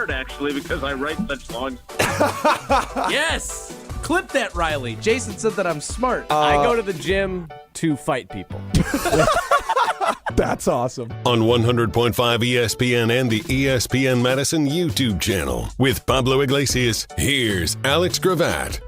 smart, actually, because I write such long. Yes! Clip that, Riley. Jason said that I'm smart. I go to the gym to fight people. That's awesome. On 100.5 ESPN and the ESPN Madison YouTube channel. With Pablo Iglesias, here's Alex Gravatt.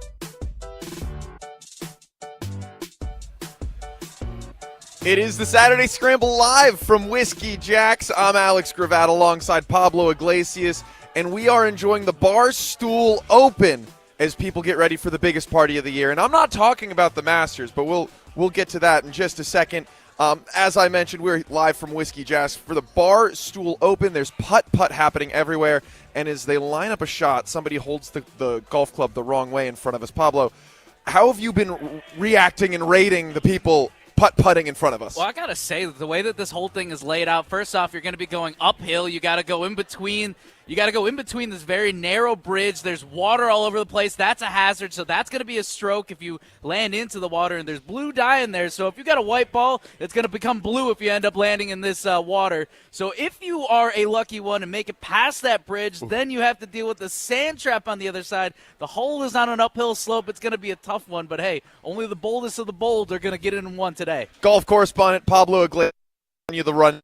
It is the Saturday Scramble live from Whiskey Jack's. I'm Alex Gravatt alongside Pablo Iglesias, and we are enjoying the Barstool Open as people get ready for the biggest party of the year. And I'm not talking about the Masters, but we'll get to that in just a second. As I mentioned, we're live from Whiskey Jack's for the Barstool Open. There's putt-putt happening everywhere, and as they line up a shot, somebody holds the golf club the wrong way in front of us. Pablo, how have you been reacting and rating the people putt-putting in front of us? Well, I got to say, the way that this whole thing is laid out, first off, you're going to be going uphill. You got to go in between. You got to go in between this very narrow bridge. There's water all over the place. That's a hazard, so that's going to be a stroke if you land into the water. And there's blue dye in there, so if you got a white ball, it's going to become blue if you end up landing in this water. So if you are a lucky one and make it past that bridge, then you have to deal with the sand trap on the other side. The hole is on an uphill slope. It's going to be a tough one, but hey, only the boldest of the bold are going to get in one today. Golf correspondent Pablo Iglesias giving you the run.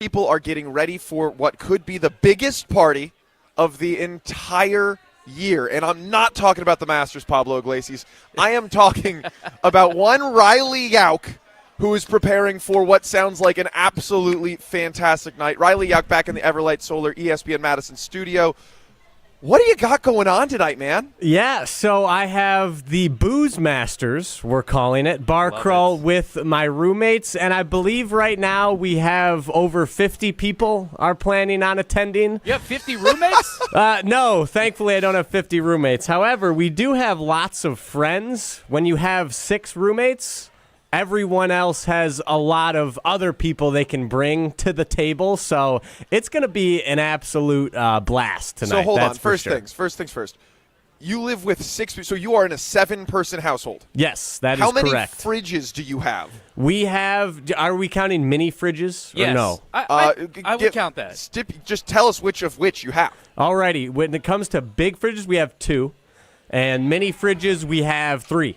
People are getting ready for what could be the biggest party of the entire year. And I'm not talking about the Masters, Pablo Iglesias. I am talking about one Riley Yauk, who is preparing for what sounds like an absolutely fantastic night. Riley Yauk back in the Everlight Solar ESPN Madison studio. What do you got going on tonight, man? Yeah, so I have the Booze Masters, we're calling it, bar crawl with my roommates, and I believe right now we have over 50 people are planning on attending. You have 50 roommates? No, thankfully I don't have 50 roommates. However, we do have lots of friends. When you have 6 roommates, everyone else has a lot of other people they can bring to the table, so it's going to be an absolute blast tonight. So hold on, first things first. You live with 6 people, so you are in a 7-person household. Yes, that is correct. How many correct. fridges do you have? We have, are we counting mini fridges or Yes. no? I would count that. Just tell us which of which you have. Alrighty, when it comes to big fridges, we have 2, and mini fridges, we have 3.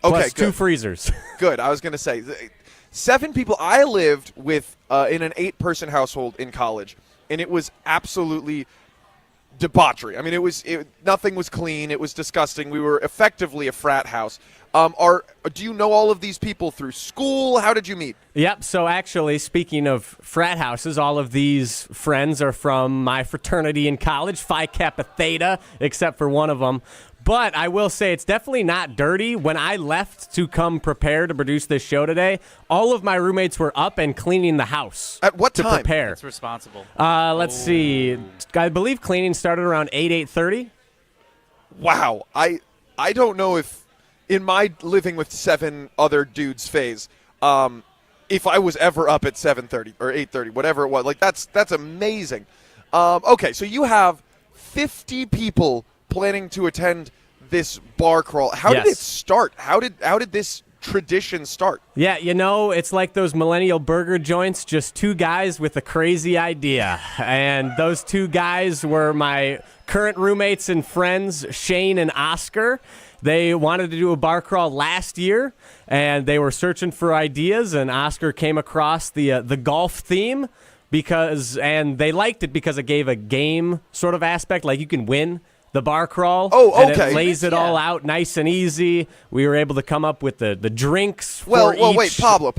Okay, Plus good. 2 freezers. Good. I was going to say 7 people. I lived with in an 8-person household in college, and it was absolutely debauchery. I mean, nothing was clean. It was disgusting. We were effectively a frat house. Do you know all of these people through school? How did you meet? Yep, so actually, speaking of frat houses, all of these friends are from my fraternity in college, Phi Kappa Theta, except for one of them. But I will say it's definitely not dirty. When I left to come prepare to produce this show today, all of my roommates were up and cleaning the house. At what to time? prepare. That's responsible. Let's see. I believe cleaning started around 8:30. Wow. I don't know if in my living with 7 other dudes phase, if I was ever up at 7:30 or 8:30, whatever it was. Like that's amazing. Okay, so you have 50 people planning to attend this bar crawl. How did it start? How did this tradition start? Yeah, it's like those millennial burger joints, just 2 guys with a crazy idea. And those 2 guys were my current roommates and friends, Shane and Oscar. They wanted to do a bar crawl last year, and they were searching for ideas, and Oscar came across the golf theme and they liked it because it gave a game sort of aspect, like you can win the bar crawl. Oh, okay. And it lays it all out nice and easy. We were able to come up with the drinks for Well, each. wait, Pablo.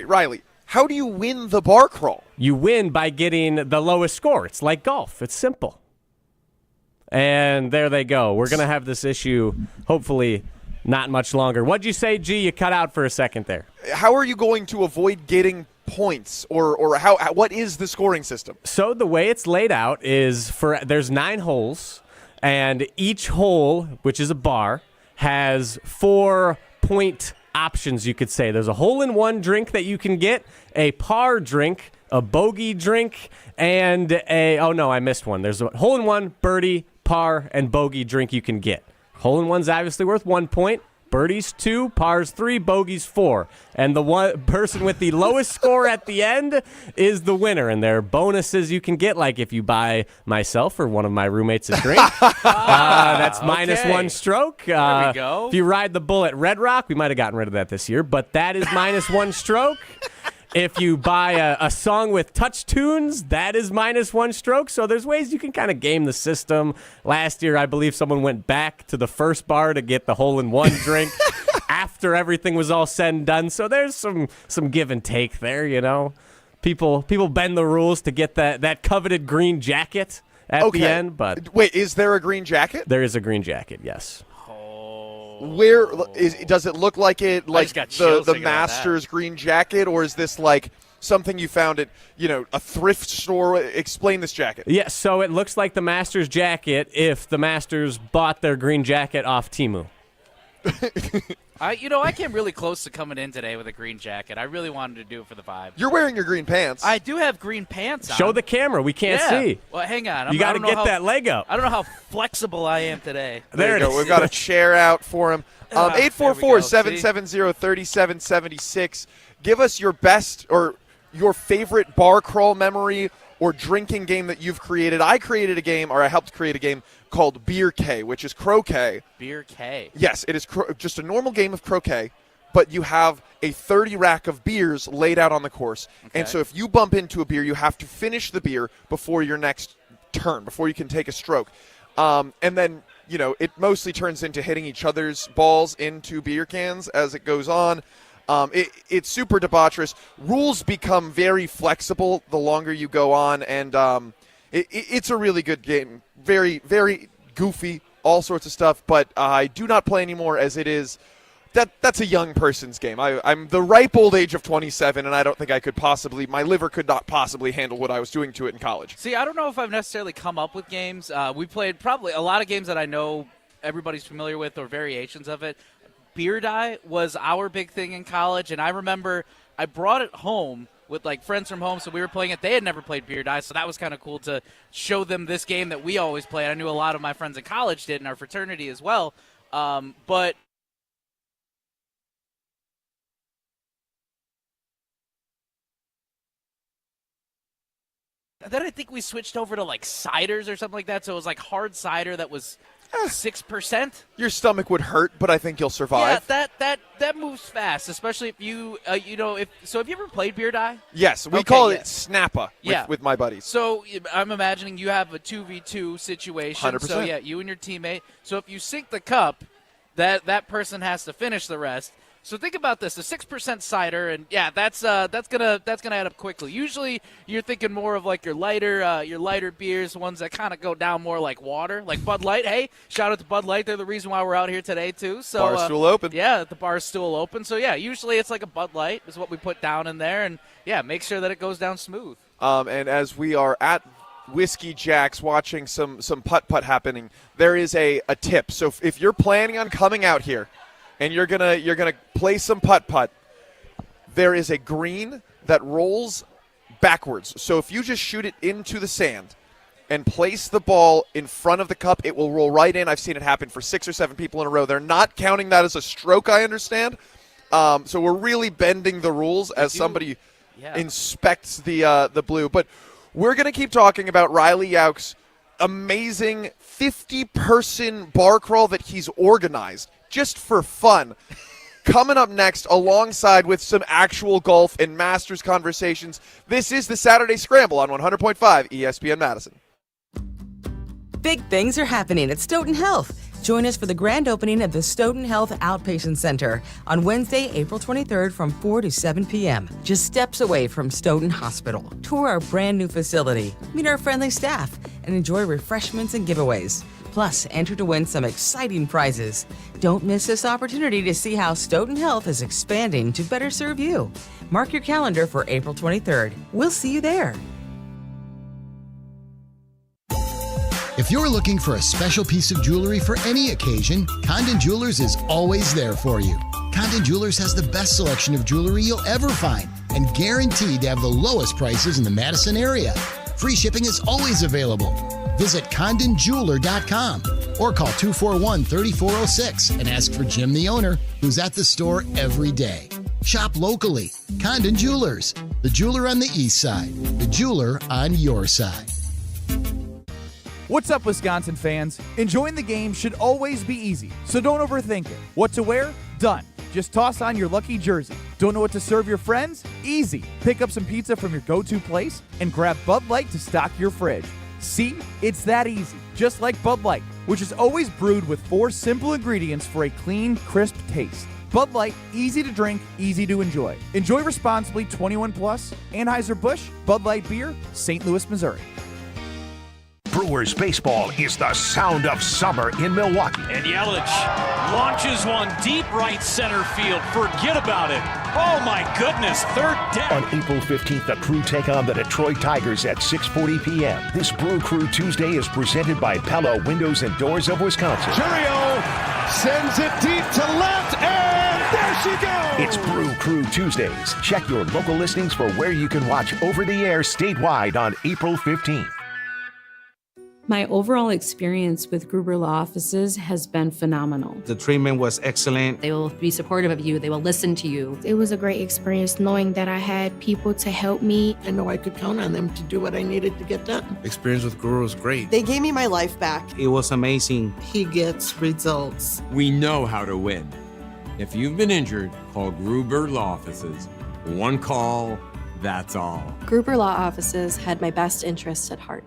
Riley. How do you win the bar crawl? You win by getting the lowest score. It's like golf. It's simple. And there they go. We're going to have this issue, hopefully, not much longer. What'd you say, G? You cut out for a second there. How are you going to avoid getting points, or what is the scoring system? So the way it's laid out is there's 9 holes. And each hole, which is a bar, has 4 point options, you could say. There's a hole-in-one drink that you can get, a par drink, a bogey drink, and I missed one. There's a hole-in-one, birdie, par, and bogey drink you can get. Hole-in-one's obviously worth 1 point. Birdies 2, pars 3, bogeys 4. And the one person with the lowest score at the end is the winner. And there are bonuses you can get, like if you buy myself or one of my roommates a drink. That's -1 stroke. There we go. If you ride the bull at Red Rock, we might have gotten rid of that this year, but that is -1 stroke. If you buy a song with touch tunes, that is -1 stroke. So there's ways you can kind of game the system. Last year, I believe someone went back to the first bar to get the hole-in-one drink after everything was all said and done. So there's some give and take there, you know. People bend the rules to get that coveted green jacket at the end. But wait, is there a green jacket? There is a green jacket, yes. Where does it look like it? Like the Masters green jacket, or is this like something you found at a thrift store? Explain this jacket. Yeah, so it looks like the Masters jacket if the Masters bought their green jacket off Temu. I came really close to coming in today with a green jacket. I really wanted to do it for the vibe. You're wearing your green pants. I do have green pants on. Show the camera. We can't see. Well, hang on. You got to get that leg up. I don't know how flexible I am today. There you go. We've got a chair out for him. 844-770-3776. Give us your best or your favorite bar crawl memory or drinking game that you've created. I created a game, or I helped create a game called Beer K, which is croquet. Beer K. Yes, it is just a normal game of croquet, but you have a 30 rack of beers laid out on the course. Okay. And so if you bump into a beer, you have to finish the beer before your next turn, before you can take a stroke. And then, it mostly turns into hitting each other's balls into beer cans as it goes on. It's super debaucherous. Rules become very flexible the longer you go on, and it's a really good game. Very, very goofy, all sorts of stuff, but I do not play anymore as it is. That's a young person's game. I'm the ripe old age of 27, and I don't think my liver could not possibly handle what I was doing to it in college. See, I don't know if I've necessarily come up with games. We played probably a lot of games that I know everybody's familiar with or variations of it. Beer die was our big thing in college, and I remember I brought it home with friends from home, so we were playing it. They had never played beer die, so that was kind of cool to show them this game that we always played. I knew a lot of my friends in college did, in our fraternity as well. But then I think we switched over to ciders or something like that, so it was hard cider that was 6%. Your stomach would hurt, but I think you'll survive. Yeah, that moves fast, especially if you have you ever played beer die? Yes, we call it Snappa with my buddies. So I'm imagining you have a 2v2 situation. 100%. So yeah, you and your teammate. So if you sink the cup, that person has to finish the rest. So think about this: a 6% cider, and yeah, that's gonna add up quickly. Usually, you're thinking more of your lighter beers, ones that kind of go down more like water, like Bud Light. Hey, shout out to Bud Light; they're the reason why we're out here today too. So Barstool Open. Yeah, the Barstool Open. So yeah, usually it's like a Bud Light is what we put down in there, and yeah, make sure that it goes down smooth. And as we are at Whiskey Jack's watching some putt-putt happening, there is a tip. So if you're planning on coming out here and you're gonna play some putt-putt, there is a green that rolls backwards. So if you just shoot it into the sand and place the ball in front of the cup, it will roll right in. I've seen it happen for 6 or 7 people in a row. They're not counting that as a stroke, I understand. So we're really bending the rules as somebody inspects the blue. But we're going to keep talking about Riley Yauk's amazing 50-person bar crawl that he's organized just for fun. Coming up next, alongside with some actual golf and Masters conversations, this is the Saturday Scramble on 100.5 ESPN Madison. Big things are happening at Stoughton Health. Join us for the grand opening of the Stoughton Health Outpatient Center on Wednesday, April 23rd from 4 to 7 p.m. Just steps away from Stoughton Hospital. Tour our brand new facility, meet our friendly staff, and enjoy refreshments and giveaways. Plus, enter to win some exciting prizes. Don't miss this opportunity to see how Stoughton Health is expanding to better serve you. Mark your calendar for April 23rd. We'll see you there. If you're looking for a special piece of jewelry for any occasion, Condon Jewelers is always there for you. Condon Jewelers has the best selection of jewelry you'll ever find and guaranteed to have the lowest prices in the Madison area. Free shipping is always available. Visit condonjeweler.com or call 241-3406 and ask for Jim, the owner, who's at the store every day. Shop locally. Condon Jewelers, the jeweler on the east side, the jeweler on your side. What's up, Wisconsin fans? Enjoying the game should always be easy, so don't overthink it. What to wear? Done. Just toss on your lucky jersey. Don't know what to serve your friends? Easy. Pick up some pizza from your go-to place and grab Bud Light to stock your fridge. See? It's that easy. Just like Bud Light, which is always brewed with 4 simple ingredients for a clean, crisp taste. Bud Light, easy to drink, easy to enjoy. Enjoy responsibly. 21 plus. Anheuser-Busch, Bud Light Beer, St. Louis, Missouri. Brewers baseball is the sound of summer in Milwaukee. And Yelich launches one deep right center field. Forget about it. Oh my goodness, third down. On April 15th, the Crew take on the Detroit Tigers at 6:40 p.m. This Brew Crew Tuesday is presented by Pella Windows and Doors of Wisconsin. Churio sends it deep to left, and there she goes. It's Brew Crew Tuesdays. Check your local listings for where you can watch over the air statewide on April 15th. My overall experience with Gruber Law Offices has been phenomenal. The treatment was excellent. They will be supportive of you. They will listen to you. It was a great experience knowing that I had people to help me. I know I could count on them to do what I needed to get done. Experience with Gruber was great. They gave me my life back. It was amazing. He gets results. We know how to win. If you've been injured, call Gruber Law Offices. One call, that's all. Gruber Law Offices had my best interests at heart.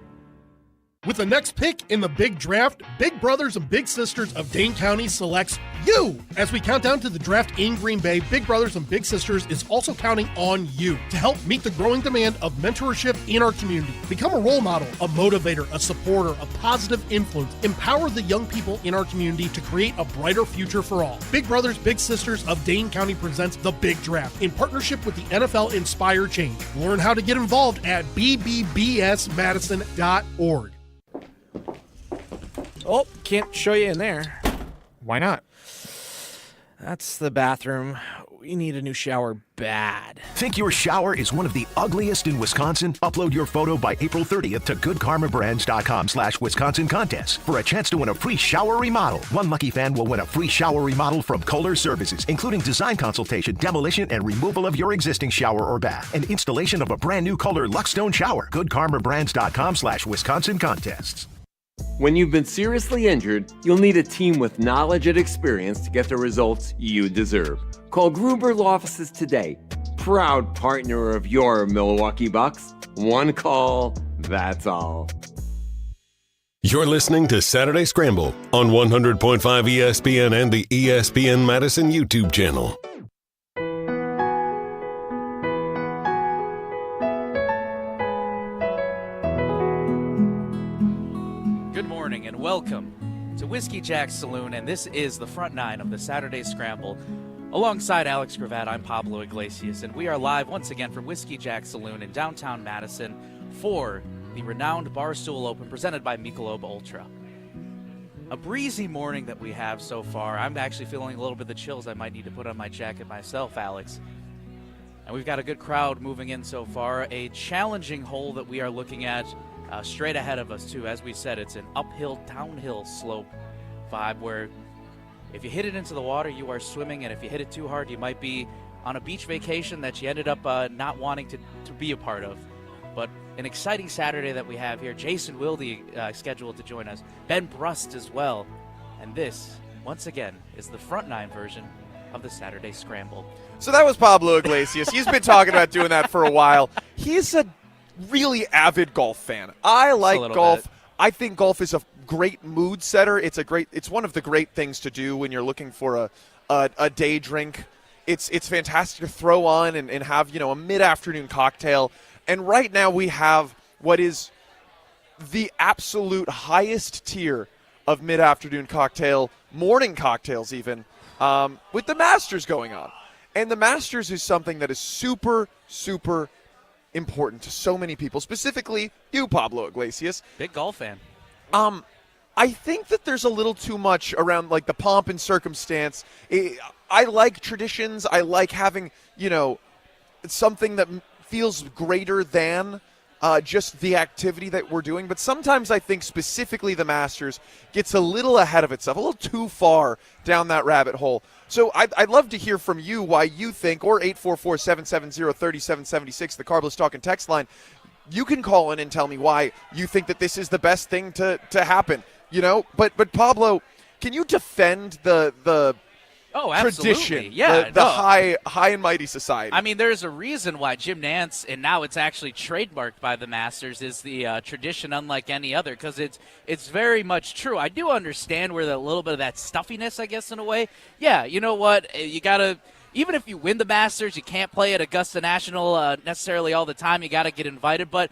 With the next pick in the big draft, Big Brothers and Big Sisters of Dane County selects you. As we count down to the draft in Green Bay, Big Brothers and Big Sisters is also counting on you to help meet the growing demand of mentorship in our community. Become a role model, a motivator, a supporter, a positive influence. Empower the young people in our community to create a brighter future for all. Big Brothers, Big Sisters of Dane County presents the Big Draft in partnership with the NFL Inspire Change. Learn how to get involved at bbbsmadison.org. Oh, can't show you in there. Why not? That's the bathroom. We need a new shower bad. Think your shower is one of the ugliest in Wisconsin? Upload your photo by April 30th to goodkarmabrands.com/Wisconsin contest for a chance to win a free shower remodel. One lucky fan will win a free shower remodel from Kohler Services, including design consultation, demolition, and removal of your existing shower or bath, and installation of a brand new Kohler Luxstone shower. goodkarmabrands.com/Wisconsin contests. When you've been seriously injured, you'll need a team with knowledge and experience to get the results you deserve. Call Gruber Law Offices today. Proud partner of your Milwaukee Bucks. One call, that's all. You're listening to Saturday Scramble on 100.5 ESPN and the ESPN Madison YouTube channel. And welcome to Whiskey Jack's Saloon, and this is the front nine of the Saturday Scramble. Alongside Alex Gravatt, I'm Pablo Iglesias, and we are live once again from Whiskey Jack's Saloon in downtown Madison for the renowned Barstool Open presented by Michelob Ultra. A breezy morning that we have so far. I'm actually feeling a little bit of the chills. I might need to put on my jacket myself, Alex. And we've got a good crowd moving in so far. A challenging hole that we are looking at straight ahead of us, too. As we said, it's an uphill, downhill slope vibe where if you hit it into the water, you are swimming, and if you hit it too hard, you might be on a beach vacation that you ended up not wanting to be a part of. But an exciting Saturday that we have here. Jason Wilde scheduled to join us. Ben Brust as well. And this, once again, is the front nine version of the Saturday Scramble. So that was Pablo Iglesias. He's been talking about doing that for a while. He's a really avid golf fan. I like golf. Bit. I think golf is a great mood setter. It's one of the great things to do when you're looking for a day drink. It's fantastic to throw on and have, a mid-afternoon cocktail. And right now we have what is the absolute highest tier of mid-afternoon cocktail, morning cocktails even, with the Masters going on. And the Masters is something that is super, super important to so many people, specifically you, Pablo Iglesias. Big golf fan. I think that there's a little too much around like the pomp and circumstance. I like traditions. I like having, something that feels greater than just the activity that we're doing. But sometimes I think specifically the Masters gets a little ahead of itself, a little too far down that rabbit hole. So I'd love to hear from you why you think, or 844-770-3776, the Carbless Talking text line. You can call in and tell me why you think that this is the best thing to happen. But Pablo, can you defend the tradition, yeah, the high and mighty society? I mean, there's a reason why Jim Nantz, and now it's actually trademarked by the Masters, is the tradition unlike any other, because it's very much true. I do understand where a little bit of that stuffiness, I guess, in a way. Yeah, you know what? You got to, even if you win the Masters, you can't play at Augusta National necessarily all the time. You got to get invited. But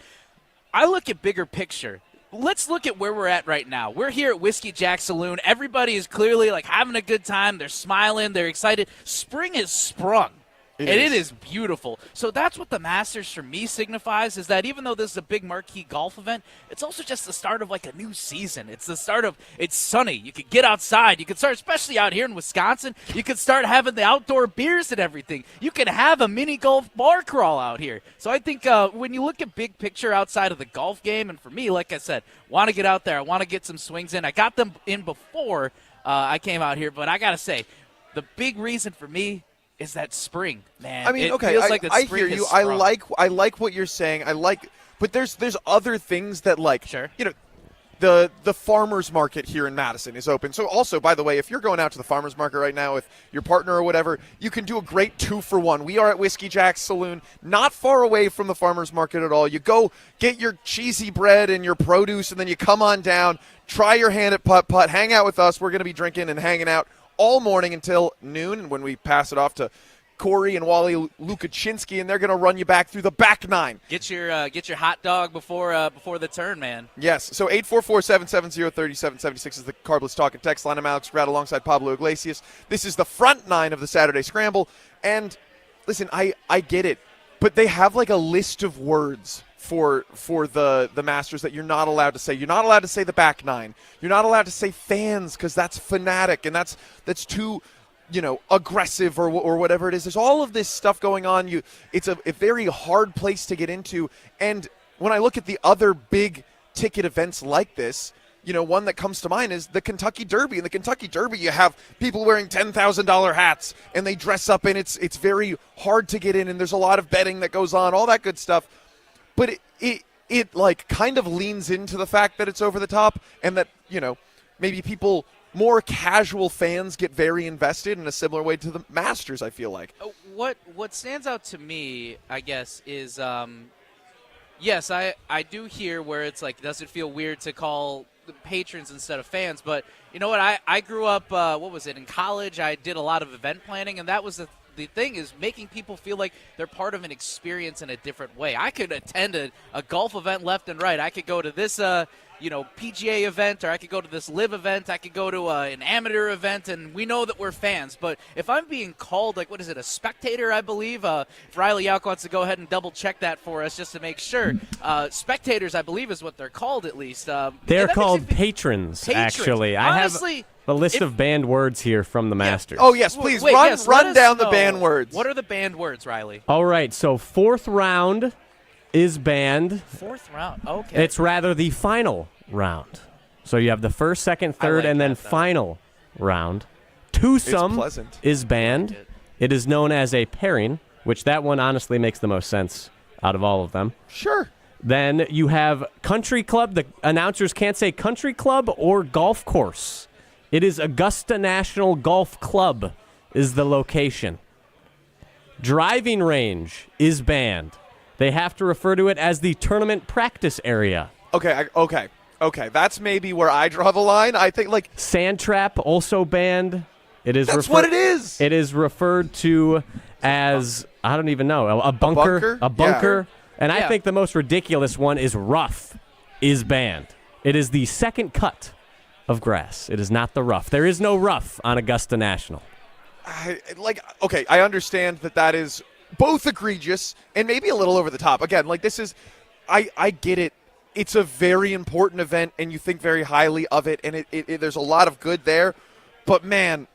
I look at bigger picture. Let's look at where we're at right now. We're here at Whiskey Jack Saloon. Everybody is clearly having a good time. They're smiling. They're excited. Spring has sprung. It is beautiful. So that's what the Masters for me signifies, is that even though this is a big marquee golf event, it's also just the start of a new season. It's the start of, it's sunny. You could get outside. You could start, especially out here in Wisconsin, you could start having the outdoor beers and everything. You can have a mini golf bar crawl out here. So I think when you look at big picture outside of the golf game, and for me, like I said, want to get out there. I want to get some swings in. I got them in before I came out here, but I got to say, the big reason for me is that spring, man. I mean, it feels like I hear you. I like what you're saying. But there's other things that sure. The farmers market here in Madison is open. So also, by the way, if you're going out to the farmers market right now with your partner or whatever, you can do a great 2-for-1. We are at Whiskey Jack's Saloon, not far away from the farmers market at all. You go get your cheesy bread and your produce, and then you come on down, try your hand at putt-putt, hang out with us. We're going to be drinking and hanging out all morning until noon, and when we pass it off to Corey and Wally Lukaczynski, and they're going to run you back through the back nine. Get your hot dog before the turn, man. Yes. So 844-770-3776 is the Carbless Talking text line. I'm Alex Grad alongside Pablo Iglesias. This is the front nine of the Saturday Scramble. And listen, I get it, but they have a list of words for the Masters that you're not allowed to say. You're not allowed to say the back nine. You're not allowed to say fans, because that's fanatic and that's too aggressive or whatever it is. There's all of this stuff going on. It's a very hard place to get into. And when I look at the other big ticket events like this, one that comes to mind is the Kentucky Derby. In the Kentucky Derby, you have people wearing $10,000 hats, and they dress up, and it's very hard to get in, and there's a lot of betting that goes on, all that good stuff. But it kind of leans into the fact that it's over the top, and that, maybe people, more casual fans, get very invested in a similar way to the Masters, I feel like. What stands out to me, I guess, is yes, I do hear where it's does it feel weird to call the patrons instead of fans? But you know what? I grew up, in college. I did a lot of event planning, and that was the thing, is making people feel like they're part of an experience in a different way. I could attend a golf event left and right. I could go to this PGA event, or I could go to this live event. I could go to an amateur event, and we know that we're fans. But if I'm being called, a spectator, I believe, if Riley Yauk wants to go ahead and double-check that for us just to make sure. Spectators, I believe, is what they're called, at least. They're called patrons, actually. Honestly, I have a list of banned words here from the Masters. Oh, yes, please. Run down the banned words. What are the banned words, Riley? All right, so fourth round is banned. Fourth round, okay. It's rather the final round. So you have the first, second, third, and then final round. Twosome is banned. It is known as a pairing, which that one honestly makes the most sense out of all of them. Sure. Then you have country club. The announcers can't say country club or golf course. It is Augusta National Golf Club is the location. Driving range is banned. They have to refer to it as the tournament practice area. Okay. That's maybe where I draw the line. I think sand trap also banned. It is. That's what it is. It is referred to as, I don't even know, a bunker. A bunker. Yeah. And I think the most ridiculous one is rough is banned. It is the second cut of grass. It is not the rough. There is no rough on Augusta National. I understand that is both egregious and maybe a little over the top. Again, this is, I get it. it's a very important event, and you think very highly of it, and there's a lot of good there. But, man,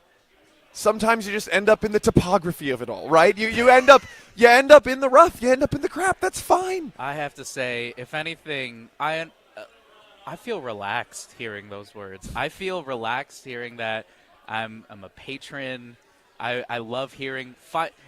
sometimes you just end up in the topography of it all, right? You end up in the rough. You end up in the crap. That's fine. I have to say, if anything, I feel relaxed hearing those words. I feel relaxed hearing that I'm a patron. I love hearing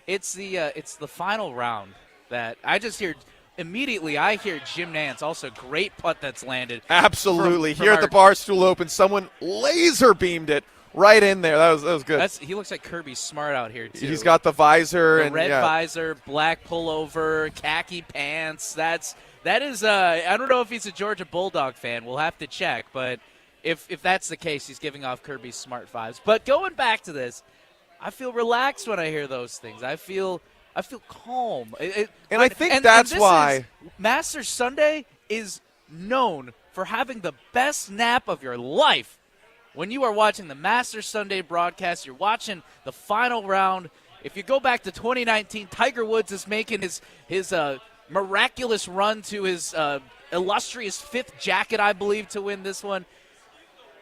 it's the final round that I just hear immediately. I hear Jim Nantz, also great putt that's landed. Absolutely. Here at the Barstool Open, someone laser beamed it right in there. That was good. He looks like Kirby Smart out here too. He's got the visor, red visor, black pullover, khaki pants. That is. I don't know if he's a Georgia Bulldog fan. We'll have to check. But if that's the case, he's giving off Kirby Smart vibes. But going back to this, I feel relaxed when I hear those things. I feel calm. I think that's why Masters Sunday is known for having the best nap of your life. When you are watching the Masters Sunday broadcast, you're watching the final round. If you go back to 2019, Tiger Woods is making his miraculous run to his illustrious 5th jacket, I believe, to win this one.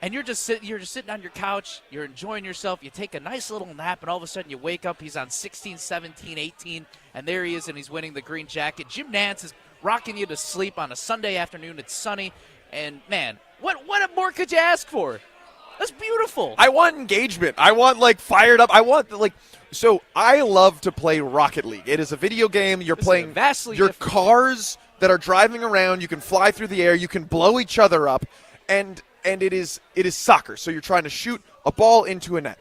And you're just sitting on your couch, you're enjoying yourself, you take a nice little nap, and all of a sudden you wake up, he's on 16, 17, 18, and there he is, and he's winning the green jacket. Jim Nantz is rocking you to sleep on a Sunday afternoon. It's sunny, and man, what more could you ask for? That's beautiful. I want engagement. I want, fired up. I want, so I love to play Rocket League. It is a video game. You're playing your cars that are driving around. You can fly through the air. You can blow each other up. And it is soccer. So you're trying to shoot a ball into a net.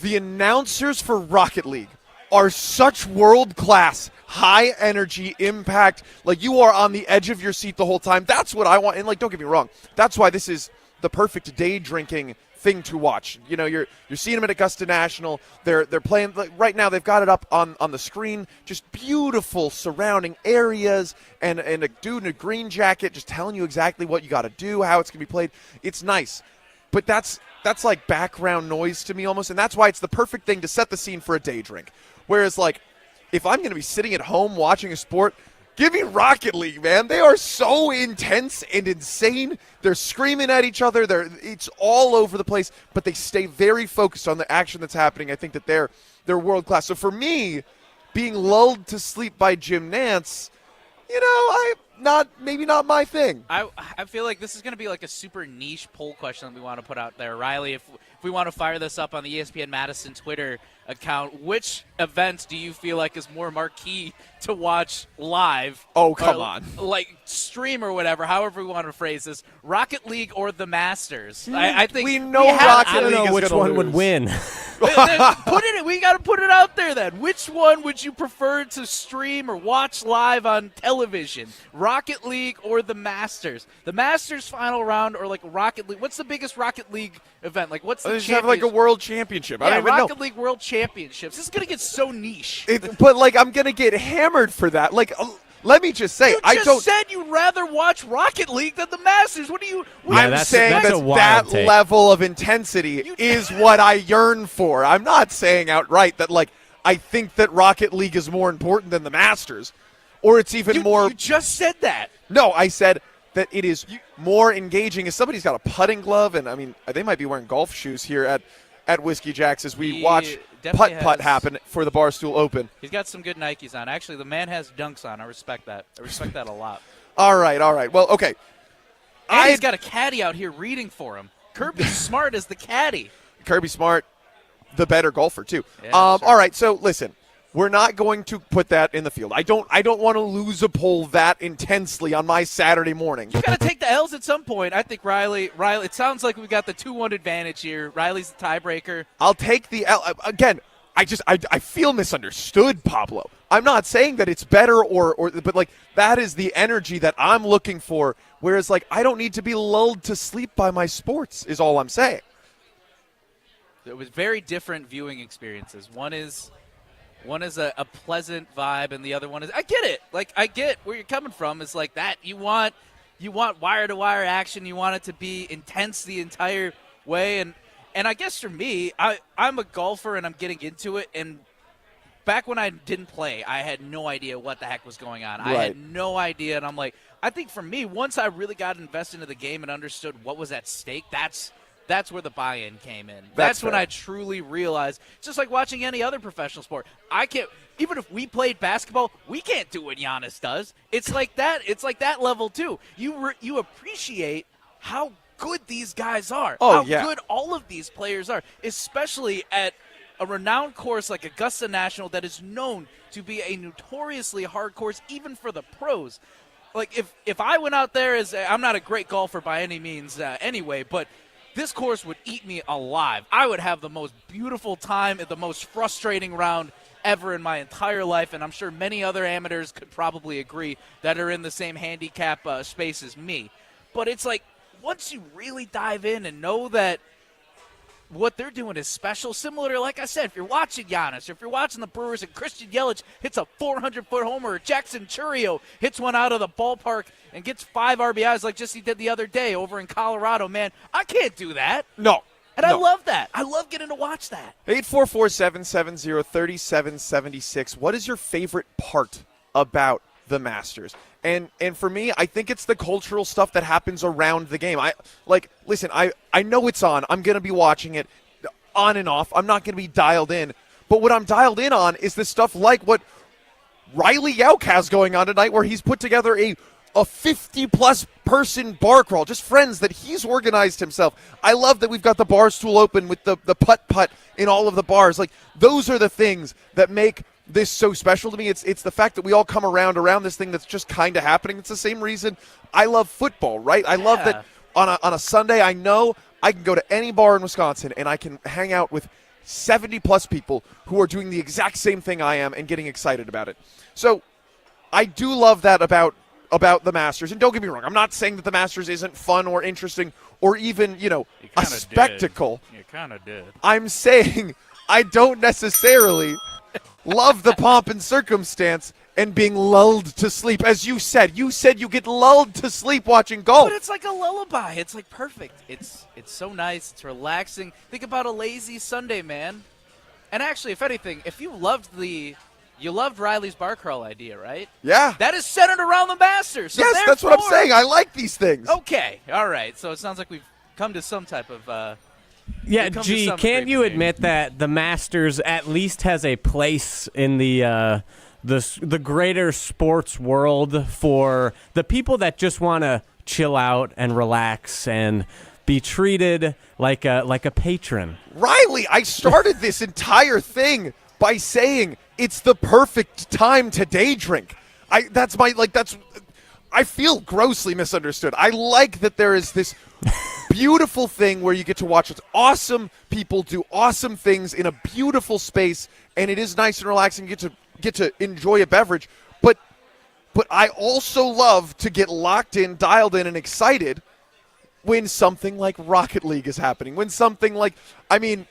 The announcers for Rocket League are such world-class, high-energy impact. You are on the edge of your seat the whole time. That's what I want. And, don't get me wrong. That's why this is the perfect day drinking thing to watch. You're seeing them at Augusta National. They're playing right now. They've got it up on the screen. Just beautiful surrounding areas, and a dude in a green jacket just telling you exactly what you got to do, how it's gonna be played. It's nice, but that's like background noise to me almost, and that's why it's the perfect thing to set the scene for a day drink. Whereas if I'm gonna be sitting at home watching a sport, give me Rocket League, man. They are so intense and insane. They're screaming at each other. It's all over the place, but they stay very focused on the action that's happening. I think that they're world class. So for me, being lulled to sleep by Jim Nantz, maybe not my thing. I feel like this is going to be like a super niche poll question that we want to put out there. Riley, if we want to fire this up on the ESPN Madison Twitter account, which event do you feel like is more marquee to watch live? Oh, come on. Stream or whatever, however we want to phrase this. Rocket League or the Masters? I think we know Rocket League I don't know which one would win. We got to put it out there then. Which one would you prefer to stream or watch live on television? Rocket League or the Masters? The Masters final round or Rocket League? What's the biggest Rocket League event? What's the They should have a world championship. I don't even Rocket know. League World Championships. This is going to get so niche. But I'm going to get hammered for that. Let me just say, I just said you'd rather watch Rocket League than the Masters. What do you? I'm saying that level of intensity is what I yearn for. I'm not saying outright that I think that Rocket League is more important than the Masters, or it's even more. You just said that. No, I said that it is more engaging. If somebody's got a putting glove, and they might be wearing golf shoes here at Whiskey Jack's as we watch putt happen for the Barstool Open. He's got some good Nikes on. Actually, the man has Dunks on. I respect that. I respect that a lot. All right. Well, okay. And he's got a caddy out here reading for him. Kirby Smart is the caddy. Kirby Smart, the better golfer too. Yeah, sure. All right. So listen, we're not going to put that in the field. I don't want to lose a poll that intensely on my Saturday morning. You got to take the L's at some point. I think Riley. It sounds like we've got the 2-1 advantage here. Riley's the tiebreaker. I'll take the L again. I feel misunderstood, Pablo. I'm not saying that it's better but that is the energy that I'm looking for. Whereas I don't need to be lulled to sleep by my sports is all I'm saying. It was very different viewing experiences. One is a pleasant vibe, and the other one is, I get it. I get where you're coming from. It's like that. You want wire-to-wire action. You want it to be intense the entire way. And I guess for me, I'm a golfer, and I'm getting into it. And back when I didn't play, I had no idea what the heck was going on. Right. I had no idea, and I'm like, I think for me, once I really got invested into the game and understood what was at stake, that's where the buy-in came in. That's when I truly realized, just like watching any other professional sport, I can't. Even if we played basketball, we can't do what Giannis does. It's like that. It's like that level too. You appreciate how good these guys are. How good all of these players are, especially at a renowned course like Augusta National that is known to be a notoriously hard course, even for the pros. Like if I went out there I'm not a great golfer by any means anyway, but this course would eat me alive. I would have the most beautiful time at the most frustrating round ever in my entire life, and I'm sure many other amateurs could probably agree that are in the same handicap space as me. But it's like, once you really dive in and know that what they're doing is special, similar to, like I said, if you're watching Giannis, or if you're watching the Brewers and Christian Yelich hits a 400-foot homer, or Jackson Churio hits one out of the ballpark and gets 5 RBIs like just he did the other day over in Colorado, man, I can't do that. No. And I love that. I love getting to watch that. 844-770-3776. What is your favorite part about the Masters? And for me, I think it's the cultural stuff that happens around the game. I know it's on. I'm going to be watching it on and off. I'm not going to be dialed in. But what I'm dialed in on is the stuff like what Riley Yauk has going on tonight, where he's put together a 50-plus person bar crawl, just friends that he's organized himself. I love that we've got the Barstool Open with the putt-putt in all of the bars. Like, those are the things that make this so special to me. It's the fact that we all come around this thing that's just kind of happening. It's the same reason I love football, right? I love that on a Sunday, I know I can go to any bar in Wisconsin and I can hang out with 70-plus people who are doing the exact same thing I am and getting excited about it. So I do love that about the Masters. And don't get me wrong, I'm not saying that the Masters isn't fun or interesting or even, a spectacle. You kind of did. I'm saying I don't necessarily love the pomp and circumstance and being lulled to sleep. As you said you get lulled to sleep watching golf. But it's like a lullaby. It's like perfect. It's so nice. It's relaxing. Think about a lazy Sunday, man. And actually, if anything, if you loved Riley's bar crawl idea, right? Yeah. That is centered around the Masters. So yes, that's what I'm saying. I like these things. Okay. All right. So it sounds like we've come to some type of can't you admit that the Masters at least has a place in the greater sports world for the people that just want to chill out and relax and be treated like a patron? Riley, I started this entire thing by saying it's the perfect time to day drink. I feel grossly misunderstood. I like that there is this beautiful thing where you get to watch awesome people do awesome things in a beautiful space, and it is nice and relaxing. You get to enjoy a beverage, but I also love to get locked in, dialed in, and excited when something like Rocket League is happening. When something like, the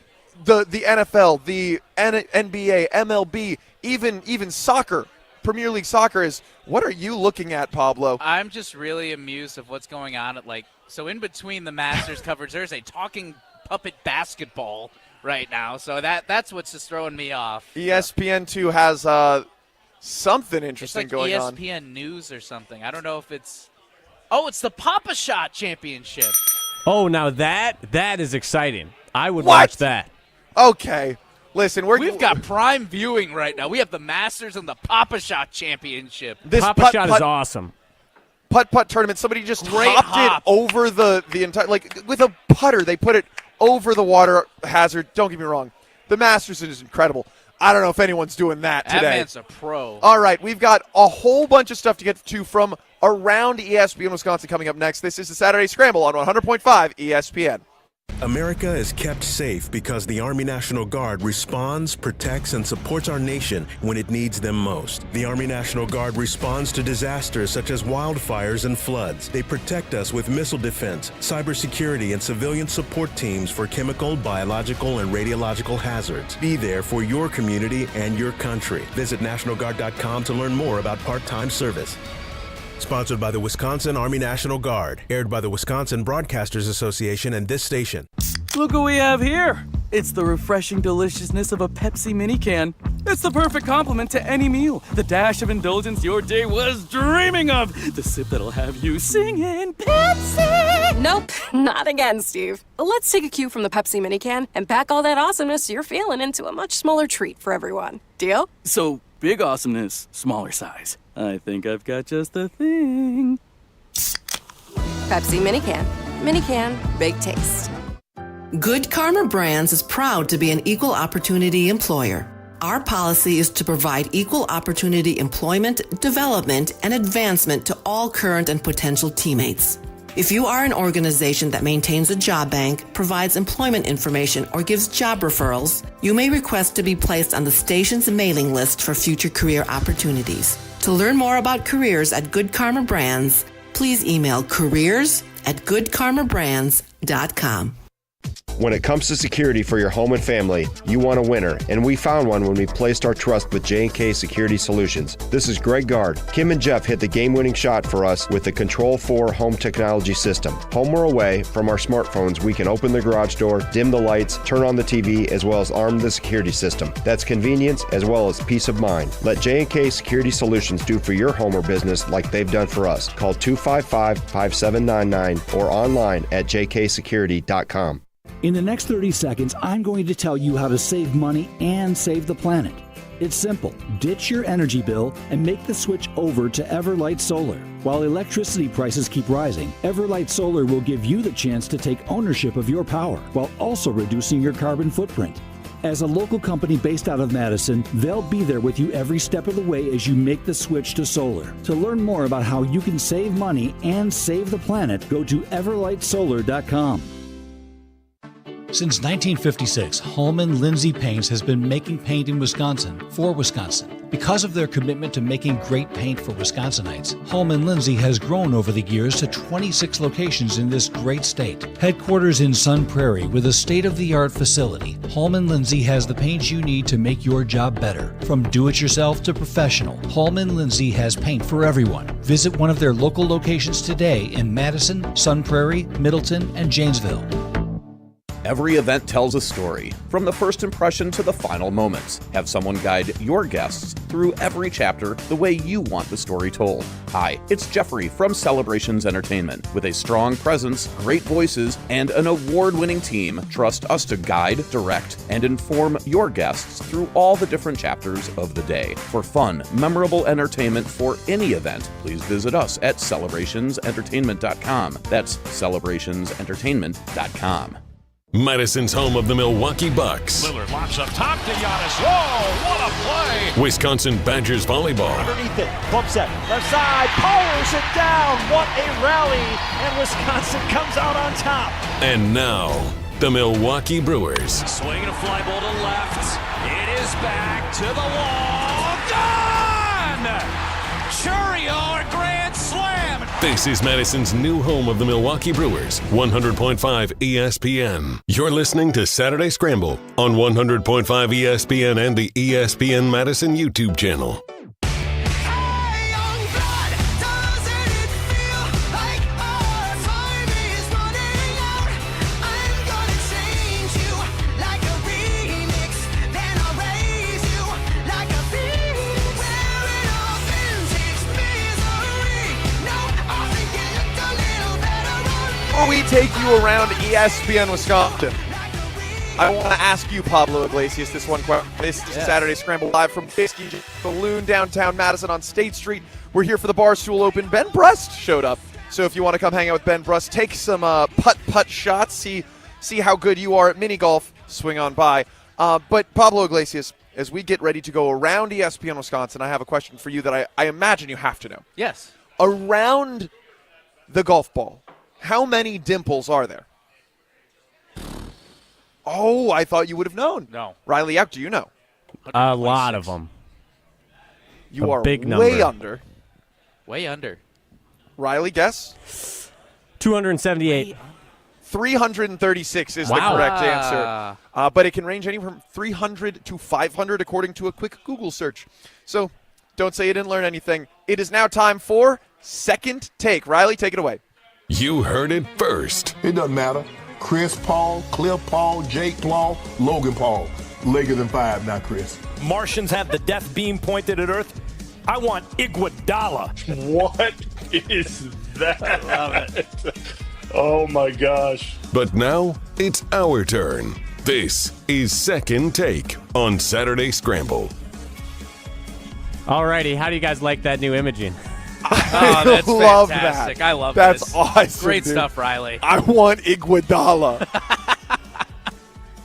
NFL, the NBA, MLB, even soccer. Premier League soccer is. What are you looking at, Pablo? I'm just really amused of what's going on at so in between the Masters coverage, there's a talking puppet basketball right now. So that's what's just throwing me off. ESPN 2 has something interesting going on. It's ESPN News or something. I don't know if it's. Oh, it's the Pop-A-Shot Championship. Oh, now that is exciting. I would watch that. Okay. Listen, we've got prime viewing right now. We have the Masters and the Pop-A-Shot Championship. This Pop-A-Shot is awesome. Putt tournament. Somebody just hopped it over the entire, with a putter. They put it over the water hazard. Don't get me wrong. The Masters is incredible. I don't know if anyone's doing that today. That man's a pro. All right, we've got a whole bunch of stuff to get to from around ESPN Wisconsin coming up next. This is the Saturday Scramble on 100.5 ESPN. America is kept safe because the Army National Guard responds, protects, and supports our nation when it needs them most. The Army National Guard responds to disasters such as wildfires and floods. They protect us with missile defense, cybersecurity, and civilian support teams for chemical, biological, and radiological hazards. Be there for your community and your country. Visit NationalGuard.com to learn more about part-time service. Sponsored by the Wisconsin Army National Guard. Aired by the Wisconsin Broadcasters Association and this station. Look what we have here. It's the refreshing deliciousness of a Pepsi mini can. It's the perfect complement to any meal. The dash of indulgence your day was dreaming of. The sip that'll have you singing Pepsi. Nope, not again, Steve. Let's take a cue from the Pepsi mini can and pack all that awesomeness you're feeling into a much smaller treat for everyone. Deal? So, big awesomeness, smaller size. I think I've got just the thing. Pepsi mini can. Mini can, big taste. Good Karma Brands is proud to be an equal opportunity employer. Our policy is to provide equal opportunity employment, development, and advancement to all current and potential teammates. If you are an organization that maintains a job bank, provides employment information, or gives job referrals, you may request to be placed on the station's mailing list for future career opportunities. To learn more about careers at Good Karma Brands, please email careers@goodkarmabrands.com. When it comes to security for your home and family, you want a winner, and we found one when we placed our trust with J&K Security Solutions. This is Greg Gard. Kim and Jeff hit the game-winning shot for us with the Control 4 home technology system. Home or away, from our smartphones, we can open the garage door, dim the lights, turn on the TV, as well as arm the security system. That's convenience as well as peace of mind. Let J&K Security Solutions do for your home or business like they've done for us. Call 255-5799 or online at jksecurity.com. In the next 30 seconds, I'm going to tell you how to save money and save the planet. It's simple. Ditch your energy bill and make the switch over to Everlight Solar. While electricity prices keep rising, Everlight Solar will give you the chance to take ownership of your power while also reducing your carbon footprint. As a local company based out of Madison, they'll be there with you every step of the way as you make the switch to solar. To learn more about how you can save money and save the planet, go to everlightsolar.com. Since 1956, Holman Lindsay Paints has been making paint in Wisconsin for Wisconsin. Because of their commitment to making great paint for Wisconsinites, Holman Lindsay has grown over the years to 26 locations in this great state. Headquarters in Sun Prairie with a state-of-the-art facility, Holman Lindsay has the paint you need to make your job better. From do-it-yourself to professional, Holman Lindsay has paint for everyone. Visit one of their local locations today in Madison, Sun Prairie, Middleton, and Janesville. Every event tells a story, from the first impression to the final moments. Have someone guide your guests through every chapter the way you want the story told. Hi, it's Jeffrey from Celebrations Entertainment. With a strong presence, great voices, and an award-winning team, trust us to guide, direct, and inform your guests through all the different chapters of the day. For fun, memorable entertainment for any event, please visit us at celebrationsentertainment.com. That's celebrationsentertainment.com. Madison's home of the Milwaukee Bucks. Lillard locks up top to Giannis. Whoa, what a play! Wisconsin Badgers volleyball. Underneath it, pump set, left side, powers it down. What a rally, and Wisconsin comes out on top. And now, the Milwaukee Brewers. Swinging a fly ball to left. It is back to the wall. Gone! Churio, a grand slam. This is Madison's new home of the Milwaukee Brewers, 100.5 ESPN. You're listening to Saturday Scramble on 100.5 ESPN and the ESPN Madison YouTube channel. Before we take you around ESPN Wisconsin, I want to ask you, Pablo Iglesias, this one question. This is Saturday Scramble live from Whiskey Balloon downtown Madison on State Street. We're here for the Barstool Open. Ben Brust showed up. So if you want to come hang out with Ben Brust, take some putt-putt shots, see how good you are at mini golf, swing on by. But Pablo Iglesias, as we get ready to go around ESPN Wisconsin, I have a question for you that I imagine you have to know. Yes. Around the golf ball, how many dimples are there? Oh, I thought you would have known. No. Riley Eck, do you know? A lot of them. You are big way under. Way under. Riley, guess? 278. 336 is the correct answer. But it can range anywhere from 300 to 500 according to a quick Google search. So don't say you didn't learn anything. It is now time for Second Take. Riley, take it away. You heard it first. It doesn't matter. Chris Paul, Cliff Paul, Jake Paul, Logan Paul. Lakers in 5 now, Chris. Martians have the death beam pointed at Earth. I want Iguodala. What is that? I love it. Oh, my gosh. But now it's our turn. This is Second Take on Saturday Scramble. Alrighty, how do you guys like that new imaging? Oh, that's love fantastic. that. I love That's this. awesome. Great dude. stuff, Riley. I want Iguodala.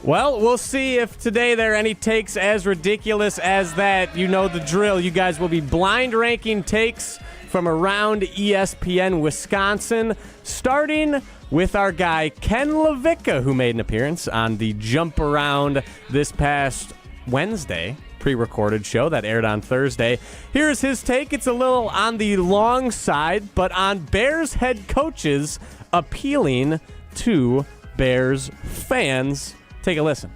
Well, we'll see if today there are any takes as ridiculous as that. You know the drill. You guys will be blind ranking takes from around ESPN Wisconsin, starting with our guy Ken Levicka, who made an appearance on the Jump Around this past Wednesday pre-recorded show that aired on Thursday. Here's his take. It's a little on the long side, but on Bears head coaches appealing to Bears fans. Take a listen.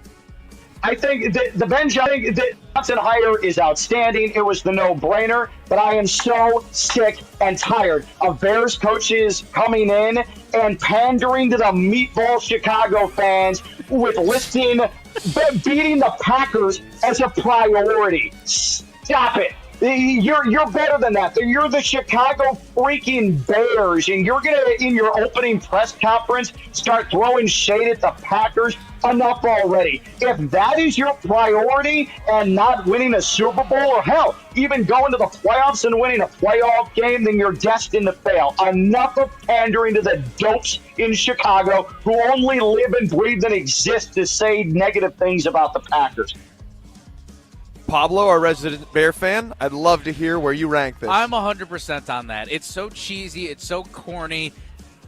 I think the Ben Johnson hire is outstanding. It was the no-brainer, but I am so sick and tired of Bears coaches coming in and pandering to the meatball Chicago fans with listing beating the Packers as a priority. Stop it. You're better than that. You're the Chicago freaking Bears, and you're going to, in your opening press conference, start throwing shade at the Packers. Enough already. If that is your priority and not winning a Super Bowl, or hell, even going to the playoffs and winning a playoff game, then you're destined to fail. Enough of pandering to the dopes in Chicago who only live and breathe and exist to say negative things about the Packers. Pablo, our resident Bear fan, I'd love to hear where you rank this. I'm 100% on that. It's so cheesy. It's so corny.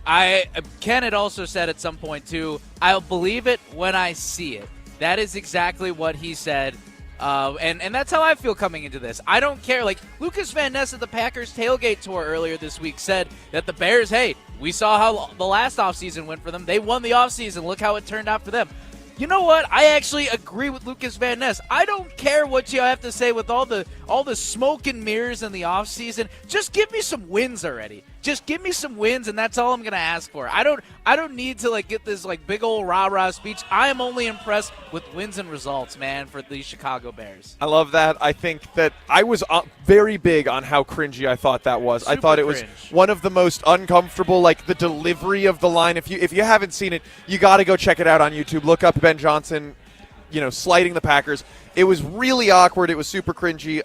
Ken had also said at some point, too, I'll believe it when I see it. That is exactly what he said. And that's how I feel coming into this. I don't care. Like, Lucas Van Ness at the Packers Tailgate Tour earlier this week said that the Bears, hey, we saw how the last offseason went for them. They won the offseason. Look how it turned out for them. You know what? I actually agree with Lucas Van Ness. I don't care what you have to say with all the smoke and mirrors in the offseason. Just give me some wins already. Just give me some wins, and that's all I'm going to ask for. I don't need to get this big old rah-rah speech. I am only impressed with wins and results, man, for the Chicago Bears. I love that. I think that I was very big on how cringy I thought that was. I thought it was one of the most uncomfortable, the delivery of the line. If you haven't seen it, you got to go check it out on YouTube. Look up Ben Johnson, slighting the Packers. It was really awkward. It was super cringy.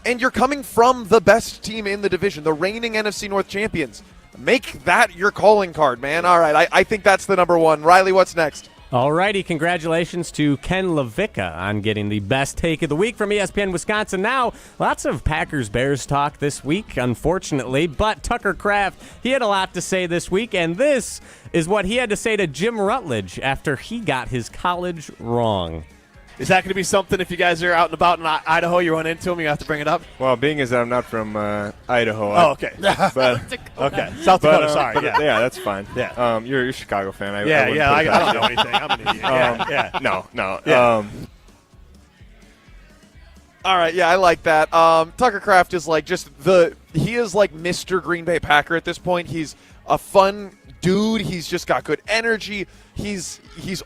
And you're coming from the best team in the division, the reigning NFC North champions. Make that your calling card, man. All right, I think that's the number one. Riley, what's next? All righty, congratulations to Ken Levicka on getting the best take of the week from ESPN Wisconsin. Now, lots of Packers-Bears talk this week, unfortunately, but Tucker Kraft, he had a lot to say this week, and this is what he had to say to Jim Rutledge after he got his college wrong. Is that going to be something if you guys are out and about in Idaho, you run into him, you have to bring it up? Well, being as I'm not from Idaho. Oh, okay. But, okay. South Dakota, sorry. But, yeah, that's fine. Yeah. You're a Chicago fan. I don't know anything. I'm an idiot. No. Yeah. All right, yeah, I like that. Tucker Kraft is he is like Mr. Green Bay Packer at this point. He's a fun dude. He's just got good energy. He's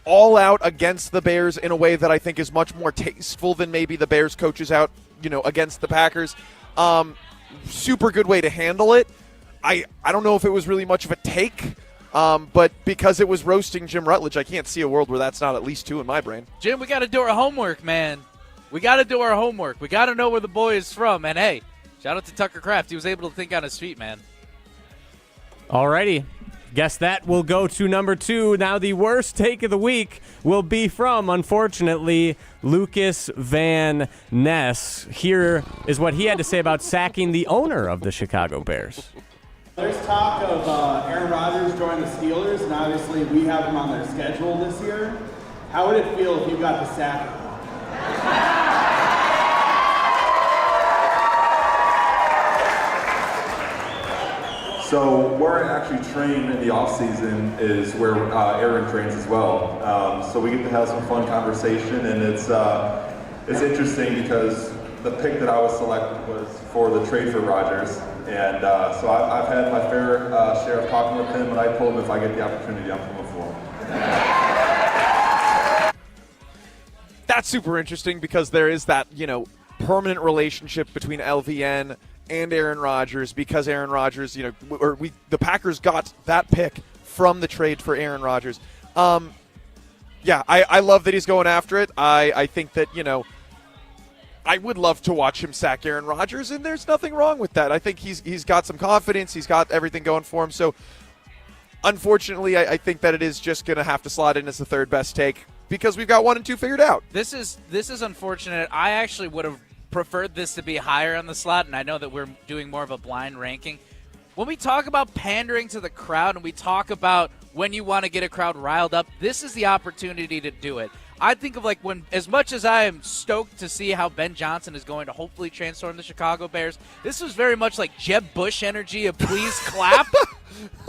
all out against the Bears in a way that I think is much more tasteful than maybe the Bears coaches out, against the Packers. Super good way to handle it. I don't know if it was really much of a take, but because it was roasting Jim Rutledge, I can't see a world where that's not at least two in my brain. Jim, we got to do our homework, man. We got to do our homework. We got to know where the boy is from. And, hey, shout out to Tucker Kraft. He was able to think on his feet, man. All righty. Guess that will go to number two. Now the worst take of the week will be from, unfortunately, Lucas Van Ness. Here is what he had to say about sacking the owner of the Chicago Bears. There's talk of Aaron Rodgers joining the Steelers, and obviously we have him on their schedule this year. How would it feel if you got the sack? So where I actually train in the off-season is where Aaron trains as well. So we get to have some fun conversation, and it's interesting because the pick that I was selected was for the trade for Rodgers, And so I've had my fair share of talking with him, and I told him if I get the opportunity, I'm coming for him. That's super interesting because there is that, permanent relationship between LVN and Aaron Rodgers because Aaron Rodgers, the Packers got that pick from the trade for Aaron Rodgers. I love that he's going after it. I think that, I would love to watch him sack Aaron Rodgers, and there's nothing wrong with that. I think he's got some confidence. He's got everything going for him. So, unfortunately, I think that it is just going to have to slot in as the third best take because we've got 1 and 2 figured out. This is unfortunate. I actually would have preferred this to be higher on the slot, and I know that we're doing more of a blind ranking. When we talk about pandering to the crowd and we talk about when you want to get a crowd riled up, this is the opportunity to do it. I think of when, as much as I am stoked to see how Ben Johnson is going to hopefully transform the Chicago Bears, this was very much like Jeb Bush energy of please clap.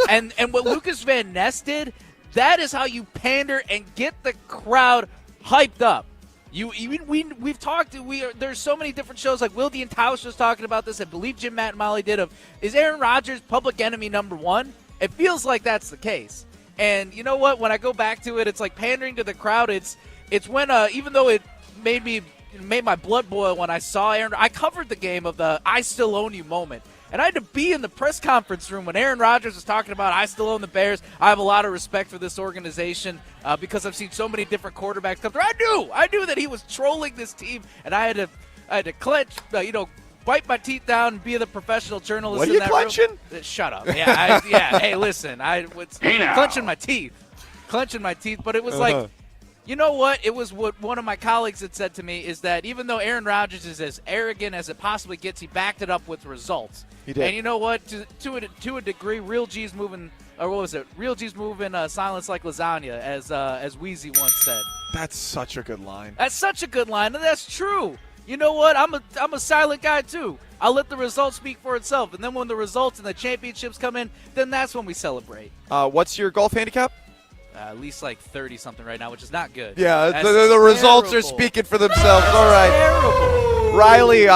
and what Lucas Van Ness did, that is how you pander and get the crowd hyped up. We've talked. There's so many different shows like Will Tausch was talking about this. I believe Jim Matt and Molly did. Is Aaron Rodgers public enemy number 1? It feels like that's the case. And you know what? When I go back to it, it's like pandering to the crowd. It's when even though it made my blood boil when I saw Aaron. I covered the game of the "I still own you" moment. And I had to be in the press conference room when Aaron Rodgers was talking about, I still own the Bears. I have a lot of respect for this organization because I've seen so many different quarterbacks come through. I knew that he was trolling this team, and I had to clench, bite my teeth down and be the professional journalist. What are in you that clenching? Room. Shut up. Yeah, Hey, listen, I was clenching my teeth, but it was like. You know what? It was what one of my colleagues had said to me is that even though Aaron Rodgers is as arrogant as it possibly gets, he backed it up with results. He did. And you know what? To a degree, real G's moving, or what was it? Real G's moving silence like lasagna, as Wheezy once said. That's such a good line. That's such a good line, and that's true. You know what? I'm a silent guy too. I'll let the results speak for itself, and then when the results and the championships come in, then that's when we celebrate. What's your golf handicap? At least like 30-something right now, which is not good. Yeah, the results are speaking for themselves. All right. Terrible. Riley,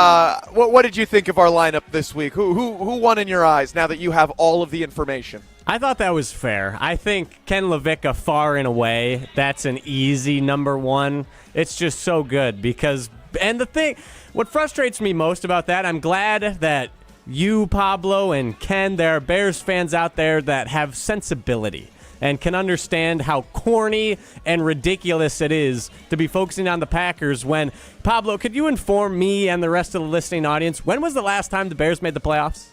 what did you think of our lineup this week? Who won in your eyes now that you have all of the information? I thought that was fair. I think Ken Levica far and away, that's an easy number 1. It's just so good because – and what frustrates me most about that, I'm glad that you, Pablo, and Ken, there are Bears fans out there that have sensibility and can understand how corny and ridiculous it is to be focusing on the Packers when, Pablo, could you inform me and the rest of the listening audience, when was the last time the Bears made the playoffs?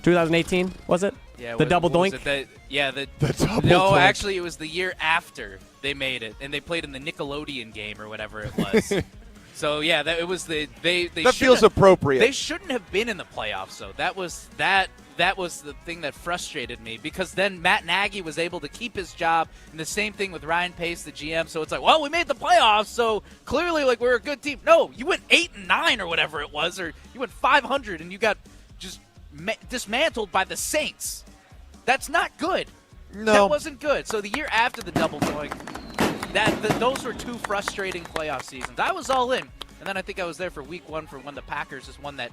2018, was it? Yeah, the double doink? The double No, doink. actually, it was the year after they made it, and they played in the Nickelodeon game or whatever it was. So, yeah, it was they that feels appropriate. They shouldn't have been in the playoffs, though. That was the thing that frustrated me because then Matt Nagy was able to keep his job, and the same thing with Ryan Pace, the GM. So it's like, well, we made the playoffs, so clearly, we're a good team. No, you went 8-9 or whatever it was, or you went 500, and you got just dismantled by the Saints. That's not good. No. That wasn't good. So the year after the double doink, those were 2 frustrating playoff seasons. I was all in, and then I think I was there for week 1 for when the Packers just won that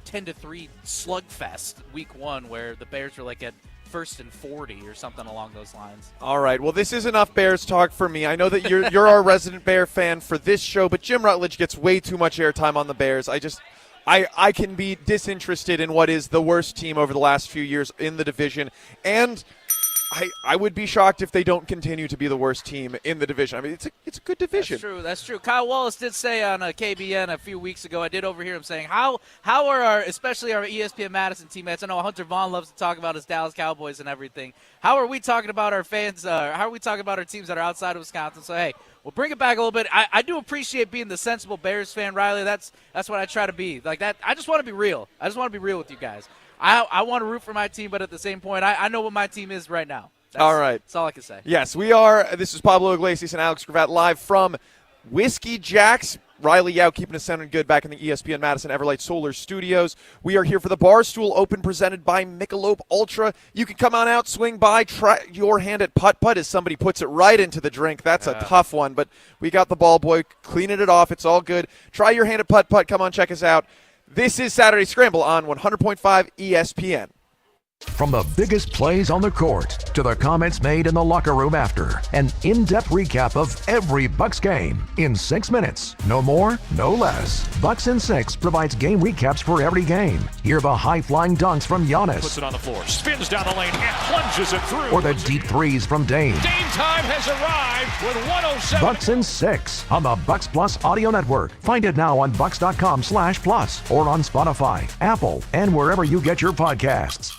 10-3 slugfest week 1 where the Bears were at 1st and 40 or something along those lines. All right. Well, this is enough Bears talk for me. I know that you're our resident Bear fan for this show, but Jim Rutledge gets way too much airtime on the Bears. I can be disinterested in what is the worst team over the last few years in the division, and I would be shocked if they don't continue to be the worst team in the division. I mean, it's a good division. That's true. Kyle Wallace did say on KBN a few weeks ago, I did overhear him saying, how are especially our ESPN Madison teammates, I know Hunter Vaughn loves to talk about his Dallas Cowboys and everything, how are we talking about our fans, how are we talking about our teams that are outside of Wisconsin? So, hey, we'll bring it back a little bit. I do appreciate being the sensible Bears fan, Riley. That's what I try to be. Like that. I just want to be real. I just want to be real with you guys. I want to root for my team, but at the same point, I know what my team is right now. All right. That's all I can say. Yes, we are. This is Pablo Iglesias and Alex Gravatt live from Whiskey Jack's. Riley Yao keeping us sounding good back in the ESPN Madison Everlight Solar Studios. We are here for the Barstool Open presented by Michelob Ultra. You can come on out, swing by, try your hand at putt-putt as somebody puts it right into the drink. That's a tough one, but we got the ball boy cleaning it off. It's all good. Try your hand at putt-putt. Come on, check us out. This is Saturday Scramble on 100.5 ESPN. From the biggest plays on the court to the comments made in the locker room after, an in-depth recap of every Bucks game in 6 minutes. No more, no less. Bucks in 6 provides game recaps for every game. Hear the high-flying dunks from Giannis. Puts it on the floor, spins down the lane, and plunges it through. Or the deep threes from Dame. Dame time has arrived with 107. Bucks in 6 on the Bucks Plus Audio Network. Find it now on bucks.com/plus or on Spotify, Apple, and wherever you get your podcasts.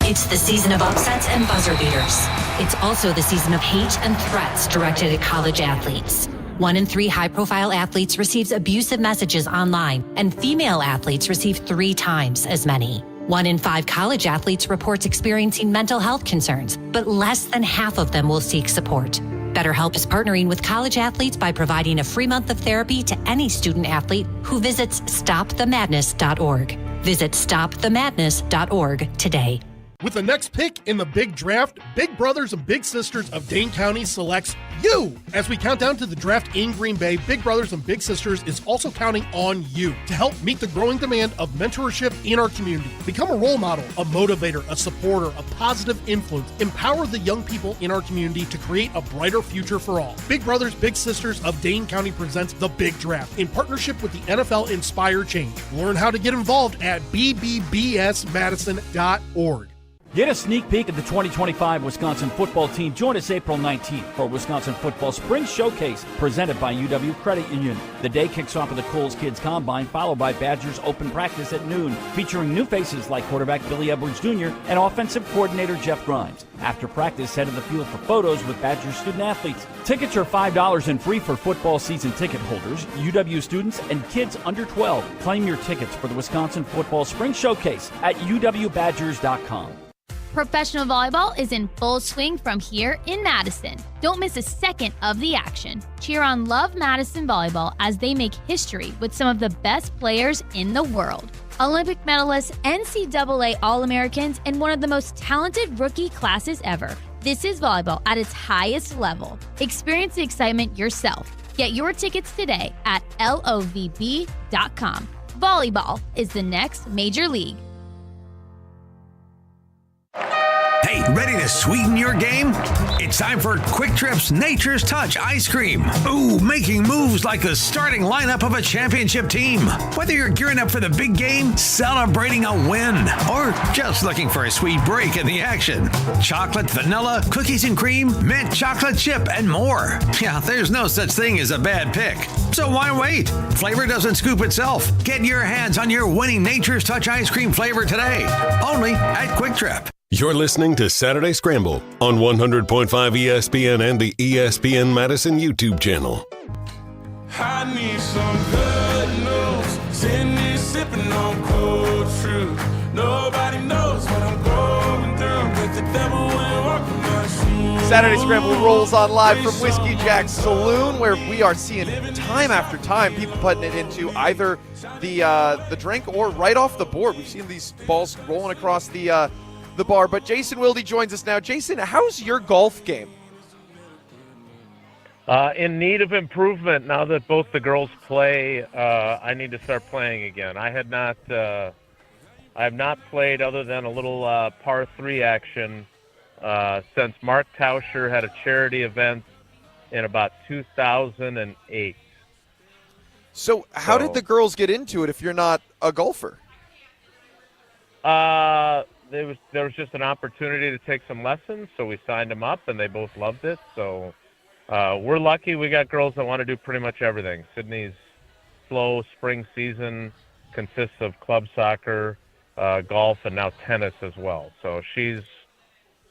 It's the season of upsets and buzzer beaters. It's also the season of hate and threats directed at college athletes. 1 in 3 high-profile athletes receives abusive messages online, and female athletes receive 3 times as many. 1 in 5 college athletes reports experiencing mental health concerns, but less than half of them will seek support. BetterHelp is partnering with college athletes by providing a free month of therapy to any student athlete who visits stopthemadness.org. Visit stopthemadness.org today. With the next pick in the big draft, Big Brothers and Big Sisters of Dane County selects you. As we count down to the draft in Green Bay, Big Brothers and Big Sisters is also counting on you to help meet the growing demand of mentorship in our community. Become a role model, a motivator, a supporter, a positive influence. Empower the young people in our community to create a brighter future for all. Big Brothers, Big Sisters of Dane County presents The Big Draft in partnership with the NFL Inspire Change. Learn how to get involved at bbbsmadison.org. Get a sneak peek at the 2025 Wisconsin football team. Join us April 19th for Wisconsin Football Spring Showcase presented by UW Credit Union. The day kicks off with the Coles Kids Combine, followed by Badgers Open Practice at noon, featuring new faces like quarterback Billy Edwards Jr. and offensive coordinator Jeff Grimes. After practice, head to the field for photos with Badgers student athletes. Tickets are $5 and free for football season ticket holders, UW students, and kids under 12. Claim your tickets for the Wisconsin Football Spring Showcase at uwbadgers.com. Professional volleyball is in full swing from here in Madison. Don't miss a second of the action. Cheer on Love Madison Volleyball as they make history with some of the best players in the world. Olympic medalists, NCAA All-Americans, and one of the most talented rookie classes ever. This is volleyball at its highest level. Experience the excitement yourself. Get your tickets today at lovb.com. Volleyball is the next major league. Hey, ready to sweeten your game? It's time for Quick Trip's Nature's Touch Ice Cream. Ooh, making moves like the starting lineup of a championship team. Whether you're gearing up for the big game, celebrating a win, or just looking for a sweet break in the action. Chocolate, vanilla, cookies and cream, mint chocolate chip, and more. Yeah, there's no such thing as a bad pick. So why wait? Flavor doesn't scoop itself. Get your hands on your winning Nature's Touch Ice Cream flavor today. Only at Quick Trip. You're listening to Saturday Scramble on 100.5 ESPN and the ESPN Madison YouTube channel. I need some good news. Sitting here sipping on cold truth. Nobody knows what I'm going through, but the devil ain't walking my shoes. Saturday Scramble rolls on live from Whiskey Jack's Saloon, where we are seeing time after time people putting it into either the drink or right off the board. We've seen these balls rolling across the bar. But Jason Wilde joins us now. Jason, how's your golf game? In need of improvement now that both the girls play. I need to start playing again. I have not played other than a little par 3 action since Mark Tauscher had a charity event in about 2008. So how did the girls get into it if you're not a golfer? There was just an opportunity to take some lessons, so we signed them up, and they both loved it. So we're lucky we got girls that want to do pretty much everything. Sydney's slow spring season consists of club soccer, golf, and now tennis as well. So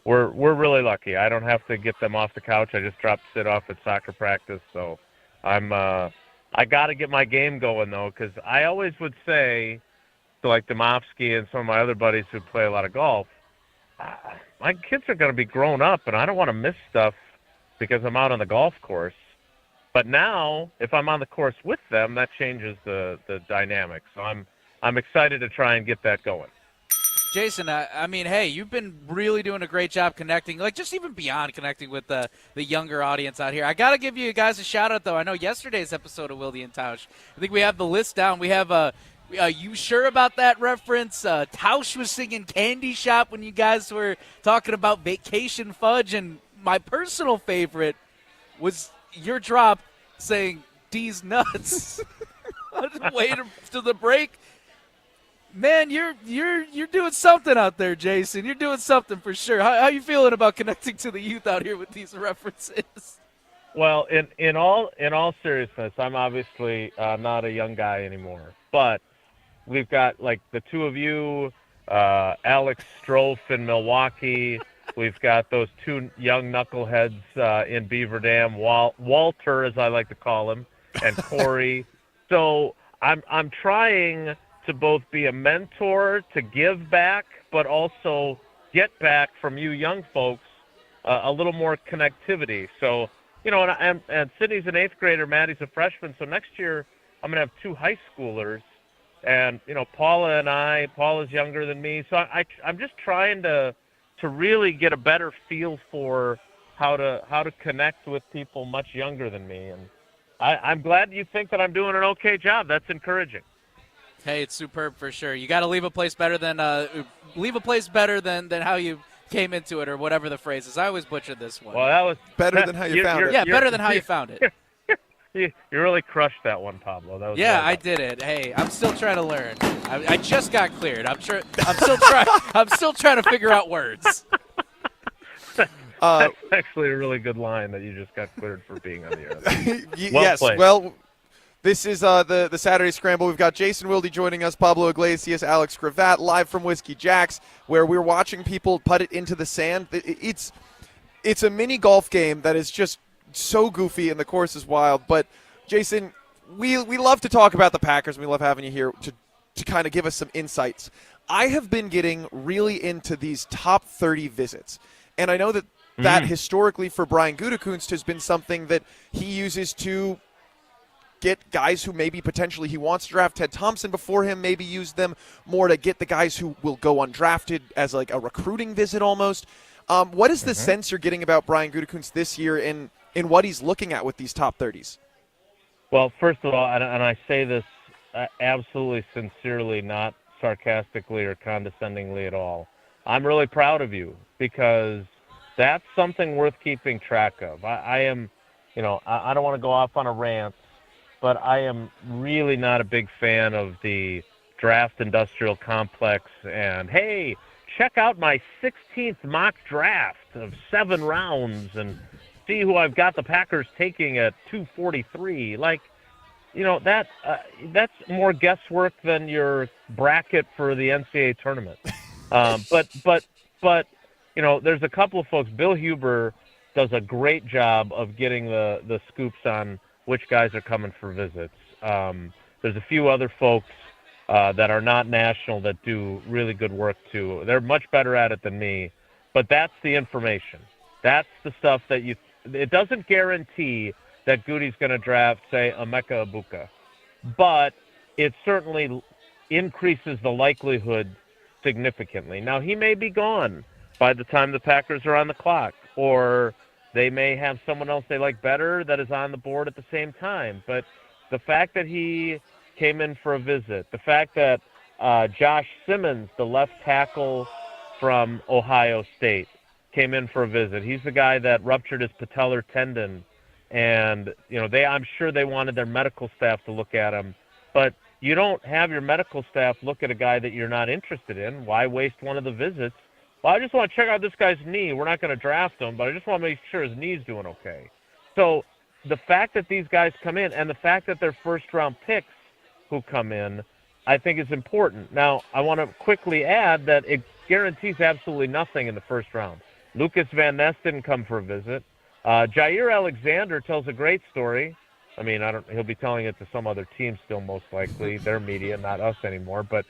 we're really lucky. I don't have to get them off the couch. I just drop sit off at soccer practice. So I got to get my game going though, because I always would say, so like Domofsky and some of my other buddies who play a lot of golf, my kids are going to be grown up, and I don't want to miss stuff because I'm out on the golf course. But now, if I'm on the course with them, that changes the dynamic. So I'm excited to try and get that going. Jason, I mean, hey, you've been really doing a great job connecting, like just even beyond connecting with the younger audience out here. I got to give you guys a shout-out, though. I know yesterday's episode of Wilde and Tausch, I think we have the list down. We have You sure about that reference? Tausch was singing Candy Shop when you guys were talking about Vacation Fudge, and my personal favorite was your drop saying D's nuts. On the way to the break. Man, you're doing something out there, Jason. You're doing something for sure. How you feeling about connecting to the youth out here with these references? Well, in all seriousness, I'm obviously not a young guy anymore, but we've got like the two of you, Alex Strofe in Milwaukee. We've got those two young knuckleheads in Beaver Dam, Walter, as I like to call him, and Corey. So I'm trying to both be a mentor, to give back, but also get back from you young folks a little more connectivity. So, you know, and Sydney's an 8th grader, Maddie's a freshman. So next year I'm going to have 2 high schoolers. And, you know, Paula's younger than me. So I'm just trying to really get a better feel for how to connect with people much younger than me. And I'm glad you think that I'm doing an okay job. That's encouraging. Hey, it's superb for sure. You got to leave a place better than how you came into it, or whatever the phrase is. I always butchered this one. Well, that was better than how you found it. Yeah, better than how you found it. You really crushed that one, Pablo. That was I did it. Hey, I'm still trying to learn. I just got cleared. I'm still trying to figure out words. That's actually a really good line that you just got cleared for being on the air. Yes. Played. Well, this is the Saturday Scramble. We've got Jason Wilde joining us, Pablo Iglesias, Alex Kraft, live from Whiskey Jack's, where we're watching people putt it into the sand. It's a mini golf game that is just so goofy, and the course is wild. But, Jason, we love to talk about the Packers, and we love having you here to kind of give us some insights. I have been getting really into these top 30 visits, and I know that historically for Brian Gutekunst has been something that he uses to get guys who maybe potentially he wants to draft. Ted Thompson before him maybe used them more to get the guys who will go undrafted as like a recruiting visit almost. What is the sense you're getting about Brian Gutekunst this year in what he's looking at with these top 30s? Well, first of all, and I say this absolutely sincerely, not sarcastically or condescendingly at all, I'm really proud of you, because that's something worth keeping track of. I am, you know, I don't want to go off on a rant, but I am really not a big fan of the draft industrial complex and, hey, check out my 16th mock draft of 7 rounds and see who I've got the Packers taking at 243. Like, you know, that's more guesswork than your bracket for the NCAA tournament. But you know, there's a couple of folks. Bill Huber does a great job of getting the scoops on which guys are coming for visits. There's a few other folks that are not national that do really good work too. They're much better at it than me, but that's the information. That's the stuff that it doesn't guarantee that Goody's going to draft, say, Emeka Egbuka, but it certainly increases the likelihood significantly. Now, he may be gone by the time the Packers are on the clock, or they may have someone else they like better that is on the board at the same time. But the fact that he came in for a visit, the fact that Josh Simmons, the left tackle from Ohio State, came in for a visit. He's the guy that ruptured his patellar tendon, and you know I'm sure they wanted their medical staff to look at him, but you don't have your medical staff look at a guy that you're not interested in. Why waste one of the visits? Well, I just want to check out this guy's knee. We're not going to draft him, but I just want to make sure his knee's doing okay. So the fact that these guys come in and the fact that they're first-round picks who come in, I think is important. Now, I want to quickly add that it guarantees absolutely nothing in the first round. Lucas Van Ness didn't come for a visit. Jair Alexander tells a great story. I mean, he'll be telling it to some other team still, most likely. Their media, not us anymore. But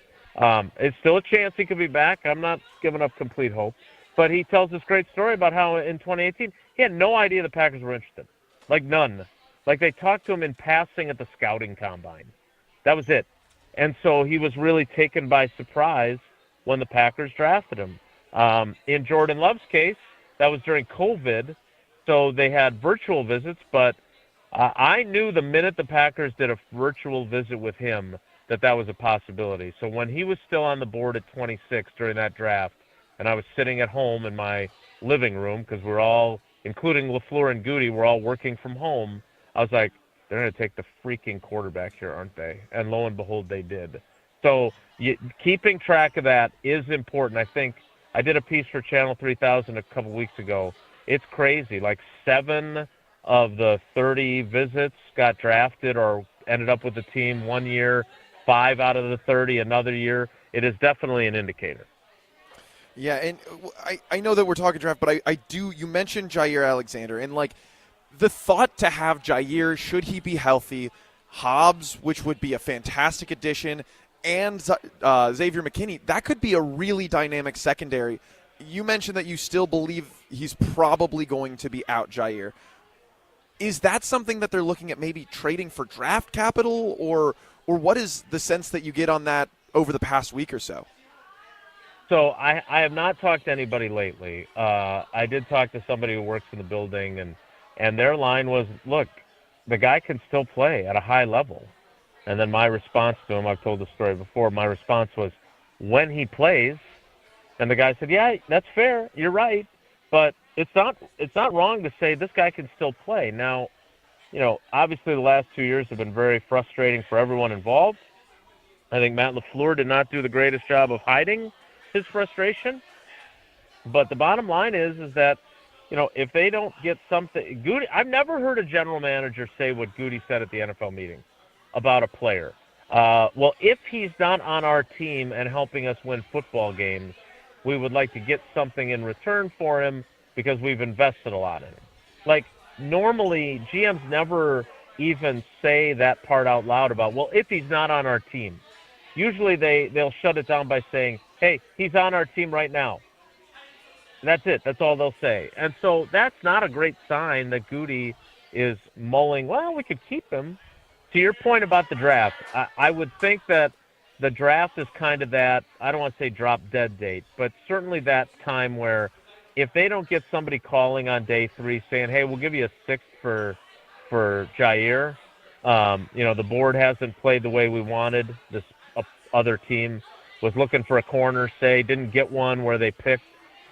it's still a chance he could be back. I'm not giving up complete hope. But he tells this great story about how in 2018, he had no idea the Packers were interested. Like, none. Like, they talked to him in passing at the scouting combine. That was it. And so he was really taken by surprise when the Packers drafted him. In Jordan Love's case, that was during COVID, so they had virtual visits, but I knew the minute the Packers did a virtual visit with him that was a possibility. So when he was still on the board at 26 during that draft, and I was sitting at home in my living room because we're all, including LaFleur and Goody, we're all working from home, I was like, they're going to take the freaking quarterback here, aren't they? And lo and behold, they did. So keeping track of that is important. I think I did a piece for Channel 3000 a couple weeks ago. It's crazy. Like 7 of the 30 visits got drafted or ended up with the team one year, 5 out of the 30 another year. It is definitely an indicator. Yeah, and I know that we're talking draft, but I do. You mentioned Jair Alexander, and like the thought to have Jair, should he be healthy, Hobbs, which would be a fantastic addition, and Xavier McKinney, that could be a really dynamic secondary. You mentioned that you still believe he's probably going to be out, Jair. Is that something that they're looking at maybe trading for draft capital, or what is the sense that you get on that over the past week or so? So I have not talked to anybody lately. I did talk to somebody who works in the building, and their line was, look, the guy can still play at a high level. And then my response to him, I've told the story before, my response was, when he plays, and the guy said, yeah, that's fair, you're right, but it's not wrong to say this guy can still play. Now, obviously the last 2 years have been very frustrating for everyone involved. I think Matt LaFleur did not do the greatest job of hiding his frustration. But the bottom line is that, if they don't get something, Goody, I've never heard a general manager say what Goody said at the NFL meeting about a player. Well, if he's not on our team and helping us win football games, we would like to get something in return for him because we've invested a lot in him. Like, normally, GMs never even say that part out loud about, well, if he's not on our team. Usually they'll shut it down by saying, hey, he's on our team right now. And that's it. That's all they'll say. And so that's not a great sign that Goody is mulling, well, we could keep him. To your point about the draft, I would think that the draft is kind of that, I don't want to say drop dead date, but certainly that time where if they don't get somebody calling on day 3 saying, hey, we'll give you a 6th for Jair, the board hasn't played the way we wanted. This other team was looking for a corner, say, didn't get one where they picked,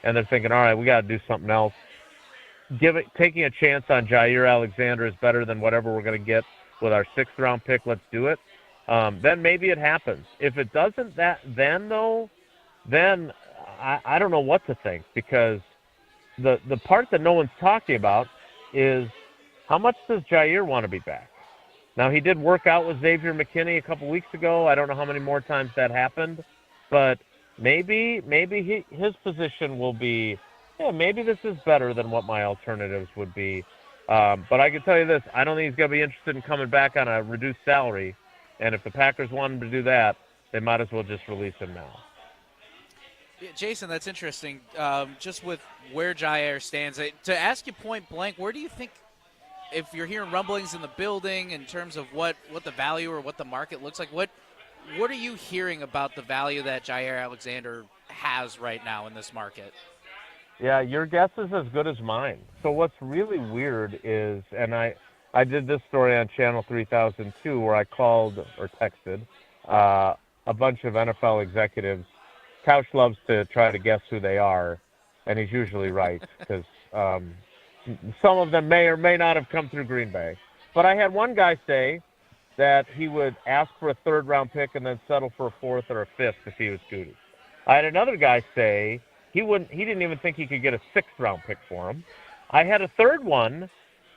and they're thinking, all right, we got to do something else. Taking a chance on Jair Alexander is better than whatever we're going to get with our 6th-round pick. Let's do it. Then maybe it happens. If it doesn't then I don't know what to think, because the part that no one's talking about is how much does Jair want to be back? Now, he did work out with Xavier McKinney a couple weeks ago. I don't know how many more times that happened, but maybe his position will be, maybe this is better than what my alternatives would be. But I can tell you this, I don't think he's going to be interested in coming back on a reduced salary, and if the Packers want him to do that, they might as well just release him now. Yeah, Jason, that's interesting. Just with where Jair stands, to ask you point blank, where do you think, if you're hearing rumblings in the building in terms of what the value or what the market looks like, what are you hearing about the value that Jair Alexander has right now in this market? Yeah, your guess is as good as mine. So what's really weird is, and I did this story on Channel 3000 too, where I called or texted a bunch of NFL executives. Couch loves to try to guess who they are, and he's usually right, because some of them may or may not have come through Green Bay. But I had one guy say that he would ask for a 3rd-round pick and then settle for a 4th or a 5th if he was Goody. I had another guy say he didn't even think he could get a 6th-round pick for him. I had a third one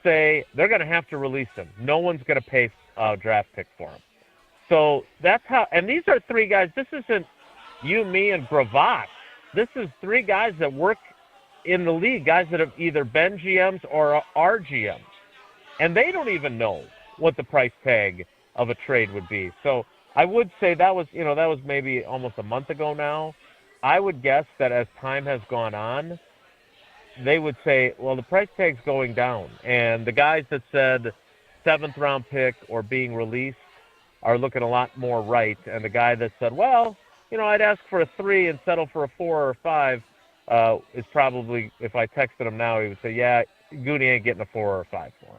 say they're going to have to release him. No one's going to pay a draft pick for him. So that's how – and these are 3 guys. This isn't you, me, and Gravatt. This is 3 guys that work in the league, guys that have either been GMs or are GMs. And they don't even know what the price tag of a trade would be. So I would say that was maybe almost a month ago now. I would guess that as time has gone on, they would say, well, the price tag's going down. And the guys that said 7th-round pick or being released are looking a lot more right. And the guy that said, well, I'd ask for a 3 and settle for a 4 or a 5 is probably, if I texted him now, he would say, yeah, Goody ain't getting a 4 or a 5 for him.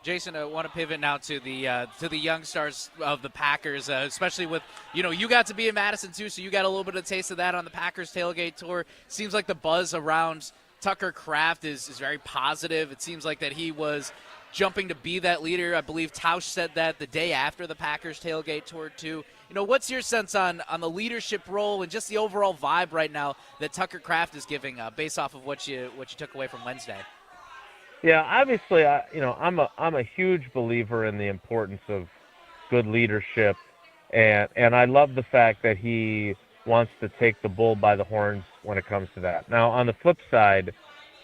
Jason, I want to pivot now to the young stars of the Packers, especially with, you got to be in Madison too, so you got a little bit of taste of that on the Packers Tailgate Tour. Seems like the buzz around Tucker Kraft is very positive. It seems like that he was jumping to be that leader. I believe Tausch said that the day after the Packers Tailgate Tour too. What's your sense on the leadership role and just the overall vibe right now that Tucker Kraft is giving based off of what you took away from Wednesday? Yeah, obviously, I'm a huge believer in the importance of good leadership, and I love the fact that he wants to take the bull by the horns when it comes to that. Now, on the flip side,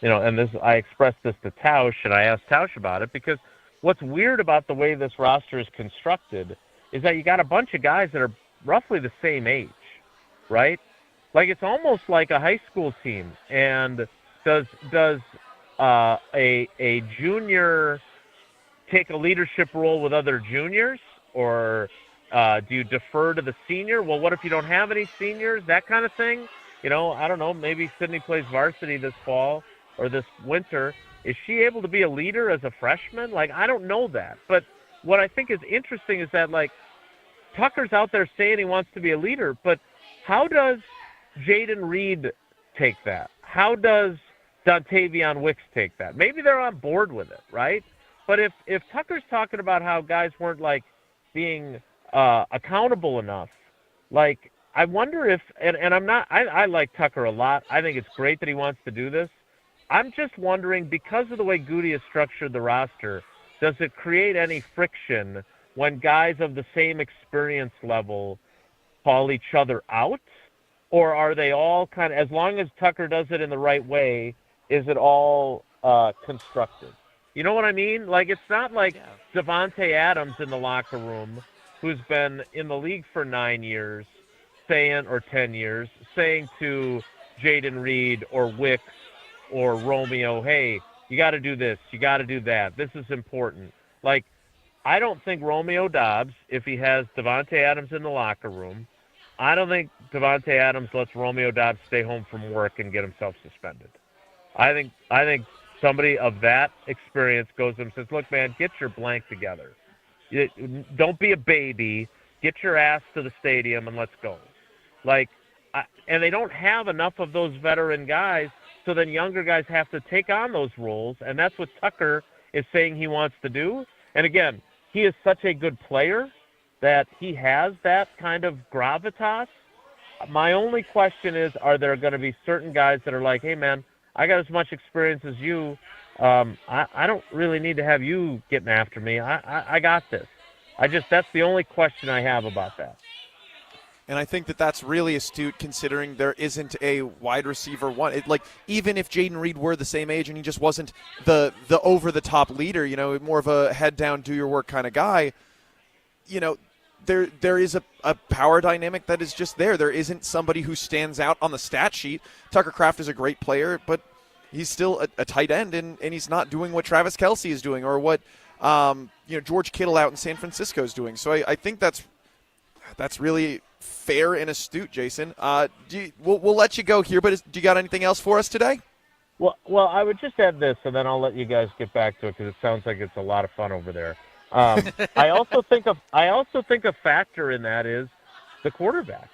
and this, I expressed this to Tausch, and I asked Tausch about it, because what's weird about the way this roster is constructed is that you got a bunch of guys that are roughly the same age, right? Like, it's almost like a high school team, and does a junior take a leadership role with other juniors, or do you defer to the senior? Well, what if you don't have any seniors? That kind of thing. I don't know. Maybe Sydney plays varsity this fall or this winter. Is she able to be a leader as a freshman? Like, I don't know that. But what I think is interesting is that, like, Tucker's out there saying he wants to be a leader, but how does Jaden Reed take that? How does Dontavion Wicks take that? Maybe they're on board with it, right? But if Tucker's talking about how guys weren't, like, being accountable enough, like, I wonder if, and I like Tucker a lot. I think it's great that he wants to do this. I'm just wondering, because of the way Goody has structured the roster, does it create any friction when guys of the same experience level call each other out? Or are they all kind of, as long as Tucker does it in the right way, is it all constructive? You know what I mean? Like, it's not like Devontae Adams in the locker room, who's been in the league for 9 years, or 10 years, saying to Jaden Reed or Wicks or Romeo, hey, you got to do this, you got to do that, this is important. Like, I don't think Romeo Dobbs, if he has Devontae Adams in the locker room, I don't think Devontae Adams lets Romeo Dobbs stay home from work and get himself suspended. I think somebody of that experience goes to him and says, look, man, get your blank together. Don't be a baby. Get your ass to the stadium and let's go. Like, and they don't have enough of those veteran guys, so then younger guys have to take on those roles, and that's what Tucker is saying he wants to do. And again, he is such a good player that he has that kind of gravitas. My only question is, are there going to be certain guys that are like, hey, man, I got as much experience as you. I don't really need to have you getting after me. I got this. That's the only question I have about that. And I think that that's really astute, considering there isn't a wide receiver one. Even if Jaden Reed were the same age and he just wasn't the over-the-top leader, more of a head-down, do-your-work kind of guy, there is a power dynamic that is just there. There isn't somebody who stands out on the stat sheet. Tucker Kraft is a great player, but he's still a tight end, and he's not doing what Travis Kelce is doing or what George Kittle out in San Francisco is doing. So I think that's really fair and astute, Jason. We'll let you go here, but do you got anything else for us today? Well, I would just add this, and then I'll let you guys get back to it, because it sounds like it's a lot of fun over there. I also think a factor in that is the quarterback.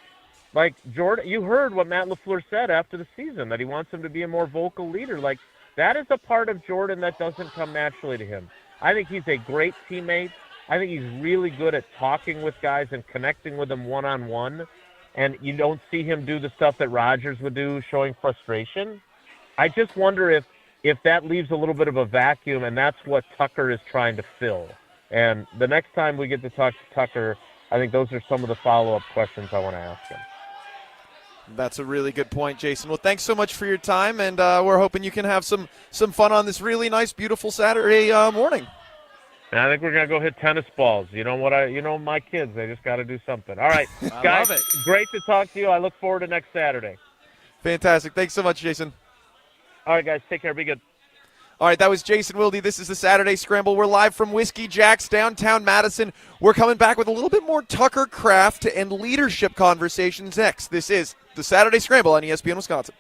Like, Jordan, you heard what Matt LaFleur said after the season, that he wants him to be a more vocal leader. Like, that is a part of Jordan that doesn't come naturally to him. I think he's a great teammate. I think he's really good at talking with guys and connecting with them one-on-one, and you don't see him do the stuff that Rodgers would do, showing frustration. I just wonder if that leaves a little bit of a vacuum, and that's what Tucker is trying to fill. And the next time we get to talk to Tucker, I think those are some of the follow-up questions I want to ask him. That's a really good point, Jason. Well, thanks so much for your time, and we're hoping you can have some fun on this really nice, beautiful Saturday morning. And I think we're going to go hit tennis balls. My kids, they just got to do something. All right, guys, love it. Great to talk to you. I look forward to next Saturday. Fantastic. Thanks so much, Jason. All right, guys, take care. Be good. All right, that was Jason Wilde. This is the Saturday Scramble. We're live from Whiskey Jack's downtown Madison. We're coming back with a little bit more Tucker Kraft and leadership conversations next. This is the Saturday Scramble on ESPN Wisconsin.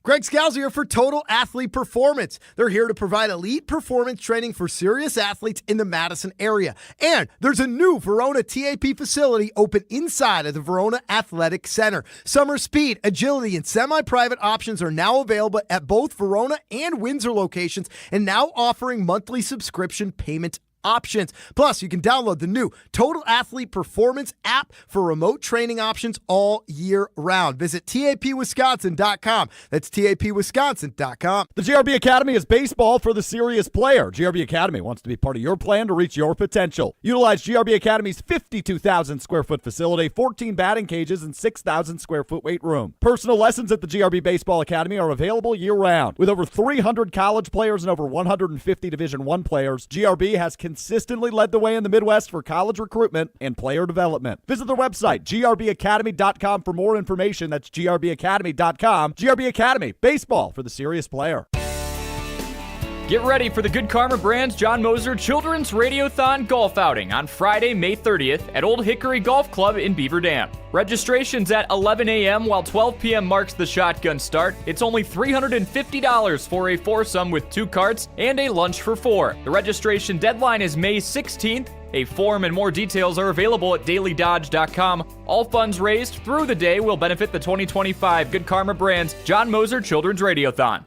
Greg Scalzi here for Total Athlete Performance. They're here to provide elite performance training for serious athletes in the Madison area. And there's a new Verona TAP facility open inside of the Verona Athletic Center. Summer speed, agility, and semi-private options are now available at both Verona and Windsor locations, and now offering monthly subscription payment options. Plus, you can download the new Total Athlete Performance app for remote training options all year round. Visit tapwisconsin.com. That's tapwisconsin.com. The GRB Academy is baseball for the serious player. GRB Academy wants to be part of your plan to reach your potential. Utilize GRB Academy's 52,000 square foot facility, 14 batting cages, and 6,000 square foot weight room. Personal lessons at the GRB Baseball Academy are available year round. With over 300 college players and over 150 Division I players, GRB has consistently led the way in the Midwest for college recruitment and player development. Visit their website, grbacademy.com, for more information. That's grbacademy.com. GRB Academy, baseball for the serious player. Get ready for the Good Karma Brands John Moser Children's Radiothon Golf Outing on Friday, May 30th at Old Hickory Golf Club in Beaver Dam. Registration's at 11 a.m. while 12 p.m. marks the shotgun start. It's only $350 for a foursome with 2 carts and a lunch for 4. The registration deadline is May 16th. A form and more details are available at dailydodge.com. All funds raised through the day will benefit the 2025 Good Karma Brands John Moser Children's Radiothon.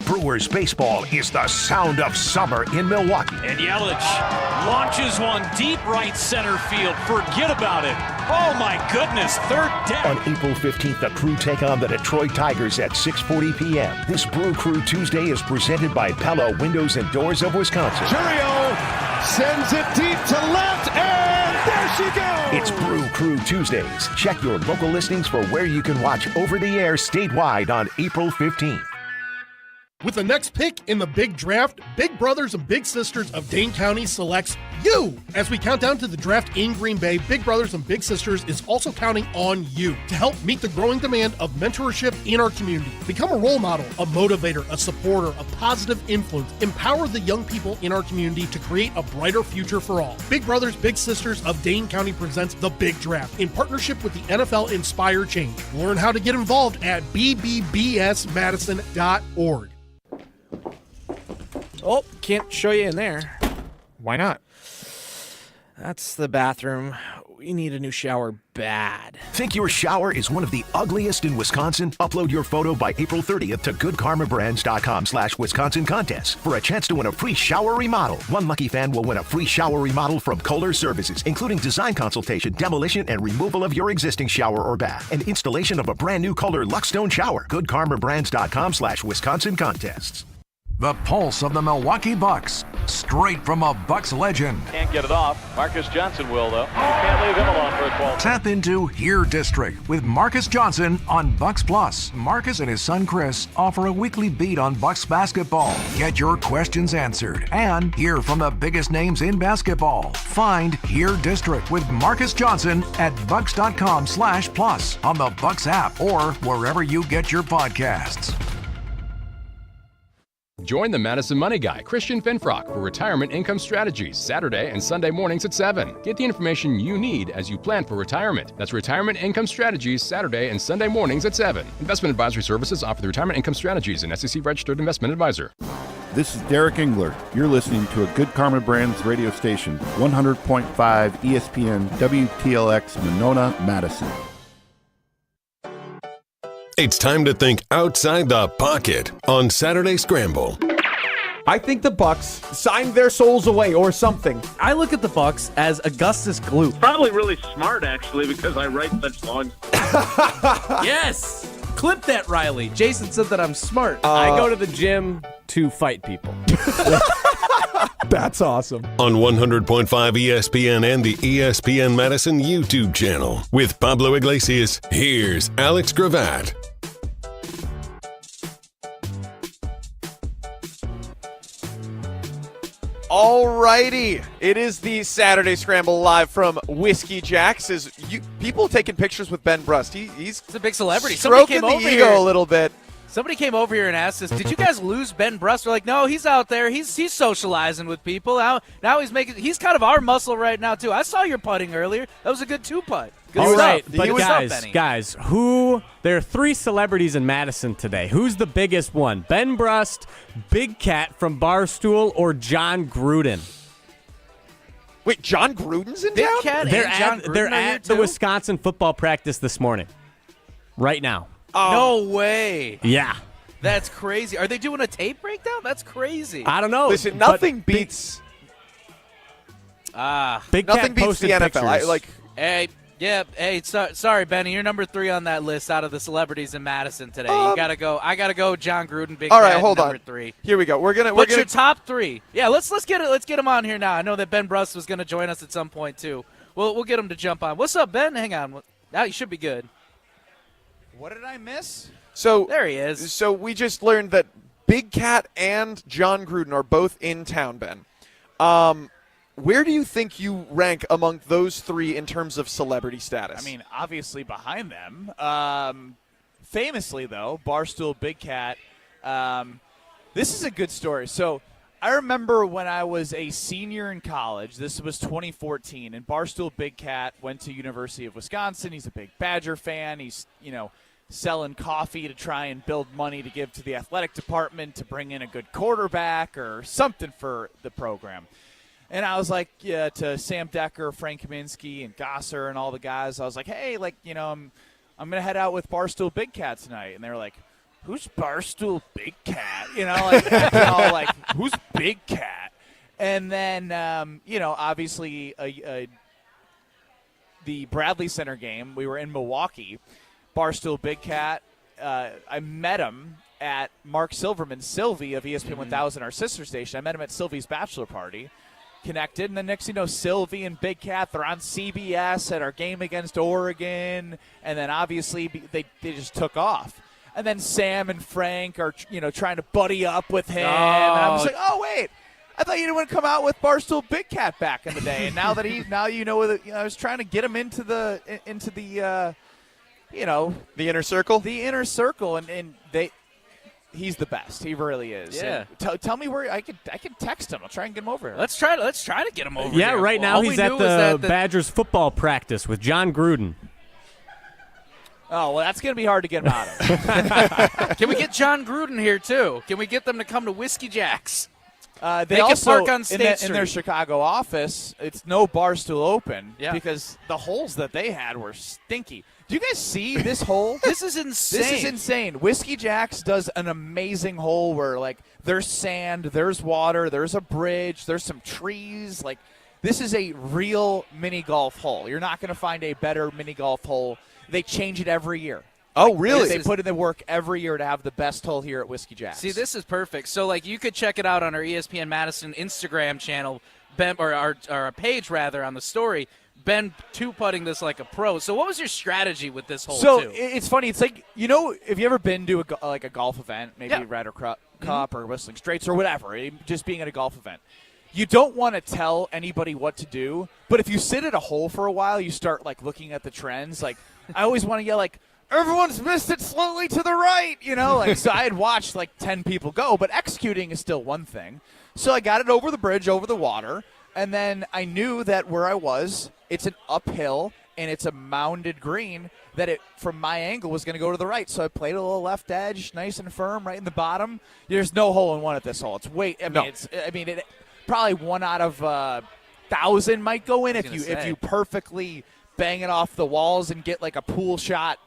Brewers baseball is the sound of summer in Milwaukee. And Yelich launches one deep right center field. Forget about it. Oh my goodness, third deck. On April 15th, the Crew take on the Detroit Tigers at 6:40 p.m. This Brew Crew Tuesday is presented by Pella Windows and Doors of Wisconsin. Churio sends it deep to left, and there she goes. It's Brew Crew Tuesdays. Check your local listings for where you can watch over the air statewide on April 15th. With the next pick in the big draft, Big Brothers and Big Sisters of Dane County selects you. As we count down to the draft in Green Bay, Big Brothers and Big Sisters is also counting on you to help meet the growing demand of mentorship in our community. Become a role model, a motivator, a supporter, a positive influence. Empower the young people in our community to create a brighter future for all. Big Brothers, Big Sisters of Dane County presents The Big Draft in partnership with the NFL Inspire Change. Learn how to get involved at bbbsmadison.org. Oh, can't show you in there. Why not? That's the bathroom. We need a new shower bad. Think your shower is one of the ugliest in Wisconsin? Upload your photo by April 30th to goodkarmabrands.com/Wisconsin contest for a chance to win a free shower remodel. One lucky fan will win a free shower remodel from Kohler Services, including design consultation, demolition, and removal of your existing shower or bath, and installation of a brand new Kohler Luxstone shower. goodkarmabrands.com/Wisconsin contests. The pulse of the Milwaukee Bucks, straight from a Bucks legend. Can't get it off. Marcus Johnson will, though. Can't leave him alone for a 12. Tap into Here District with Marcus Johnson on Bucks Plus. Marcus and his son Chris offer a weekly beat on Bucks basketball. Get your questions answered and hear from the biggest names in basketball. Find Here District with Marcus Johnson at bucks.com/plus on the Bucks app or wherever you get your podcasts. Join the Madison Money Guy, Christian Finfrock, for Retirement Income Strategies, Saturday and Sunday mornings at 7. Get the information you need as you plan for retirement. That's Retirement Income Strategies, Saturday and Sunday mornings at 7. Investment advisory services offered through Retirement Income Strategies, an SEC-registered investment advisor. This is Derek Engler. You're listening to a Good Karma Brands radio station, 100.5 ESPN WTLX Monona, Madison. It's time to think outside the pocket on Saturday Scramble. I think the Bucks signed their souls away or something. I look at the Bucks as Augustus Gloop. Probably really smart, actually, because I write such songs. Yes! Clip that, Riley. Jason said that I'm smart. I go to the gym to fight people. That's awesome. On 100.5 ESPN and the ESPN Madison YouTube channel. With Pablo Iglesias, here's Alex Gravatt. Alrighty, it is the Saturday Scramble live from Whiskey Jack's. People taking pictures with Ben Brust. He's a big celebrity. Stroking the ego a little bit. Somebody came over here and asked us, "Did you guys lose Ben Brust?" We're like, "No, he's out there. He's socializing with people. Now he's kind of our muscle right now too." I saw your putting earlier. That was a good 2-putt. All right, But but guys, there are 3 celebrities in Madison today. Who's the biggest one? Ben Brust, Big Cat from Barstool, or John Gruden? Wait, John Gruden's in Big town? Cat They're and John at, Gruden they're are here at the too? Wisconsin football practice this morning. Right now. No way. Yeah. That's crazy. Are they doing a tape breakdown? That's crazy. I don't know. Listen, but nothing beats Big nothing Cat beats posted the NFL. pictures. Hey, sorry, Benny. You're number 3 on that list out of the celebrities in Madison today. You gotta go. I gotta go. John Gruden, Big all Cat, right, hold number on. 3. Here we go. We're gonna Your top 3. Yeah, let's get it. Let's get him on here now. I know that Ben Brust was gonna join us at some point too. We'll get him to jump on. What's up, Ben? Hang on. Now you should be good. What did I miss? So there he is. So we just learned that Big Cat and John Gruden are both in town, Ben. Where do you think you rank among those 3 in terms of celebrity status? I mean, obviously behind them. Famously, though, Barstool Big Cat. This is a good story. So I remember when I was a senior in college, this was 2014, and Barstool Big Cat went to University of Wisconsin. He's a big Badger fan. He's, selling coffee to try and build money to give to the athletic department to bring in a good quarterback or something for the program. And I was like, to Sam Decker, Frank Kaminsky, and Gosser and all the guys, I was like, hey, I'm going to head out with Barstool Big Cat tonight. And they were like, who's Barstool Big Cat? Who's Big Cat? And then, obviously the Bradley Center game, we were in Milwaukee. Barstool Big Cat, I met him at Mark Silverman's Sylvie of ESPN 1000, our sister station. I met him at Sylvie's bachelor party. Connected, and then next thing you know, Sylvie and Big Cat, they're on CBS at our game against Oregon, and then obviously they just took off. And then Sam and Frank are trying to buddy up with him, and I was like, oh wait, I thought you didn't come out with Barstool Big Cat back in the day, and now that I was trying to get him into the the inner circle, and he's the best. He really is. Yeah. Tell me where I could text him. I'll try and get him over here. Let's try to get him over here. Yeah, right now he's at the Badgers football practice with John Gruden. Oh, well, that's going to be hard to get him out of. Can we get John Gruden here, too? Can we get them to come to Whiskey Jack's? They can also, park on State Street. in their Chicago office, it's no Barstool Open because the holes that they had were stinky. Do you guys see this hole? This is insane. This is insane. Whiskey Jack's does an amazing hole where, there's sand, there's water, there's a bridge, there's some trees. This is a real mini golf hole. You're not going to find a better mini golf hole. They change it every year. Oh, really? They put in the work every year to have the best hole here at Whiskey Jack's. See, this is perfect. So, you could check it out on our ESPN Madison Instagram channel, or our page, rather, on the story. Ben two-putting this like a pro. So what was your strategy with this hole, So too? it's funny. It's like, have you ever been to a golf event, maybe Ryder Cup or Whistling Straits or whatever, just being at a golf event? You don't want to tell anybody what to do, but if you sit at a hole for a while, you start, looking at the trends. I always want to yell, everyone's missed it slowly to the right, So I had watched, 10 people go, but executing is still one thing. So I got it over the bridge, over the water, and then I knew that where I was, it's an uphill, and it's a mounded green that it, from my angle, was going to go to the right. So I played a little left edge, nice and firm, right in the bottom. There's no hole in one at this hole. It's probably 1 out of 1,000 might go in if you perfectly bang it off the walls and get a pool shot,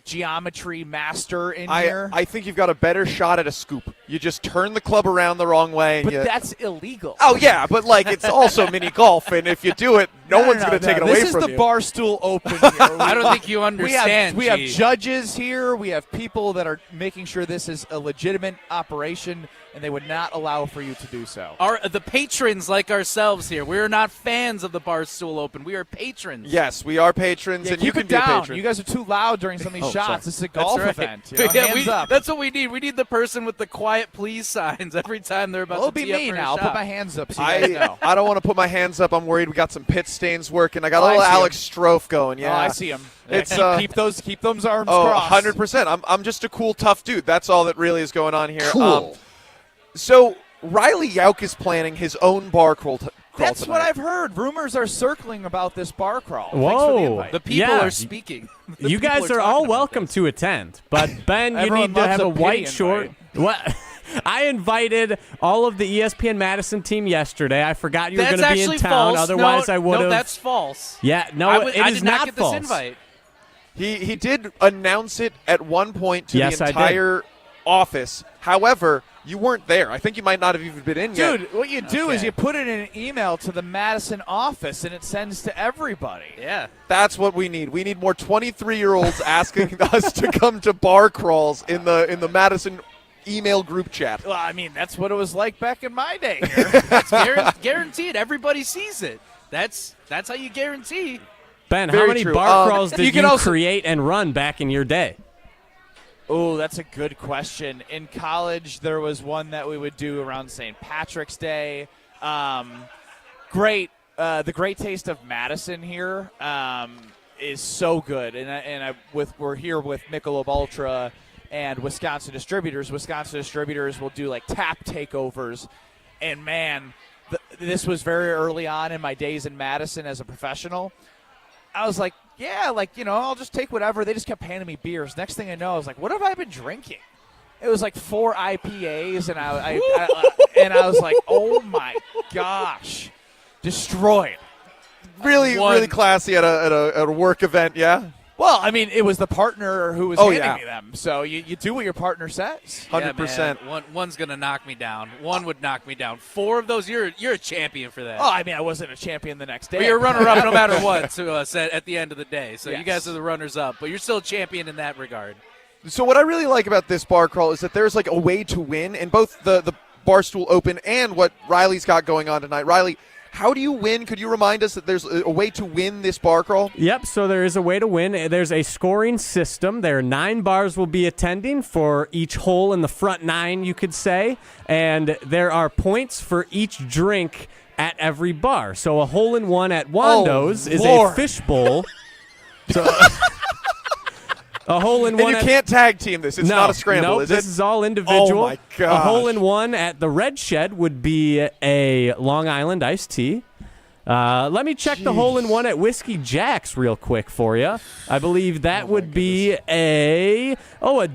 geometry master in here. I think you've got a better shot at a scoop. You just turn the club around the wrong way. But that's illegal. Oh, yeah, but it's also mini golf, and if you do it, no one's going to take it away from you. This is the Barstool Open here. I don't think you understand. We have judges here. We have people that are making sure this is a legitimate operation, and they would not allow for you to do so. The patrons like ourselves here. We're not fans of the Barstool Open. We are patrons. Yes, we are patrons, and you can keep be it a down. patron. You guys are too loud during some of these shots. Sorry. This is a golf event. Hands up. That's what we need. We need the person with the quiet please signs every time they're about It'll to be tee up me for a now. I'll shot. put my hands up so you guys know. I don't want to put my hands up. I'm worried we got some pit stains working. I got a little Alex Strofe going. Yeah, I see him. It's keep those arms crossed. crossed. 100%. I'm just a cool, tough dude. That's all that really is going on here. Cool. So Riley Yauk is planning his own bar crawl crawl That's tonight. what I've heard. Rumors are circling about this bar crawl. Whoa. Thanks for the invite. The people are speaking. The You people guys are talking all about welcome this. to attend, but Ben, you Everyone need to loves have a a white pity short. What? I invited all of the ESPN Madison team yesterday. I forgot you were going to be in actually town. false. Otherwise, no, I would have. No, that's false. Yeah, no, I it is did not get false. this invite. He did announce it at one point to Yes, the I did. entire office. However, you weren't there. I think you might not have even been in yet. Dude, what you do is you put it in an email to the Madison office, and it sends to everybody. Yeah. That's what we need. We need more 23-year-olds asking us to come to bar crawls in the Madison email group chat. Well, I mean, that's what it was like back in my day. That's guaranteed. Everybody sees it. That's how you guarantee. Ben, Very how many true. bar crawls did can you also- create and run back in your day? Oh, that's a good question. In college, there was one that we would do around St. Patrick's Day. Great. The Great Taste of Madison here is so good. We're here with Michelob Ultra and Wisconsin Distributors. Wisconsin Distributors will do like tap takeovers. And, man, this was very early on in my days in Madison as a professional. I was like, yeah, I'll just take whatever. They just kept handing me beers. Next thing I know, I was like, what have I been drinking? It was like 4 IPAs, and I was like, oh my gosh, destroyed. Really classy at a work event, yeah? Well, I mean, it was the partner who was handing me them. So you do what your partner says. 100%. Yeah, one's gonna knock me down. One would knock me down. 4 of those, you're a champion for that. Oh, I mean, I wasn't a champion the next day. But you're a runner-up no matter what. Said at the end of the day. So Yes. you guys are the runners-up, but you're still a champion in that regard. So what I really like about this bar crawl is that there's like a way to win in both the Barstool Open and what Riley's got going on tonight. Riley, how do you win? Could you remind us that there's a way to win this bar crawl? Yep, so there is a way to win. There's a scoring system. There are 9 bars will be attending for each hole in the front 9, you could say. And there are points for each drink at every bar. So a hole-in-one at Wando's is a fishbowl. So a hole-in-one. And you can't tag team this. It's not a scramble, is it? This is all individual. Oh, my gosh. A hole-in-one at the Red Shed would be a Long Island iced tea. Let me check the hole-in-one at Whiskey Jack's real quick for you. I believe that would be a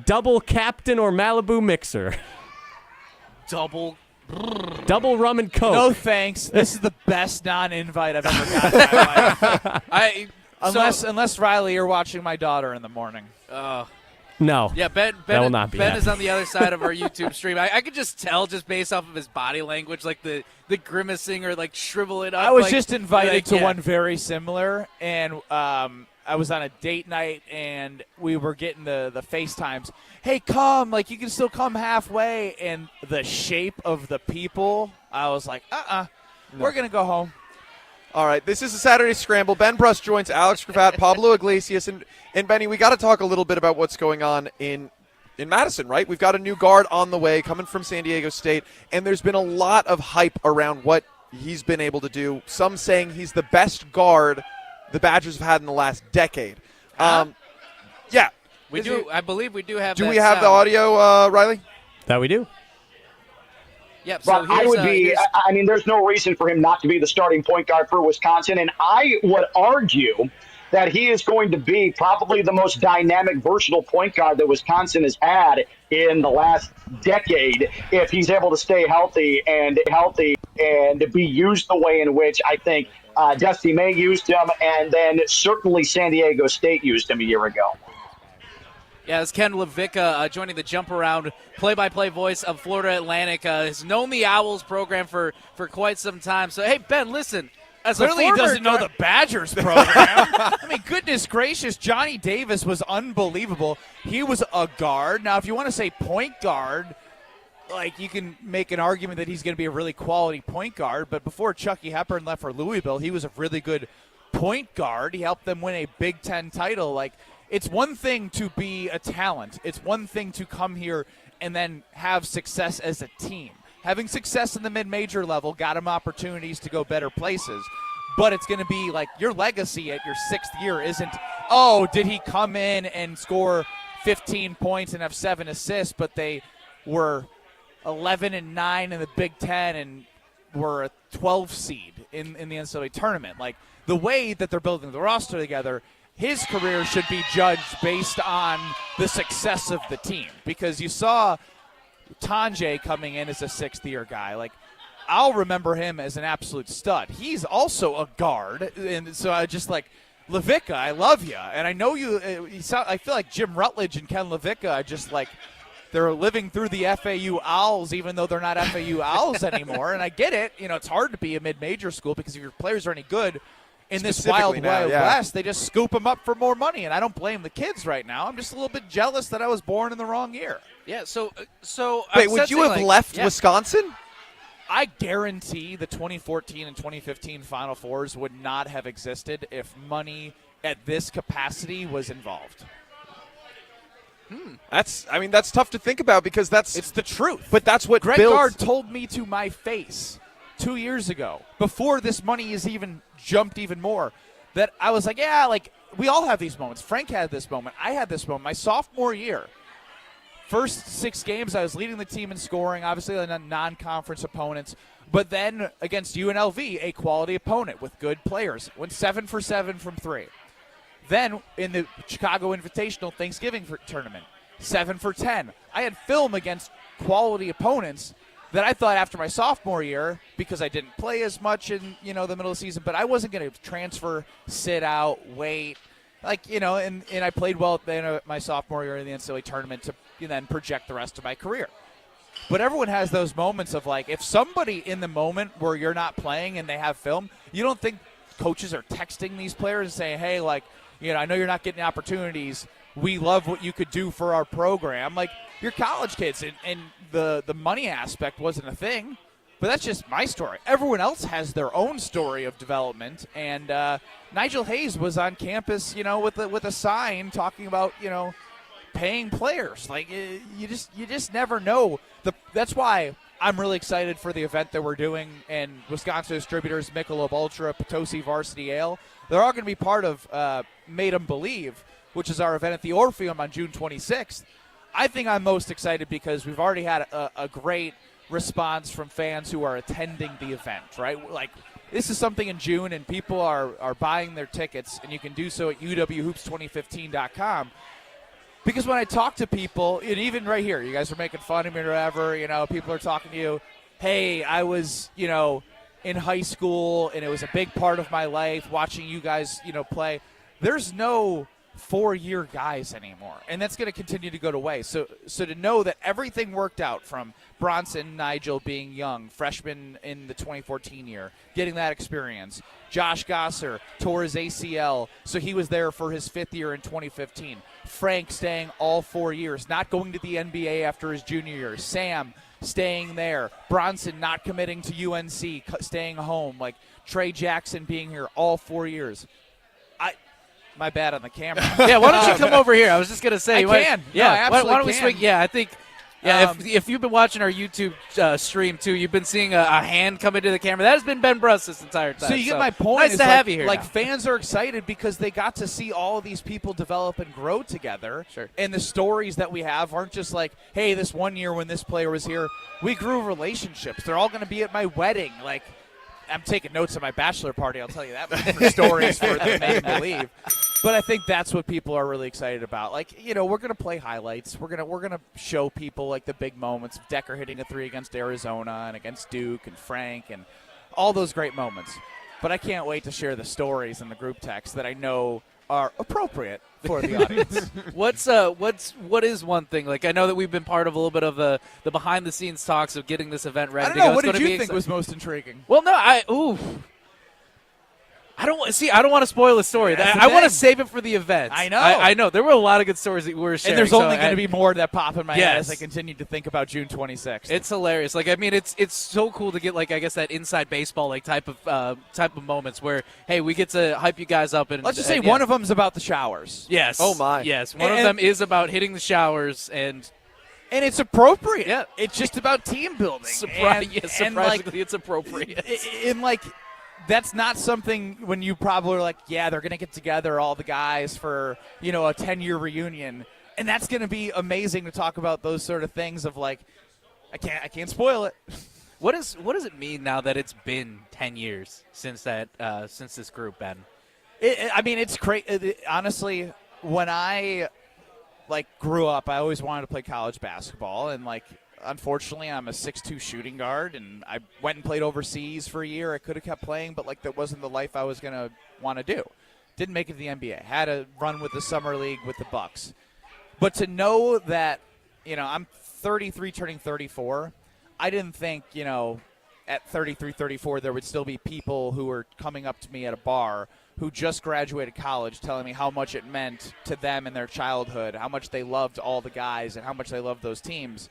double Captain or Malibu mixer. Double rum and Coke. No thanks. This is the best non-invite I've ever gotten in my life. Unless Riley, you're watching my daughter in the morning. No. Yeah, Ben that will not be Ben is on the other side of our YouTube stream. I could just tell just based off of his body language, like the grimacing or like shriveling up. I was like, just invited to yeah. one very similar, and I was on a date night, and we were getting the FaceTimes. Hey, come, like you can still come halfway, and the shape of the people, I was like, we're gonna go home. All right, this is a Saturday Scramble. Ben Brust joins Alex Kraft, Pablo Iglesias, and Benny, we got to talk a little bit about what's going on in Madison, right? We've got a new guard on the way coming from San Diego State, and there's been a lot of hype around what he's been able to do. Some saying he's the best guard the Badgers have had in the last decade. Yeah. We do. I believe we do have Do that we have sound. the audio, Riley? That we do. Yep. But So I would be, I mean, there's no reason for him not to be the starting point guard for Wisconsin. And I would argue that he is going to be probably the most dynamic, versatile point guard that Wisconsin has had in the last decade if he's able to stay healthy and to be used the way in which I think Dusty May used him, and then certainly San Diego State used him a year ago. Yeah, it's Ken Levica joining the Jump Around play-by-play voice of Florida Atlantic. Has known the Owls program for quite some time. So, hey, Ben, listen. Clearly he doesn't know the Badgers program. I mean, goodness gracious, Johnny Davis was unbelievable. He was a guard. Now, if you want to say point guard, like you can make an argument that he's going to be a really quality point guard. But before Chucky Hepburn left for Louisville, he was a really good point guard. He helped them win a Big Ten title. Like, it's one thing to be a talent. It's one thing to come here and then have success as a team. Having success in the mid-major level got him opportunities to go better places. But it's going to be like your legacy at your 6th year isn't, did he come in and score 15 points and have 7 assists, but they were 11-9 in the Big Ten and were a 12 seed. in the NCAA tournament. Like, the way that they're building the roster together, his career should be judged based on the success of the team. Because you saw Tanjay coming in as a sixth-year guy. Like, I'll remember him as an absolute stud. He's also a guard, and so I just like, Levica, I love you. And I know I feel like Jim Rutledge and Ken Levica are just like, they're living through the FAU Owls, even though they're not FAU Owls anymore. And I get it. It's hard to be a mid-major school because if your players are any good in this wild west, they just scoop them up for more money. And I don't blame the kids right now. I'm just a little bit jealous that I was born in the wrong year. Yeah, so wait, would you have left Wisconsin? I guarantee the 2014 and 2015 Final Fours would not have existed if money at this capacity was involved. That's tough to think about because it's the truth. But that's what Greg builds. Gard told me to my face 2 years ago, before this money is even jumped even more, that I was like, yeah, like we all have these moments. Frank had this moment. I had this moment. My sophomore year, first 6 games, I was leading the team in scoring, obviously on non-conference opponents, but then against UNLV, a quality opponent with good players, went 7 for 7 from 3. Then in the Chicago Invitational Thanksgiving tournament, 7 for 10. I had film against quality opponents that I thought after my sophomore year, because I didn't play as much in the middle of the season, but I wasn't going to transfer, sit out, wait, and I played well at the end of my sophomore year in the NCAA tournament to then project the rest of my career. But everyone has those moments of like, if somebody in the moment where you're not playing and they have film, you don't think coaches are texting these players and saying, hey, like, I know you're not getting opportunities. We love what you could do for our program. Like, you're college kids, and the money aspect wasn't a thing. But that's just my story. Everyone else has their own story of development. And Nigel Hayes was on campus, with a sign talking about, paying players. Like, you just never know. That's why I'm really excited for the event that we're doing. And Wisconsin Distributors, Michelob Ultra, Potosi Varsity Ale, they're all going to be part of Made 'em Believe, which is our event at the Orpheum on June 26th. I think I'm most excited because we've already had a great response from fans who are attending the event, right? Like, this is something in June, and people are buying their tickets, and you can do so at uwhoops2015.com. Because when I talk to people, and even right here, you guys are making fun of me or whatever, people are talking to you, hey, I was, in high school, and it was a big part of my life watching you guys, play. There's no 4-year guys anymore, and that's going to continue to go to waste. So to know that everything worked out, from Bronson, Nigel being young, freshman in the 2014 year, getting that experience. Josh Gosser tore his ACL, so he was there for his 5th year in 2015. Frank staying all 4 years, not going to the NBA after his junior year. Sam staying there. Bronson not committing to UNC, staying home. Like, Trey Jackson being here all 4 years. My bad on the camera. Yeah, why don't you come over here? I was just going to say. I can. Yeah, no, I absolutely why don't we can. swing? Yeah, I think. Yeah, if you've been watching our YouTube stream too, you've been seeing a hand come into the camera. That has been Ben Brust this entire time. So you get my point. Nice to have you here. Like, now. fans are excited because they got to see all of these people develop and grow together. Sure. And the stories that we have aren't just like, hey, this one year when this player was here, we grew relationships. They're all going to be at my wedding. Like, I'm taking notes at my bachelor party, I'll tell you that, for stories for the Made 'em Believe. But I think that's what people are really excited about. Like, we're going to play highlights. We're going to show people, like, the big moments of Decker hitting a 3 against Arizona and against Duke and Frank and all those great moments. But I can't wait to share the stories in the group text that I know are appropriate for the audience. What is one thing? Like, I know that we've been part of a little bit of the behind the scenes talks of getting this event ready. I don't know. What did you think was most intriguing? Well, no, I don't want to spoil the story. I want to save it for the event. I know. I know. There were a lot of good stories that we were sharing. And there's only going to be more that pop in my head Yes. as I continue to think about June 26th. It's hilarious. Like, I mean, it's so cool to get, like, I guess that inside baseball like type of moments where, hey, we get to hype you guys up. And let's just say one of them's about the showers. Yes. Oh my. Yes. One of them is about hitting the showers and it's appropriate. Yeah. It's just about team building. Surprisingly, it's appropriate. And like, that's not something when you probably are like, yeah, they're going to get together, all the guys, for, a 10-year reunion. And that's going to be amazing to talk about those sort of things of, like, I can't spoil it. What does it mean now that it's been 10 years since this group, Ben? It's crazy. Honestly, when I grew up, I always wanted to play college basketball, and unfortunately, I'm a 6'2" shooting guard, and I went and played overseas for a year. I could have kept playing, but that wasn't the life I was going to want to do. Didn't make it to the NBA. Had a run with the summer league with the Bucks. But to know that, I'm 33 turning 34, I didn't think, at 33, 34, there would still be people who were coming up to me at a bar who just graduated college telling me how much it meant to them in their childhood, how much they loved all the guys and how much they loved those teams.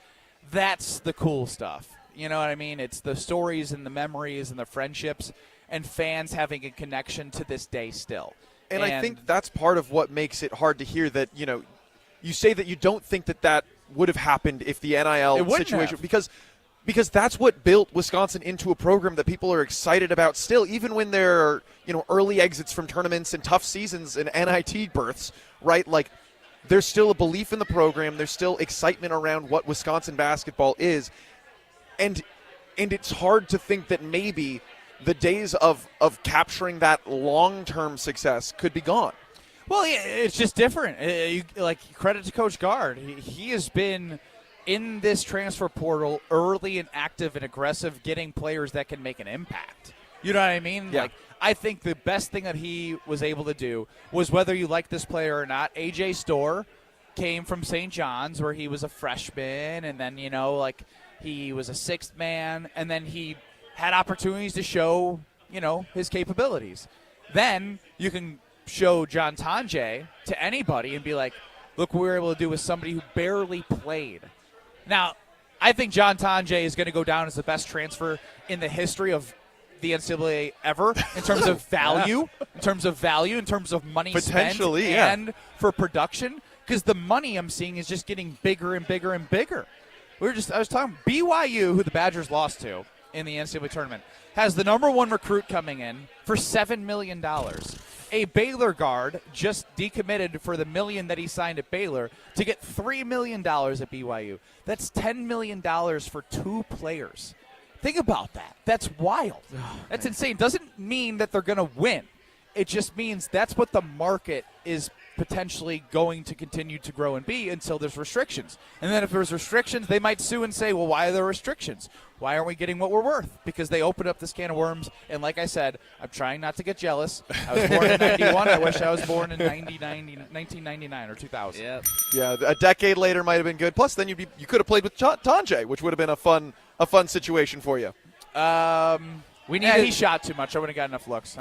That's the cool stuff. You know what I mean? It's the stories and the memories and the friendships and fans having a connection to this day still. And I think that's part of what makes it hard to hear that, you say that you don't think that would have happened if the NIL situation – because that's what built Wisconsin into a program that people are excited about still, even when there are, early exits from tournaments and tough seasons and NIT births, right? There's still a belief in the program. There's still excitement around what Wisconsin basketball is. And it's hard to think that maybe the days of capturing that long-term success could be gone. Well, yeah, it's just different. Credit to Coach Gard. He has been in this transfer portal early and active and aggressive, getting players that can make an impact. You know what I mean? Yeah. I think the best thing that he was able to do was, whether you like this player or not, A.J. Storr came from St. John's where he was a freshman, and then, he was a sixth man, and then he had opportunities to show, his capabilities. Then you can show John Tonje to anybody and be like, look what we were able to do with somebody who barely played. Now, I think John Tonje is going to go down as the best transfer in the history of the NCAA ever in terms of value, in terms of money spent, and for production, because the money I'm seeing is just getting bigger and bigger and bigger. I was talking BYU, who the Badgers lost to in the NCAA tournament, has the number one recruit coming in for $7 million. A Baylor guard just decommitted for the $1 million that he signed at Baylor to get $3 million at BYU. That's $10 million for 2 players. Think about that. That's wild. That's insane. Doesn't mean that they're going to win. It just means that's what the market is potentially going to continue to grow and be until there's restrictions. And then if there's restrictions, they might sue and say, well, why are there restrictions? Why aren't we getting what we're worth? Because they opened up this can of worms. And like I said, I'm trying not to get jealous. I was born in 91. I wish I was born in 1999 or 2000. Yeah, a decade later might have been good. Plus, then you could have played with Tonje, which would have been a fun situation for you. He shot too much. I wouldn't have got enough looks.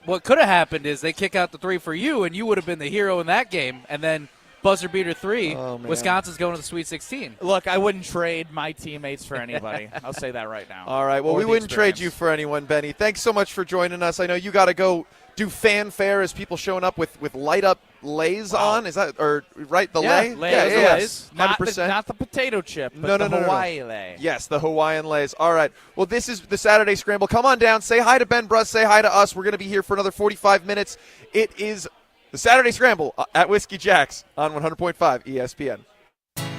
What could have happened is they kick out the 3 for you, and you would have been the hero in that game. And then buzzer beater 3, Wisconsin's going to the Sweet 16. Look, I wouldn't trade my teammates for anybody. I'll say that right now. All right. Well, we wouldn't trade you for anyone, Benny. Thanks so much for joining us. I know you got to go do fanfare as people showing up with light up lays on. Is that right? The lay? Lays. 100%. Not the potato chip, but the Hawaii lay. Yes, the Hawaiian lays. All right. Well, this is the Saturday Scramble. Come on down. Say hi to Ben Brust. Say hi to us. We're going to be here for another 45 minutes. It is the Saturday Scramble at Whiskey Jack's on 100.5 ESPN.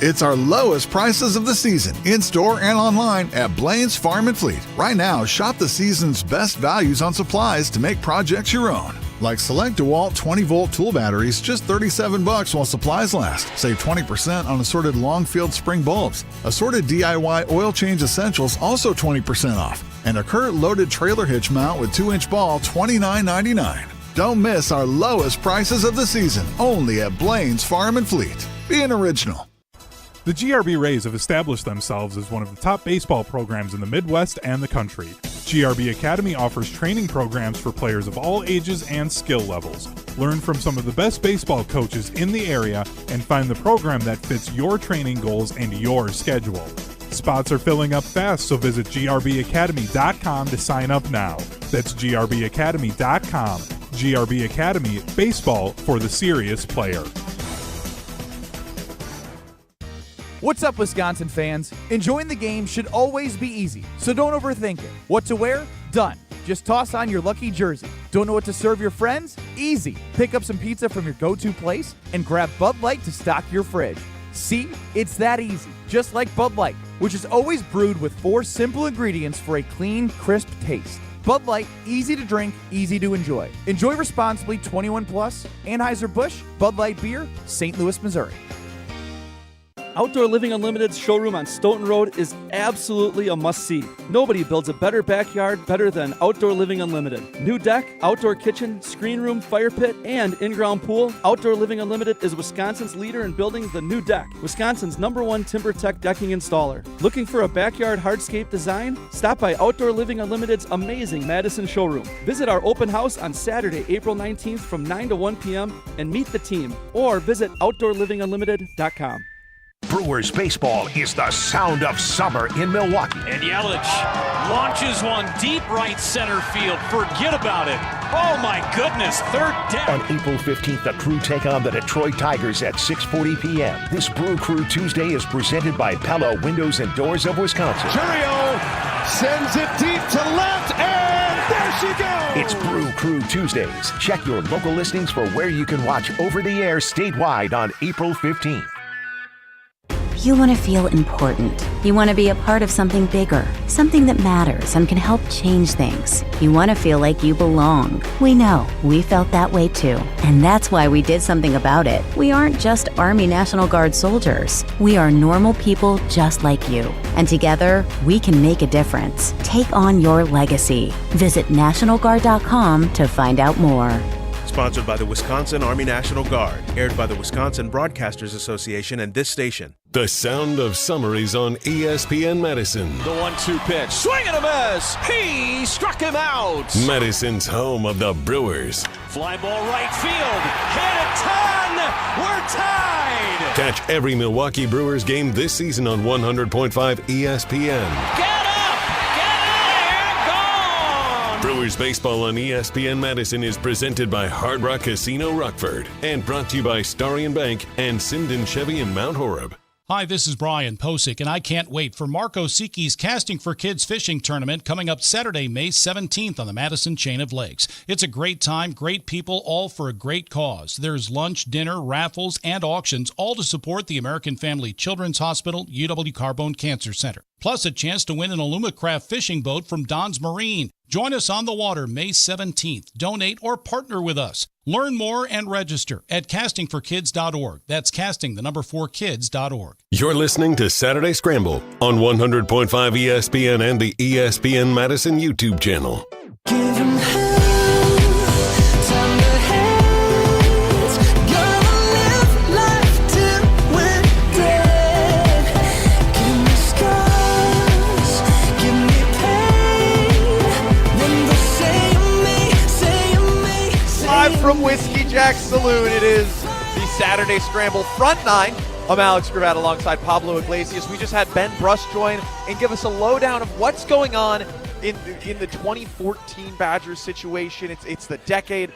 It's our lowest prices of the season, in-store and online at Blaine's Farm and Fleet. Right now, shop the season's best values on supplies to make projects your own. Like select DeWalt 20-volt tool batteries, just $37 while supplies last. Save 20% on assorted Longfield spring bulbs. Assorted DIY oil change essentials, also 20% off. And a Kurt loaded trailer hitch mount with 2-inch ball, $29.99. Don't miss our lowest prices of the season, only at Blaine's Farm and Fleet. Be an original. The GRB Rays have established themselves as one of the top baseball programs in the Midwest and the country. GRB Academy offers training programs for players of all ages and skill levels. Learn from some of the best baseball coaches in the area and find the program that fits your training goals and your schedule. Spots are filling up fast, so visit grbacademy.com to sign up now. That's grbacademy.com. GRB Academy, baseball for the serious player. What's up, Wisconsin fans? Enjoying the game should always be easy, so don't overthink it. What to wear? Done. Just toss on your lucky jersey. Don't know what to serve your friends? Easy. Pick up some pizza from your go-to place and grab Bud Light to stock your fridge. See, it's that easy, just like Bud Light, which is always brewed with 4 simple ingredients for a clean, crisp taste. Bud Light, easy to drink, easy to enjoy. Enjoy responsibly, 21 plus. Anheuser-Busch, Bud Light Beer, St. Louis, Missouri. Outdoor Living Unlimited's showroom on Stoughton Road is absolutely a must-see. Nobody builds a better backyard better than Outdoor Living Unlimited. New deck, outdoor kitchen, screen room, fire pit, and in-ground pool. Outdoor Living Unlimited is Wisconsin's leader in building the new deck. Wisconsin's #1 TimberTech decking installer. Looking for a backyard hardscape design? Stop by Outdoor Living Unlimited's amazing Madison showroom. Visit our open house on Saturday, April 19th from 9 to 1 p.m. and meet the team. Or visit OutdoorLivingUnlimited.com. Brewers baseball is the sound of summer in Milwaukee. And Yelich launches one deep right center field. Forget about it. Oh my goodness, third down. On April 15th, the Crew take on the Detroit Tigers at 6:40 p.m. This Brew Crew Tuesday is presented by Pella Windows and Doors of Wisconsin. Churio sends it deep to left, and there she goes. It's Brew Crew Tuesdays. Check your local listings for where you can watch over the air statewide on April 15th. You want to feel important. You want to be a part of something bigger, something that matters and can help change things. You want to feel like you belong. We know. We felt that way too. And that's why we did something about it. We aren't just Army National Guard soldiers. We are normal people just like you. And together, we can make a difference. Take on your legacy. Visit NationalGuard.com to find out more. Sponsored by the Wisconsin Army National Guard. Aired by the Wisconsin Broadcasters Association and this station. The sound of summer is on ESPN Madison. The 1-2 pitch. Swing and a miss. He struck him out. Madison's home of the Brewers. Fly ball right field. Hit a ton. We're tied. Catch every Milwaukee Brewers game this season on 100.5 ESPN. Brewers baseball on ESPN Madison is presented by Hard Rock Casino Rockford and brought to you by Starion Bank and Sinden Chevy in Mount Horeb. Hi, this is Brian Posick, and I can't wait for Marco Sicchi's Casting for Kids Fishing Tournament coming up Saturday, May 17th on the Madison Chain of Lakes. It's a great time, great people, all for a great cause. There's lunch, dinner, raffles, and auctions, all to support the American Family Children's Hospital, UW Carbone Cancer Center. Plus a chance to win an Alumacraft fishing boat from Don's Marine. Join us on the water May 17th. Donate or partner with us. Learn more and register at castingforkids.org. That's casting4kids.org. You're listening to Saturday Scramble on 100.5 ESPN and the ESPN Madison YouTube channel. From Whiskey Jack's Saloon, it is the Saturday Scramble front nine. I'm Alex Gravatt alongside Pablo Iglesias. We just had Ben Brust join and give us a lowdown of what's going on in the 2014 Badgers situation. It's the decade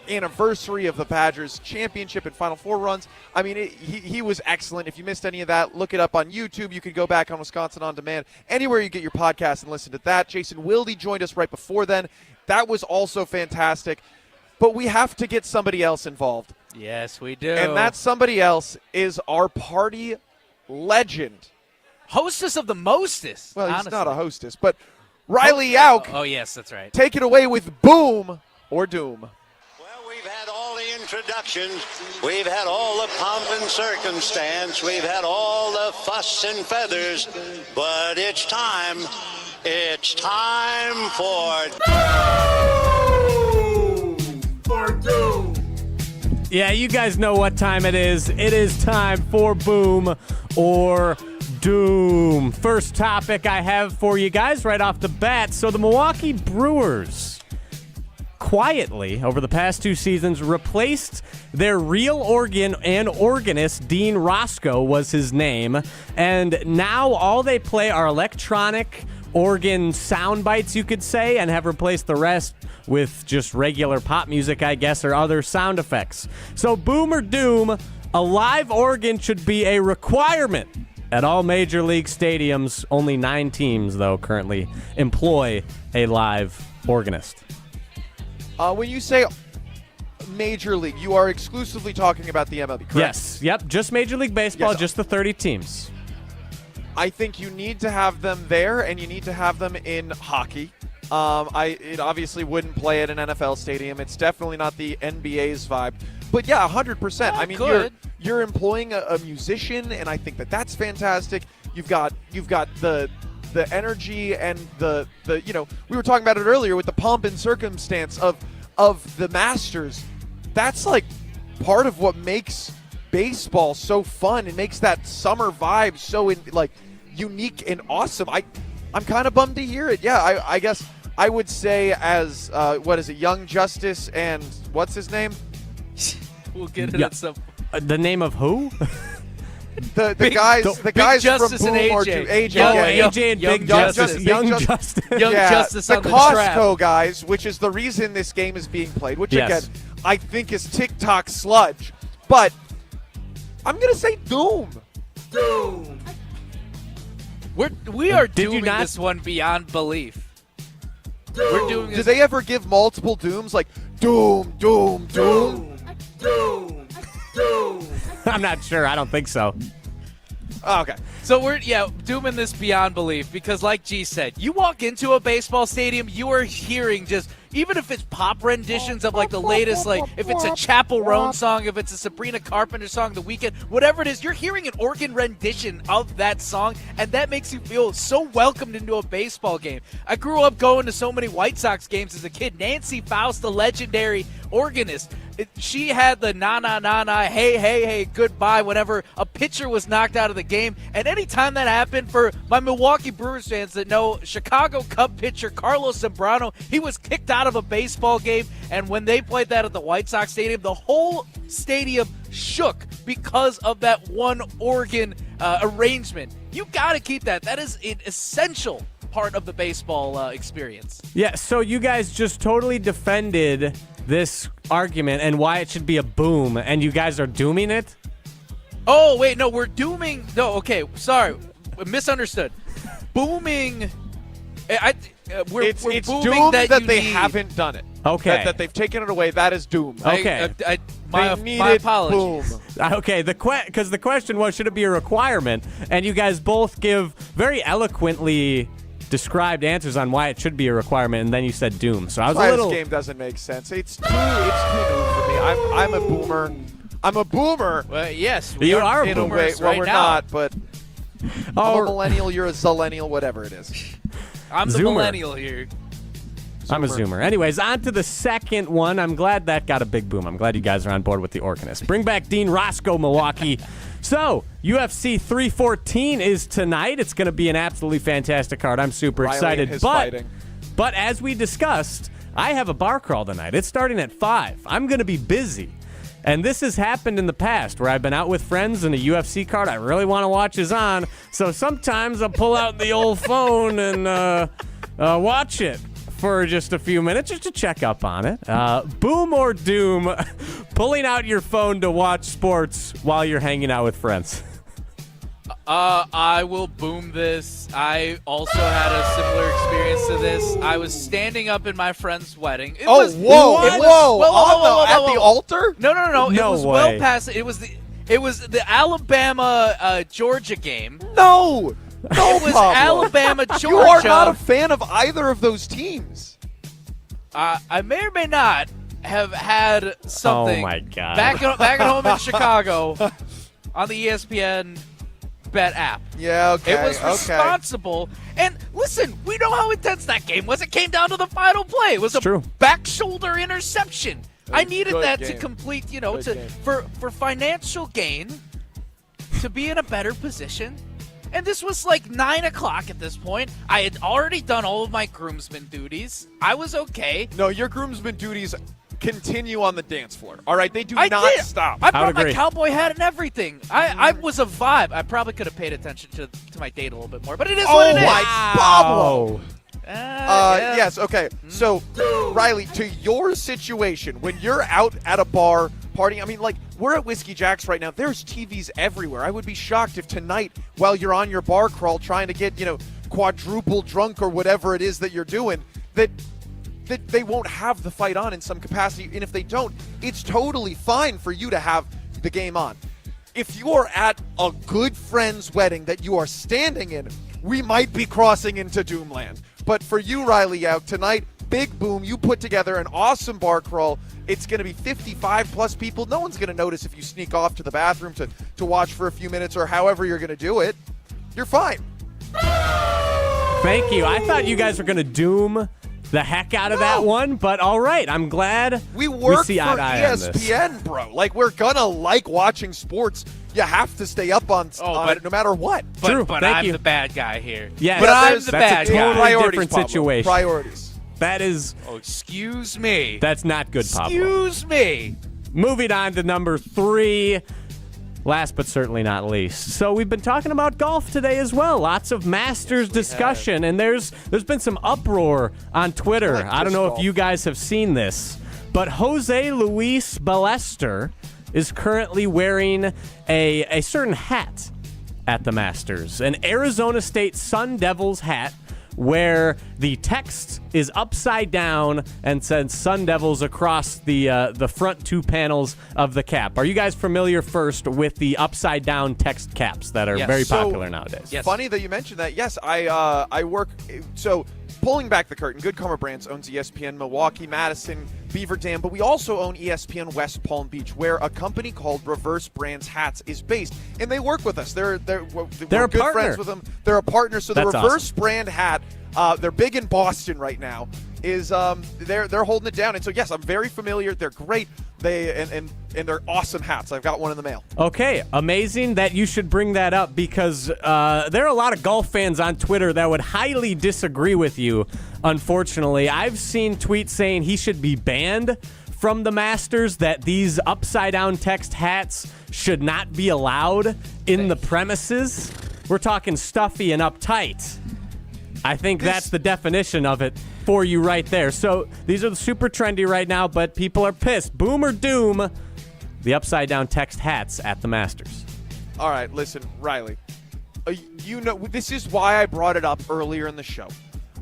anniversary of the Badgers championship and Final Four runs. I mean, he was excellent. If you missed any of that, look it up on YouTube. You can go back on Wisconsin On Demand, anywhere you get your podcast and listen to that. Jason Wilde joined us right before then. That was also fantastic. But we have to get somebody else involved. Yes, we do. And that somebody else is our party legend. Hostess of the mostest. Well, he's honestly. not a hostess, but Riley Yauk. Oh, yes, that's right. Take it away with Boom or Doom. Well, we've had all the introductions. We've had all the pomp and circumstance. We've had all the fuss and feathers. But it's time. It's time for... Yeah, you guys know what time it is. It is time for Boom or Doom. First topic I have for you guys right off the bat. So the Milwaukee Brewers quietly, over the past 2 seasons, replaced their real organ and organist. Dean Roscoe was his name. And now all they play are electronic organ sound bites, you could say, and have replaced the rest with just regular pop music, I guess, or other sound effects. So Boom or Doom, a live organ should be a requirement at all major league stadiums. Only 9 teams, though, currently employ a live organist. When you say Major League. You are exclusively talking about the MLB, correct? Yes. Yep. Just Major League Baseball, Yes. just the 30 teams. I think you need to have them there, and you need to have them in hockey. It obviously wouldn't play at an NFL stadium. It's definitely not the NBA's vibe. But yeah, 100%. I mean, you're employing a musician, and I think that's fantastic. You've got the energy and the we were talking about it earlier with the pomp and circumstance of the Masters. That's like part of what makes baseball so fun and makes that summer vibe so unique and awesome. I'm kind of bummed to hear it. Yeah, I guess I would say as what is it, Young Justice and what's his name? We'll get it at some. The name of who? The guys Justice from Boom and or AJ. AJ and Big Justice. Young Justice. Young Justice the on the Costco guys, which is the reason this game is being played, which again I think is TikTok sludge. But I'm gonna say Doom. We are doing this one beyond belief. We're doing this. Do they ever give multiple Dooms like Doom, Doom, Doom? I'm not sure. I don't think so. Oh, okay. So we're doing this beyond belief because, like G said, you walk into a baseball stadium, you are hearing just, even if it's pop renditions of like the latest, like if it's a Chapel Roan song, if it's a Sabrina Carpenter song, The Weeknd, whatever it is, you're hearing an organ rendition of that song, and that makes you feel so welcomed into a baseball game. I grew up going to so many White Sox games as a kid. Nancy Faust, the legendary organist, she had the na-na-na-na, hey, goodbye whenever a pitcher was knocked out of the game. And anytime that happened, for my Milwaukee Brewers fans that know, Chicago Cub pitcher Carlos Zambrano, he was kicked out of a baseball game. And when they played that at the White Sox Stadium, the whole stadium shook because of that one organ arrangement. You got to keep that. That is an essential part of the baseball experience. Yeah, so you guys just totally defended this argument and why it should be a boom, and you guys are dooming it? Oh, wait, no, we're dooming. No, okay, sorry. Misunderstood. Booming. We're it's booming doom that you they need. haven't done it. Okay. That they've taken it away. That is doom. Okay. My apologies. Boom. Okay, because the question was, should it be a requirement? And you guys both give very eloquently described answers on why it should be a requirement, and then you said doom. So I was a little. This game doesn't make sense. It's too new for me. I'm a boomer. I'm a boomer. Well, yes, you are a in boomer. A way. Well, right we're now. not, but I'm a millennial. You're a zillennial, whatever it is. I'm the Zoomer. millennial here. I'm a zoomer. Anyways, on to the second one. I'm glad that got a big boom. I'm glad you guys are on board with the organist. Bring back Dean Roscoe, Milwaukee. So, UFC 314 is tonight. It's going to be an absolutely fantastic card. I'm super Riley excited. and his fighting. But as we discussed, I have a bar crawl tonight. It's starting at 5. I'm going to be busy. And this has happened in the past where I've been out with friends and a UFC card I really want to watch is on. So sometimes I'll pull out the old phone and watch it for just a few minutes just to check up on it. Boom or doom, pulling out your phone to watch sports while you're hanging out with friends? I will boom this. I also had a similar experience to this. I was standing up in my friend's wedding. At the altar? No. No It was way. well past. It was the Alabama Georgia game. No. It was Pablo. Alabama Georgia. You are not a fan of either of those teams. I may or may not have had something. Oh my God. Back at home in Chicago on the ESPN Bet app. Yeah, okay. It was responsible. And listen, we know how intense that game was. It came down to the final play. It was true. back shoulder interception. I needed good that game. to complete, Good for financial gain, to be in a better position. And this was like 9 o'clock at this point. I had already done all of my groomsmen duties. I was okay. No, your groomsmen duties continue on the dance floor. All right, they do not did. stop. I brought my cowboy hat and everything. I was a vibe. I probably could have paid attention to my date a little bit more, but it is what it is. Pablo. Yeah. Yes, okay. So, Riley, to your situation, when you're out at a bar partying, I mean, like, we're at Whiskey Jack's right now. There's TVs everywhere. I would be shocked if tonight, while you're on your bar crawl trying to get, quadruple drunk or whatever it is that you're doing, that that they won't have the fight on in some capacity. And if they don't, it's totally fine for you to have the game on. If you're at a good friend's wedding that you are standing in, we might be crossing into Doomland. But for you, Riley Yauk, tonight, big boom. You put together an awesome bar crawl. It's going to be 55-plus people. No one's going to notice if you sneak off to the bathroom to watch for a few minutes or however you're going to do it. You're fine. Thank you. I thought you guys were going to doom the heck out of that one, but all right. I'm glad we work see for eye-to-eye on this. ESPN, bro. Like, we're going to like watching sports. You have to stay up on it no matter what. True. But Thank I'm you. the bad guy here. Yeah, but I'm the that's bad a guy. totally Priorities, different Pablo. situation. Priorities. That is. Oh, excuse me. That's not good, Pablo. Excuse me. Moving on to number 3. Last but certainly not least. So we've been talking about golf today as well. Lots of Masters discussion, and there's been some uproar on Twitter. I don't know if you guys have seen this, but Jose Luis Ballester is currently wearing a certain hat at the Masters, an Arizona State Sun Devils hat, where the text is upside down and says Sun Devils across the front 2 panels of the cap. Are you guys familiar first with the upside down text caps that are very popular nowadays? Yes. Funny that you mentioned that. Yes, I work. So pulling back the curtain, Good Karma Brands owns ESPN Milwaukee, Madison, Beaver Dam, but we also own ESPN West Palm Beach, where a company called Reverse Brands Hats is based, and they work with us. They're good partner. friends with them. They're a partner. So the That's Reverse awesome. Brand hat, they're big in Boston right now. Is they're holding it down, and so yes, I'm very familiar. They're great. And they're awesome hats. I've got one in the mail. Okay, amazing that you should bring that up, because there are a lot of golf fans on Twitter that would highly disagree with you, unfortunately. I've seen tweets saying he should be banned from the Masters, that these upside-down text hats should not be allowed in the premises. We're talking stuffy and uptight. I think that's the definition of it for you right there. So these are super trendy right now, but people are pissed. Boom or doom, the upside-down text hats at the Masters. All right, listen, Riley. You know, this is why I brought it up earlier in the show.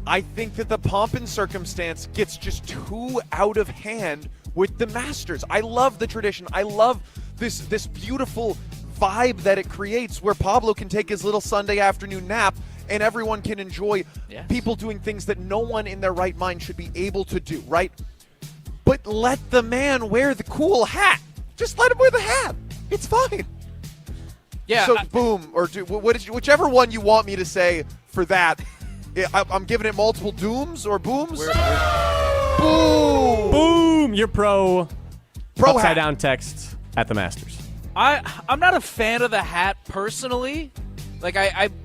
I think that the pomp and circumstance gets just too out of hand with the Masters. I love the tradition. I love this beautiful vibe that it creates, where Pablo can take his little Sunday afternoon nap and everyone can enjoy people doing things that no one in their right mind should be able to do, right? But let the man wear the cool hat. Just let him wear the hat. It's fine. Yeah. So boom, or whichever one you want me to say for that. I'm giving it multiple dooms or booms. Boom. Boom. You're pro upside down hat. text at the Masters. I'm not a fan of the hat personally. Like,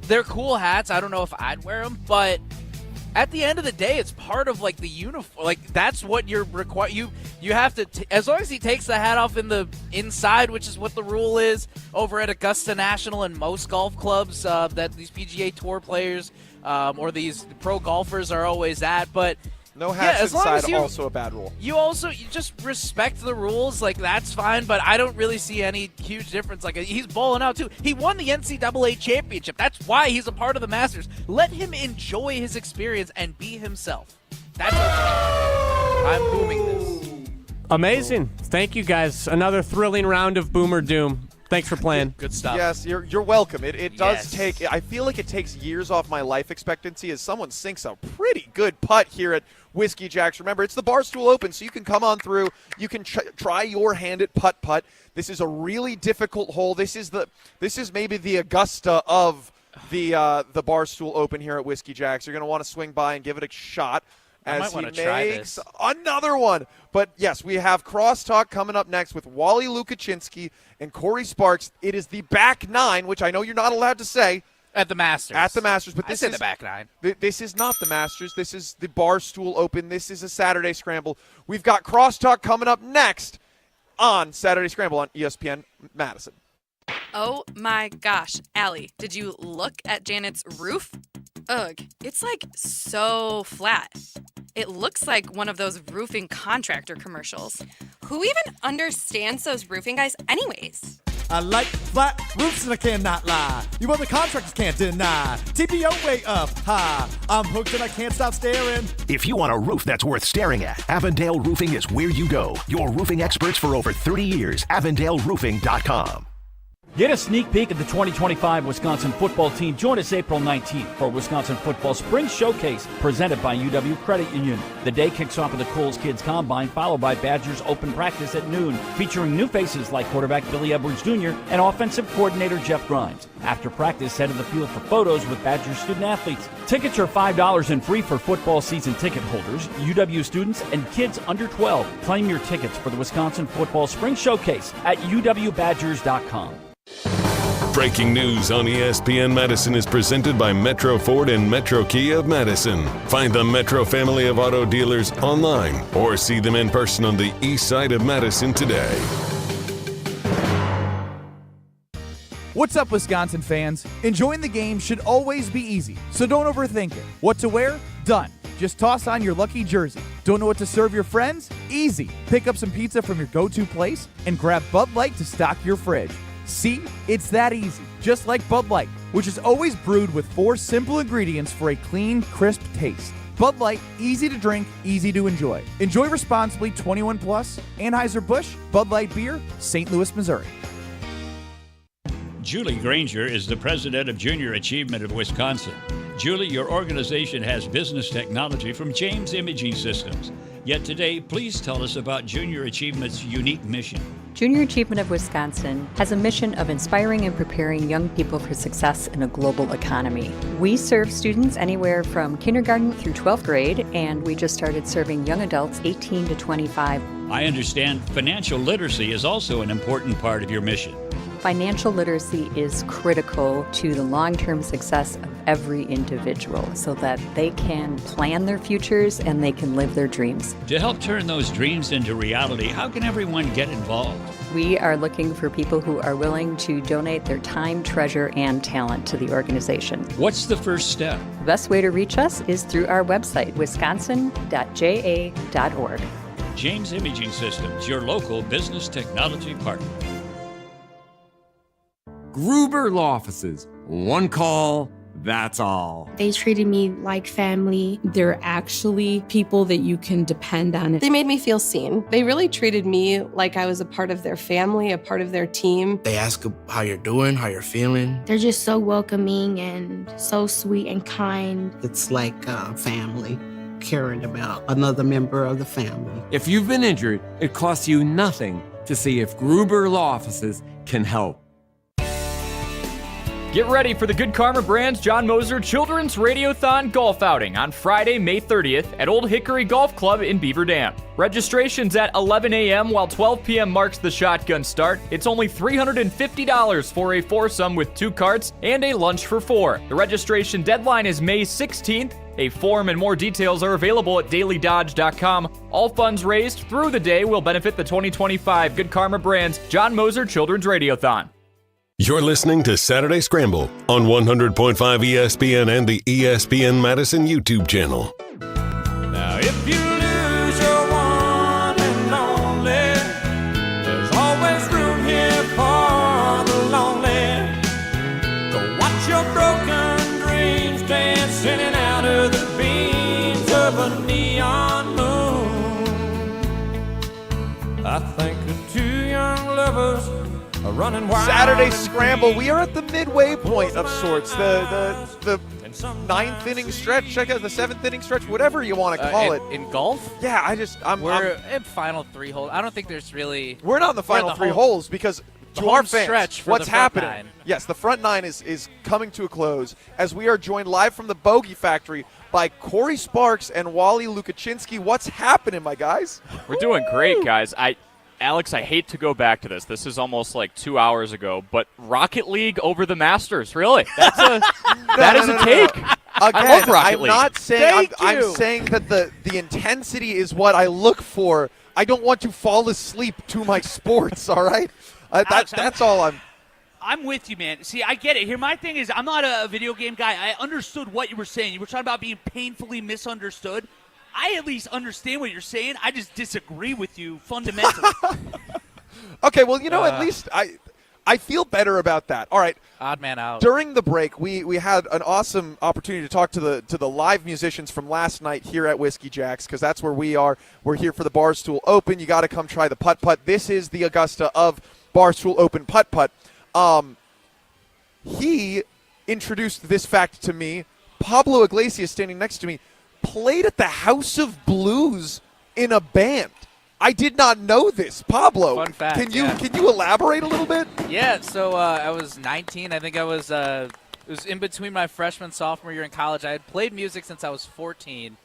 they're cool hats. I don't know if I'd wear them, but at the end of the day, it's part of, like, the uniform. Like, that's what you're required. You have to, as long as he takes the hat off in the inside, which is what the rule is over at Augusta National and most golf clubs that these PGA Tour players or these pro golfers are always at. But no hats as long inside, as also a bad rule. You just respect the rules, like, that's fine, but I don't really see any huge difference. Like, he's bowling out, too. He won the NCAA championship. That's why he's a part of the Masters. Let him enjoy his experience and be himself. That's okay. I'm booming this. Amazing. Thank you, guys. Another thrilling round of Boom or Doom. Thanks for playing. Good stuff. Yes, you're welcome. It does take. I feel like it takes years off my life expectancy as someone sinks a pretty good putt here at Whiskey Jack's. Remember, it's the Barstool Open, so you can come on through. You can try your hand at putt. This is a really difficult hole. This is maybe the Augusta of the Barstool Open here at Whiskey Jack's. You're going to want to swing by and give it a shot. As he makes another one. But, yes, we have Crosstalk coming up next with Wally Lukaczynski and Corey Sparks. It is the back nine, which I know you're not allowed to say. At the Masters. But this is the back nine. This is not the Masters. This is the Barstool Open. This is a Saturday Scramble. We've got Crosstalk coming up next on Saturday Scramble on ESPN Madison. Oh my gosh, Allie, did you look at Janet's roof? Ugh, it's like so flat. It looks like one of those roofing contractor commercials. Who even understands those roofing guys anyways? I like flat roofs and I cannot lie. You other contractors can't deny. TPO way up high. I'm hooked and I can't stop staring. If you want a roof that's worth staring at, Avondale Roofing is where you go. Your roofing experts for over 30 years. AvondaleRoofing.com. Get a sneak peek at the 2025 Wisconsin football team. Join us April 19th for Wisconsin Football Spring Showcase presented by UW Credit Union. The day kicks off with the Coles Kids Combine, followed by Badgers Open Practice at noon, featuring new faces like quarterback Billy Edwards Jr. and offensive coordinator Jeff Grimes. After practice, head to the field for photos with Badgers student-athletes. Tickets are $5 and free for football season ticket holders, UW students, and kids under 12. Claim your tickets for the Wisconsin Football Spring Showcase at uwbadgers.com. Breaking news on ESPN Madison is presented by Metro Ford and Metro Kia of Madison. Find the Metro family of auto dealers online or see them in person on the east side of Madison today. What's up, Wisconsin fans? Enjoying the game should always be easy, so don't overthink it. What to wear? Done. Just toss on your lucky jersey. Don't know what to serve your friends? Easy. Pick up some pizza from your go-to place and grab Bud Light to stock your fridge. See? It's that easy. Just like Bud Light, which is always brewed with 4 simple ingredients for a clean, crisp taste. Bud Light, easy to drink, easy to enjoy. Enjoy responsibly, 21 plus. Anheuser-Busch, Bud Light Beer, St. Louis, Missouri. Julie Granger is the president of Junior Achievement of Wisconsin. Julie, your organization has business technology from James Imaging Systems. Yet today, please tell us about Junior Achievement's unique mission. Junior Achievement of Wisconsin has a mission of inspiring and preparing young people for success in a global economy. We serve students anywhere from kindergarten through 12th grade, and we just started serving young adults 18 to 25. I understand financial literacy is also an important part of your mission. Financial literacy is critical to the long-term success of every individual so that they can plan their futures and they can live their dreams. To help turn those dreams into reality, how can everyone get involved? We are looking for people who are willing to donate their time, treasure, and talent to the organization. What's the first step? The best way to reach us is through our website, wisconsin.ja.org. James Imaging Systems, your local business technology partner. Gruber Law Offices. One call, that's all. They treated me like family. They're actually people that you can depend on. They made me feel seen. They really treated me like I was a part of their family, a part of their team. They ask how you're doing, how you're feeling. They're just so welcoming and so sweet and kind. It's like family, caring about another member of the family. If you've been injured, it costs you nothing to see if Gruber Law Offices can help. Get ready for the Good Karma Brands John Moser Children's Radiothon Golf Outing on Friday, May 30th at Old Hickory Golf Club in Beaver Dam. Registration's at 11 a.m. while 12 p.m. marks the shotgun start. It's only $350 for a foursome with 2 carts and a lunch for 4. The registration deadline is May 16th. A form and more details are available at dailydodge.com. All funds raised through the day will benefit the 2025 Good Karma Brands John Moser Children's Radiothon. You're listening to Saturday Scramble on 100.5 ESPN and the ESPN Madison YouTube channel. Now, if you lose your one and only, there's always room here for the lonely. Go watch your broken dreams dance in and out of the beams of a neon moon. I think of 2 young lovers running wild. Saturday Scramble. We are at the midway point of sorts. The 9th inning stretch. Check out the 7th inning stretch. Whatever you want to call it. In golf? Yeah, We're in final 3 holes. I don't think there's really. We're not in the final 3 holes because to our fans, stretch for what's the front happening? 9. Yes, the front 9 is coming to a close as we are joined live from the Bogey Factory by Corey Sparks and Wally Lukaczynski. What's happening, my guys? We're doing great, guys. Alex, I hate to go back to this. This is almost like 2 hours ago, but Rocket League over the Masters, really? That is a take. Again, I love Rocket I'm League. not saying I'm saying that the intensity is what I look for. I don't want to fall asleep to my sports. All right, Alex, that's all I'm with you, man. See, I get it. Here, my thing is, I'm not a video game guy. I understood what you were saying. You were talking about being painfully misunderstood. I at least understand what you're saying. I just disagree with you fundamentally. Okay, well, at least I I feel better about that. All right. Odd man out. During the break, we had an awesome opportunity to talk to the live musicians from last night here at Whiskey Jack's, because that's where we are. We're here for the Barstool Open. You got to come try the putt-putt. This is the Augusta of Barstool Open putt-putt. He introduced this fact to me. Pablo Iglesias, standing next to me, played at the House of Blues in a band. I did not know this. Pablo, Fun fact, can you elaborate a little bit? Yeah, so I was 19. I think I was it was in between my freshman sophomore year in college. I had played music since I was 14.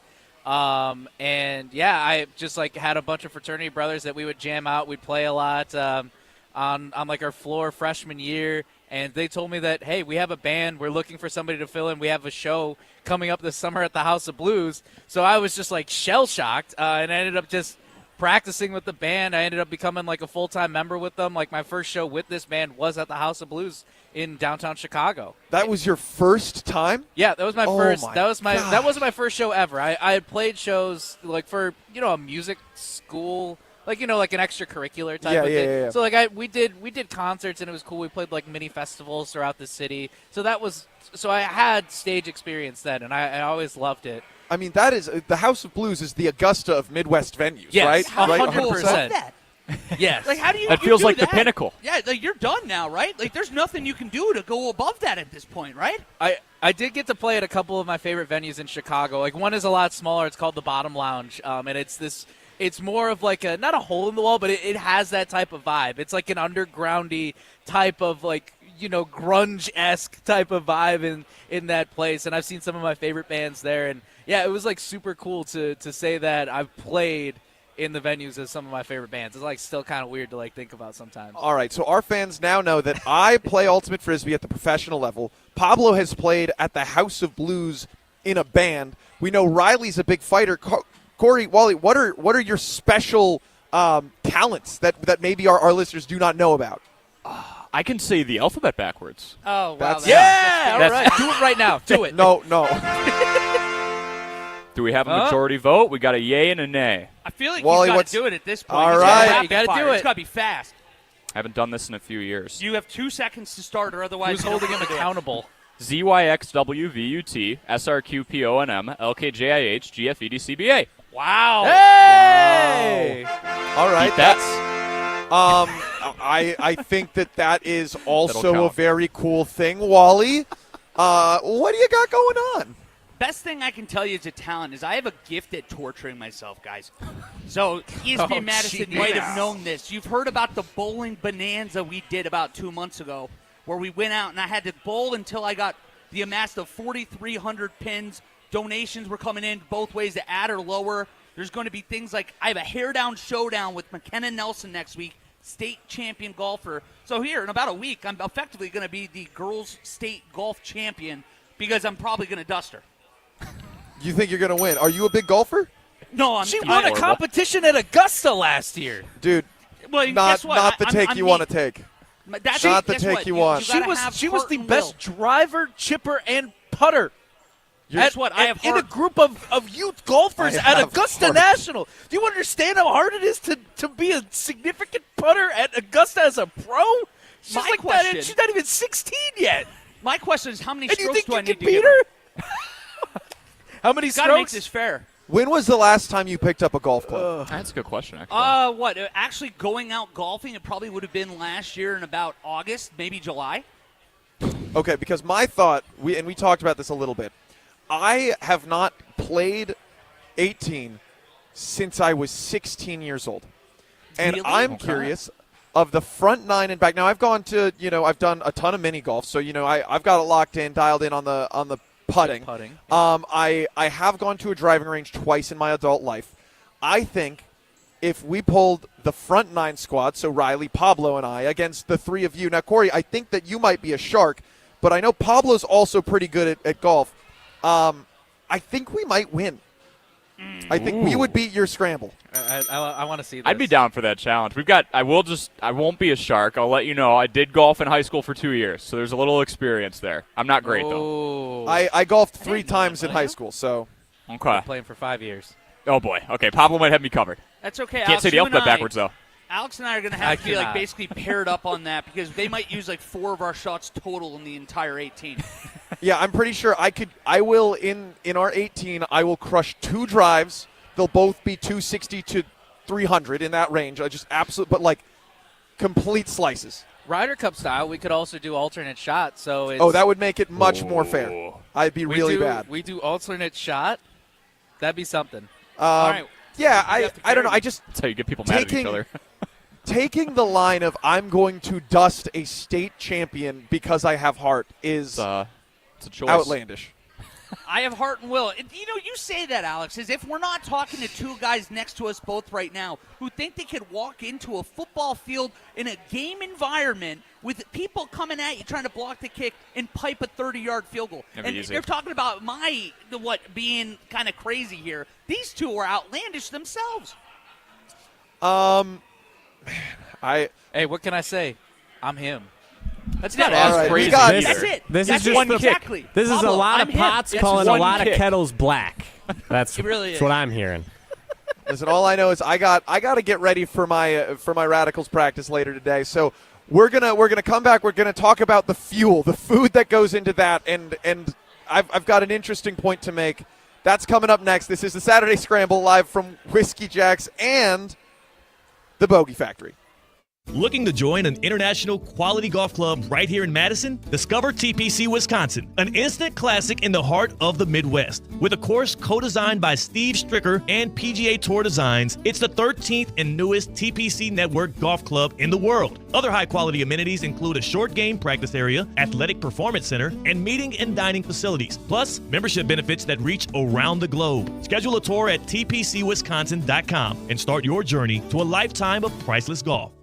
And yeah, I just like had a bunch of fraternity brothers that we would jam out. We'd play a lot on like our floor freshman year. And they told me that, hey, we have a band. We're looking for somebody to fill in. We have a show coming up this summer at the House of Blues. So I was just like shell-shocked, and I ended up just practicing with the band. I ended up becoming like a full-time member with them. Like my first show with this band was at the House of Blues in downtown Chicago. That was your first time? Yeah, that was my first. My that was my. gosh. That wasn't my first show ever. I had played shows like for a music school, like like an extracurricular type of thing. Yeah. So like we did concerts and it was cool. We played like mini festivals throughout the city. So I had stage experience then, and I always loved it. I mean, that is the House of Blues is the Augusta of Midwest venues, Yes, right? 100%. Yes. Like, how do you? That you feels do like the that? pinnacle. Yeah, like you're done now, right? Like, there's nothing you can do to go above that at this point, right? I did get to play at a couple of my favorite venues in Chicago. Like one is a lot smaller. It's called the Bottom Lounge, and it's more of like not a hole in the wall, but it has that type of vibe. It's like an undergroundy type of like grunge-esque type of vibe in that place. And I've seen some of my favorite bands there, and yeah, it was like super cool to say that I've played in the venues of some of my favorite bands. It's like still kind of weird to like think about sometimes. All right, so our fans now know that I play Ultimate Frisbee at the professional level. Pablo has played at the House of Blues in a band. We know Riley's a big fighter. Corey, Wally, what are your special talents that maybe our listeners do not know about? I can say the alphabet backwards. Oh, wow. Yeah, all right. Do it right now. Do it. No. Do we have a majority vote? We got a yay and a nay. I feel like Wally, you've got to do it at this point. All right. You got to do it. It's got to be fast. I haven't done this in a few years. You have 2 seconds to start, or otherwise Who's holding him accountable? ZYXWVUT, SRQPONM, LKJIH, GFEDCBA. Wow. Hey! All right, Keep that. that's I think that is also That'll a count. very cool thing, Wally. What do you got going on? Best thing I can tell you as a talent is I have a gift at torturing myself, guys. So ESPN Madison geez. might have known this. You've heard about the bowling bonanza we did about 2 months ago, where we went out and I had to bowl until I got the amassed of 4,300 pins. Donations were coming in both ways to add or lower. There's going to be things like I have a hair down showdown with McKenna Nelson next week, state champion golfer. So here in about a week, I'm effectively going to be the girls' state golf champion because I'm probably going to dust her. You think you're going to win? Are you a big golfer? No, I'm She won a horrible. competition at Augusta last year. Dude, Well, not guess what? the I'm take you want to take. That's Not the guess take what? you want. gotta have She was heart the and best will. driver, chipper, and putter. Guess what? I have in a heart. group of youth golfers I at have Augusta heart. National. Do you understand how hard it is to be a significant putter at Augusta as a pro? She's My like question- that. She's not even 16 yet. My question is, how many And you strokes think do you I can need to beat give her? How many Got to make strokes? this fair. When was the last time you picked up a golf club? That's a good question, actually. What? Actually, going out golfing, it probably would have been last year in about August, maybe July. Okay, because my thought, we talked about this a little bit. I have not played 18 since I was 16 years old. And Really? I'm Okay. curious of the front nine and back. Now, I've gone to, I've done a ton of mini golf, so, I've got it locked in, dialed in on the putting. I have gone to a driving range twice in my adult life. I think if we pulled the front nine squad, so Riley, Pablo, and I, against the three of you. Now, Corey, I think that you might be a shark, but I know Pablo's also pretty good at golf. I think we might win. I think we would beat your scramble. I want to see this. I'd be down for that challenge. I won't be a shark. I'll let you know. I did golf in high school for 2 years, so there's a little experience there. I'm not great, though. I golfed 3 times in high school, so. Okay. Playing for 5 years. Oh, boy. Okay, Pablo might have me covered. That's okay. Can't Alex, say the you and alphabet I- backwards, though. Alex and I are going to have to be like basically paired up on that because they might use like 4 of our shots total in the entire 18. Yeah, I'm pretty sure I will in our 18. I will crush 2 drives. They'll both be 260 to 300 in that range. I just but like complete slices. Ryder Cup style, we could also do alternate shot. So that would make it much more fair. I'd be really bad. We do alternate shot. That'd be something. All right. Yeah, I don't know. That's how you get people mad at each other. Taking the line of I'm going to dust a state champion because I have heart is it's a choice. Outlandish. I have heart and will. And, you say that, Alex, as if we're not talking to 2 guys next to us both right now who think they could walk into a football field in a game environment with people coming at you trying to block the kick and pipe a 30-yard field goal. And you're talking about being kind of crazy here. These 2 are outlandish themselves. Hey, what can I say? I'm him. That's not as crazy. That's it. This is just exactly. This is Pablo, a lot I'm of pots him. calling a lot kick. of kettles black. That's what I'm hearing. Listen, all I know is I got to get ready for my radicals practice later today. So we're gonna come back. We're gonna talk about the fuel, the food that goes into that, and I've got an interesting point to make. That's coming up next. This is the Saturday Scramble live from Whiskey Jack's and the Bogey Factory. Looking to join an international quality golf club right here in Madison? Discover TPC Wisconsin, an instant classic in the heart of the Midwest. With a course co-designed by Steve Stricker and PGA Tour Designs, it's the 13th and newest TPC Network golf club in the world. Other high-quality amenities include a short game practice area, athletic performance center, and meeting and dining facilities, plus membership benefits that reach around the globe. Schedule a tour at tpcwisconsin.com and start your journey to a lifetime of priceless golf.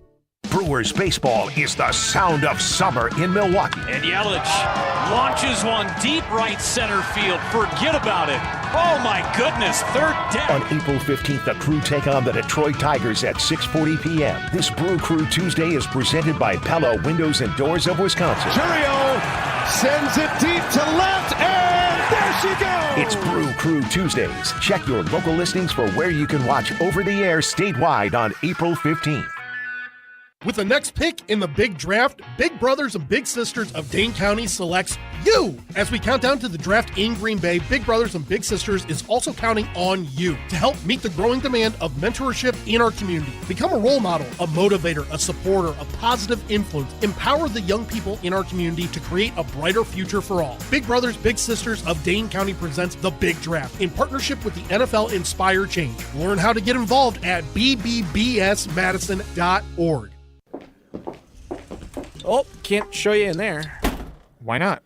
Brewers baseball is the sound of summer in Milwaukee. And Yelich launches one deep right center field. Forget about it. Oh, my goodness. Third deck. On April 15th, the Crew take on the Detroit Tigers at 6:40 p.m. This Brew Crew Tuesday is presented by Pella Windows and Doors of Wisconsin. Churio sends it deep to left, and there she goes. It's Brew Crew Tuesdays. Check your local listings for where you can watch over-the-air statewide on April 15th. With the next pick in the big draft, Big Brothers and Big Sisters of Dane County selects you. As we count down to the draft in Green Bay, Big Brothers and Big Sisters is also counting on you to help meet the growing demand of mentorship in our community. Become a role model, a motivator, a supporter, a positive influence. Empower the young people in our community to create a brighter future for all. Big Brothers, Big Sisters of Dane County presents the Big Draft in partnership with the NFL Inspire Change. Learn how to get involved at bbbsmadison.org. Oh, can't show you in there. Why not?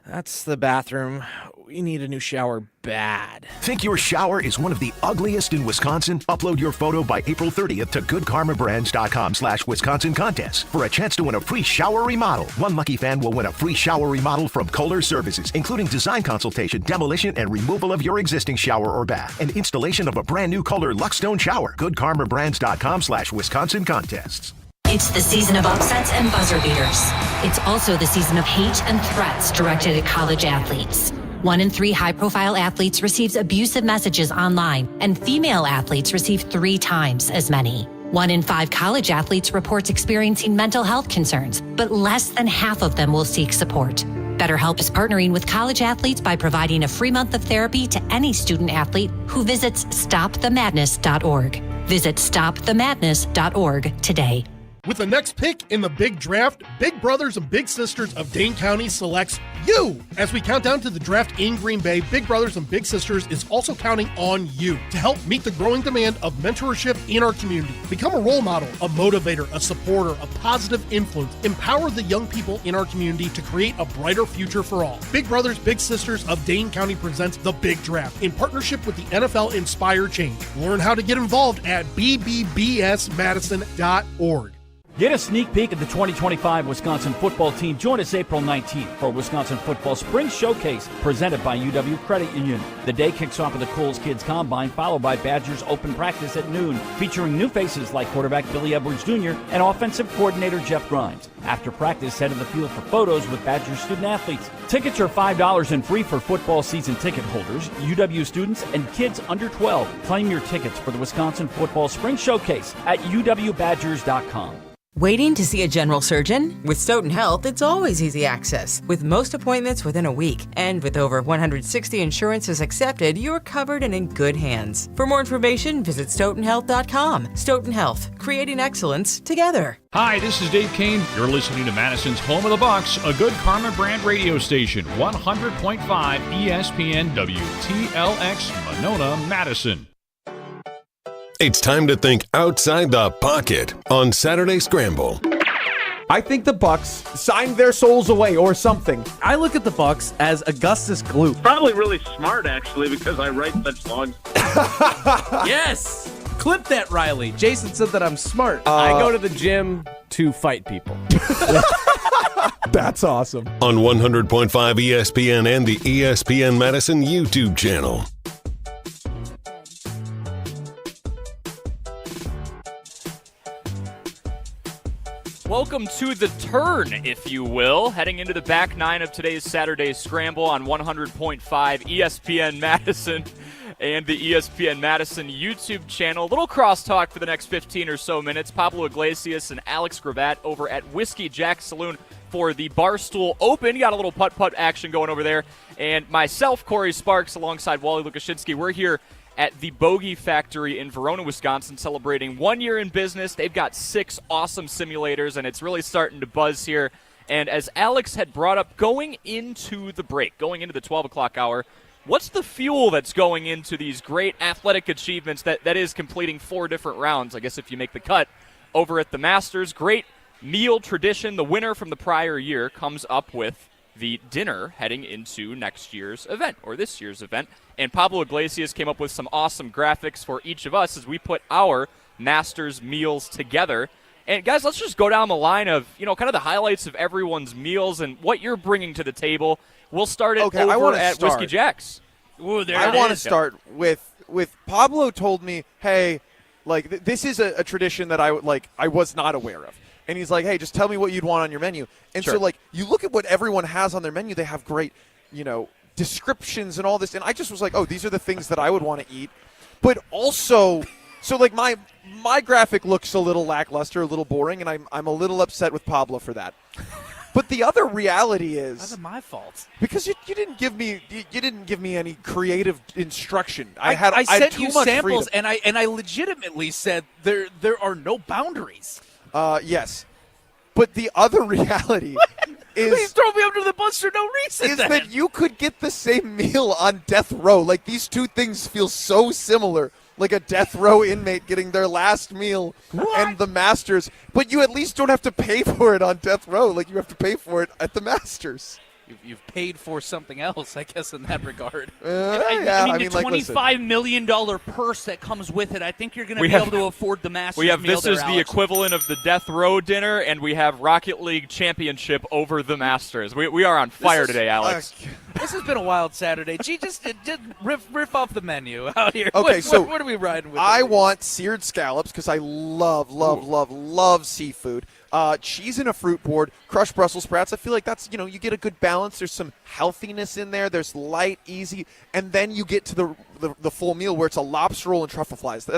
That's the bathroom. We need a new shower bad. Think your shower is one of the ugliest in Wisconsin? Upload your photo by April 30th to goodkarmabrands.com/Wisconsin contest for a chance to win a free shower remodel. One lucky fan will win a free shower remodel from Kohler Services, including design consultation, demolition, and removal of your existing shower or bath, and installation of a brand new Kohler Luxstone shower. goodkarmabrands.com/Wisconsin contests. It's the season of upsets and buzzer beaters. It's also the season of hate and threats directed at college athletes. 1 in 3 high-profile athletes receives abusive messages online, and female athletes receive 3 times as many. 1 in 5 college athletes reports experiencing mental health concerns, but less than half of them will seek support. BetterHelp is partnering with college athletes by providing a free month of therapy to any student athlete who visits StopTheMadness.org. Visit StopTheMadness.org today. With the next pick in the big draft, Big Brothers and Big Sisters of Dane County selects you. As we count down to the draft in Green Bay, Big Brothers and Big Sisters is also counting on you to help meet the growing demand of mentorship in our community. Become a role model, a motivator, a supporter, a positive influence. Empower the young people in our community to create a brighter future for all. Big Brothers, Big Sisters of Dane County presents the Big Draft in partnership with the NFL Inspire Change. Learn how to get involved at bbbsmadison.org. Get a sneak peek at the 2025 Wisconsin football team. Join us April 19th for Wisconsin Football Spring Showcase presented by UW Credit Union. The day kicks off with the Coles Kids Combine, followed by Badgers Open Practice at noon, featuring new faces like quarterback Billy Edwards Jr. and offensive coordinator Jeff Grimes. After practice, head to the field for photos with Badgers student-athletes. Tickets are $5 and free for football season ticket holders, UW students, and kids under 12. Claim your tickets for the Wisconsin Football Spring Showcase at uwbadgers.com. Waiting to see a general surgeon? With Stoughton Health, it's always easy access, with most appointments within a week. And with over 160 insurances accepted, you're covered and in good hands. For more information, visit stoughtonhealth.com. Stoughton Health, creating excellence together. Hi, this is Dave Kane. You're listening to Madison's Home of the Bucks, a good Karma brand radio station, 100.5 ESPN WTLX, Monona, Madison. It's time to think outside the pocket on Saturday Scramble. I think the Bucks signed their souls away or something. I look at the Bucks as Augustus Gloop. Probably really smart, actually, because I write such songs. Yes! Clip that, Riley. Jason said that I'm smart. I go to the gym to fight people. That's awesome. On 100.5 ESPN and the ESPN Madison YouTube channel. Welcome to the turn, if you will, heading into the back nine of today's Saturday Scramble on 100.5 ESPN Madison and the ESPN Madison YouTube channel. A little crosstalk for the next 15 or so minutes. Pablo Iglesias and Alex Gravatt over at Whiskey Jack Saloon for the Barstool Open. You got a little putt-putt action going over there. And myself, Corey Sparks, alongside Wally Lukashinsky, we're here at the Bogey Factory in Verona, Wisconsin, celebrating 1 year in business. They've got 6 awesome simulators, and it's really starting to buzz here. And as Alex had brought up, going into the break, going into the 12 o'clock hour, what's the fuel that's going into these great athletic achievements that is completing 4 different rounds, I guess if you make the cut, over at the Masters? Great meal tradition. The winner from the prior year comes up with the dinner heading into next year's event, or this year's event. And Pablo Iglesias came up with some awesome graphics for each of us as we put our Masters meals together. And guys, let's just go down the line of, kind of the highlights of everyone's meals and what you're bringing to the table. We'll start it over at Whiskey Jack's. Ooh, I want to start with Pablo told me, hey, this is a tradition that I was not aware of. And he's like, hey, just tell me what you'd want on your menu. And sure. So, you look at what everyone has on their menu. They have great, descriptions and all this. And I just was like, oh, these are the things that I would want to eat. But also, my graphic looks a little lackluster, a little boring, and I'm a little upset with Pablo for that. But the other reality is that's my fault because you didn't give me any creative instruction. I sent too you much samples, freedom. and I legitimately said there are no boundaries. Yes, but the other reality is please throw me under the bus for no reason. Is that you could get the same meal on death row? These two things feel so similar. Like a death row inmate getting their last meal and the Masters, but you at least don't have to pay for it on death row. You have to pay for it at the Masters. You've paid for something else, I guess, in that regard. I mean, the $25 million purse that comes with it, I think you're going to be able to afford the Masters We have meal this there, is the Alex. equivalent of the Death Row dinner, and we have Rocket League Championship over the Masters. We are on fire today, Alex. This has been a wild Saturday. Gee, just riff off the menu out here. Okay, what are we riding with? I want seared scallops because I love seafood. Cheese in a fruit board, crushed Brussels sprouts. I feel like that's, you get a good balance. There's some healthiness in there. There's light, easy, and then you get to the full meal where it's a lobster roll and truffle flies.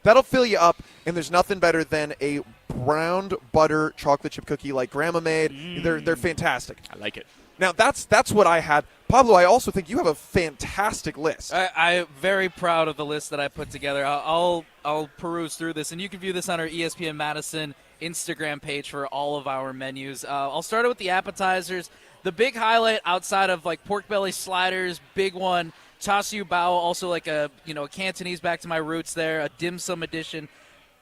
That'll fill you up, and there's nothing better than a browned butter chocolate chip cookie like Grandma made. They're fantastic. I like it. Now that's what I had. Pablo, I also think you have a fantastic list. I'm very proud of the list that I put together. I'll peruse through this, and you can view this on our ESPN Madison Instagram page for all of our menus. I'll start it with the appetizers. The big highlight outside of pork belly sliders, big one, char siu bao, also a Cantonese, back to my roots there, a dim sum edition.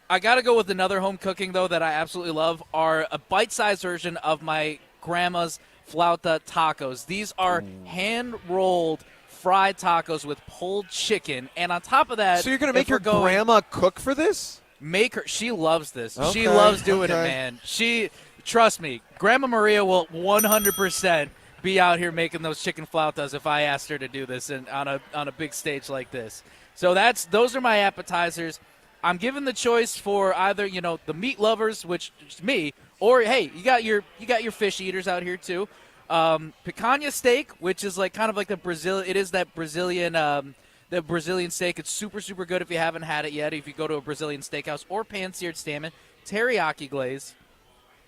I got to go with another home cooking though that I absolutely love, are a bite-sized version of my grandma's flauta tacos. These are hand-rolled fried tacos with pulled chicken, and on top of that, so you're going to make your grandma cook for this? Make her. She loves this. Okay, She loves doing okay. it, man. Trust me, Grandma Maria will 100% be out here making those chicken flautas if I asked her to do this on a big stage like this. So those are my appetizers. I'm given the choice for either the meat lovers, which is me, or hey, you got your fish eaters out here too. Picanha steak, which is kind of like the Brazil. It is that Brazilian. The Brazilian steak. It's super, super good if you haven't had it yet. If you go to a Brazilian steakhouse, or pan-seared salmon, teriyaki glaze,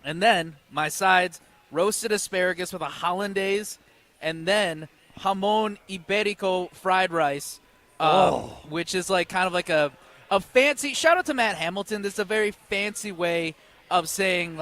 and then my sides: roasted asparagus with a hollandaise, and then jamón ibérico fried rice, which is kind of like a fancy. Shout out to Matt Hamilton. This is a very fancy way of saying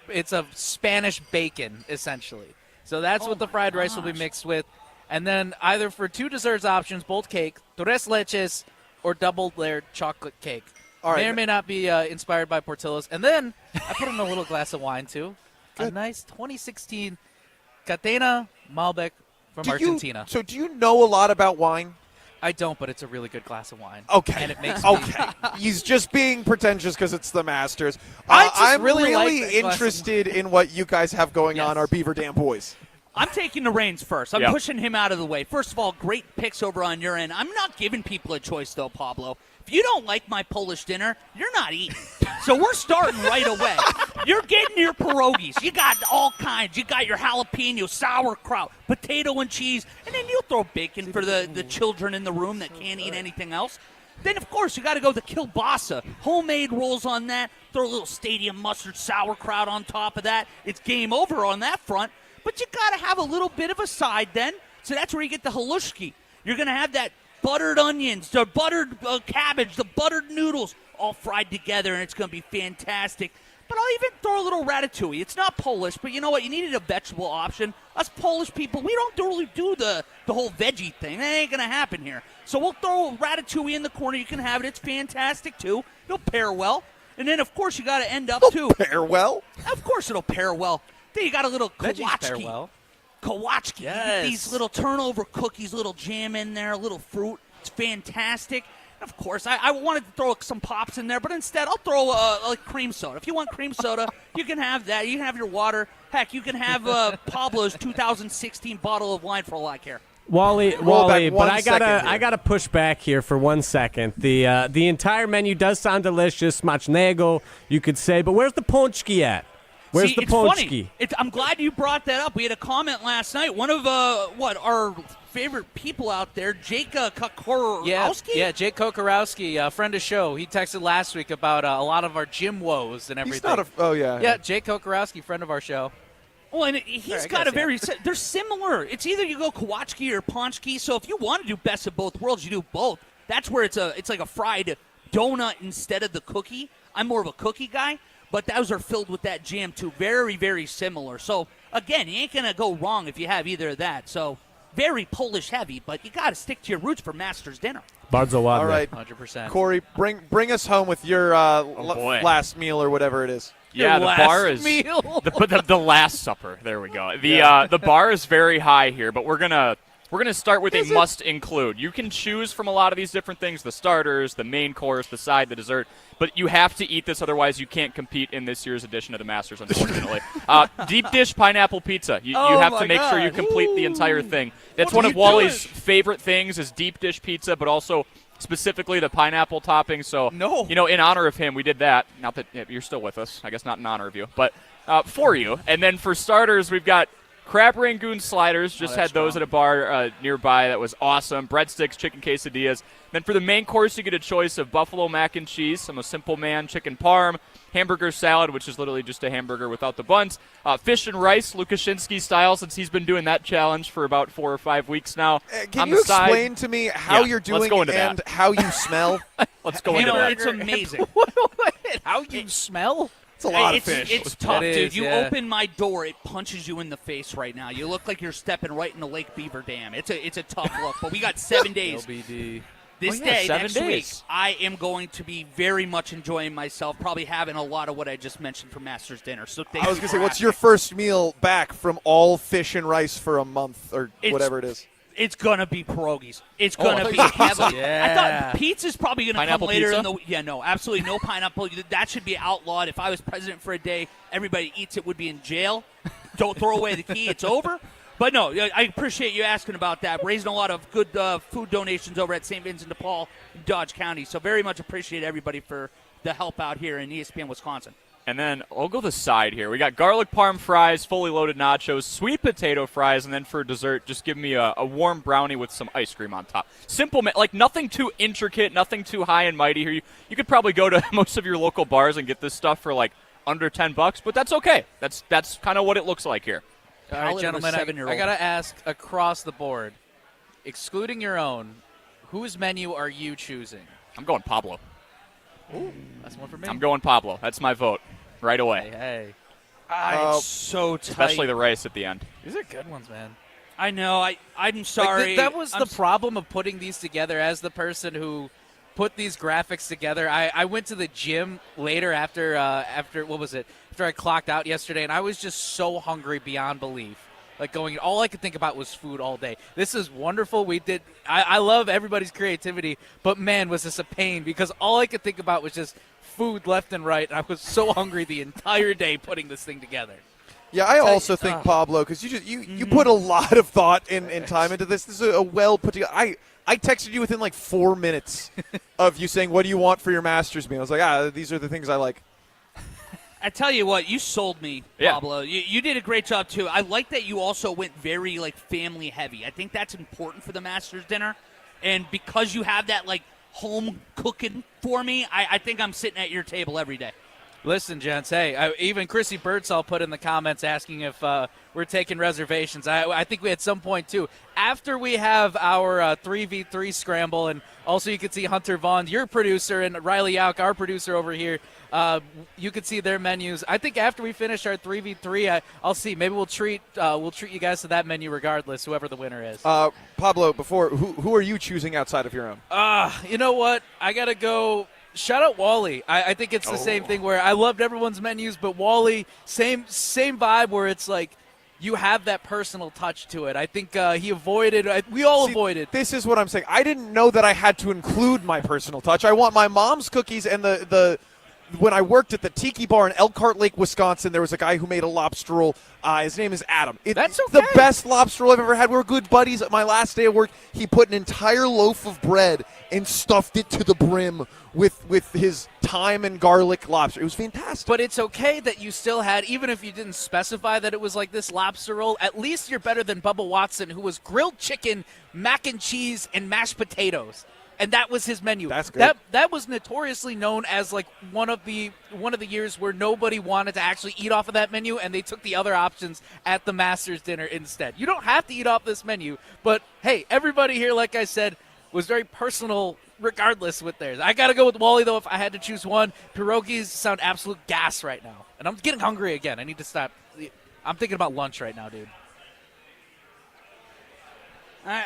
it's a Spanish bacon essentially. So that's what the fried rice will be mixed with. And then either for 2 desserts options, bold cake, tres leches, or double layered chocolate cake. All right. May or may not be inspired by Portillo's. And then I put in a little glass of wine, too. A nice 2016 Catena Malbec from Argentina. So do you know a lot about wine? I don't, but it's a really good glass of wine. Okay. And it makes okay. He's just being pretentious because it's the Masters. I'm really like interested in what you guys have going on, our Beaver Dam boys. I'm taking the reins first. I'm pushing him out of the way. First of all, great picks over on your end. I'm not giving people a choice, though, Pablo. If you don't like my Polish dinner, you're not eating. So we're starting right away. You're getting your pierogies. You got all kinds. You got your jalapeno, sauerkraut, potato and cheese, and then you'll throw bacon for the children in the room that can't eat anything else. Then, of course, you got to go the kielbasa. Homemade rolls on that. Throw a little stadium mustard sauerkraut on top of that. It's game over on that front. But you got to have a little bit of a side then. So that's where you get the halushki. You're going to have that buttered onions, the buttered cabbage, the buttered noodles all fried together, and it's going to be fantastic. But I'll even throw a little ratatouille. It's not Polish, but you know what? You needed a vegetable option. Us Polish people, we don't really do the whole veggie thing. That ain't going to happen here. So we'll throw ratatouille in the corner. You can have it. It's fantastic, too. It'll pair well. And then, of course, you got to end up, too. Pair well? Of course it'll pair well. Then you got a little kawachki. Kawachki. Yes. These little turnover cookies, little jam in there, a little fruit. It's fantastic. Of course, I wanted to throw some pops in there, but instead I'll throw cream soda. If you want cream soda, you can have that. You can have your water. Heck, you can have Pablo's 2016 bottle of wine for all I care. Wally, but I gotta push back here for 1 second. The entire menu does sound delicious, smacznego, you could say, but where's the ponchki at? Where's the ponchki? Funny. I'm glad you brought that up. We had a comment last night. One of our favorite people out there, Jake Kokorowski? Yeah, Jake Kokorowski, friend of show. He texted last week about a lot of our gym woes and everything. He's not Yeah, Jake Kokorowski, friend of our show. Well, and he's got they're similar. It's either you go Kawachki or Ponchki. So if you want to do best of both worlds, you do both. That's where it's like a fried donut instead of the cookie. I'm more of a cookie guy. But those are filled with that jam, too. Very, very similar. So, again, you ain't going to go wrong if you have either of that. So, very Polish heavy, but you got to stick to your roots for Masters dinner. Bardzo ładne. All right, 100%. Corey, bring us home with your last meal or whatever it is. Yeah, the bar is the Last Supper. There we go. The bar is very high here, but we're gonna start with a must include. You can choose from a lot of these different things: the starters, the main course, the side, the dessert. But you have to eat this, otherwise you can't compete in this year's edition of the Masters, unfortunately. Deep dish pineapple pizza. You have to make sure you complete the entire thing. That's one of Wally's favorite things is deep dish pizza, but also specifically the pineapple topping. So, in honor of him, we did that. Not that you're still with us. I guess not in honor of you, but for you. And then for starters, we've got crab rangoon sliders. Just had those at a bar nearby. That was awesome. Breadsticks, chicken quesadillas. Then for the main course, you get a choice of buffalo mac and cheese, I'm a simple man, chicken parm, hamburger salad, which is literally just a hamburger without the buns, fish and rice, Lukashinsky style, since he's been doing that challenge for about 4 or 5 weeks now. Can you explain to me how you're doing and how you smell? Let's go into that. It's amazing. How you smell? It's a lot of fish. It's tough, dude. You open my door, it punches you in the face right now. You look like you're stepping right into Lake Beaver Dam. It's a tough look, but we got 7 days. LBD. This day, next week, I am going to be very much enjoying myself, probably having a lot of what I just mentioned for Masters dinner. So I was going to say, what's your first meal back from all fish and rice for a month or whatever it is? It's going to be pierogies. It's going to be heavily. Yeah. I thought pizza's probably going to come Pineapple later pizza? in the. Yeah, no, absolutely no pineapple. That should be outlawed. If I was president for a day, everybody eats it would be in jail. Don't throw away the key. It's over. But no, I appreciate you asking about that. Raising a lot of good food donations over at St. Vincent de Paul in Dodge County. So very much appreciate everybody for the help out here in ESPN Wisconsin. And then I'll go the side here. We got garlic parm fries, fully loaded nachos, sweet potato fries, and then for dessert, just give me a warm brownie with some ice cream on top. Simple, like nothing too intricate, nothing too high and mighty here. You could probably go to most of your local bars and get this stuff for like under $10, but that's okay. That's kind of what it looks like here. All right, gentlemen, I got to ask across the board, excluding your own, whose menu are you choosing? I'm going Pablo. Ooh, that's one for me. I'm going Pablo. That's my vote right away. Hey. It's so tight. Especially the rice at the end. These are good ones, man. I know. I'm sorry. That was the problem of putting these together. As the person who put these graphics together, I went to the gym later after what was it? After I clocked out yesterday, and I was just so hungry beyond belief. Like all I could think about was food all day. This is wonderful. I love everybody's creativity, but man, was this a pain because all I could think about was just food left and right. And I was so hungry the entire day putting this thing together. Yeah, I also think, Pablo, because you put a lot of thought and time into this. This is a well put together. I texted you within like 4 minutes of you saying, what do you want for your Masters meal? I was like, these are the things I like. I tell you what, you sold me, Pablo. You did a great job, too. I like that you also went very, family heavy. I think that's important for the Masters dinner. And because you have that, home cooking for me, I think I'm sitting at your table every day. Listen, gents, hey, even Chrissy Birdsall put in the comments asking if we're taking reservations. I think we at some point, too. After we have our 3v3 scramble, and also you can see Hunter Vaughn, your producer, and Riley Yauk, our producer over here, you can see their menus. I think after we finish our 3v3, I'll see. Maybe we'll treat you guys to that menu regardless, whoever the winner is. Pablo, who are you choosing outside of your own? You know what? I got to go. Shout out Wally. I think it's the same thing where I loved everyone's menus, but Wally, same vibe where it's like you have that personal touch to it. I think he avoided – we all avoided. This is what I'm saying. I didn't know that I had to include my personal touch. I want my mom's cookies and the when I worked at the Tiki Bar in Elkhart Lake, Wisconsin, there was a guy who made a lobster roll. His name is Adam. That's okay. The best lobster roll I've ever had. We were good buddies. My last day of work, he put an entire loaf of bread and stuffed it to the brim with his thyme and garlic lobster. It was fantastic. But it's okay that you still had, even if you didn't specify that it was like this lobster roll, at least you're better than Bubba Watson, who was grilled chicken, mac and cheese, and mashed potatoes. And that was his menu. That's good. That was notoriously known as like one of the years where nobody wanted to actually eat off of that menu, and they took the other options at the Masters dinner instead. You don't have to eat off this menu, but hey, everybody here, like I said, was very personal regardless with theirs. I got to go with Wally, though, if I had to choose one. Pierogies sound absolute gas right now, and I'm getting hungry again. I need to stop. I'm thinking about lunch right now, dude.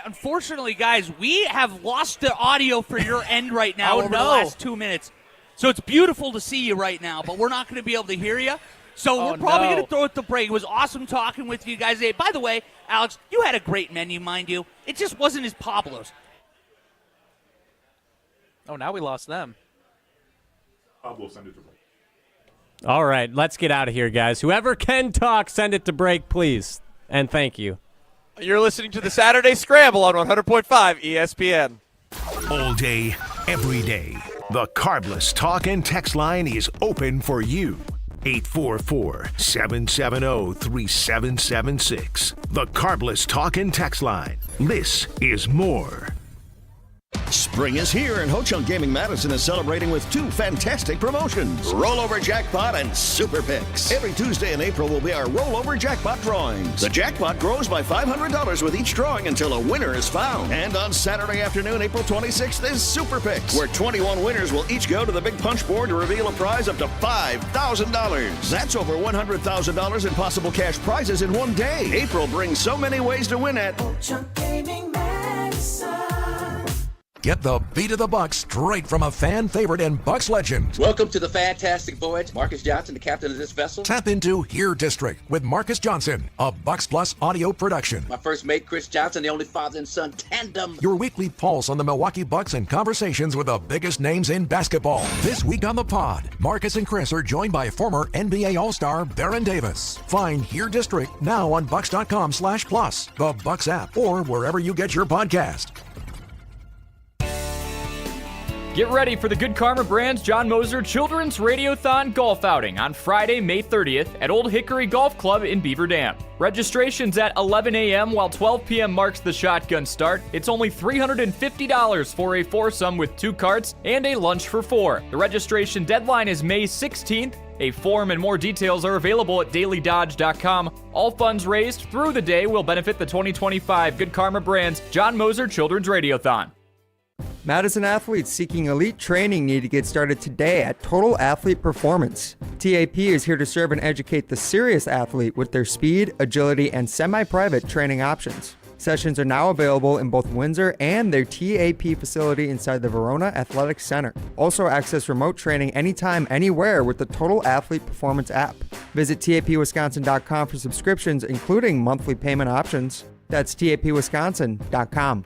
Unfortunately, guys, we have lost the audio for your end right now over the last 2 minutes. So it's beautiful to see you right now, but we're not going to be able to hear you. So we're probably going to throw it to break. It was awesome talking with you guys. Hey, by the way, Alex, you had a great menu, mind you. It just wasn't as Pablo's. Oh, now we lost them. Pablo, send it to break. All right, let's get out of here, guys. Whoever can talk, send it to break, please. And thank you. You're listening to the Saturday Scramble on 100.5 ESPN. All day, every day. The Carbless Talk and Text line is open for you. 844-770-3776. The Carbless Talk and Text line. This is more. Spring is here, and Ho-Chunk Gaming Madison is celebrating with two fantastic promotions: Rollover Jackpot and Super Picks. Every Tuesday in April will be our Rollover Jackpot drawings. The jackpot grows by $500 with each drawing until a winner is found. And on Saturday afternoon, April 26th, is Super Picks, where 21 winners will each go to the big punch board to reveal a prize up to $5,000. That's over $100,000 in possible cash prizes in one day. April brings so many ways to win at Ho-Chunk Gaming Madison. Get the beat of the Bucks straight from a fan favorite and Bucks legend. Welcome to the fantastic voyage. Marcus Johnson, the captain of this vessel. Tap into Here District with Marcus Johnson, a Bucks Plus audio production. My first mate, Chris Johnson, the only father and son tandem. Your weekly pulse on the Milwaukee Bucks and conversations with the biggest names in basketball. This week on the pod, Marcus and Chris are joined by former NBA All-Star Baron Davis. Find Here District now on Bucks.com/plus, the Bucks app, or wherever you get your podcast. Get ready for the Good Karma Brands John Moser Children's Radiothon Golf Outing on Friday, May 30th at Old Hickory Golf Club in Beaver Dam. Registration's at 11 a.m. while 12 p.m. marks the shotgun start. It's only $350 for a foursome with 2 carts and a lunch for 4. The registration deadline is May 16th. A form and more details are available at dailydodge.com. All funds raised through the day will benefit the 2025 Good Karma Brands John Moser Children's Radiothon. Madison athletes seeking elite training need to get started today at Total Athlete Performance. TAP is here to serve and educate the serious athlete with their speed, agility, and semi-private training options. Sessions are now available in both Windsor and their TAP facility inside the Verona Athletic Center. Also access remote training anytime, anywhere with the Total Athlete Performance app. Visit tapwisconsin.com for subscriptions, including monthly payment options. That's tapwisconsin.com.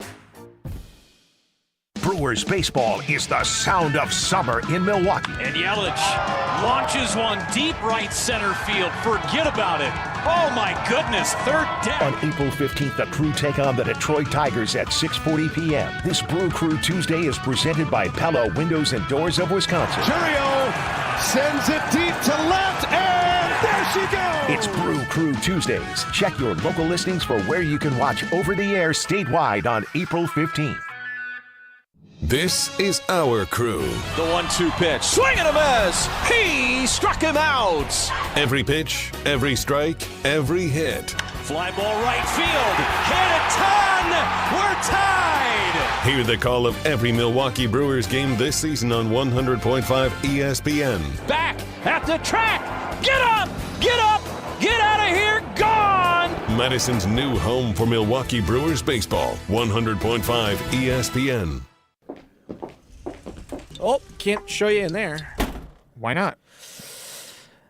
Brewers baseball is the sound of summer in Milwaukee. And Yelich launches one deep right center field. Forget about it. Oh my goodness, third down. On April 15th, the Crew take on the Detroit Tigers at 6:40 p.m. This Brew Crew Tuesday is presented by Pella Windows and Doors of Wisconsin. Churio sends it deep to left, and there she goes. It's Brew Crew Tuesdays. Check your local listings for where you can watch over the air statewide on April 15th. This is our crew. The 1-2 pitch. Swing and a miss. He struck him out. Every pitch, every strike, every hit. Fly ball right field. Hit a ton. We're tied. Hear the call of every Milwaukee Brewers game this season on 100.5 ESPN. Back at the track. Get up. Get up. Get out of here. Gone. Madison's new home for Milwaukee Brewers baseball. 100.5 ESPN. Oh, can't show you in there. Why not?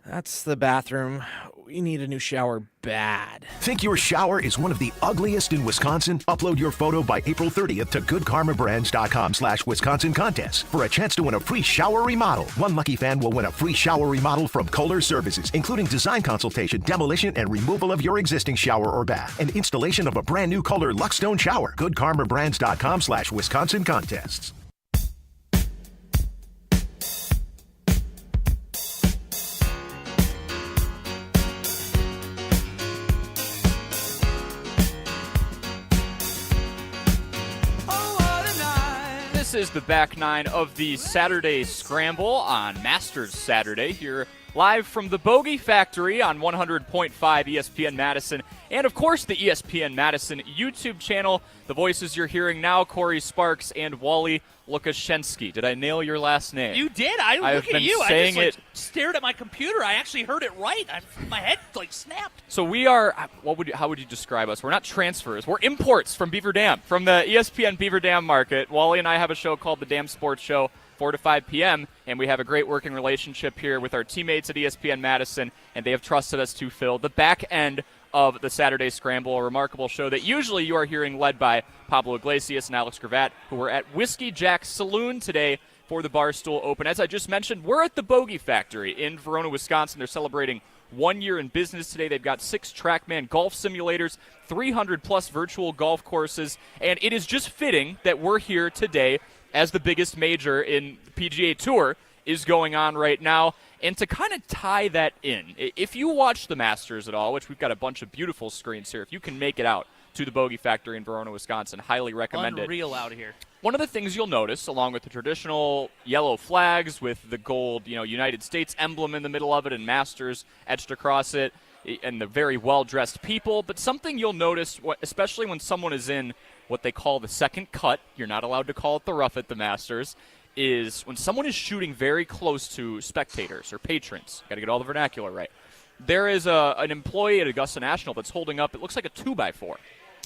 That's the bathroom. We need a new shower bad. Think your shower is one of the ugliest in Wisconsin? Upload your photo by April 30th to goodkarmabrands.com/Wisconsin contest for a chance to win a free shower remodel. One lucky fan will win a free shower remodel from Kohler Services, including design consultation, demolition, and removal of your existing shower or bath, and installation of a brand new Kohler Luxstone shower. goodkarmabrands.com/Wisconsin contests. This is the back nine of the Saturday Scramble on Masters Saturday here live from the Bogey Factory on 100.5 ESPN Madison and, of course, the ESPN Madison YouTube channel. The voices you're hearing now, Corey Sparks and Wally Lukashensky. Did I nail your last name? You did. I look at you. I just stared at my computer. I actually heard it right. My head snapped. So we are, how would you describe us? We're not transfers. We're imports from Beaver Dam, from the ESPN Beaver Dam market. Wally and I have a show called The Dam Sports Show, 4 to 5 p.m., and we have a great working relationship here with our teammates at ESPN Madison, and they have trusted us to fill the back end of the Saturday Scramble, a remarkable show that usually you are hearing led by Pablo Iglesias and Alex Gravatt, who were at Whiskey Jack's Saloon today for the Barstool Open. As I just mentioned, we're at the Bogey Factory in Verona, Wisconsin. They're celebrating 1 year in business today. They've got 6 TrackMan golf simulators, 300-plus virtual golf courses, and it is just fitting that we're here today as the biggest major in the PGA Tour is going on right now. And to kind of tie that in, if you watch the Masters at all, which we've got a bunch of beautiful screens here, if you can make it out to the Bogey Factory in Verona, Wisconsin, highly recommend it. Unreal out here. One of the things you'll notice, along with the traditional yellow flags with the gold, United States emblem in the middle of it and Masters etched across it, and the very well-dressed people, but something you'll notice, especially when someone is in what they call the second cut, you're not allowed to call it the rough at the Masters, is when someone is shooting very close to spectators or patrons. Got to get all the vernacular right. There is an employee at Augusta National that's holding up, it looks like a 2x4,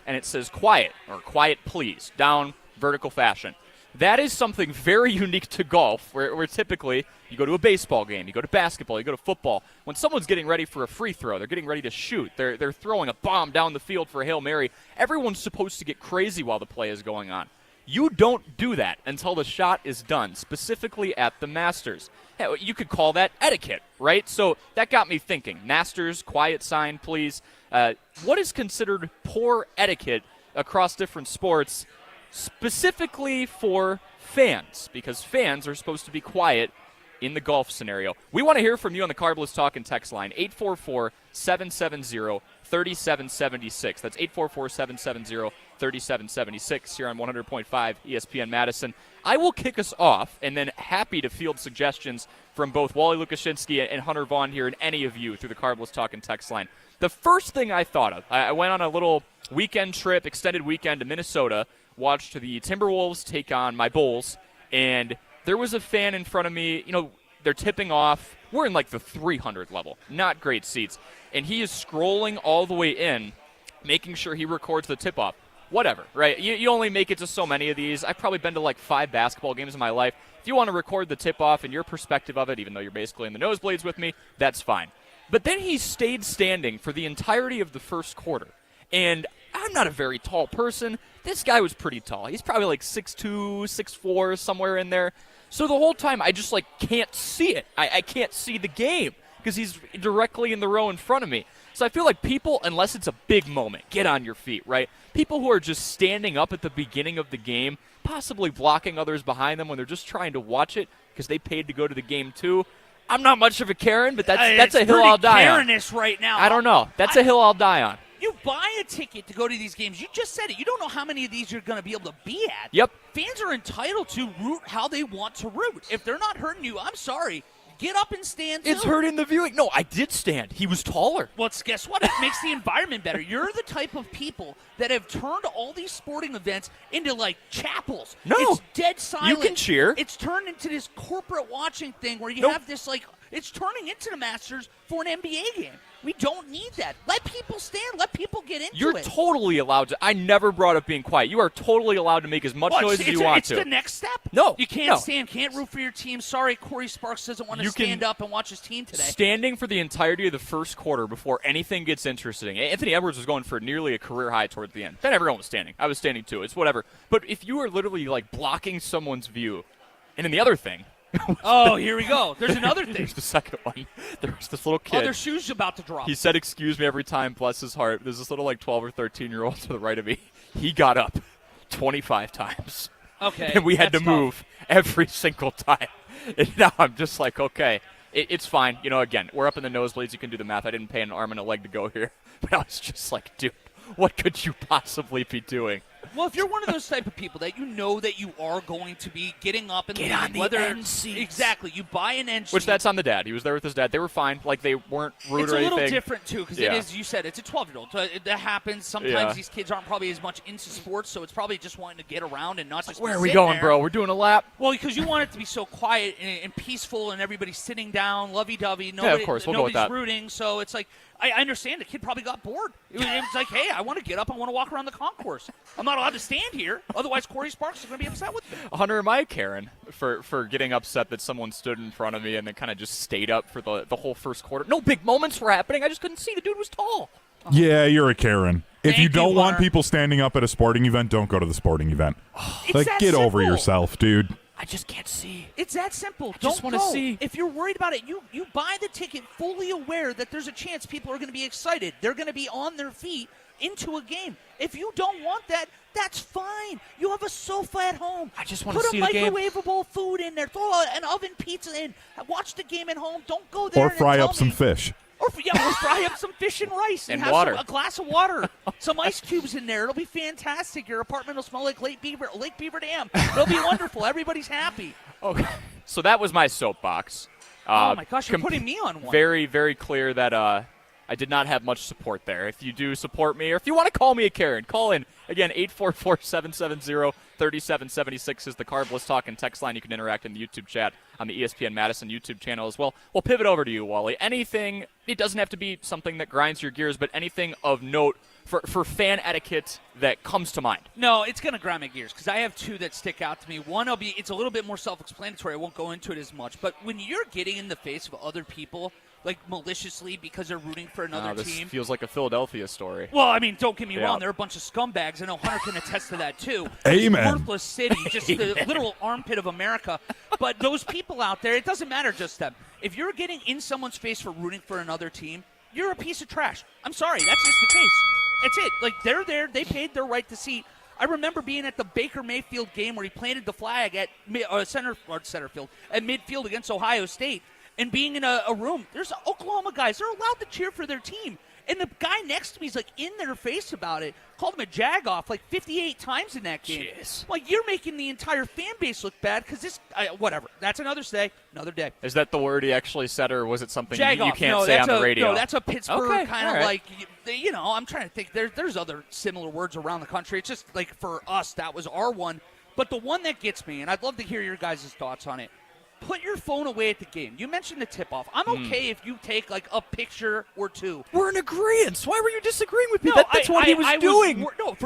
and it says quiet or quiet please, down vertical fashion. That is something very unique to golf, where typically you go to a baseball game, you go to basketball, you go to football. When someone's getting ready for a free throw, they're getting ready to shoot, they're throwing a bomb down the field for a Hail Mary, everyone's supposed to get crazy while the play is going on. You don't do that until the shot is done, specifically at the Masters. You could call that etiquette, right? So that got me thinking. Masters, quiet sign, please. What is considered poor etiquette across different sports, specifically for fans? Because fans are supposed to be quiet in the golf scenario. We want to hear from you on the Carbless Talk and text line, 844-770-3776. That's 844-770-3776 here on 100.5 ESPN Madison. I will kick us off, and then happy to field suggestions from both Wally Lukashinsky and Hunter Vaughn here and any of you through the Carbless Talk and text line. The first thing I thought of, I went on a little weekend trip, extended weekend to Minnesota, watched the Timberwolves take on my Bulls, and there was a fan in front of me, they're tipping off. We're in like the 300 level, not great seats. And he is scrolling all the way in, making sure he records the tip-off. Whatever, right? You only make it to so many of these. I've probably been to like 5 basketball games in my life. If you want to record the tip-off and your perspective of it, even though you're basically in the nosebleeds with me, that's fine. But then he stayed standing for the entirety of the first quarter. And I'm not a very tall person. This guy was pretty tall. He's probably like 6'2", 6'4", somewhere in there. So the whole time I just can't see it. I can't see the game because he's directly in the row in front of me. So I feel like people, unless it's a big moment, get on your feet, right? People who are just standing up at the beginning of the game, possibly blocking others behind them when they're just trying to watch it because they paid to go to the game too. I'm not much of a Karen, but that's a hill I'll die on. Karen-ish right now. I don't know. That's a hill I'll die on. You buy a ticket to go to these games. You just said it. You don't know how many of these you're going to be able to be at. Yep. Fans are entitled to root how they want to root. If they're not hurting you, I'm sorry. Get up and stand. It's hurting the viewing. No, I did stand. He was taller. Well, guess what? It makes the environment better. You're the type of people that have turned all these sporting events into like chapels. No. It's dead silent. You can cheer. It's turned into this corporate watching thing where you have this it's turning into the Masters for an NBA game. We don't need that. Let people stand. Let people get into it. You're totally allowed to. I never brought up being quiet. You are totally allowed to make as much noise as you want to. It's the next step. No. You can't stand, can't root for your team. Sorry, Corey Sparks doesn't want to stand up and watch his team today. Standing for the entirety of the first quarter before anything gets interesting. Anthony Edwards was going for nearly a career high towards the end. Then everyone was standing. I was standing too. It's whatever. But if you are literally blocking someone's view, and then the other thing. Oh, here we go. There's another thing. There's the second one. There's this little kid. Oh, their shoes about to drop. He said, "Excuse me," every time, bless his heart. There's this little 12 or 13-year-old to the right of me. He got up 25 times. Okay. And we had to move every single time. And now I'm just okay. It's fine. Again, we're up in the nosebleeds. You can do the math. I didn't pay an arm and a leg to go here. But I was just dude, what could you possibly be doing? Well, if you're one of those type of people that you know that you are going to be getting up and get on the end seats. Exactly. You buy an end seat. Which that's on the dad. He was there with his dad. They were fine. They weren't rude it's or anything. It's a little different, too, because it is, you said, it's a 12-year-old. So that happens. Sometimes these kids aren't probably as much into sports, so it's probably just wanting to get around and not just where are we going, there. Bro? We're doing a lap? Well, because you want it to be so quiet and peaceful and everybody's sitting down, lovey-dovey. Yeah, of course. We'll go with that. Nobody's rooting, so it's I understand the kid probably got bored. It was hey, I want to get up. I want to walk around the concourse. I'm not allowed to stand here. Otherwise, Corey Sparks is going to be upset with me. Hunter, am I Karen for getting upset that someone stood in front of me and then kind of just stayed up for the whole first quarter? No big moments were happening. I just couldn't see. The dude was tall. Yeah, you're a Karen. If Thank you don't want Hunter. people standing up at a sporting event, don't go to the sporting event. It's that get over simple. yourself, dude. I just can't see. It's that simple. Just Don't want to go. see. If you're worried about it, you buy the ticket fully aware that there's a chance people are going to be excited. They're going to be on their feet into a game. If you don't want that, that's fine. You have a sofa at home. I just want to see the game. Put a microwavable food in there. Throw an oven pizza in. Watch the game at home. Don't go there Or fry up some fish. Or fry up some fish and rice and have water. A glass of water, some ice cubes in there. It'll be fantastic. Your apartment will smell like Lake Beaver Dam. It'll be wonderful. Everybody's happy. Okay, so that was my soapbox. Oh my gosh, you're putting me on one. Very, very clear that I did not have much support there. If you do support me, or if you want to call me a Karen, call in. Again, 844-770-3776 is the Carbless Talk and text line. You can interact in the YouTube chat on the ESPN Madison YouTube channel as well. We'll pivot over to you, Wally. Anything, it doesn't have to be something that grinds your gears, but anything of note for fan etiquette that comes to mind? No, it's going to grind my gears because I have two that stick out to me. One, it's a little bit more self-explanatory. I won't go into it as much. But when you're getting in the face of other people, like maliciously because they're rooting for another team. This feels like a Philadelphia story. Well, I mean, don't get me wrong. They're a bunch of scumbags. I know Hunter can attest to that, too. Amen. It's a worthless city, just the literal armpit of America. But those people out there, it doesn't matter just them. If you're getting in someone's face for rooting for another team, you're a piece of trash. I'm sorry. That's just the case. That's it. Like, they're there. They paid their right to seat. I remember being at the Baker Mayfield game where he planted the flag at center field at midfield against Ohio State. And being in a room, there's Oklahoma guys. They're allowed to cheer for their team. And the guy next to me is, like, in their face about it. Called him a jag-off, like, 58 times in that game. Jeez. Like, you're making the entire fan base look bad because this whatever. That's another day. Is that the word he actually said, or was it something you jag-off. can't say on the radio? No, that's a Pittsburgh kind of right. like, I'm trying to think. There's other similar words around the country. It's just, like, for us, that was our one. But the one that gets me, and I'd love to hear your guys' thoughts on it, put your phone away at the game. You mentioned the tip-off. I'm okay if you take, like, a picture or two. We're in agreement. Why were you disagreeing with me? No, That's what he was doing.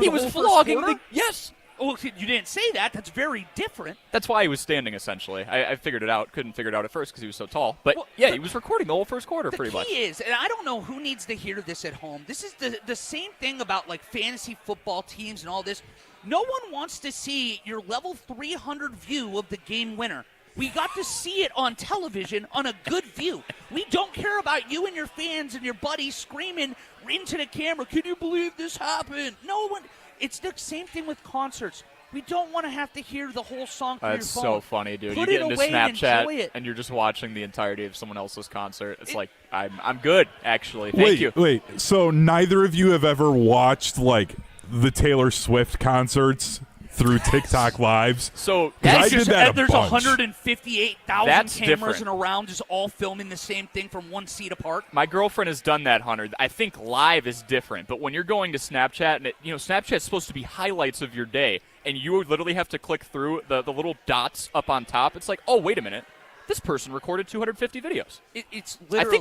He was vlogging. Yes. Well, you didn't say that. That's very different. That's why he was standing, essentially. I figured it out. Couldn't figure it out at first because he was so tall. But, he was recording the whole first quarter pretty much. The key is, and I don't know who needs to hear this at home, this is the same thing about, like, fantasy football teams and all this. No one wants to see your level 300 view of the game winner. We got to see it on television on a good view. We don't care about you and your fans and your buddies screaming into the camera, can you believe this happened? No one. It's the same thing with concerts. We don't want to have to hear the whole song through That's your phone. so funny, dude. Put you get it into away Snapchat and you're just watching the entirety of someone else's concert. It's like, I'm good, actually. Thank you. Wait, so neither of you have ever watched, like, the Taylor Swift concerts through TikTok lives? So I did that there's bunch. 158,000 cameras different. around just all filming the same thing from one seat apart. My girlfriend has done that, Hunter. I think live is different, but when you're going to Snapchat, and Snapchat's supposed to be highlights of your day, and you literally have to click through the little dots up on top. It's like, oh, wait a minute. This person recorded 250 videos. It's literally.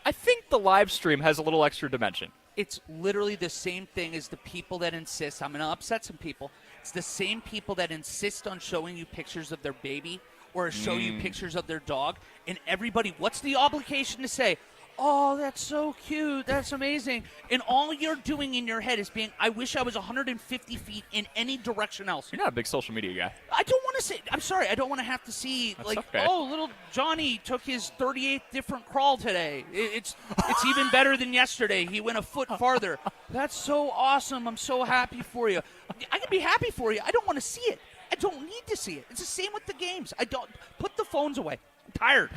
I think the live stream has a little extra dimension. It's literally the same thing as the people that insist. I'm going to upset some people. It's the same people that insist on showing you pictures of their baby or show you pictures of their dog. And everybody, what's the obligation to say, oh, that's so cute, that's amazing. And all you're doing in your head is being, I wish I was 150 feet in any direction else. You're not a big social media guy. I don't want to say, I'm sorry, I don't want to have to see, That's like, okay. oh, little Johnny took his 38th different crawl today. It's even better than yesterday. He went a foot farther. That's so awesome. I'm so happy for you. I can be happy for you. I don't want to see it. I don't need to see it. It's the same with the games. I don't, put the phones away. I'm tired.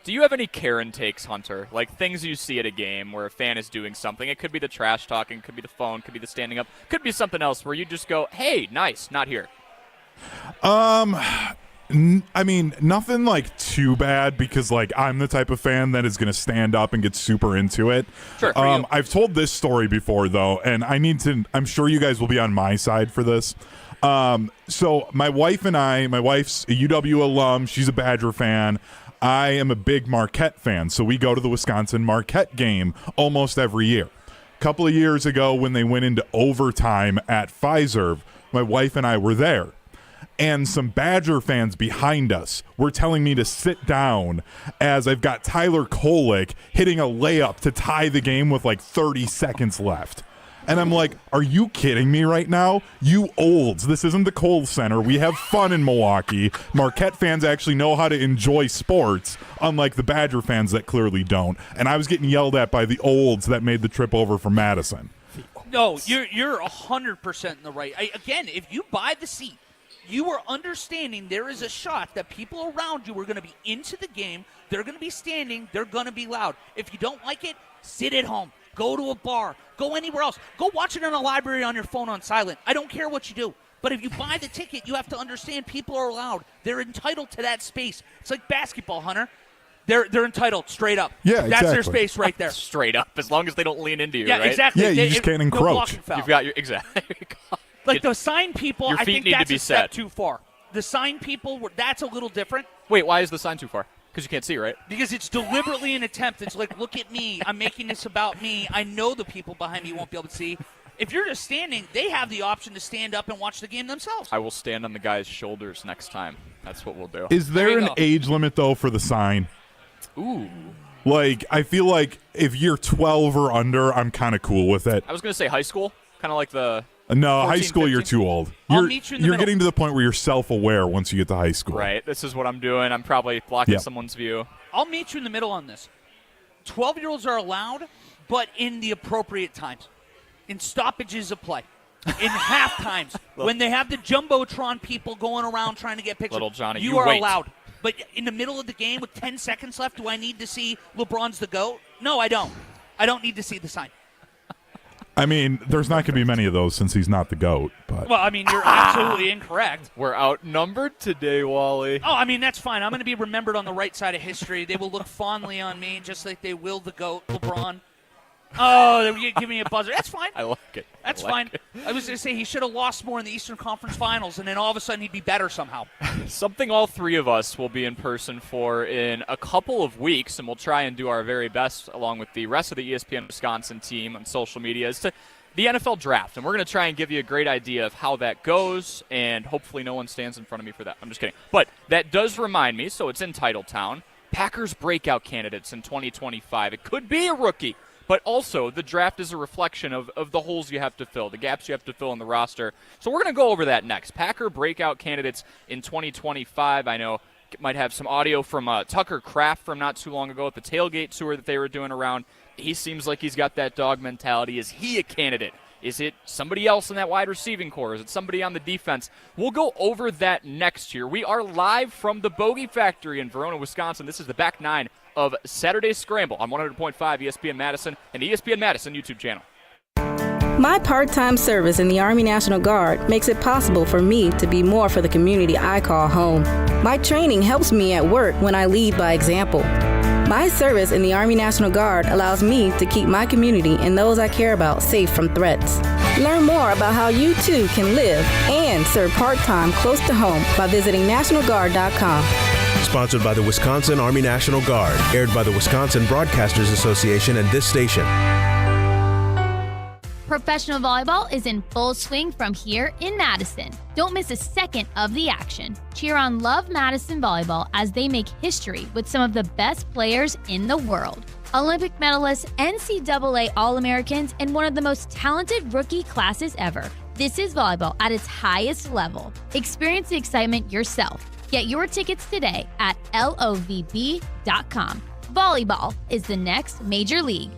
Do you have any Karen takes, Hunter? Like things you see at a game where a fan is doing something. It could be the trash talking, it could be the phone, could be the standing up, could be something else where you just go, hey, nice, not here. I mean, nothing like too bad because like I'm the type of fan that is going to stand up and get super into it. Sure. I've told this story before though, and I'm sure you guys will be on my side for this. So my wife and my wife's a UW alum. She's a Badger fan. I am a big Marquette fan, so we go to the Wisconsin Marquette game almost every year. A couple of years ago when they went into overtime at Fiserv, my wife and I were there. And some Badger fans behind us were telling me to sit down as I've got Tyler Kolek hitting a layup to tie the game with like 30 seconds left. And I'm like, are you kidding me right now? You olds. This isn't the Kohl Center. We have fun in Milwaukee. Marquette fans actually know how to enjoy sports, unlike the Badger fans that clearly don't. And I was getting yelled at by the olds that made the trip over from Madison. No, you're 100% in the right. Again, if you buy the seat, you are understanding there is a shot that people around you are going to be into the game. They're going to be standing. They're going to be loud. If you don't like it, sit at home. Go to a bar. Go anywhere else. Go watch it in a library on your phone on silent. I don't care what you do. But if you buy the ticket, you have to understand people are allowed. They're entitled to that space. It's like basketball, Hunter. They're entitled, straight up. Yeah, That's their exactly. space right there. Straight up, as long as they don't lean into you, Yeah, right? exactly. Yeah, you just can't encroach. No blocking foul. You've got your exactly. Like the sign people, Your I feet think need to that's be a step set. too far. The sign people, that's a little different. Wait, why is the sign too far? Because you can't see, right? Because it's deliberately an attempt. It's like, look at me. I'm making this about me. I know the people behind me won't be able to see. If you're just standing, they have the option to stand up and watch the game themselves. I will stand on the guy's shoulders next time. That's what we'll do. Is there an age limit, though, for the sign? Ooh. Like, I feel like if you're 12 or under, I'm kind of cool with it. I was going to say high school, kind of like the No, 14, high school, 15. you're too old. I'll meet you in the You're middle. getting to the point where you're self-aware once you get to high school. Right. This is what I'm doing. I'm probably blocking Yep. someone's view. I'll meet you in the middle on this. 12-year-olds are allowed, but in the appropriate times. In stoppages of play. In half times. When they have the Jumbotron people going around trying to get pictures. Little Johnny, you you are wait. allowed. But in the middle of the game with 10 seconds left, do I need to see LeBron's the GOAT? No, I don't. I don't need to see the sign. I mean, there's not going to be many of those since he's not the GOAT. But Well, I mean, you're absolutely incorrect. We're outnumbered today, Wally. Oh, I mean, that's fine. I'm going to be remembered on the right side of history. They will look fondly on me, just like they will the GOAT, LeBron. Oh, they give me a buzzer. That's fine. I like it. That's I like fine. I was going to say he should have lost more in the Eastern Conference Finals, and then all of a sudden he'd be better somehow. Something all three of us will be in person for in a couple of weeks, and we'll try and do our very best along with the rest of the ESPN Wisconsin team on social media is to the NFL draft. And we're going to try and give you a great idea of how that goes, and hopefully no one stands in front of me for that. I'm just kidding. But that does remind me, so it's in Titletown, Packers breakout candidates in 2025. It could be a rookie. But also, the draft is a reflection of the holes you have to fill, the gaps you have to fill in the roster. So we're going to go over that next. Packer breakout candidates in 2025. I know might have some audio from Tucker Kraft from not too long ago at the Tailgate Tour that they were doing around. He seems like he's got that dog mentality. Is he a candidate? Is it somebody else in that wide receiving core? Is it somebody on the defense? We'll go over that next year. We are live from the Bogey Factory in Verona, Wisconsin. This is the back nine of Saturday Scramble on 100.5 ESPN Madison and the ESPN Madison YouTube channel. My part-time service in the Army National Guard makes it possible for me to be more for the community I call home. My training helps me at work when I lead by example. My service in the Army National Guard allows me to keep my community and those I care about safe from threats. Learn more about how you too can live and serve part-time close to home by visiting NationalGuard.com. Sponsored by the Wisconsin Army National Guard. Aired by the Wisconsin Broadcasters Association and this station. Professional volleyball is in full swing from here in Madison. Don't miss a second of the action. Cheer on Love Madison Volleyball as they make history with some of the best players in the world. Olympic medalists, NCAA All-Americans, and one of the most talented rookie classes ever. This is volleyball at its highest level. Experience the excitement yourself. Get your tickets today at lovb.com. Volleyball is the next major league.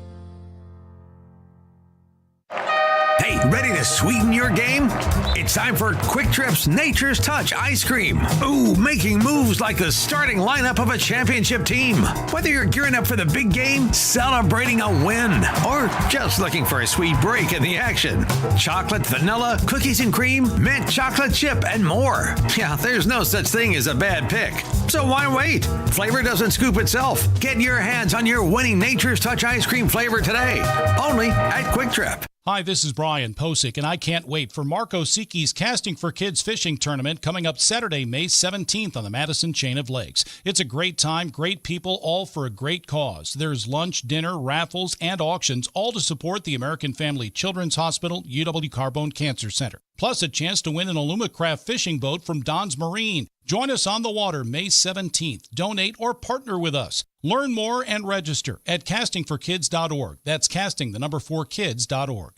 Hey, ready to sweeten your game? It's time for Quick Trip's Nature's Touch Ice Cream. Ooh, making moves like the starting lineup of a championship team. Whether you're gearing up for the big game, celebrating a win, or just looking for a sweet break in the action. Chocolate, vanilla, cookies and cream, mint chocolate chip, and more. Yeah, there's no such thing as a bad pick. So why wait? Flavor doesn't scoop itself. Get your hands on your winning Nature's Touch Ice Cream flavor today. Only at Quick Trip. Hi, this is Brian Posick, and I can't wait for Marco Sicchi's Casting for Kids Fishing Tournament coming up Saturday, May 17th on the Madison Chain of Lakes. It's a great time, great people, all for a great cause. There's lunch, dinner, raffles, and auctions, all to support the American Family Children's Hospital, UW Carbone Cancer Center. Plus a chance to win an Alumacraft fishing boat from Don's Marine. Join us on the water May 17th. Donate or partner with us. Learn more and register at castingforkids.org. That's casting4kids.org.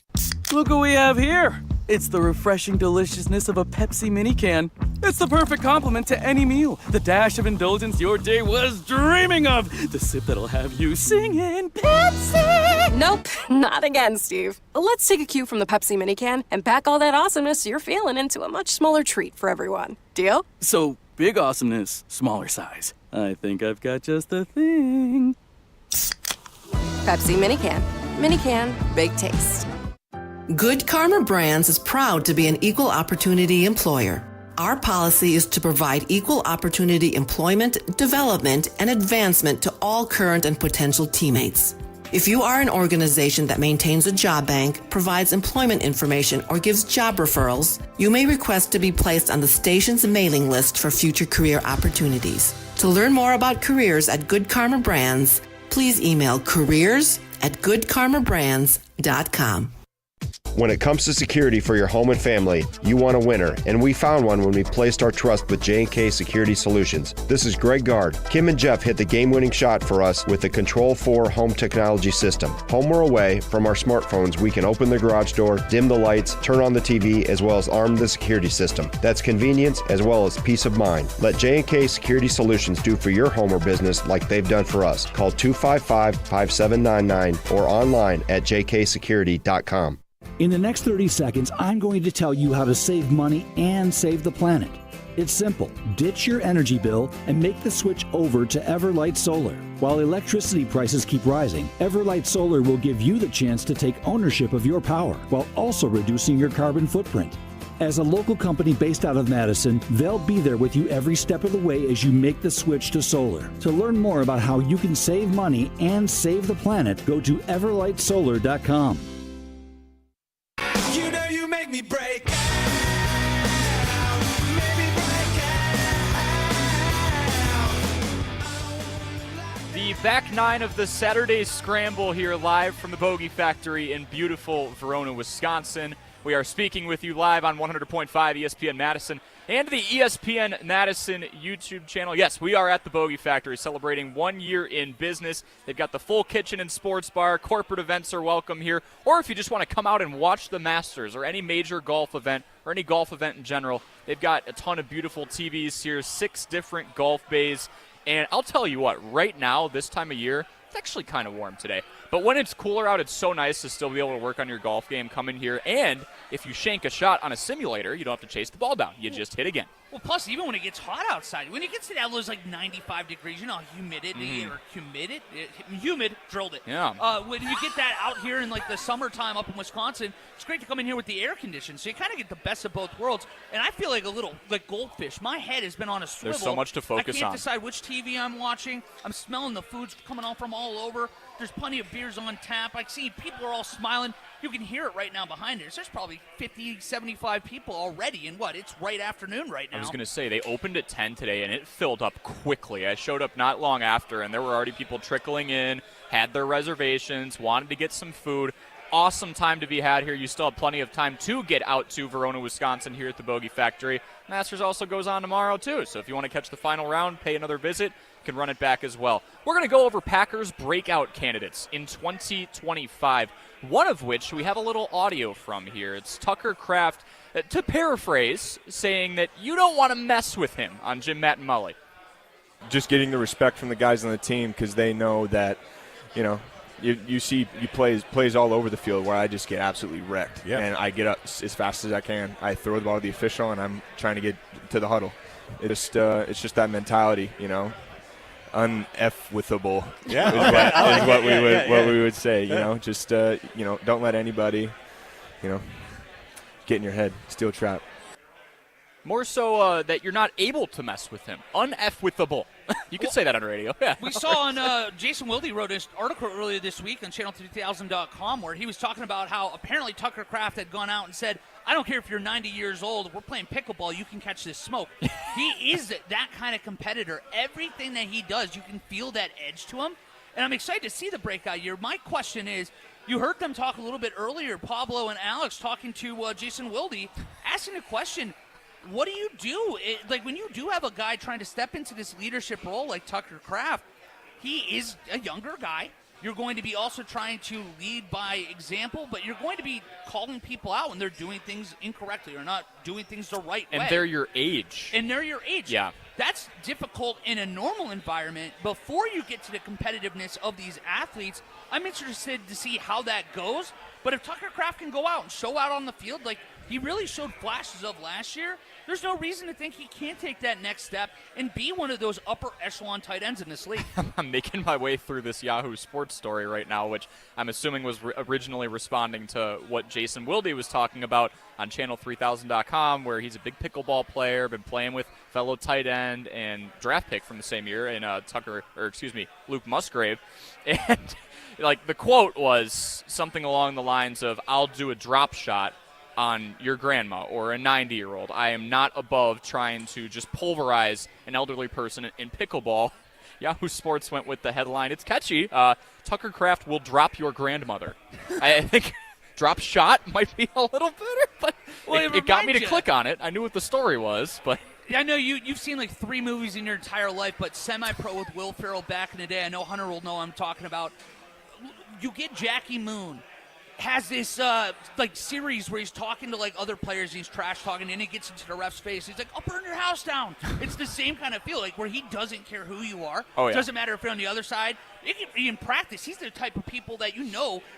Look what we have here. It's the refreshing deliciousness of a Pepsi mini can. It's the perfect complement to any meal. The dash of indulgence your day was dreaming of. The sip that'll have you singing Pepsi. Nope, not again, Steve. Let's take a cue from the Pepsi mini can and pack all that awesomeness you're feeling into a much smaller treat for everyone. Deal? So, big awesomeness, smaller size. I think I've got just the thing. Pepsi mini can. Mini can, big taste. Good Karma Brands is proud to be an equal opportunity employer. Our policy is to provide equal opportunity employment, development, and advancement to all current and potential teammates. If you are an organization that maintains a job bank, provides employment information, or gives job referrals, you may request to be placed on the station's mailing list for future career opportunities. To learn more about careers at Good Karma Brands, please email careers@goodkarmabrands.com. When it comes to security for your home and family, you want a winner, and we found one when we placed our trust with J&K Security Solutions. This is Greg Gard. Kim and Jeff hit the game-winning shot for us with the Control 4 home technology system. Home or away, from our smartphones, we can open the garage door, dim the lights, turn on the TV, as well as arm the security system. That's convenience as well as peace of mind. Let J&K Security Solutions do for your home or business like they've done for us. Call 255-5799 or online at jksecurity.com. In the next 30 seconds, I'm going to tell you how to save money and save the planet. It's simple. Ditch your energy bill and make the switch over to Everlight Solar. While electricity prices keep rising, Everlight Solar will give you the chance to take ownership of your power while also reducing your carbon footprint. As a local company based out of Madison, they'll be there with you every step of the way as you make the switch to solar. To learn more about how you can save money and save the planet, go to everlightsolar.com. Me break The back nine of the Saturday Scramble here live from the Bogey Factory in beautiful Verona, Wisconsin. We are speaking with you live on 100.5 ESPN Madison and the ESPN Madison YouTube channel. Yes, we are at the Bogey Factory celebrating 1 year in business. They've got the full kitchen and sports bar. Corporate events are welcome here. Or if you just want to come out and watch the Masters or any major golf event or any golf event in general, they've got a ton of beautiful TVs here, 6 different golf bays. And I'll tell you what, right now, this time of year, it's actually kind of warm today. But when it's cooler out, it's so nice to still be able to work on your golf game, come in here. And if you shank a shot on a simulator, you don't have to chase the ball down. You just hit again. Well, plus, even when it gets hot outside, when it gets to that low, like 95 degrees, you know how humid, drilled it. Yeah. When you get that out here in like the summertime up in Wisconsin, it's great to come in here with the air conditioning. So you kind of get the best of both worlds. And I feel like a little like goldfish. My head has been on a swivel. There's so much to focus on. I can't decide which TV I'm watching. I'm smelling the foods coming off from all over. There's plenty of beers on tap. I see people are all smiling. You can hear it right now behind us. There's probably 50, 75 people already. And what? It's right afternoon right now. I was going to say, they opened at 10 today, and it filled up quickly. I showed up not long after, and there were already people trickling in, had their reservations, wanted to get some food. Awesome time to be had here. You still have plenty of time to get out to Verona, Wisconsin here at the Bogey Factory. Masters also goes on tomorrow, too. So if you want to catch the final round, pay another visit, you can run it back as well. We're going to go over Packers breakout candidates in 2025, one of which we have a little audio from here. It's Tucker Kraft, to paraphrase, saying that you don't want to mess with him on Jim, Matt, and Mully. Just getting the respect from the guys on the team because they know that, you know, you see plays all over the field where I just get absolutely wrecked. Yeah. And I get up as fast as I can. I throw the ball to the official, and I'm trying to get to the huddle. It's just that mentality, you know. Un-F-withable is what we would say, you know. Just, you know, don't let anybody, you know, get in your head, steal trap. More so that you're not able to mess with him. Un-F-withable. You can say that on the radio. Yeah. We saw on Jason Wilde wrote an article earlier this week on channel3000.com where he was talking about how apparently Tucker Kraft had gone out and said, I don't care if you're 90 years old, we're playing pickleball, you can catch this smoke. He is that kind of competitor. Everything that he does, you can feel that edge to him. And I'm excited to see the breakout year. My question is, you heard them talk a little bit earlier, Pablo and Alex talking to Jason Wilde, asking a question, what do you do? Like when you do have a guy trying to step into this leadership role like Tucker Kraft, he is a younger guy. You're going to be also trying to lead by example, but you're going to be calling people out when they're doing things incorrectly or not doing things the right way. And they're your age. Yeah. That's difficult in a normal environment. Before you get to the competitiveness of these athletes, I'm interested to see how that goes. But if Tucker Kraft can go out and show out on the field like he really showed flashes of last year, there's no reason to think he can't take that next step and be one of those upper echelon tight ends in this league. I'm making my way through this Yahoo Sports story right now, which I'm assuming was originally responding to what Jason Wilde was talking about on channel3000.com, where he's a big pickleball player, been playing with fellow tight end and draft pick from the same year in Luke Musgrave. And like the quote was something along the lines of, I'll do a drop shot on your grandma or a 90-year-old. I am not above trying to just pulverize an elderly person in pickleball. Yahoo Sports went with the headline. It's catchy. Tucker Kraft will drop your grandmother. I think drop shot might be a little better, but it got me to click on it. I knew what the story was, but... Yeah, I know you've seen like 3 movies in your entire life, but Semi-Pro with Will Ferrell back in the day. I know Hunter will know what I'm talking about. You get Jackie Moon has this like series where he's talking to like other players, and he's trash talking, and he gets into the ref's face. He's like, "I'll burn your house down." It's the same kind of feel, like where he doesn't care who you are. Oh, yeah. Doesn't matter if you're on the other side. In practice, he's the type of people that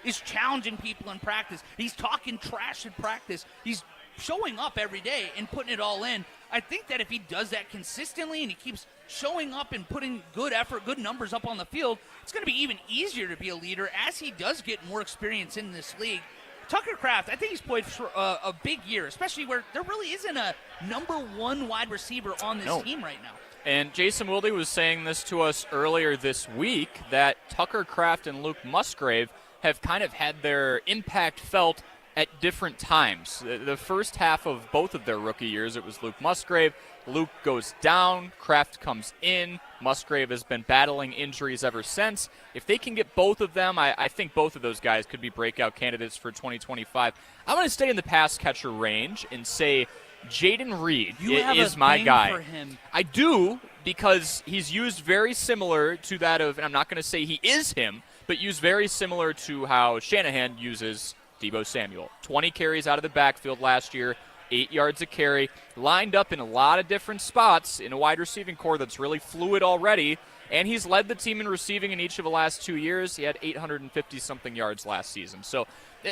is challenging people in practice. He's talking trash in practice. He's showing up every day and putting it all in. I think that if he does that consistently and he keeps showing up and putting good effort, good numbers up on the field, it's going to be even easier to be a leader as he does get more experience in this league. Tucker Kraft, I think he's played for a big year, especially where there really isn't a number 1 wide receiver on this team right now. And Jason Wilde was saying this to us earlier this week, that Tucker Kraft and Luke Musgrave have kind of had their impact felt at different times. The first half of both of their rookie years, it was Luke Musgrave. Luke goes down, Kraft comes in. Musgrave has been battling injuries ever since. If they can get both of them, I think both of those guys could be breakout candidates for 2025. I'm going to stay in the pass catcher range and say Jaden Reed is my guy. For him. I do, because he's used very similar to that of, and I'm not going to say he is him, but used very similar to how Shanahan uses Deebo Samuel. 20 carries out of the backfield last year, 8 yards a carry, lined up in a lot of different spots in a wide receiving core that's really fluid already, and he's led the team in receiving in each of the last 2 years. He had 850-something yards last season. So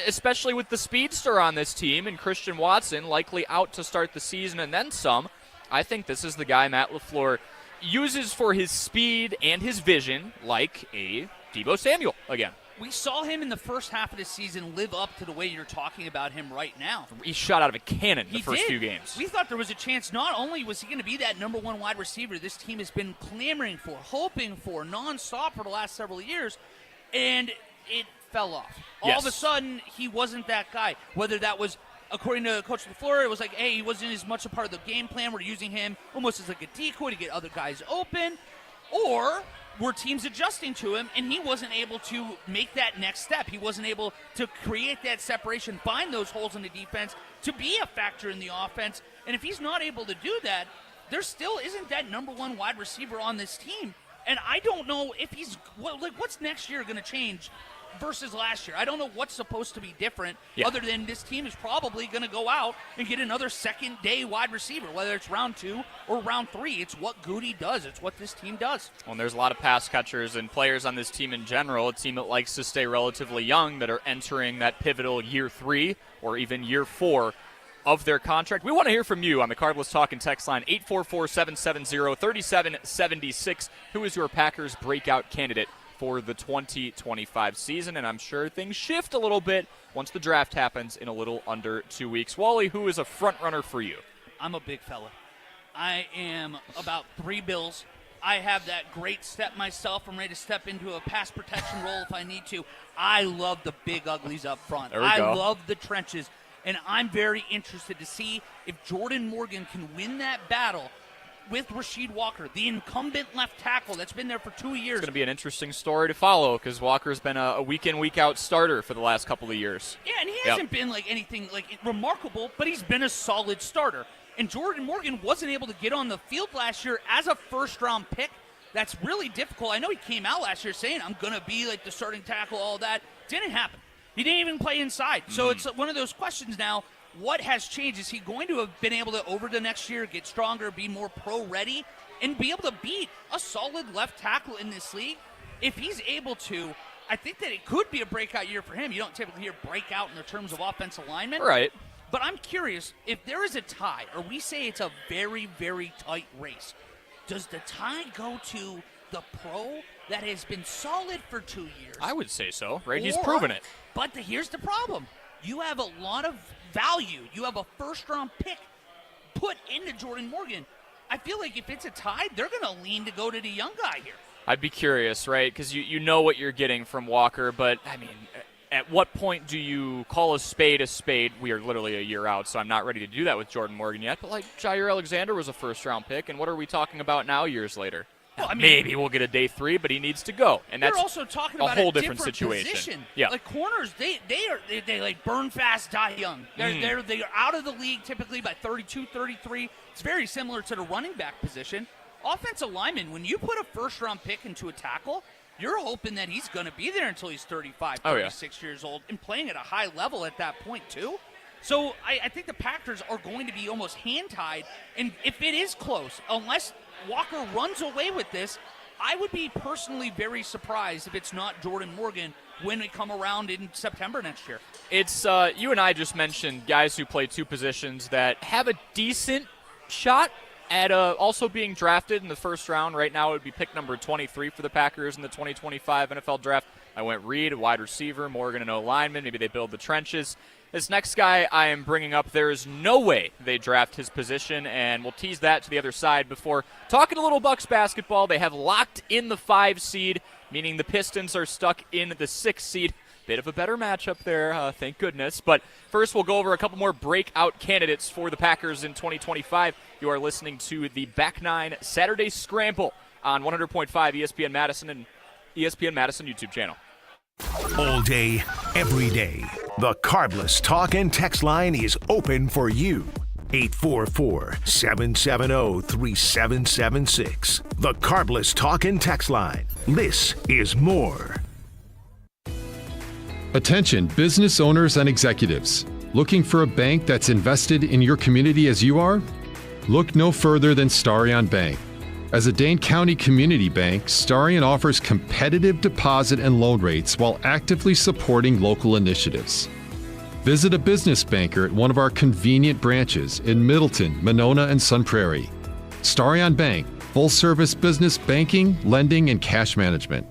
especially with the speedster on this team and Christian Watson likely out to start the season and then some, I think this is the guy Matt LaFleur uses for his speed and his vision, like a Deebo Samuel again. We saw him in the first half of the season live up to the way you're talking about him right now. He shot out of a cannon the first few games. We thought there was a chance. Not only was he going to be that number 1 wide receiver this team has been clamoring for, hoping for, nonstop for the last several years, and it fell off. All of a sudden, he wasn't that guy. Whether that was, according to Coach LaFleur, it was like, hey, he wasn't as much a part of the game plan. We're using him almost as like a decoy to get other guys open, or were teams adjusting to him, and he wasn't able to make that next step. He wasn't able to create that separation, find those holes in the defense, to be a factor in the offense. And if he's not able to do that, there still isn't that number 1 wide receiver on this team. And I don't know if what's next year going to change versus last year. I don't know what's supposed to be different other than this team is probably going to go out and get another second-day wide receiver, whether it's round 2 or round 3. It's what Goody does. It's what this team does. Well, and there's a lot of pass catchers and players on this team in general, a team that likes to stay relatively young, that are entering that pivotal year 3 or even year 4 of their contract. We want to hear from you on the Cardless Talking text line, 844-770-3776. Who is your Packers breakout candidate for the 2025 season? And I'm sure things shift a little bit once the draft happens in a little under 2 weeks. Wally, who is a front runner for you? I'm a big fella. I am about 3 bills. I have that great step myself. I'm ready to step into a pass protection role if I need to. I love the big uglies up front. I love the trenches. And I'm very interested to see if Jordan Morgan can win that battle with Rasheed Walker, the incumbent left tackle that's been there for 2 years. It's going to be an interesting story to follow because Walker's been a week-in, week-out starter for the last couple of years. Yeah, and he hasn't been like anything like remarkable, but he's been a solid starter. And Jordan Morgan wasn't able to get on the field last year as a first-round pick. That's really difficult. I know he came out last year saying, I'm going to be like the starting tackle, all that. Didn't happen. He didn't even play inside. So it's one of those questions now. What has changed? Is he going to have been able to, over the next year, get stronger, be more pro-ready, and be able to beat a solid left tackle in this league? If he's able to, I think that it could be a breakout year for him. You don't typically hear breakout in the terms of offensive linemen. Right. But I'm curious, if there is a tie, or we say it's a very, very tight race, does the tie go to the pro that has been solid for 2 years? I would say so, right? He's proven it. But here's the problem. You have a lot of value. You have a first-round pick put into Jordan Morgan. I feel like if it's a tie, they're going to lean to go to the young guy here. I'd be curious, right? Because you know what you're getting from Walker, but, I mean, at what point do you call a spade a spade? We are literally a year out, so I'm not ready to do that with Jordan Morgan yet. But like Jair Alexander was a first-round pick, and what are we talking about now years later? Well, I mean, maybe we'll get a day 3, but he needs to go, and that's also talking about a whole different situation. Position. Yeah, like corners, they like burn fast, die young. They're out of the league typically by 32, 33. It's very similar to the running back position. Offensive lineman, when you put a first-round pick into a tackle, you're hoping that he's going to be there until he's 35, 36 years old and playing at a high level at that point too. So I think the Packers are going to be almost hand-tied, and if it is close, unless Walker runs away with this, I would be personally very surprised if it's not Jordan Morgan when we come around in September next year. It's you and I just mentioned guys who play 2 positions that have a decent shot at also being drafted in the first round. Right now it would be pick number 23 for the Packers in the 2025 NFL Draft. I went Reed, a wide receiver, Morgan, an O-lineman. Maybe they build the trenches. This next guy I am bringing up, there is no way they draft his position, and we'll tease that to the other side before talking a little Bucks basketball. They have locked in the 5 seed, meaning the Pistons are stuck in the 6 seed. Bit of a better matchup there, thank goodness. But first we'll go over a couple more breakout candidates for the Packers in 2025. You are listening to the Back 9 Saturday Scramble on 100.5 ESPN Madison and ESPN Madison YouTube channel. All day, every day, the Carbless Talk and Text line is open for you. 844-770-3776. The Carbless Talk and Text line. This is more. Attention business owners and executives. Looking for a bank that's invested in your community as you are? Look no further than Starion Bank. As a Dane County community bank, Starion offers competitive deposit and loan rates while actively supporting local initiatives. Visit a business banker at one of our convenient branches in Middleton, Monona, and Sun Prairie. Starion Bank, full-service business banking, lending, and cash management.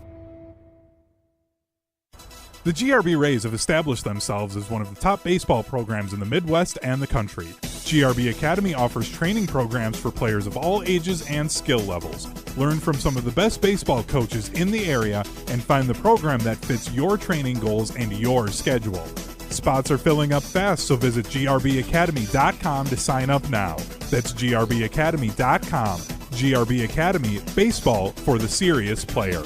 The GRB Rays have established themselves as one of the top baseball programs in the Midwest and the country. GRB Academy offers training programs for players of all ages and skill levels. Learn from some of the best baseball coaches in the area and find the program that fits your training goals and your schedule. Spots are filling up fast, so visit grbacademy.com to sign up now. That's grbacademy.com. GRB Academy, baseball for the serious player.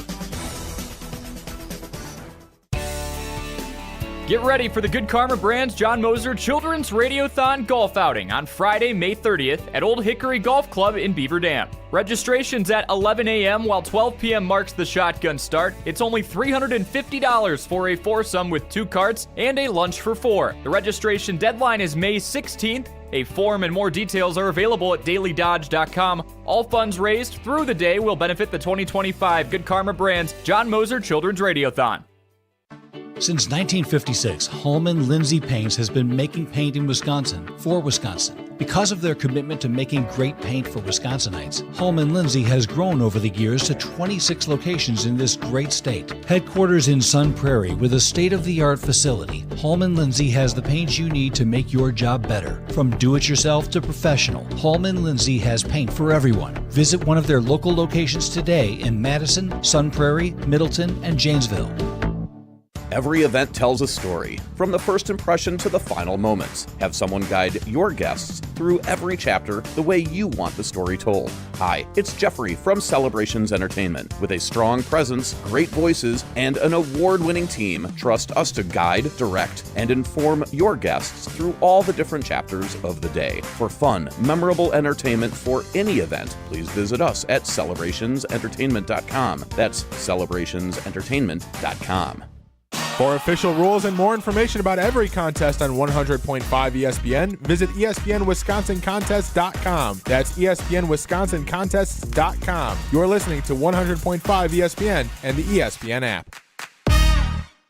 Get ready for the Good Karma Brands John Moser Children's Radiothon Golf Outing on Friday, May 30th at Old Hickory Golf Club in Beaver Dam. Registration's at 11 a.m. while 12 p.m. marks the shotgun start. It's only $350 for a foursome with 2 carts and a lunch for 4. The registration deadline is May 16th. A form and more details are available at dailydodge.com. All funds raised through the day will benefit the 2025 Good Karma Brands John Moser Children's Radiothon. Since 1956, Holman Lindsay Paints has been making paint in Wisconsin for Wisconsin. Because of their commitment to making great paint for Wisconsinites, Holman Lindsay has grown over the years to 26 locations in this great state. Headquarters in Sun Prairie with a state-of-the-art facility, Holman Lindsay has the paint you need to make your job better. From do-it-yourself to professional, Holman Lindsay has paint for everyone. Visit one of their local locations today in Madison, Sun Prairie, Middleton, and Janesville. Every event tells a story, from the first impression to the final moments. Have someone guide your guests through every chapter the way you want the story told. Hi, it's Jeffrey from Celebrations Entertainment. With a strong presence, great voices, and an award-winning team, trust us to guide, direct, and inform your guests through all the different chapters of the day. For fun, memorable entertainment for any event, please visit us at celebrationsentertainment.com. That's celebrationsentertainment.com. For official rules and more information about every contest on 100.5 ESPN, visit ESPNWisconsinContests.com. That's ESPNWisconsinContests.com. You're listening to 100.5 ESPN and the ESPN app.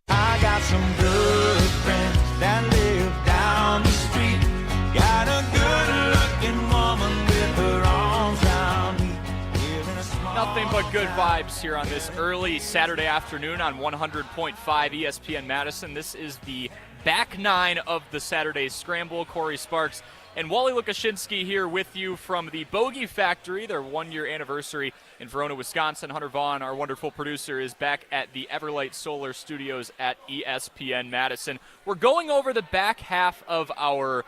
I got some good friends that live down the street. Got a good-looking woman with her arms around me. Nothing but good vibes here on this early Saturday afternoon on 100.5 ESPN Madison. This is the back 9 of the Saturday Scramble. Corey Sparks and Wally Lukashinsky here with you from the Bogey Factory, their 1-year anniversary in Verona, Wisconsin. Hunter Vaughn, our wonderful producer, is back at the Everlight Solar Studios at ESPN Madison. We're going over the back half of our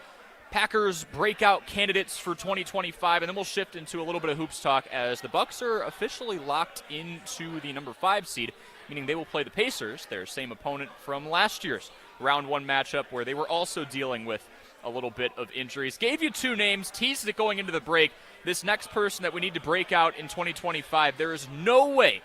Packers breakout candidates for 2025, and then we'll shift into a little bit of hoops talk as the Bucks are officially locked into the number 5 seed, meaning they will play the Pacers, their same opponent from last year's round 1 matchup, where they were also dealing with a little bit of injuries. Gave you 2 names, teased it going into the break. This next person that we need to break out in 2025, there is no way,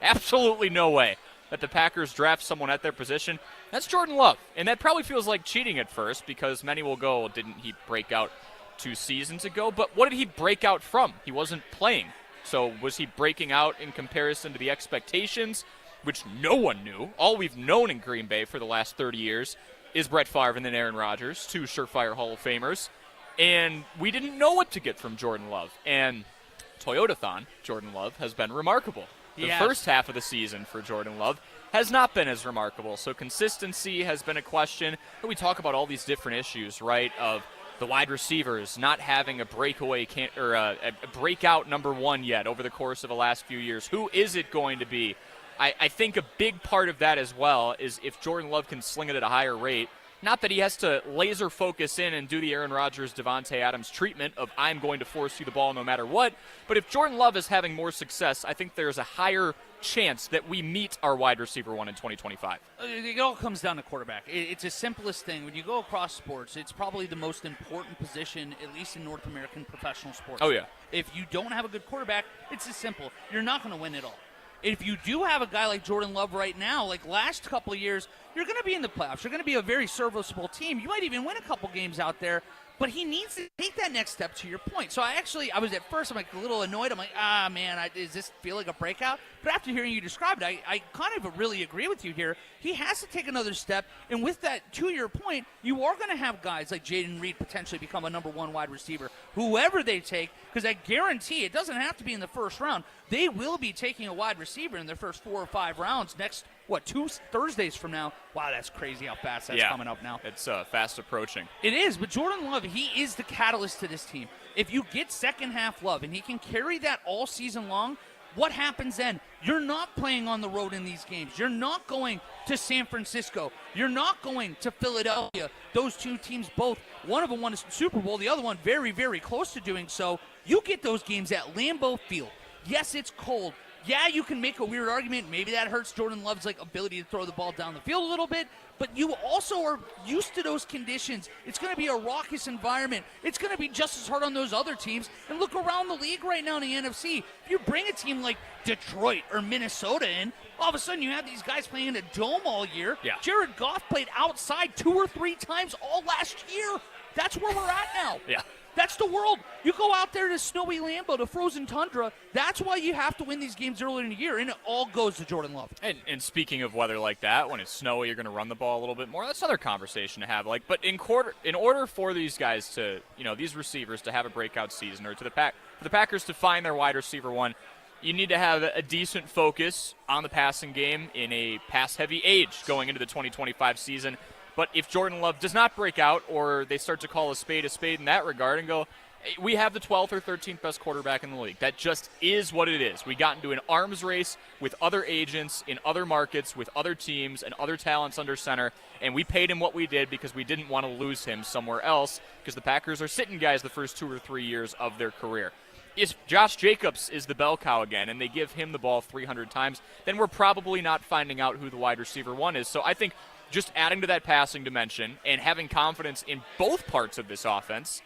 absolutely no way, that the Packers draft someone at their position. That's Jordan Love. And that probably feels like cheating at first, because many will go, didn't he break out 2 seasons ago? But what did he break out from? He wasn't playing. So was he breaking out in comparison to the expectations, which no one knew? All we've known in Green Bay for the last 30 years is Brett Favre and then Aaron Rodgers, 2 surefire Hall of Famers. And we didn't know what to get from Jordan Love. And Toyotathon, Jordan Love, has been remarkable. The first half of the season for Jordan Love has not been as remarkable. So consistency has been a question. And we talk about all these different issues, right, of the wide receivers not having a breakout number 1 yet over the course of the last few years. Who is it going to be? I think a big part of that as well is if Jordan Love can sling it at a higher rate. Not that he has to laser focus in and do the Aaron Rodgers, Devontae Adams treatment of I'm going to force you the ball no matter what, but if Jordan Love is having more success, I think there's a higher chance that we meet our wide receiver 1 in 2025. It all comes down to quarterback. It's the simplest thing. When you go across sports, it's probably the most important position, at least in North American professional sports. Oh, yeah. If you don't have a good quarterback, it's as simple. You're not going to win it all. If you do have a guy like Jordan Love right now, like last couple of years, you're going to be in the playoffs. You're going to be a very serviceable team. You might even win a couple games out there, but he needs to take that next step, to your point. So I was at first, I'm like a little annoyed. I'm like, man, does this feel like a breakout? But after hearing you describe it, I kind of really agree with you here. He has to take another step, and with that, to your point, you are going to have guys like Jaden Reed potentially become a number 1 wide receiver. Whoever they take, because I guarantee it doesn't have to be in the first round. They will be taking a wide receiver in their first 4 or 5 rounds next, 2 Thursdays from now. Wow, that's crazy how fast that's coming up now. It's fast approaching. It is, but Jordan Love, he is the catalyst to this team. If you get second half Love and he can carry that all season long, what happens then? You're not playing on the road in these games. You're not going to San Francisco. You're not going to Philadelphia. Those 2 teams both, one of them won a Super Bowl, the other one very, very close to doing so. You get those games at Lambeau Field. Yes, it's cold. Yeah, you can make a weird argument. Maybe that hurts Jordan Love's ability to throw the ball down the field a little bit, but you also are used to those conditions. It's going to be a raucous environment. It's going to be just as hard on those other teams. And look around the league right now in the NFC. If you bring a team like Detroit or Minnesota in, all of a sudden you have these guys playing in a dome all year. Yeah. Jared Goff played outside 2 or 3 times all last year. That's where we're at now. Yeah. That's the world. You go out there to snowy Lambeau, to frozen tundra. That's why you have to win these games earlier in the year, and it all goes to Jordan Love. And speaking of weather like that, when it's snowy, you're going to run the ball a little bit more. That's another conversation to have. But in order for these guys to, these receivers to have a breakout season, or for the Packers to find their wide receiver 1, you need to have a decent focus on the passing game in a pass-heavy age going into the 2025 season. But if Jordan Love does not break out, or they start to call a spade in that regard and go, hey, we have the 12th or 13th best quarterback in the league. That just is what it is. We got into an arms race with other agents in other markets, with other teams and other talents under center, and we paid him what we did because we didn't want to lose him somewhere else, because the Packers are sitting guys the first 2 or 3 years of their career. If Josh Jacobs is the bell cow again and they give him the ball 300 times, then we're probably not finding out who the wide receiver 1 is. So I think just adding to that passing dimension and having confidence in both parts of this offense,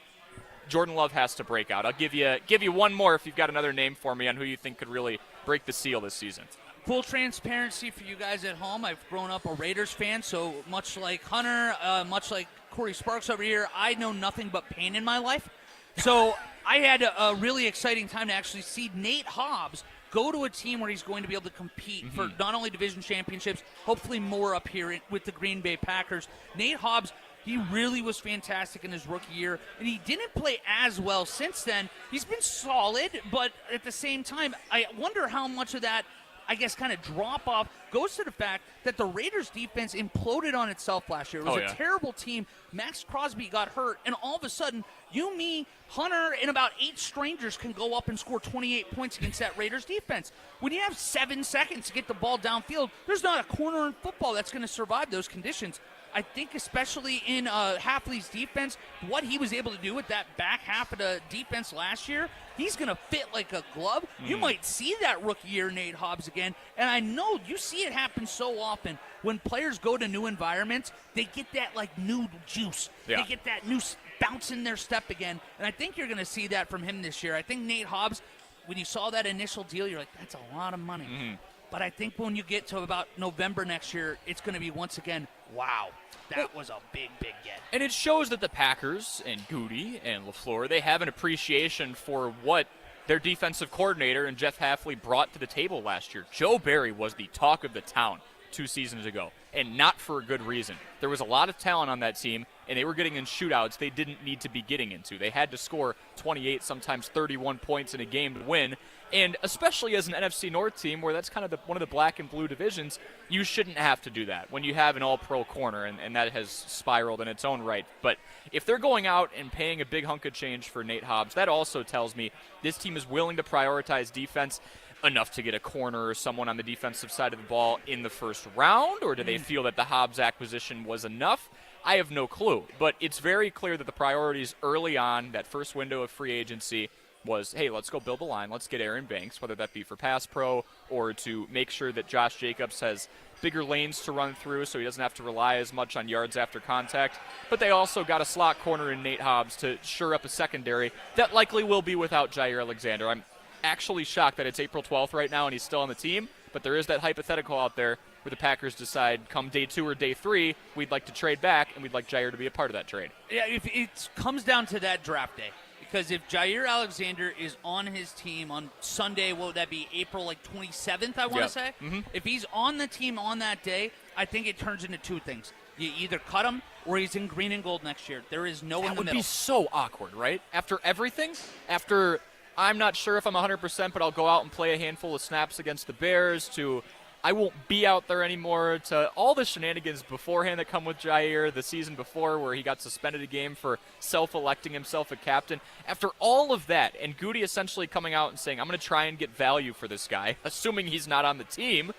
Jordan Love has to break out. I'll give you one more if you've got another name for me on who you think could really break the seal this season. Full transparency for you guys at home, I've grown up a Raiders fan, so much like Hunter, much like Corey Sparks over here, I know nothing but pain in my life. So I had a really exciting time to actually see Nate Hobbs go to a team where he's going to be able to compete for not only division championships, hopefully more up here with the Green Bay Packers. Nate Hobbs, he really was fantastic in his rookie year, and he didn't play as well since then. He's been solid, but at the same time, I wonder how much of that I guess, kind of drop off goes to the fact that the Raiders defense imploded on itself last year. It was a terrible team. Max Crosby got hurt, and all of a sudden, you, me, Hunter, and about 8 strangers can go up and score 28 points against that Raiders defense. When you have 7 seconds to get the ball downfield, there's not a corner in football that's going to survive those conditions. I think especially in Hafley's defense, what he was able to do with that back half of the defense last year, he's going to fit like a glove. You might see that rookie year Nate Hobbs again, and I know you see it happen so often. When players go to new environments, they get that like new juice. They get that new bounce in their step again, and I think you're going to see that from him this year. I think Nate Hobbs, when you saw that initial deal, you're like, that's a lot of money. But I think when you get to about November next year, it's going to be once again, wow, that was a big, big get. And it shows that the Packers and Goody and LaFleur, they have an appreciation for what their defensive coordinator and Jeff Hafley brought to the table last year. Joe Barry was the talk of the town 2 seasons ago, and not for a good reason. There was a lot of talent on that team, and they were getting in shootouts they didn't need to be getting into. They had to score 28, sometimes 31 points in a game to win. And especially as an NFC North team, where that's kind of one of the black and blue divisions, you shouldn't have to do that when you have an all-pro corner, and that has spiraled in its own right. But if they're going out and paying a big hunk of change for Nate Hobbs, that also tells me this team is willing to prioritize defense enough to get a corner or someone on the defensive side of the ball in the first round, or do they feel that the Hobbs acquisition was enough? I have no clue. But it's very clear that the priorities early on, that first window of free agency, was, hey, let's go build a line. Let's get Aaron Banks, whether that be for pass pro or to make sure that Josh Jacobs has bigger lanes to run through so he doesn't have to rely as much on yards after contact. But they also got a slot corner in Nate Hobbs to shore up a secondary that likely will be without Jair Alexander. I'm actually shocked that it's April 12th right now and he's still on the team, but there is that hypothetical out there where the Packers decide come day 2 or day 3, we'd like to trade back and we'd like Jair to be a part of that trade. Yeah, if it comes down to that draft day. Because if Jair Alexander is on his team on Sunday, what would that be, April 27th, I want to say? If he's on the team on that day, I think it turns into 2 things. You either cut him or he's in green and gold next year. There is no in the middle. That would be so awkward, right? After everything, after I'm not sure if I'm 100%, but I'll go out and play a handful of snaps against the Bears, to I won't be out there anymore, to all the shenanigans beforehand that come with Jair, the season before where he got suspended a game for self-electing himself a captain. After all of that, and Goody essentially coming out and saying, I'm going to try and get value for this guy, assuming he's not on the team,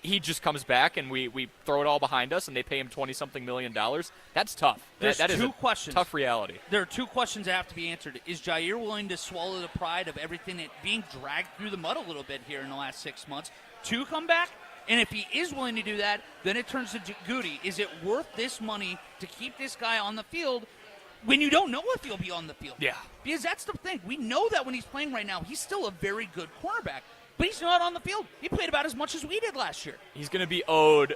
he just comes back and we throw it all behind us and they pay him $20-something million. That's tough. There's that is 2 a questions. Tough reality. There are 2 questions that have to be answered. Is Jair willing to swallow the pride of everything that being dragged through the mud a little bit here in the last 6 months to come back? And if he is willing to do that, then it turns to Goody. Is it worth this money to keep this guy on the field when you don't know if he'll be on the field? Yeah. Because that's the thing. We know that when he's playing right now, he's still a very good cornerback. But he's not on the field. He played about as much as we did last year. He's going to be owed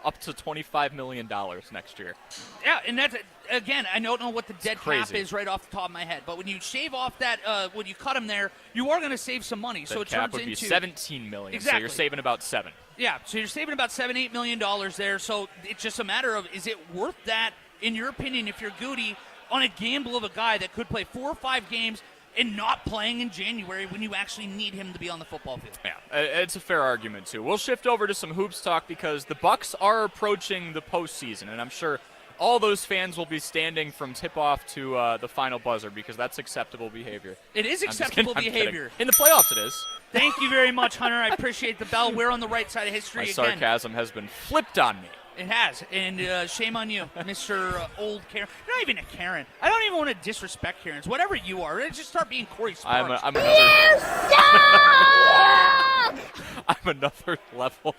up to $25 million next year. Yeah, and that's, again, I don't know what the dead cap is right off the top of my head. But when you shave off that, when you cut him there, you are going to save some money. So it cap turns would into be $17 million. Exactly. So you're saving about $7. Yeah, so you're saving about $7-8 million there. So it's just a matter of, is it worth that, in your opinion, if you're Goody, on a gamble of a guy that could play 4 or 5 games and not playing in January when you actually need him to be on the football field? Yeah, it's a fair argument, too. We'll shift over to some hoops talk because the Bucks are approaching the postseason, and I'm sure all those fans will be standing from tip-off to the final buzzer because that's acceptable behavior. It is acceptable behavior. In the playoffs, it is. Thank you very much, Hunter. I appreciate the bell. We're on the right side of history My again. sarcasm has been flipped on me. It has, and shame on you, Mr. Old Karen. You're not even a Karen. I don't even want to disrespect Karens. Whatever you are, just start being Corey Sparks. I'm another level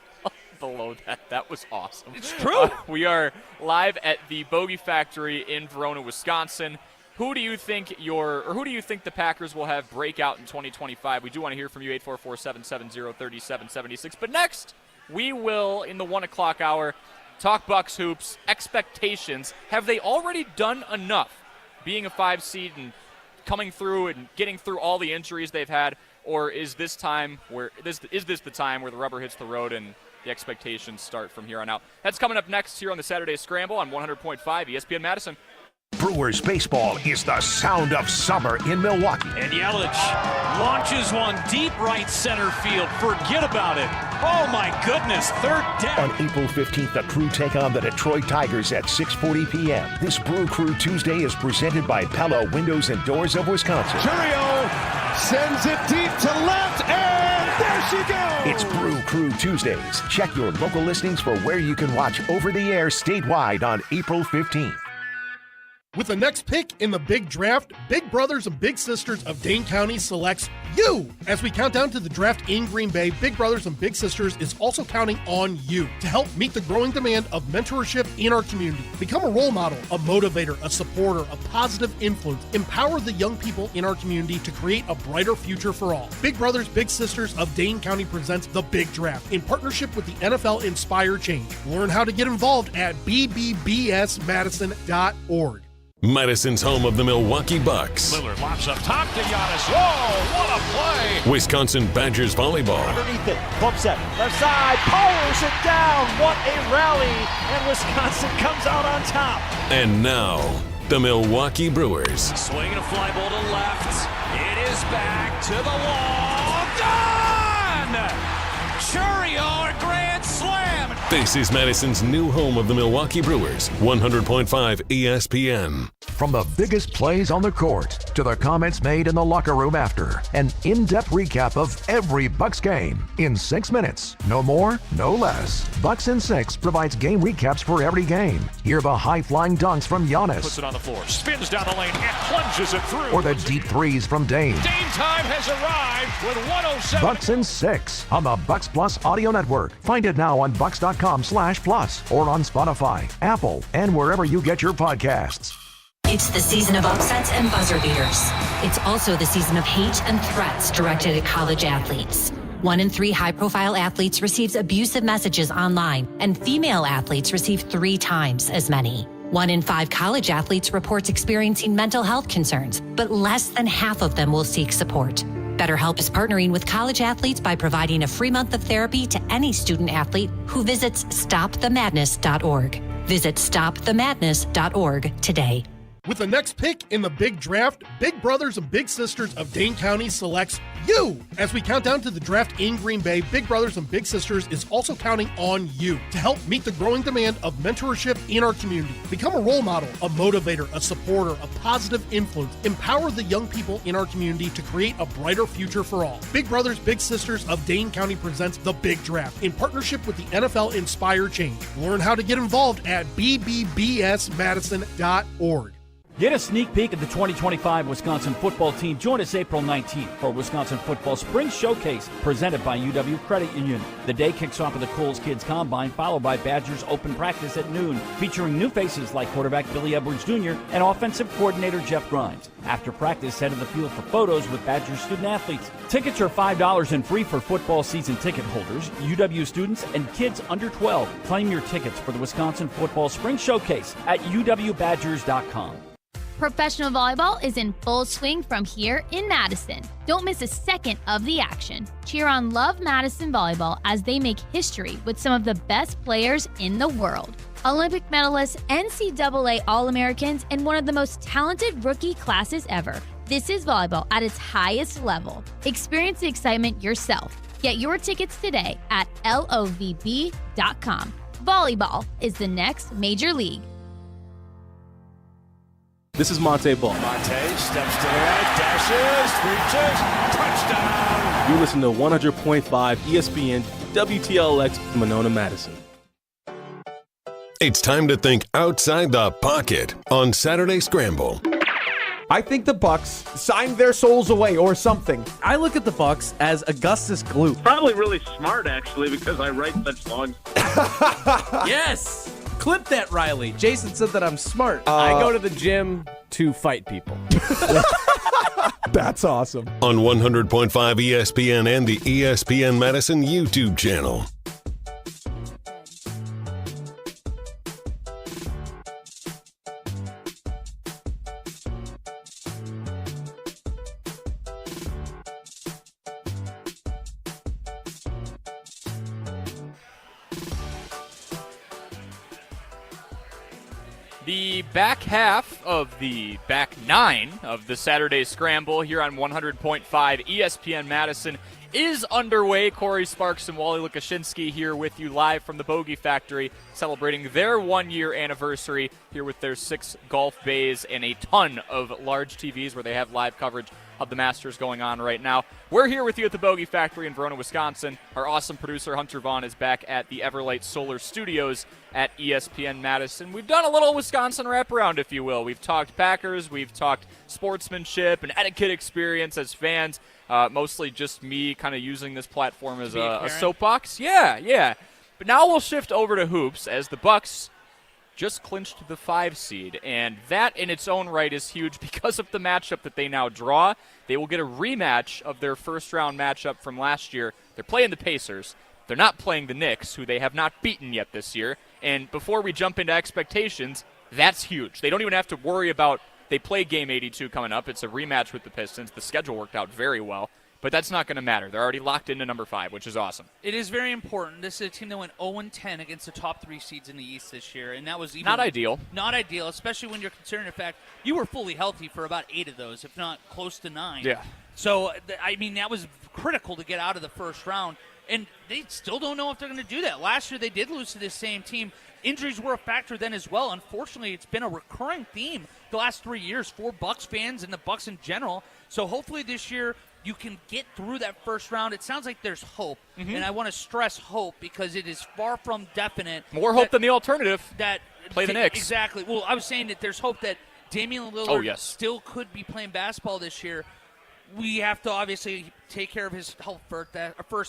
below that. That was awesome. It's true. We are live at the Bogey Factory in Verona, Wisconsin. Who do you think the Packers will have breakout in 2025? We do want to hear from you, 844-770-3776. But next, we will, in the 1 o'clock hour, talk Bucks hoops, expectations. Have they already done enough being a 5 seed and coming through and getting through all the injuries they've had, or is this the time where the rubber hits the road and the expectations start from here on out? That's coming up next here on the Saturday Scramble on 100.5 ESPN Madison. Brewers baseball is the sound of summer in Milwaukee. And Yelich launches one deep right center field. Forget about it. Oh my goodness, third deck. On April 15th, the Crew take on the Detroit Tigers at 6:40 p.m. This Brew Crew Tuesday is presented by Pella Windows and Doors of Wisconsin. Churio sends it deep to left, and there she goes! It's Brew Crew Tuesdays. Check your local listings for where you can watch over the air statewide on April 15th. With the next pick in the big draft, Big Brothers and Big Sisters of Dane County selects you. As we count down to the draft in Green Bay, Big Brothers and Big Sisters is also counting on you to help meet the growing demand of mentorship in our community. Become a role model, a motivator, a supporter, a positive influence. Empower the young people in our community to create a brighter future for all. Big Brothers, Big Sisters of Dane County presents the Big Draft in partnership with the NFL Inspire Change. Learn how to get involved at bbbsmadison.org. Madison's home of the Milwaukee Bucks. Lillard lobs up top to Giannis. Whoa, what a play! Wisconsin Badgers volleyball. Underneath it, pump set, left side, powers it down. What a rally! And Wisconsin comes out on top. And now, the Milwaukee Brewers. Swinging a fly ball to left. It is back to the wall. Gone! Churio, a grand slam. This is Madison's new home of the Milwaukee Brewers, 100.5 ESPN. From the biggest plays on the court to the comments made in the locker room after, an in-depth recap of every Bucks game in 6 minutes. No more, no less. Bucks in 6 provides game recaps for every game. Hear the high-flying dunks from Giannis. Puts it on the floor, spins down the lane, and plunges it through. Or the deep threes from Dame. Dame time has arrived with 107. Bucks in 6 on the Bucks Plus Audio Network. Find it now on bucks.com/plus or on Spotify, Apple, and wherever you get your podcasts. It's the season of upsets and buzzer beaters. It's also the season of hate and threats directed at college athletes. 1 in 3 high-profile athletes receives abusive messages online, and female athletes receive 3 times as many. 1 in 5 college athletes reports experiencing mental health concerns, but less than half of them will seek support. BetterHelp is partnering with college athletes by providing a free month of therapy to any student athlete who visits stopthemadness.org. Visit stopthemadness.org today. With the next pick in the big draft, Big Brothers and Big Sisters of Dane County selects you. As we count down to the draft in Green Bay, Big Brothers and Big Sisters is also counting on you to help meet the growing demand of mentorship in our community. Become a role model, a motivator, a supporter, a positive influence. Empower the young people in our community to create a brighter future for all. Big Brothers, Big Sisters of Dane County presents the Big Draft in partnership with the NFL Inspire Change. Learn how to get involved at bbbsmadison.org. Get a sneak peek at the 2025 Wisconsin football team. Join us April 19th for Wisconsin Football Spring Showcase presented by UW Credit Union. The day kicks off with the Coles Kids Combine, followed by Badgers Open Practice at noon, featuring new faces like quarterback Billy Edwards Jr. and offensive coordinator Jeff Grimes. After practice, head to the field for photos with Badgers student-athletes. Tickets are $5 and free for football season ticket holders, UW students, and kids under 12. Claim your tickets for the Wisconsin Football Spring Showcase at uwbadgers.com. Professional volleyball is in full swing from here in Madison. Don't miss a second of the action. Cheer on Love Madison Volleyball as they make history with some of the best players in the world. Olympic medalists, NCAA All-Americans, and one of the most talented rookie classes ever. This is volleyball at its highest level. Experience the excitement yourself. Get your tickets today at lovb.com. Volleyball is the next major league. This is Monte Ball. Monte steps to the right, dashes, reaches, touchdown. You listen to 100.5 ESPN WTLX Monona, Madison. It's time to think outside the pocket on Saturday Scramble. I think the Bucks signed their souls away or something. I look at the Bucks as Augustus Gloop. Probably really smart, actually, because I write such songs. Yes! Clip that, Riley. Jason said that I'm smart. I go to the gym to fight people. That's awesome. On 100.5 ESPN and the ESPN Madison YouTube channel. The back half of the back nine of the Saturday Scramble here on 100.5 ESPN Madison is underway. Corey Sparks and Wally Lukashinsky here with you live from the Bogey Factory, celebrating their 1-year anniversary here with their 6 golf bays and a ton of large TVs where they have live coverage of the Masters going on right now. We're here with you at the Bogey Factory in Verona, Wisconsin. Our awesome producer, Hunter Vaughn, is back at the Everlight Solar Studios at ESPN Madison. We've done a little Wisconsin wraparound, if you will. We've talked Packers, we've talked sportsmanship and etiquette experience as fans. Mostly just me kind of using this platform as a soapbox. Yeah. But now we'll shift over to hoops as the Bucks just clinched the 5 seed, and that in its own right is huge because of the matchup that they now draw. They will get a rematch of their first-round matchup from last year. They're playing the Pacers. They're not playing the Knicks, who they have not beaten yet this year. And before we jump into expectations, that's huge. They don't even have to worry about they play Game 82 coming up. It's a rematch with the Pistons. The schedule worked out very well. But that's not going to matter. They're already locked into number 5, which is awesome. It is very important. This is a team that went 0-10 against the top 3 seeds in the East this year, and that was even not ideal. Not ideal, especially when you're considering the fact you were fully healthy for about 8 of those, if not close to 9. Yeah. So, that was critical to get out of the first round, and they still don't know if they're going to do that. Last year they did lose to this same team. Injuries were a factor then as well. Unfortunately, it's been a recurring theme the last 3 years for Bucks fans and the Bucks in general. So hopefully this year you can get through that first round. It sounds like there's hope, and I want to stress hope because it is far from definite. More hope than the alternative. That play the Knicks. Exactly. Well, I was saying that there's hope that Damian Lillard still could be playing basketball this year. We have to obviously take care of his health first.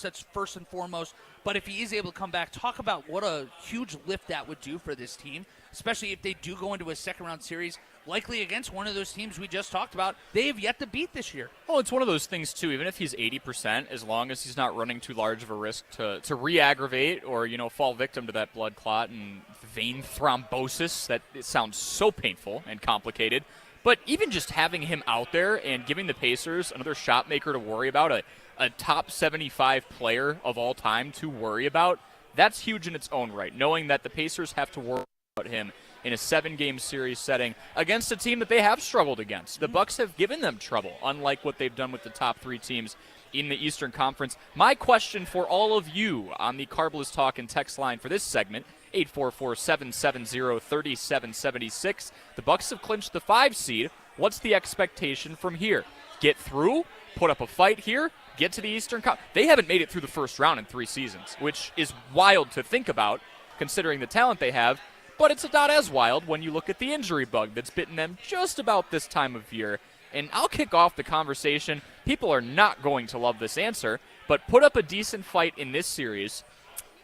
That's first and foremost. But if he is able to come back, talk about what a huge lift that would do for this team, especially if they do go into a second-round series, likely against one of those teams we just talked about. They have yet to beat this year. Well, it's one of those things, too. Even if he's 80%, as long as he's not running too large of a risk to re-aggravate or, fall victim to that blood clot and vein thrombosis, that it sounds so painful and complicated. But even just having him out there and giving the Pacers another shot maker to worry about, a top 75 player of all time to worry about, that's huge in its own right, knowing that the Pacers have to worry about him in a 7-game series setting against a team that they have struggled against. The Bucks have given them trouble, unlike what they've done with the top 3 teams in the Eastern Conference. My question for all of you on the Carbless Talk and text line for this segment, 844-770-3776. The Bucks have clinched the 5 seed. What's the expectation from here? Get through? Put up a fight here? Get to the Eastern Conference? They haven't made it through the first round in 3 seasons, which is wild to think about considering the talent they have. But it's not as wild when you look at the injury bug that's bitten them just about this time of year. And I'll kick off the conversation. People are not going to love this answer, but put up a decent fight in this series,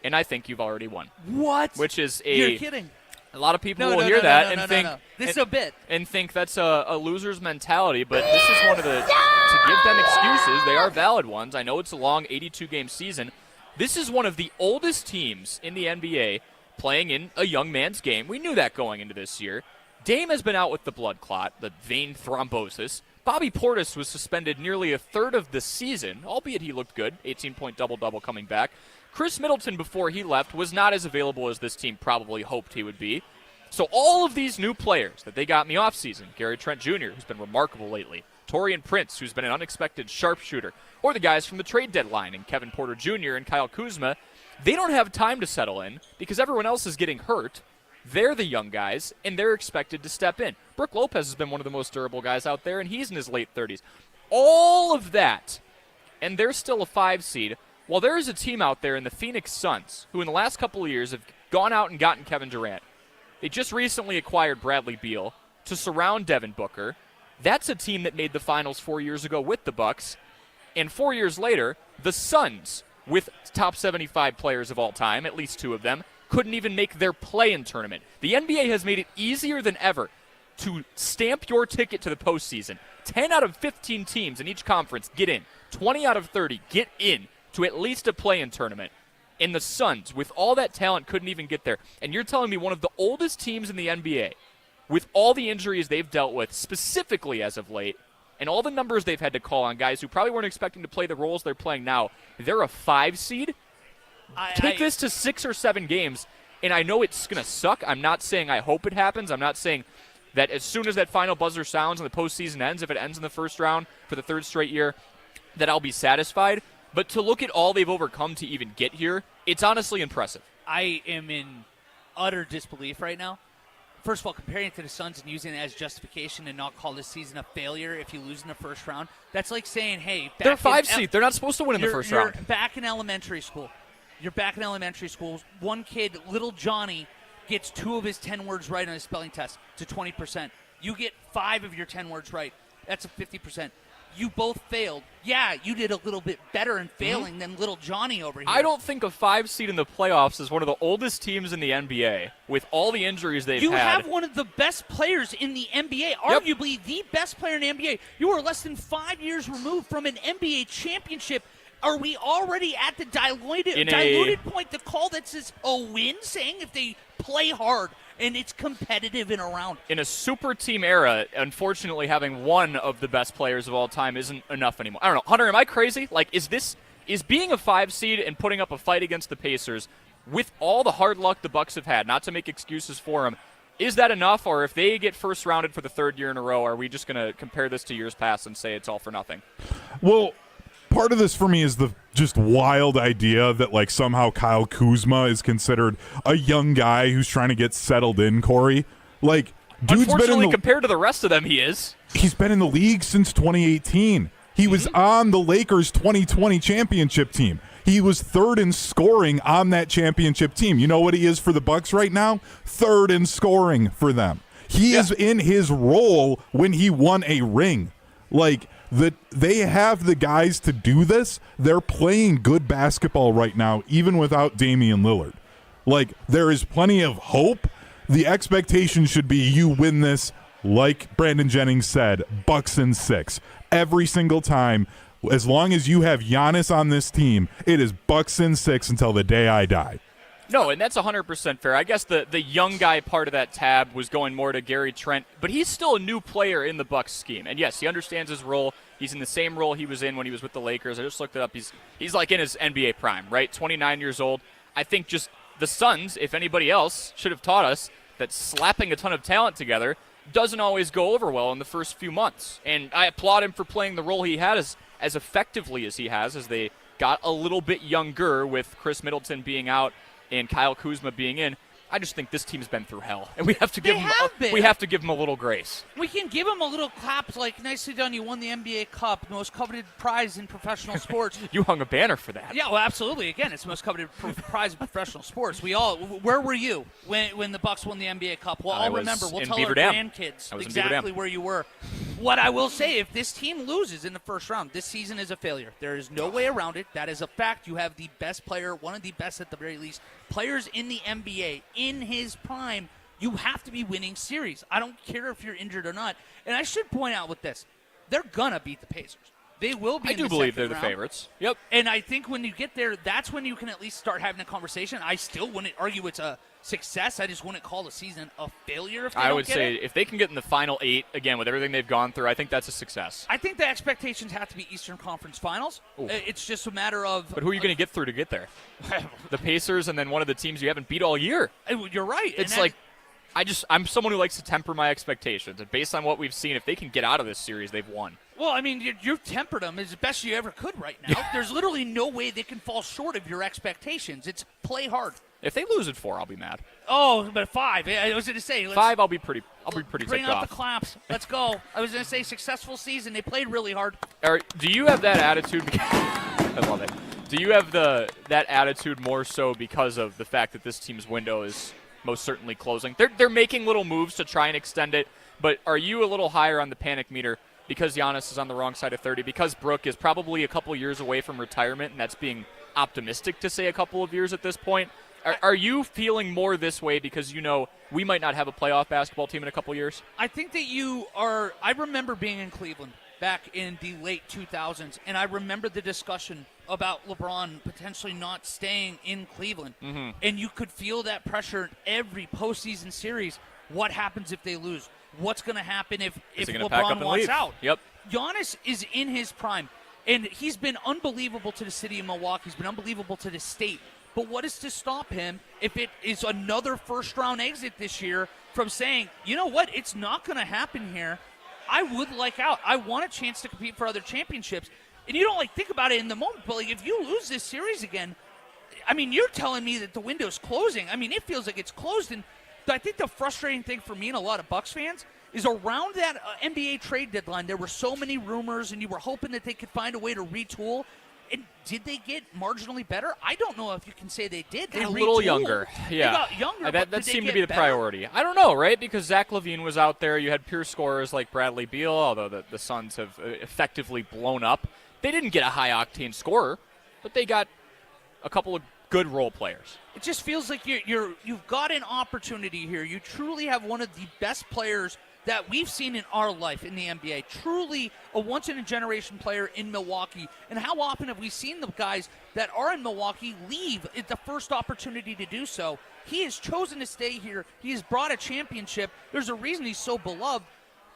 and I think you've already won. What? Which is You're kidding. A lot of people will hear that and think this is a bit and think that's a loser's mentality, but this is one of the to give them excuses. They are valid ones. I know it's a long 82-game season. This is one of the oldest teams in the NBA playing in a young man's game. We knew that going into this year. Dame has been out with the blood clot, the vein thrombosis. Bobby Portis was suspended nearly a third of the season, albeit he looked good, 18-point double-double coming back. Chris Middleton, before he left, was not as available as this team probably hoped he would be. So all of these new players that they got in the offseason, Gary Trent Jr., who's been remarkable lately, Taurean Prince, who's been an unexpected sharpshooter, or the guys from the trade deadline, and Kevin Porter Jr. and Kyle Kuzma, they don't have time to settle in because everyone else is getting hurt. They're the young guys, and they're expected to step in. Brook Lopez has been one of the most durable guys out there, and he's in his late 30s. All of that, and they're still a 5 seed, while there is a team out there in the Phoenix Suns who in the last couple of years have gone out and gotten Kevin Durant. They just recently acquired Bradley Beal to surround Devin Booker. That's a team that made the finals 4 years ago with the Bucks. And 4 years later, the Suns, with top 75 players of all time, at least 2 of them, couldn't even make their play-in tournament. The NBA has made it easier than ever to stamp your ticket to the postseason. 10 out of 15 teams in each conference get in. 20 out of 30 get in to at least a play-in tournament. And the Suns, with all that talent, couldn't even get there. And you're telling me one of the oldest teams in the NBA, with all the injuries they've dealt with, specifically as of late, and all the numbers they've had to call on guys who probably weren't expecting to play the roles they're playing now, they're a 5 seed? Take this to 6 or 7 games, And I know it's going to suck. I'm not saying I hope it happens. I'm not saying that as soon as that final buzzer sounds and the postseason ends, if it ends in the first round for the third straight year, that I'll be satisfied. But to look at all they've overcome to even get here, it's honestly impressive. I am in utter disbelief right now. First of all, comparing it to the Suns and using it as justification and not call this season a failure if you lose in the first round, that's like saying, hey, they're 5 seed. They're not supposed to win in the first round. You're back in elementary school. One kid, little Johnny, gets 2 of his 10 words right on his spelling test to 20%. You get 5 of your 10 words right. That's a 50%. You both failed. Yeah, you did a little bit better in failing than little Johnny over here. I don't think a 5 seed in the playoffs is one of the oldest teams in the NBA with all the injuries they've had. You have one of the best players in the NBA, arguably the best player in the NBA. You are less than 5 years removed from an NBA championship. Are we already at the diluted point to call this is a win, saying if they play hard and it's competitive in a round? In a super team era, unfortunately, having one of the best players of all time isn't enough anymore. I don't know. Hunter, am I crazy? Like, is being a 5 seed and putting up a fight against the Pacers with all the hard luck the Bucks have had, not to make excuses for them, is that enough? Or if they get first rounded for the 3rd year in a row, are we just going to compare this to years past and say it's all for nothing? Well, part of this for me is the just wild idea that like somehow Kyle Kuzma is considered a young guy who's trying to get settled in, Corey. Like, dude's unfortunately, compared to the rest of them, he is. He's been in the league since 2018. He was on the Lakers 2020 championship team. He was 3rd in scoring on that championship team. You know what he is for the Bucks right now? 3rd in scoring for them. He is in his role when he won a ring. Like, they have the guys to do this. They're playing good basketball right now, even without Damian Lillard. Like, there is plenty of hope. The expectation should be you win this, like Brandon Jennings said, Bucks in 6. Every single time, as long as you have Giannis on this team, it is Bucks in 6 until the day I die. No, and that's 100% fair. I guess the young guy part of that tab was going more to Gary Trent, but he's still a new player in the Bucks scheme. And yes, he understands his role. He's in the same role he was in when he was with the Lakers. I just looked it up. He's like in his NBA prime, right? 29 years old. I think just the Suns, if anybody else, should have taught us that slapping a ton of talent together doesn't always go over well in the first few months. And I applaud him for playing the role he had as effectively as he has, as they got a little bit younger with Chris Middleton being out and Kyle Kuzma being in. I just think this team's been through hell, and we have to give them a little grace. We can give them a little clap, like, nicely done. You won the NBA Cup, most coveted prize in professional sports. You hung a banner for that. Yeah, well, absolutely. Again, it's the most coveted prize in professional sports. Where were you when the Bucks won the NBA Cup? Well, I'll remember. We'll tell our grandkids exactly where you were. What I will say, if this team loses in the first round, this season is a failure. There is no way around it. That is a fact. You have the best player, one of the best at the very least, players in the NBA in his prime. You have to be winning series. I don't care if you're injured or not. And I should point out with this, they're going to beat the Pacers. They will be. I do believe they're the favorites. Yep. And I think when you get there, that's when you can at least start having a conversation. I still wouldn't argue it's a success. I just wouldn't call the season a failure if they I would say if they can get in the final 8, again, with everything they've gone through, I think that's a success. I think the expectations have to be Eastern Conference Finals. Ooh. It's just a matter of... But who are you going to get through to get there? The Pacers and then one of the teams you haven't beat all year. You're right. It's like... I'm someone who likes to temper my expectations. And based on what we've seen, if they can get out of this series, they've won. Well, I mean, you've tempered them as best you ever could right now. There's literally no way they can fall short of your expectations. It's play hard. If they lose at 4, I'll be mad. Oh, but 5. I was going to say 5. I'll be pretty bring out the claps. Let's go. I was going to say successful season. They played really hard. Do you have that attitude? I love it. Do you have that attitude more so because of the fact that this team's window is most certainly closing? They're making little moves to try and extend it, but are you a little higher on the panic meter because Giannis is on the wrong side of 30, because Brook is probably a couple years away from retirement, and that's being optimistic to say a couple of years at this point? Are you feeling more this way because you know we might not have a playoff basketball team in a couple years? I think that you are – I remember being in Cleveland back in the late 2000s, and I remember the discussion about LeBron potentially not staying in Cleveland. Mm-hmm. And you could feel that pressure in every postseason series. What happens if they lose? What's going to happen if LeBron wants out? Yep. Giannis is in his prime, and he's been unbelievable to the city of Milwaukee. He's been unbelievable to the state. But what is to stop him if it is another first-round exit this year from saying, you know what, it's not going to happen here. I would like out. I want a chance to compete for other championships. And you don't think about it in the moment, but if you lose this series again, I mean, you're telling me that the window's closing. I mean, it feels like it's closed. And I think the frustrating thing for me and a lot of Bucs fans is around that NBA trade deadline, there were so many rumors, and you were hoping that they could find a way to retool. And did they get marginally better? I don't know if you can say they did. They a little younger. Yeah. They got younger, that seemed to be the priority. I don't know, right? Because Zach LaVine was out there. You had pure scorers like Bradley Beal, although the Suns have effectively blown up. They didn't get a high-octane scorer, but they got a couple of good role players. It just feels like you've got an opportunity here. You truly have one of the best players that we've seen in our life in the NBA. Truly a once-in-a-generation player in Milwaukee. And how often have we seen the guys that are in Milwaukee leave at the first opportunity to do so? He has chosen to stay here. He has brought a championship. There's a reason he's so beloved.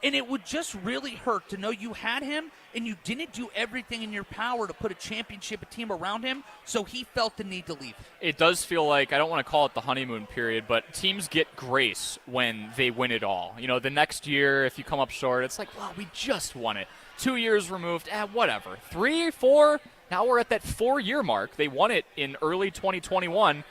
And it would just really hurt to know you had him and you didn't do everything in your power to put a championship team around him, so he felt the need to leave. It does feel like, I don't want to call it the honeymoon period, but teams get grace when they win it all. You know, the next year, if you come up short, it's like, well, we just won it. 2 years removed, whatever. 3, 4, now we're at that 4-year mark. They won it in early 2021.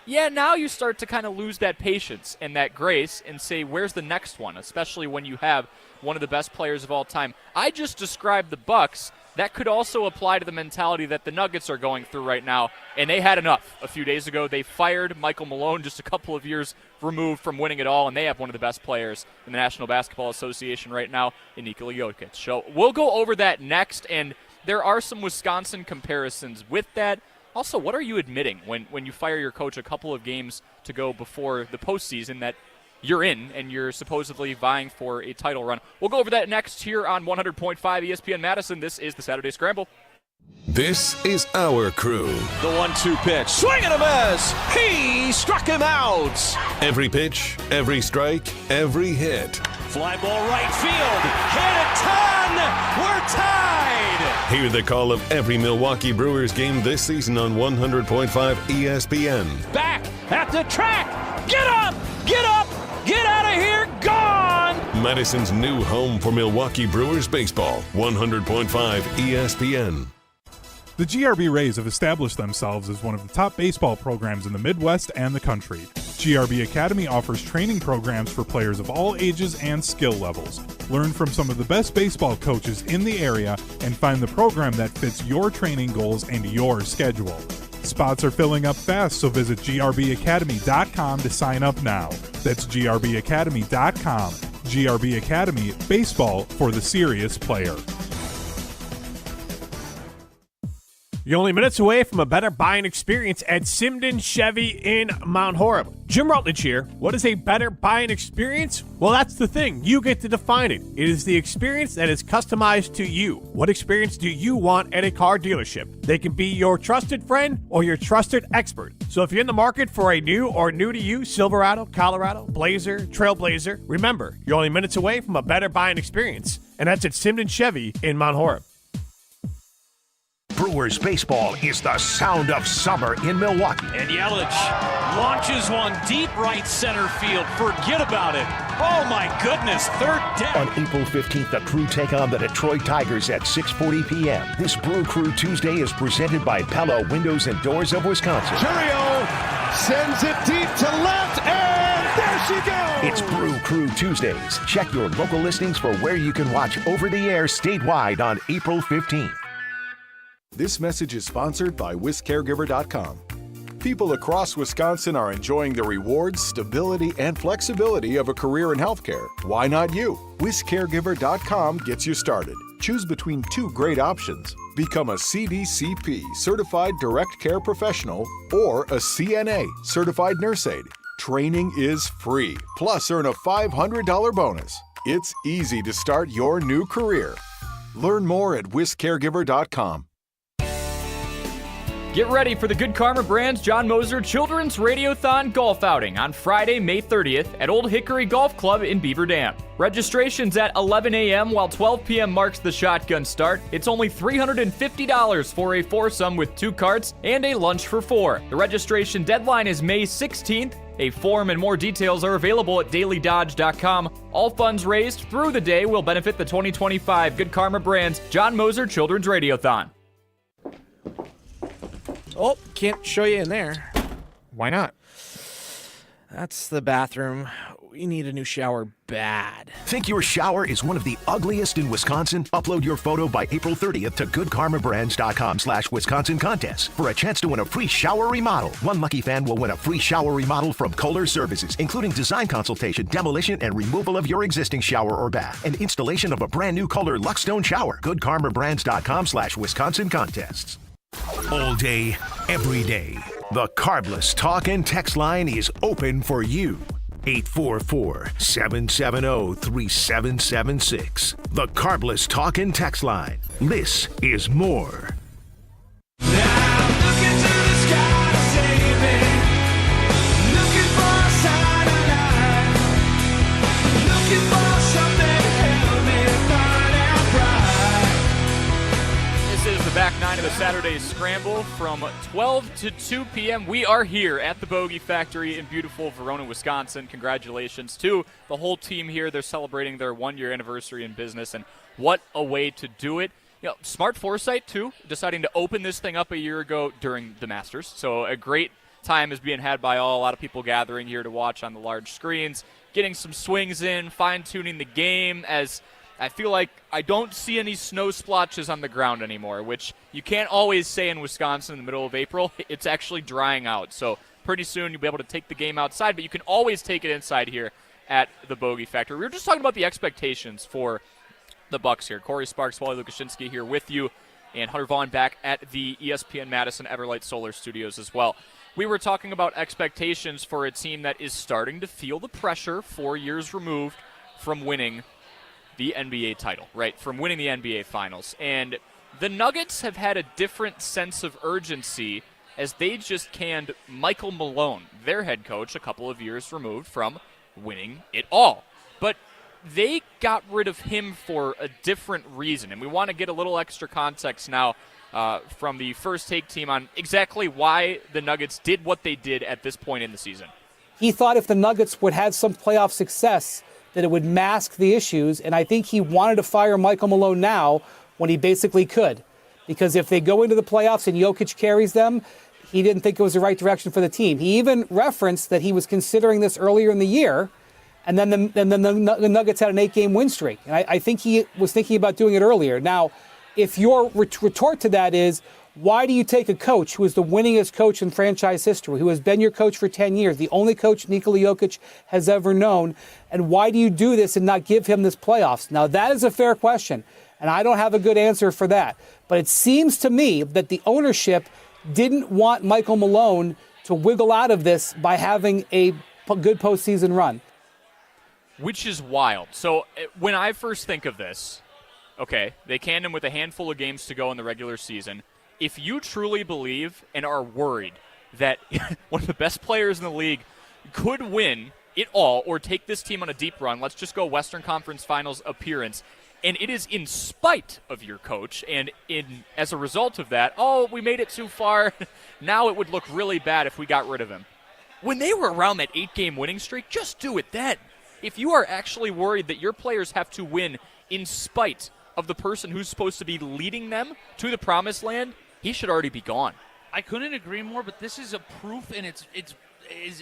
Yeah, now you start to kind of lose that patience and that grace and say, where's the next one, especially when you have one of the best players of all time. I just described the Bucs. That could also apply to the mentality that the Nuggets are going through right now, and they had enough. A few days ago, they fired Michael Malone just a couple of years removed from winning it all, and they have one of the best players in the National Basketball Association right now in Nikola Jokic. So we'll go over that next, and there are some Wisconsin comparisons with that. Also, what are you admitting when you fire your coach a couple of games to go before the postseason that you're in and you're supposedly vying for a title run? We'll go over that next here on 100.5 ESPN Madison. This is the Saturday Scramble. This is our crew. The 1-2 pitch. Swing and a miss. He struck him out. Every pitch, every strike, every hit. Fly ball right field. Hit a ton. We're tied. Hear the call of every Milwaukee Brewers game this season on 100.5 ESPN. Back at the track. Get up. Get up. Get out of here. Gone. Madison's new home for Milwaukee Brewers baseball. 100.5 ESPN. The GRB Rays have established themselves as one of the top baseball programs in the Midwest and the country. GRB Academy offers training programs for players of all ages and skill levels. Learn from some of the best baseball coaches in the area and find the program that fits your training goals and your schedule. Spots are filling up fast, so visit grbacademy.com to sign up now. That's grbacademy.com. GRB Academy, baseball for the serious player. You're only minutes away from a better buying experience at Simden Chevy in Mount Horeb. Jim Rutledge here. What is a better buying experience? Well, that's the thing. You get to define it. It is the experience that is customized to you. What experience do you want at a car dealership? They can be your trusted friend or your trusted expert. So if you're in the market for a new or new-to-you Silverado, Colorado, Blazer, Trailblazer, remember, you're only minutes away from a better buying experience. And that's at Simden Chevy in Mount Horeb. Brewers baseball is the sound of summer in Milwaukee. And Yelich launches one deep right center field. Forget about it. Oh, my goodness. Third deck. On April 15th, the Crew take on the Detroit Tigers at 6:40 p.m. This Brew Crew Tuesday is presented by Pablo Windows and Doors of Wisconsin. Churio sends it deep to left, and there she goes. It's Brew Crew Tuesdays. Check your local listings for where you can watch over-the-air statewide on April 15th. This message is sponsored by WisCaregiver.com. People across Wisconsin are enjoying the rewards, stability, and flexibility of a career in healthcare. Why not you? WisCaregiver.com gets you started. Choose between two great options. Become a CDCP, Certified Direct Care Professional, or a CNA, Certified Nurse Aide. Training is free, plus earn a $500 bonus. It's easy to start your new career. Learn more at WisCaregiver.com. Get ready for the Good Karma Brands John Moser Children's Radiothon Golf Outing on Friday, May 30th at Old Hickory Golf Club in Beaver Dam. Registration's at 11 a.m. while 12 p.m. marks the shotgun start. It's only $350 for a foursome with 2 carts and a lunch for 4. The registration deadline is May 16th. A form and more details are available at dailydodge.com. All funds raised through the day will benefit the 2025 Good Karma Brands John Moser Children's Radiothon. Oh, can't show you in there. Why not? That's the bathroom. We need a new shower bad. Think your shower is one of the ugliest in Wisconsin? Upload your photo by April 30th to goodkarmabrands.com/Wisconsin contest for a chance to win a free shower remodel. One lucky fan will win a free shower remodel from Kohler Services, including design consultation, demolition, and removal of your existing shower or bath, and installation of a brand new Kohler Luxstone shower. goodkarmabrands.com/Wisconsin contests. All day, every day. The Carbless Talk and Text line is open for you. 844-770-3776. The Carbless Talk and Text line. This is more. Back 9 of the Saturday Scramble from 12 to 2 p.m. We are here at the Bogey Factory in beautiful Verona, Wisconsin. Congratulations to the whole team here. They're celebrating their 1-year anniversary in business, and what a way to do it. You know, smart foresight, too, deciding to open this thing up a year ago during the Masters. So a great time is being had by all. A lot of people gathering here to watch on the large screens, getting some swings in, fine-tuning the game as I feel like I don't see any snow splotches on the ground anymore, which you can't always say in Wisconsin in the middle of April. It's actually drying out. So pretty soon you'll be able to take the game outside, but you can always take it inside here at the Bogey Factory. We were just talking about the expectations for the Bucks here. Corey Sparks, Wally Lukashinsky here with you, and Hunter Vaughn back at the ESPN Madison Everlight Solar Studios as well. We were talking about expectations for a team that is starting to feel the pressure 4 years removed from winning the NBA title, right, from winning the NBA Finals. And the Nuggets have had a different sense of urgency as they just canned Michael Malone, their head coach, a couple of years removed from winning it all. But they got rid of him for a different reason, and we want to get a little extra context now from the First Take team on exactly why the Nuggets did what they did at this point in the season. He thought if the Nuggets would have some playoff success, that it would mask the issues, and I think he wanted to fire Michael Malone now when he basically could. Because if they go into the playoffs and Jokic carries them, he didn't think it was the right direction for the team. He even referenced that he was considering this earlier in the year, and then the Nuggets had an 8-game win streak. And I think he was thinking about doing it earlier. Now, if your retort to that is, why do you take a coach who is the winningest coach in franchise history, who has been your coach for 10 years, the only coach Nikola Jokic has ever known, and why do you do this and not give him this playoffs? Now, that is a fair question, and I don't have a good answer for that. But it seems to me that the ownership didn't want Michael Malone to wiggle out of this by having a good postseason run. Which is wild. So when I first think of this, okay, they canned him with a handful of games to go in the regular season. If you truly believe and are worried that one of the best players in the league could win it all or take this team on a deep run, let's just go Western Conference Finals appearance, and it is in spite of your coach, and as a result of that, oh, we made it too far, now it would look really bad if we got rid of him. When they were around that 8-game winning streak, just do it then. If you are actually worried that your players have to win in spite of the person who's supposed to be leading them to the promised land, he should already be gone. I couldn't agree more, but this is a proof, and it's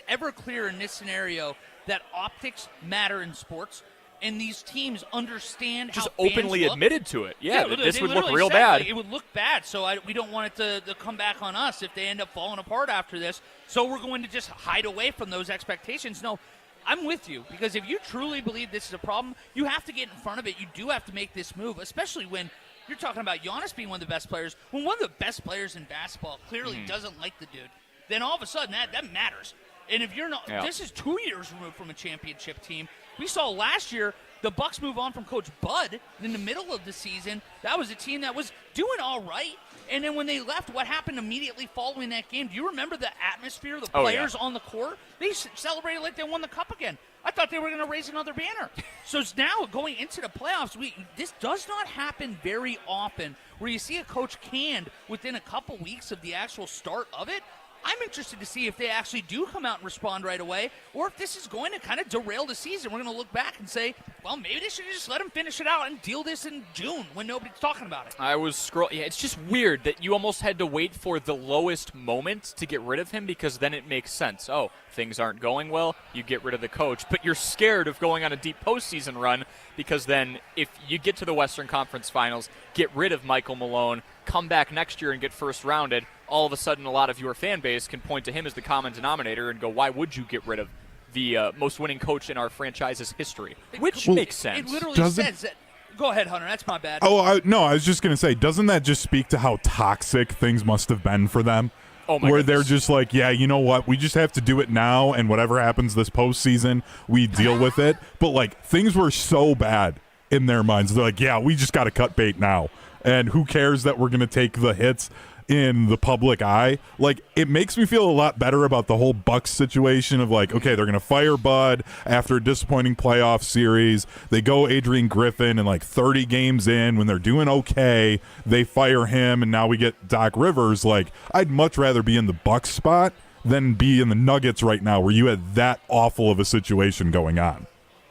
ever clear in this scenario that optics matter in sports, and these teams understand just how openly fans admitted look. to it. Yeah, this would look literally real said, bad. Like, it would look bad, so we don't want it to come back on us if they end up falling apart after this. So we're going to just hide away from those expectations. No, I'm with you, because if you truly believe this is a problem, you have to get in front of it. You do have to make this move, especially when you're talking about Giannis being one of the best players. When one of the best players in basketball clearly doesn't like the dude, then all of a sudden that matters. And if you're not, this is 2 years removed from a championship team. We saw last year the Bucks move on from Coach Bud in the middle of the season. That was a team that was doing all right, And then when they left, what happened immediately following that game? Do you remember the atmosphere, the Oh, players on the court? They celebrated like they won the cup again. I thought they were going to raise another banner. So now going into the playoffs, this does not happen very often where you see a coach canned within a couple weeks of the actual start of it. I'm interested to see if they actually do come out and respond right away, or if this is going to kind of derail the season. We're going to look back and say, well, maybe they should just let them finish it out and deal this in June when nobody's talking about it. I was scrolling. Yeah, it's just weird that you almost had to wait for the lowest moment to get rid of him, because then it makes sense. Oh, things aren't going well, you get rid of the coach. But you're scared of going on a deep postseason run, because then if you get to the Western Conference Finals, get rid of Michael Malone, come back next year and get first rounded, all of a sudden a lot of your fan base can point to him as the common denominator and go, why would you get rid of the most winning coach in our franchise's history? Which makes sense. It literally says that. Go ahead, Hunter. That's my bad. I was just going to say, doesn't that just speak to how toxic things must have been for them? Oh my Where goodness. they're just like, yeah, you know what? We just have to do it now, and whatever happens this postseason, we deal with it. But, like, things were so bad in their minds. They're like, yeah, we just got to cut bait now. And who cares that we're going to take the hits in the public eye? Like, it makes me feel a lot better about the whole Bucks situation of like, okay, they're going to fire Bud after a disappointing playoff series. They go Adrian Griffin, and like 30 games in, when they're doing okay, they fire him, and now we get Doc Rivers. Like, I'd much rather be in the Bucks spot than be in the Nuggets right now, where you had that awful of a situation going on.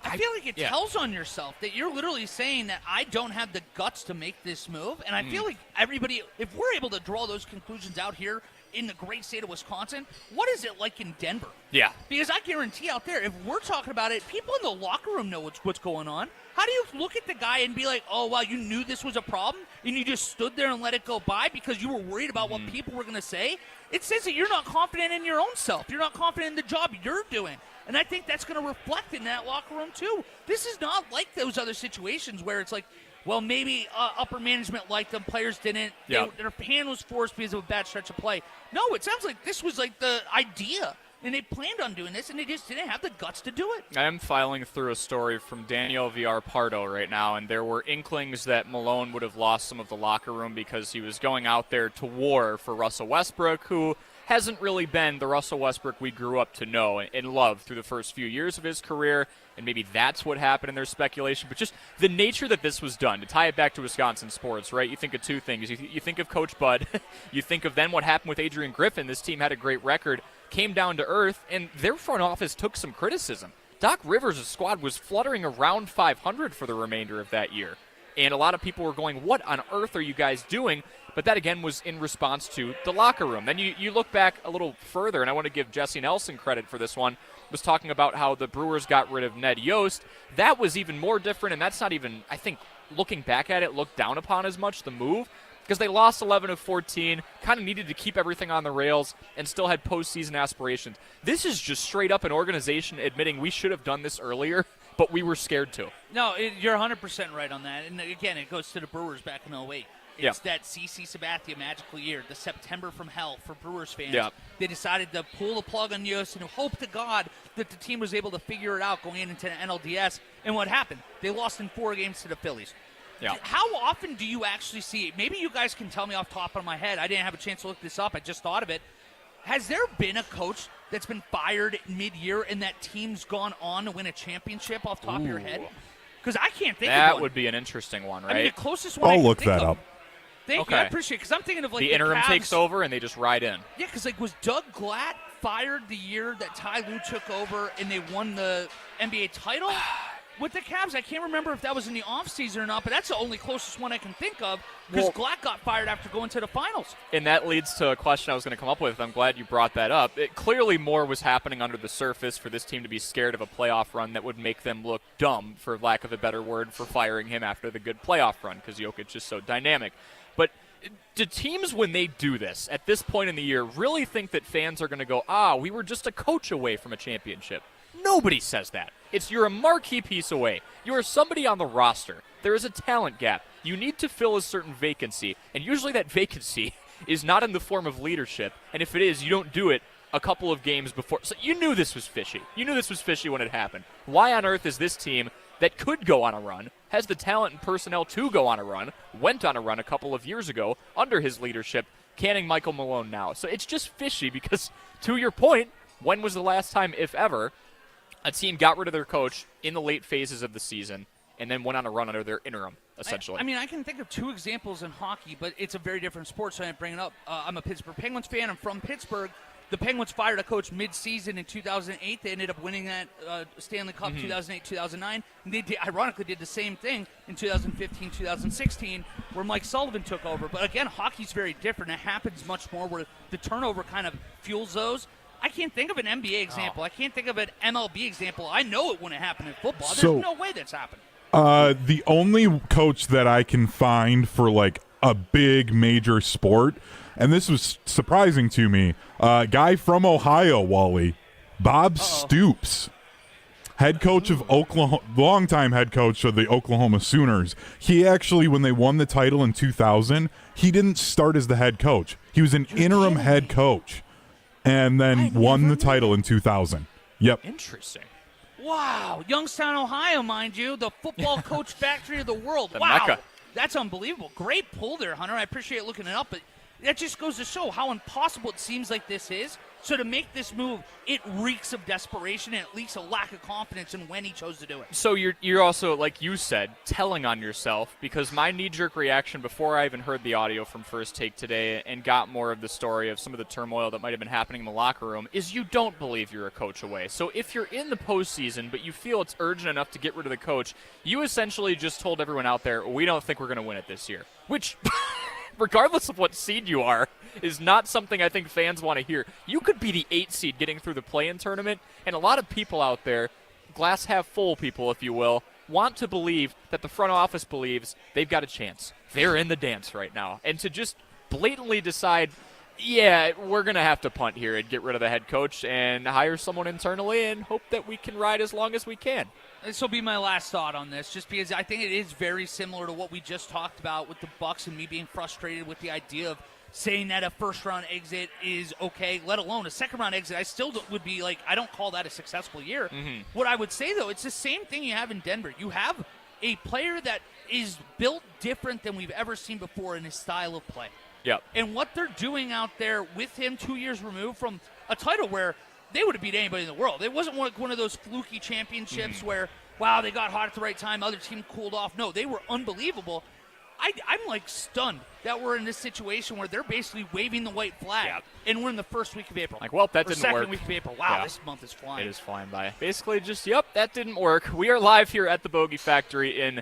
I feel like it tells on yourself that you're literally saying that I don't have the guts to make this move. And I feel like everybody, if we're able to draw those conclusions out here in the great state of Wisconsin, what is it like in Denver? Yeah. Because I guarantee out there, if we're talking about it, people in the locker room know what's going on. How do you look at the guy and be like, oh, wow, you knew this was a problem, and you just stood there and let it go by because you were worried about what people were going to say? It says that you're not confident in your own self. You're not confident in the job you're doing. And I think that's going to reflect in that locker room, too. This is not like those other situations where it's like, well, maybe upper management liked them, players didn't. Yep. Their hand was forced because of a bad stretch of play. No, it sounds like this was like the idea, and they planned on doing this, and they just didn't have the guts to do it. I am filing through a story from Daniel VR Pardo right now, and there were inklings that Malone would have lost some of the locker room because he was going out there to war for Russell Westbrook, who hasn't really been the Russell Westbrook we grew up to know and love through the first few years of his career, and maybe that's what happened in their speculation. But just the nature that this was done, to tie it back to Wisconsin sports, right? You think of two things. You think of Coach Bud. You think of then what happened with Adrian Griffin. This team had a great record, came down to earth, and their front office took some criticism. Doc Rivers' squad was fluttering around 500 for the remainder of that year. And a lot of people were going, what on earth are you guys doing? But that, again, was in response to the locker room. Then you look back a little further, and I want to give Jesse Nelson credit for this one, was talking about how the Brewers got rid of Ned Yost. That was even more different, and that's not even, I think, looking back at it, looked down upon as much, the move, because they lost 11 of 14, kind of needed to keep everything on the rails, and still had postseason aspirations. This is just straight up an organization admitting we should have done this earlier, but we were scared to. No, you're 100% right on that. And, again, it goes to the Brewers back in 08. It's that CC Sabathia magical year, the September from hell for Brewers fans. Yeah. They decided to pull the plug on Yost and hope to God that the team was able to figure it out going into the NLDS. And what happened? They lost in 4 games to the Phillies. Yeah. How often do you actually see it? Maybe you guys can tell me off the top of my head. I didn't have a chance to look this up. I just thought of it. Has there been a coach that's been fired mid-year and that team's gone on to win a championship off the top of your head? Because I can't think of one. That would be an interesting one, right? I mean, the closest one I I'll can look think that of. up. Thank you. I appreciate it. Because I'm thinking of like the interim Cavs. takes over and they just ride in. Yeah, because like was Doug Glatt fired the year that Ty Lue took over and they won the NBA title with the Cavs? I can't remember if that was in the offseason or not, but that's the only closest one I can think of because Glatt got fired after going to the finals. And that leads to a question I was going to come up with. I'm glad you brought that up. Clearly more was happening under the surface for this team to be scared of a playoff run that would make them look dumb, for lack of a better word, for firing him after the good playoff run because Jokic is so dynamic. But do teams, when they do this at this point in the year, really think that fans are going to go, we were just a coach away from a championship? Nobody says that. You're a marquee piece away. You are somebody on the roster. There is a talent gap. You need to fill a certain vacancy, and usually that vacancy is not in the form of leadership, and if it is, you don't do it a couple of games before. So you knew this was fishy. You knew this was fishy when it happened. Why on earth is this team that could go on a run, has the talent and personnel to go on a run, went on a run a couple of years ago under his leadership, canning Michael Malone now. So it's just fishy because, to your point, when was the last time, if ever, a team got rid of their coach in the late phases of the season and then went on a run under their interim, essentially? I mean, I can think of 2 examples in hockey, but it's a very different sport, so I bring it up. I'm a Pittsburgh Penguins fan. I'm from Pittsburgh. The Penguins fired a coach mid-season in 2008. They ended up winning that Stanley Cup 2008-2009. And they ironically did the same thing in 2015-2016 where Mike Sullivan took over. But again, hockey's very different. It happens much more where the turnover kind of fuels those. I can't think of an NBA example. I can't think of an MLB example. I know it wouldn't happen in football. There's no way that's happening. The only coach that I can find for like a big major sport, and this was surprising to me, guy from Ohio, Wally, Bob Stoops, head coach of Oklahoma, longtime head coach of the Oklahoma Sooners. He actually, when they won the title in 2000, he didn't start as the head coach. He was an interim head coach, and then won the title in 2000. Yep. Interesting. Wow. Youngstown, Ohio, mind you, the football coach factory of the world. The wow. Mecca. That's unbelievable. Great pull there, Hunter. I appreciate looking it up, but that just goes to show how impossible it seems like this is. So to make this move, it reeks of desperation and it leaks a lack of confidence in when he chose to do it. So you're also, like you said, telling on yourself, because my knee-jerk reaction before I even heard the audio from First Take today and got more of the story of some of the turmoil that might have been happening in the locker room is you don't believe you're a coach away. So if you're in the postseason but you feel it's urgent enough to get rid of the coach, you essentially just told everyone out there, we don't think we're going to win it this year, which regardless of what seed you are, is not something I think fans want to hear. You could be the 8 seed getting through the play-in tournament, and a lot of people out there, glass half full people, if you will, want to believe that the front office believes they've got a chance. They're in the dance right now. And to just blatantly decide, yeah, we're going to have to punt here and get rid of the head coach and hire someone internally and hope that we can ride as long as we can. This will be my last thought on this, just because I think it is very similar to what we just talked about with the Bucs and me being frustrated with the idea of saying that a first-round exit is okay, let alone a second-round exit. I still would be like, I don't call that a successful year. What I would say, though, it's the same thing you have in Denver. You have a player that is built different than we've ever seen before in his style of play. Yep. And what they're doing out there with him 2 years removed from a title where they would have beat anybody in the world. It wasn't one of those fluky championships where, wow, they got hot at the right time, other team cooled off. No, they were unbelievable. I'm like stunned that we're in this situation where they're basically waving the white flag, and we're in the first week of April. Like, well, that didn't second work. Week of April. Wow, this month is flying. It is flying by. Basically, just that didn't work. We are live here at the Bogey Factory in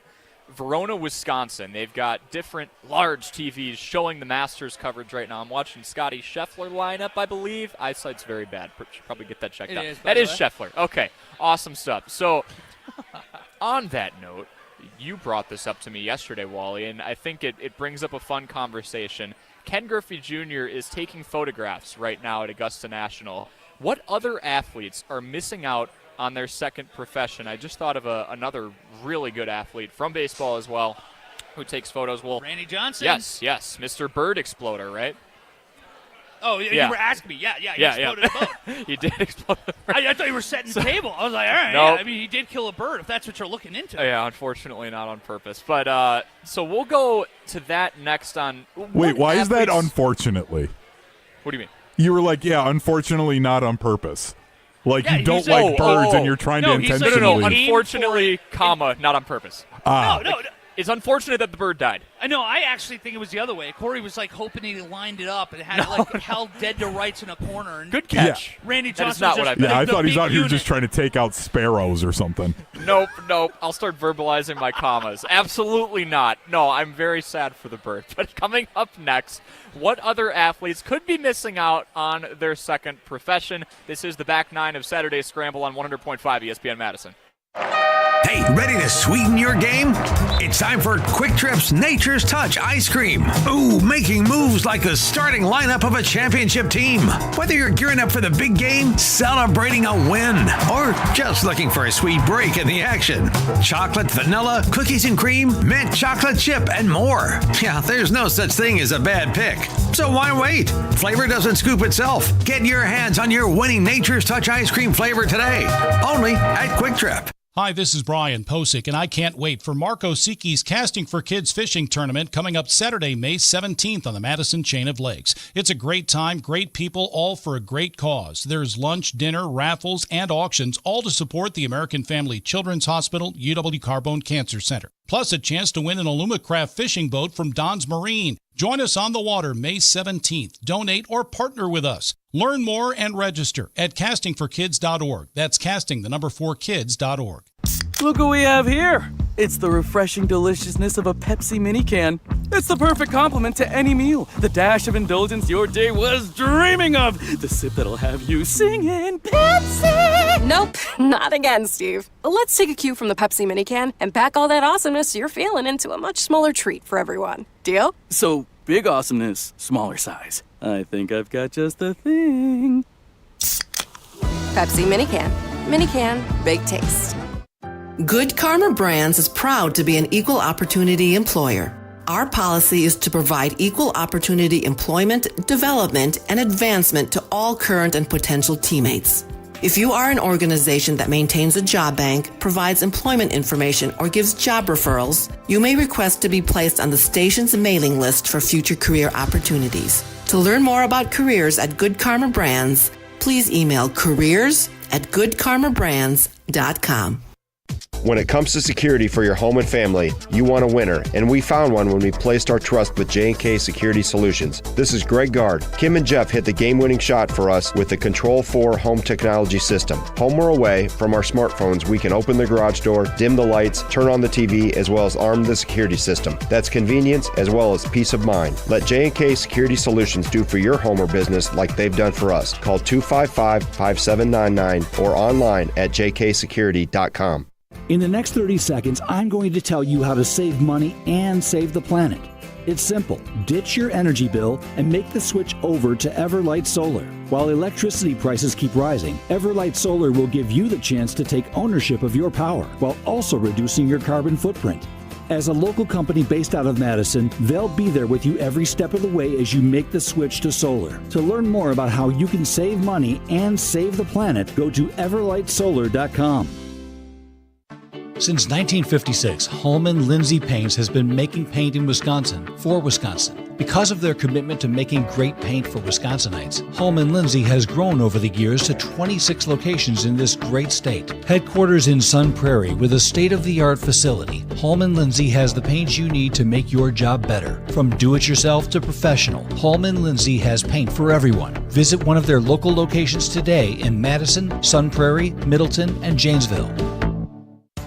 Verona, Wisconsin. They've got different large TVs showing the Masters coverage right now. I'm watching Scotty Scheffler line up, I believe. Eyesight's very bad. Should probably get that checked out. That is Scheffler. Okay, awesome stuff. So, on that note, you brought this up to me yesterday, Wally, and I think it brings up a fun conversation. Ken Griffey Jr. is taking photographs right now at Augusta National. What other athletes are missing out on their second profession? I just thought of another really good athlete from baseball as well who takes photos. Well, Randy Johnson? Yes, Mr. Bird Exploder, right? Oh, you were asking me. Yeah, he exploded a boat. He did explode a bird. I thought you were setting the table. I was like, all right, Nope. I mean, he did kill a bird if that's what you're looking into. Yeah, unfortunately not on purpose. But so we'll go to that next on. Wait, why is that unfortunately? What do you mean? You were like, yeah, unfortunately not on purpose. Like you don't like birds and you're trying to intentionally. No, unfortunately, not on purpose. No. It's unfortunate that the bird died. I know. I actually think it was the other way. Corey was like hoping he lined it up and had it held dead to rights in a corner. And good catch. Yeah. Randy That is Johnson. not what I meant. Yeah, I thought he's out here just trying to take out sparrows or something. Nope. I'll start verbalizing my commas. Absolutely not. No, I'm very sad for the bird. But coming up next, what other athletes could be missing out on their second profession? This is the back nine of Saturday Scramble on 100.5 ESPN Madison. Hey, ready to sweeten your game? It's time for Quick Trip's Nature's Touch Ice Cream. Ooh, making moves like the starting lineup of a championship team. Whether you're gearing up for the big game, celebrating a win, or just looking for a sweet break in the action. Chocolate, vanilla, cookies and cream, mint chocolate chip, and more. Yeah, there's no such thing as a bad pick. So why wait? Flavor doesn't scoop itself. Get your hands on your winning Nature's Touch Ice Cream flavor today. Only at Quick Trip. Hi, this is Brian Posick, and I can't wait for Mark Osiki's Casting for Kids Fishing Tournament coming up Saturday, May 17th on the Madison Chain of Lakes. It's a great time, great people, all for a great cause. There's lunch, dinner, raffles, and auctions, all to support the American Family Children's Hospital, UW Carbone Cancer Center. Plus a chance to win an Alumacraft fishing boat from Don's Marine. Join us on the water May 17th. Donate or partner with us. Learn more and register at castingforkids.org. That's casting4kids.org. Look what we have here. It's the refreshing deliciousness of a Pepsi mini can. It's the perfect complement to any meal. The dash of indulgence your day was dreaming of. The sip that'll have you singing Pepsi. Nope, not again, Steve. Let's take a cue from the Pepsi mini can and pack all that awesomeness you're feeling into a much smaller treat for everyone. Deal? So, big awesomeness, smaller size. I think I've got just the thing. Pepsi mini can. Mini can, big taste. Good Karma Brands is proud to be an equal opportunity employer. Our policy is to provide equal opportunity employment, development, and advancement to all current and potential teammates. If you are an organization that maintains a job bank, provides employment information, or gives job referrals, you may request to be placed on the station's mailing list for future career opportunities. To learn more about careers at Good Karma Brands, please email careers@goodkarmabrands.com. When it comes to security for your home and family, you want a winner, and we found one when we placed our trust with J&K Security Solutions. This is Greg Gard. Kim and Jeff hit the game-winning shot for us with the Control 4 home technology system. Home or away, from our smartphones, we can open the garage door, dim the lights, turn on the TV, as well as arm the security system. That's convenience as well as peace of mind. Let J&K Security Solutions do for your home or business like they've done for us. Call 255-5799 or online at jksecurity.com. In the next 30 seconds, I'm going to tell you how to save money and save the planet. It's simple. Ditch your energy bill and make the switch over to Everlight Solar. While electricity prices keep rising, Everlight Solar will give you the chance to take ownership of your power while also reducing your carbon footprint. As a local company based out of Madison, they'll be there with you every step of the way as you make the switch to solar. To learn more about how you can save money and save the planet, go to everlightsolar.com. Since 1956, Holman Lindsay Paints has been making paint in Wisconsin for Wisconsin. Because of their commitment to making great paint for Wisconsinites, Holman Lindsay has grown over the years to 26 locations in this great state. Headquarters in Sun Prairie with a state-of-the-art facility, Holman Lindsay has the paint you need to make your job better. From do-it-yourself to professional, Holman Lindsay has paint for everyone. Visit one of their local locations today in Madison, Sun Prairie, Middleton, and Janesville.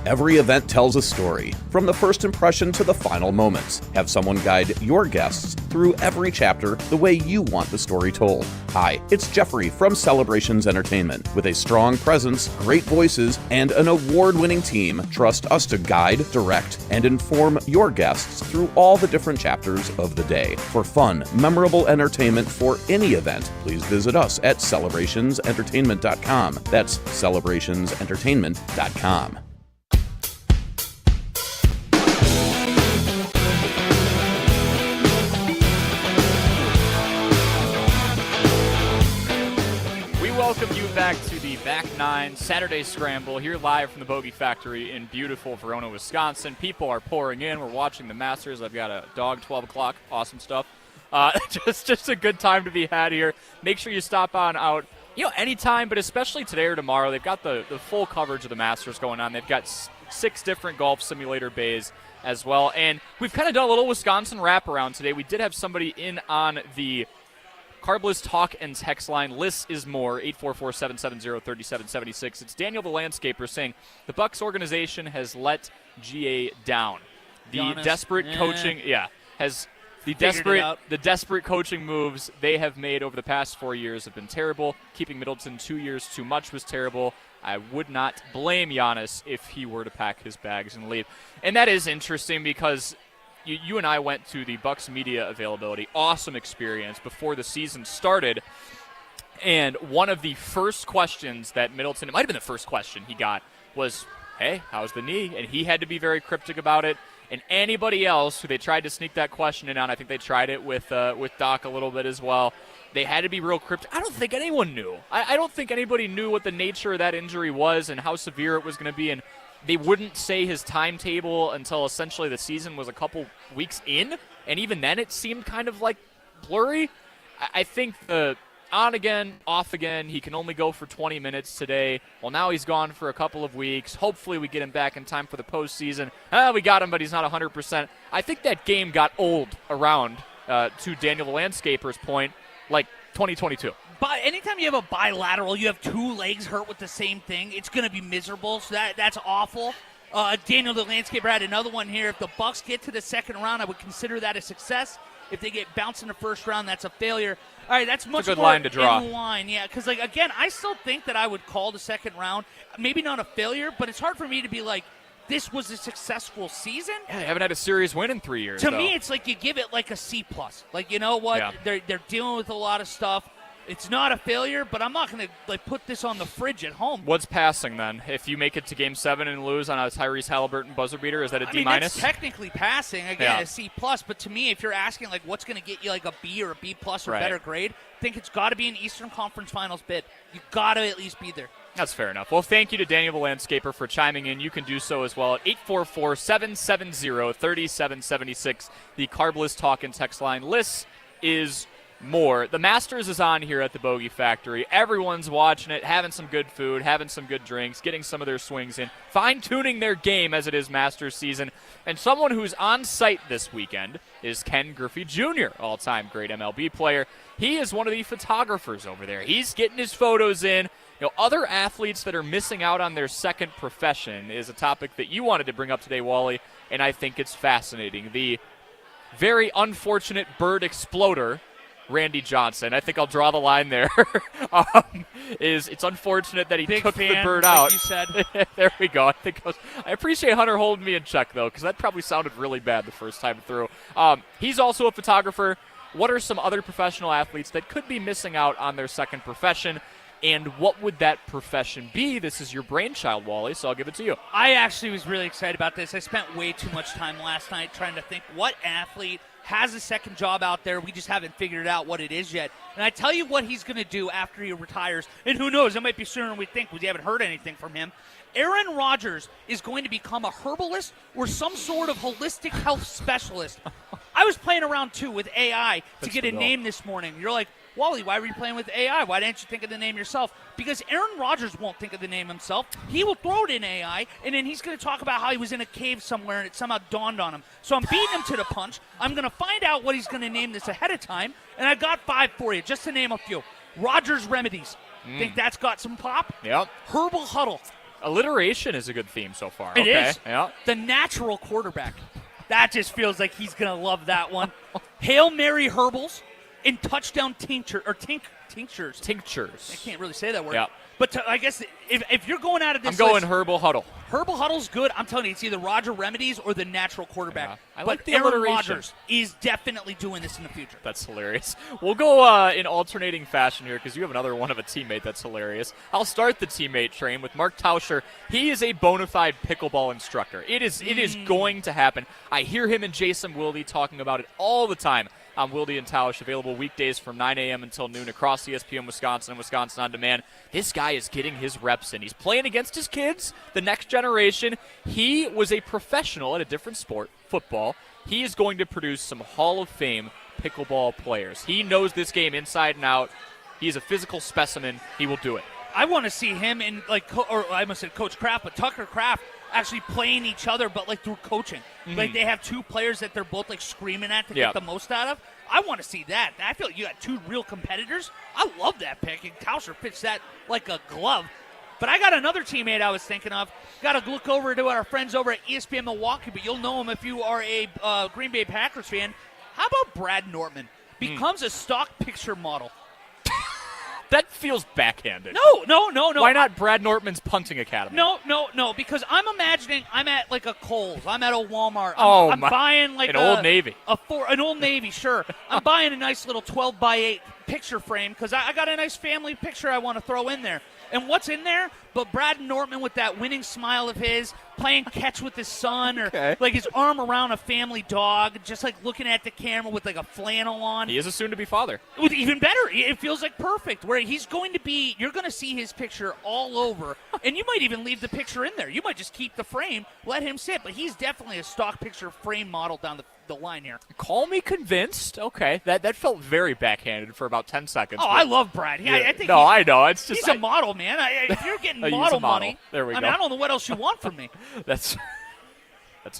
Every event tells a story, from the first impression to the final moments. Have someone guide your guests through every chapter the way you want the story told. Hi, it's Jeffrey from Celebrations Entertainment. With a strong presence, great voices, and an award-winning team, trust us to guide, direct, and inform your guests through all the different chapters of the day. For fun, memorable entertainment for any event, please visit us at celebrationsentertainment.com. That's celebrationsentertainment.com. Welcome you back to the Back Nine Saturday Scramble here live from the Bogey Factory in beautiful Verona, Wisconsin. People are pouring in. We're watching the Masters. I've got a dog, 12 o'clock. Awesome stuff. Just a good time to be had here. Make sure you stop on out, anytime, but especially today or tomorrow. They've got the full coverage of the Masters going on. They've got 6 different golf simulator bays as well. And we've kind of done a little Wisconsin wraparound today. We did have somebody in on the Carbless Talk and Text line. Liss is more, 844-770-3776. It's Daniel the Landscaper saying the Bucks organization has let GA down. The desperate coaching, has the desperate coaching moves they have made over the past 4 years have been terrible. Keeping Middleton 2 years too much was terrible. I would not blame Giannis if he were to pack his bags and leave. And that is interesting because you and I went to the Bucks media availability. Awesome experience before the season started. And one of the first questions that Middleton, it might have been the first question he got, was, hey, how's the knee? And he had to be very cryptic about it. And anybody else who they tried to sneak that question in on, I think they tried it with Doc a little bit as well, they had to be real cryptic. I don't think anyone knew. I don't think anybody knew what the nature of that injury was and how severe it was going to be and they wouldn't say his timetable until essentially the season was a couple weeks in, and even then it seemed kind of like blurry. I think the on again, off again, he can only go for 20 minutes today. Well, now he's gone for a couple of weeks. Hopefully we get him back in time for the postseason. We got him, but he's not 100%. I think that game got old around, to Daniel the Landscaper's point, like 2022. But anytime you have a bilateral, you have two legs hurt with the same thing, it's going to be miserable. So that's awful. Daniel the Landscaper had another one here. If the Bucks get to the second round, I would consider that a success. If they get bounced in the first round, that's a failure. All right, that's much a good more line to draw. in line. Yeah, because, like, again, I still think that I would call the second round maybe not a failure, but it's hard for me to be like, this was a successful season. Yeah, they haven't had a serious win in 3 years. To me, it's like you give it like a C+. Like, you know what? Yeah. They're dealing with a lot of stuff. It's not a failure, but I'm not going to like put this on the fridge at home. What's passing then? If you make it to Game 7 and lose on a Tyrese Halliburton buzzer beater, is that a D-? That's technically passing. Again, a C+. But to me, if you're asking like what's going to get you like a B or a B+ or better grade, I think it's got to be an Eastern Conference Finals bid. You got to at least be there. That's fair enough. Well, thank you to Daniel the Landscaper for chiming in. You can do so as well at 844-770-3776. The Carbless Talk and text line. Lists is more. The Masters is on here at the Bogey Factory. Everyone's watching it, having some good food, having some good drinks, getting some of their swings in, fine-tuning their game as it is Masters season. And someone who's on site this weekend is Ken Griffey Jr., all-time great MLB player. He is one of the photographers over there. He's getting his photos in. You know, other athletes that are missing out on their second profession is a topic that you wanted to bring up today, Wally, and I think it's fascinating. The very unfortunate bird exploder, Randy Johnson. I think I'll draw the line there. It's unfortunate that he took the bird out. Like you said. There we go. I appreciate Hunter holding me in check, though, because that probably sounded really bad the first time through. He's also a photographer. What are some other professional athletes that could be missing out on their second profession? And what would that profession be? This is your brainchild, Wally, so I'll give it to you. I actually was really excited about this. I spent way too much time last night trying to think what athlete has a second job out there. We just haven't figured out what it is yet. And I tell you what he's going to do after he retires. And who knows, it might be sooner than we think because we haven't heard anything from him. Aaron Rodgers is going to become a herbalist or some sort of holistic health specialist. I was playing around, too, with AI to get a name this morning. You're like, Wally, why were you playing with AI? Why didn't you think of the name yourself? Because Aaron Rodgers won't think of the name himself. He will throw it in AI, and then he's going to talk about how he was in a cave somewhere and it somehow dawned on him. So I'm beating him to the punch. I'm going to find out what he's going to name this ahead of time, and I got 5 for you, just to name a few. Rodgers Remedies. Think that's got some pop? Yep. Herbal Huddle. Alliteration is a good theme so far. It is. Yep. The Natural Quarterback. That just feels like he's going to love that one. Hail Mary Herbals. In touchdown tinctures. I can't really say that word. Yep. But I guess if you're going out of this I'm going list, Herbal Huddle. Herbal Huddle's good. I'm telling you, it's either Roger Remedies or the Natural Quarterback. Yeah. I but like the Aaron alliteration. Rodgers is definitely doing this in the future. That's hilarious. We'll go in alternating fashion here because you have another one of a teammate that's hilarious. I'll start the teammate train with Mark Tauscher. He is a bona fide pickleball instructor. It is going to happen. I hear him and Jason Wilde talking about it all the time. On Wilde and Tausch, available weekdays from 9 a.m. until noon across ESPN Wisconsin and Wisconsin On Demand. This guy is getting his reps in. He's playing against his kids, the next generation. He was a professional at a different sport, football. He is going to produce some Hall of Fame pickleball players. He knows this game inside and out. He's a physical specimen. He will do it. I want to see him in, like, or I almost said Coach Kraft, but Tucker Kraft actually playing each other, but like through coaching. Like they have two players that they're both like screaming at to get the most out of. I want to see that. I feel like you got two real competitors. I love that pick, and Tauscher fits that like a glove. But I got another teammate I was thinking of. Got to look over to our friends over at ESPN Milwaukee, but you'll know him if you are a Green Bay Packers fan. How about Brad Nortman? Becomes a stock picture model. That feels backhanded. No. Why not Brad Nortman's punting academy? No, because I'm imagining I'm at like a Kohl's, I'm at a Walmart. I'm buying like an Old Navy. An Old Navy, sure. I'm buying a nice little 12x8 picture frame because I got a nice family picture I want to throw in there. And what's in there? But Brad Nortman with that winning smile of his, playing catch with his son, or like his arm around a family dog, just like looking at the camera with like a flannel on. He is a soon-to-be father. Even better, it feels like perfect. Where he's going to be, you're going to see his picture all over, and you might even leave the picture in there. You might just keep the frame, let him sit, but he's definitely a stock picture frame model down the line here. Call me convinced. Okay, that felt very backhanded for about 10 seconds. Oh, I love Brad. I think I know. It's just he's a model, man. If you're getting model money, there we go. I don't know what else you want from me. That's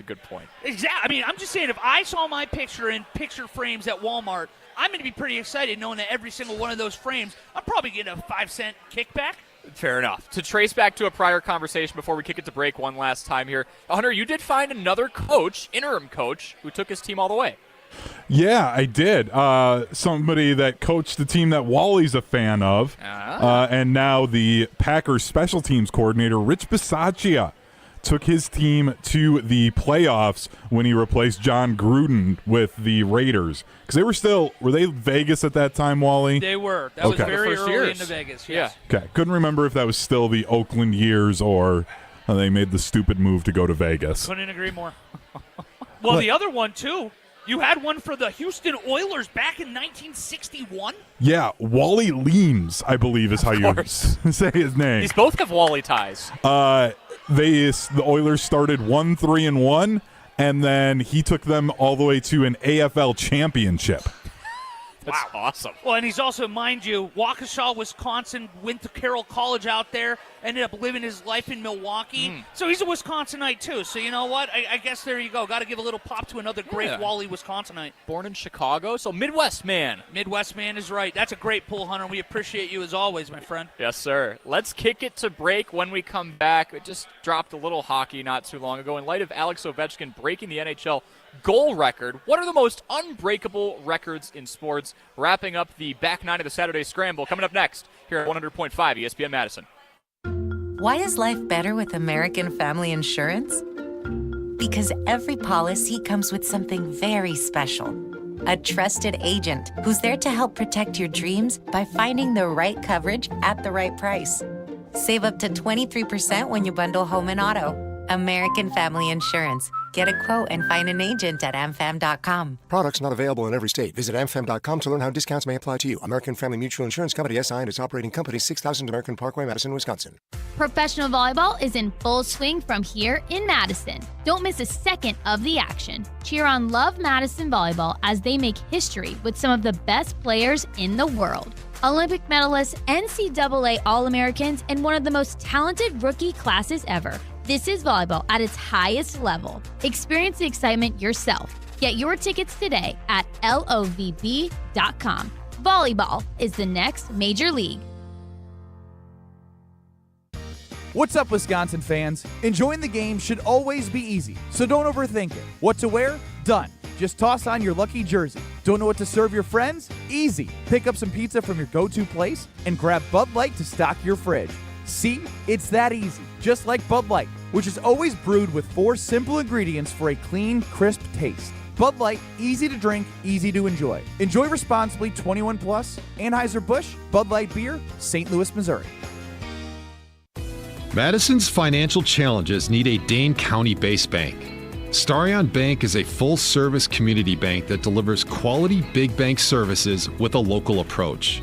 a good point. Exactly. I mean, I'm just saying, if I saw my picture in picture frames at Walmart, I'm going to be pretty excited knowing that every single one of those frames, I'm probably getting a 5-cent kickback. Fair enough. To trace back to a prior conversation before we kick it to break one last time here, Hunter, you did find another coach, interim coach, who took his team all the way. Yeah, I did. Somebody that coached the team that Wally's a fan of, and now the Packers special teams coordinator, Rich Bisaccia, took his team to the playoffs when he replaced John Gruden with the Raiders. Because were they Vegas at that time, Wally? They were. That was very early into Vegas, yes. Yeah. Okay. Couldn't remember if that was still the Oakland years or they made the stupid move to go to Vegas. Couldn't agree more. Well, the other one, too. You had one for the Houston Oilers back in 1961? Yeah, Wally Leames, I believe is how you say his name. These both have Wally ties. The Oilers started 1-3-1, and then he took them all the way to an AFL championship. That's awesome. Well, and he's also, mind you, Waukesha, Wisconsin, went to Carroll College out there, ended up living his life in Milwaukee. So he's a Wisconsinite, too. So you know what? I guess there you go. Got to give a little pop to another great Wally Wisconsinite. Born in Chicago, so Midwest man. Midwest man is right. That's a great pull, Hunter. We appreciate you as always, my friend. Yes, sir. Let's kick it to break when we come back. It just dropped a little hockey not too long ago. In light of Alex Ovechkin breaking the NHL goal record, what are the most unbreakable records in sports? Wrapping up the back nine of the Saturday Scramble coming up next here at 100.5 ESPN Madison. Why is life better with American Family Insurance? Because every policy comes with something very special. A trusted agent who's there to help protect your dreams by finding the right coverage at the right price. Save up to 23% when you bundle home and auto. American Family Insurance. Get a quote and find an agent at amfam.com. Products not available in every state. Visit amfam.com to learn how discounts may apply to you. American Family Mutual Insurance Company, SI, and its operating company, 6000 American Parkway, Madison, Wisconsin. Professional volleyball is in full swing from here in Madison. Don't miss a second of the action. Cheer on Love Madison Volleyball as they make history with some of the best players in the world. Olympic medalists, NCAA All-Americans, and one of the most talented rookie classes ever. This is volleyball at its highest level. Experience the excitement yourself. Get your tickets today at lovb.com. Volleyball is the next major league. What's up, Wisconsin fans? Enjoying the game should always be easy, so don't overthink it. What to wear? Done. Just toss on your lucky jersey. Don't know what to serve your friends? Easy. Pick up some pizza from your go-to place and grab Bud Light to stock your fridge. See? It's that easy. Just like Bud Light, which is always brewed with 4 simple ingredients for a clean, crisp taste. Bud Light, easy to drink, easy to enjoy. Enjoy responsibly, 21 plus. Anheuser-Busch, Bud Light Beer, St. Louis, Missouri. Madison's financial challenges need a Dane County-based bank. Starion Bank is a full-service community bank that delivers quality big bank services with a local approach.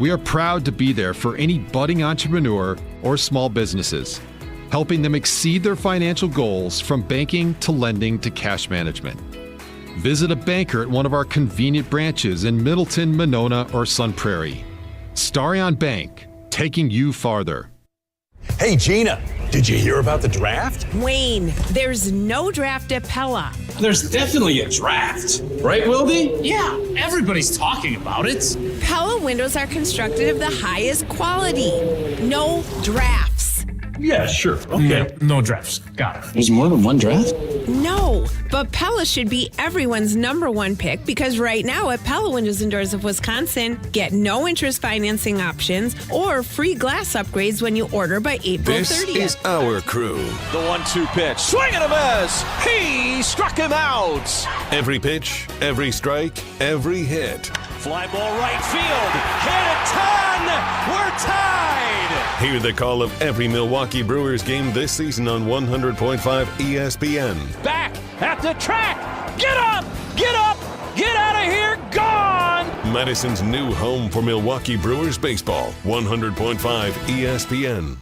We are proud to be there for any budding entrepreneur or small businesses, helping them exceed their financial goals from banking to lending to cash management. Visit a banker at one of our convenient branches in Middleton, Monona, or Sun Prairie. Starion Bank, taking you farther. Hey, Gina, did you hear about the draft? Wayne, there's no draft at Pella. There's definitely a draft. Right, Wilde? Yeah, everybody's talking about it. Pella windows are constructed of the highest quality. No drafts. Yeah, sure. Okay. No drafts. Got it. There's more than one draft? No, but Pella should be everyone's #1 pick because right now at Pella Windows and Doors of Wisconsin, get no interest financing options or free glass upgrades when you order by April 30th. This is our crew. The 1-2 pitch. Swing and a miss. He struck him out. Every pitch, every strike, every hit. Fly ball right field. Hit a ton. We're tied. Hear the call of every Milwaukee Brewers game this season on 100.5 ESPN. Back at the track. Get up! Get up! Get out of here! Gone! Madison's new home for Milwaukee Brewers baseball. 100.5 ESPN.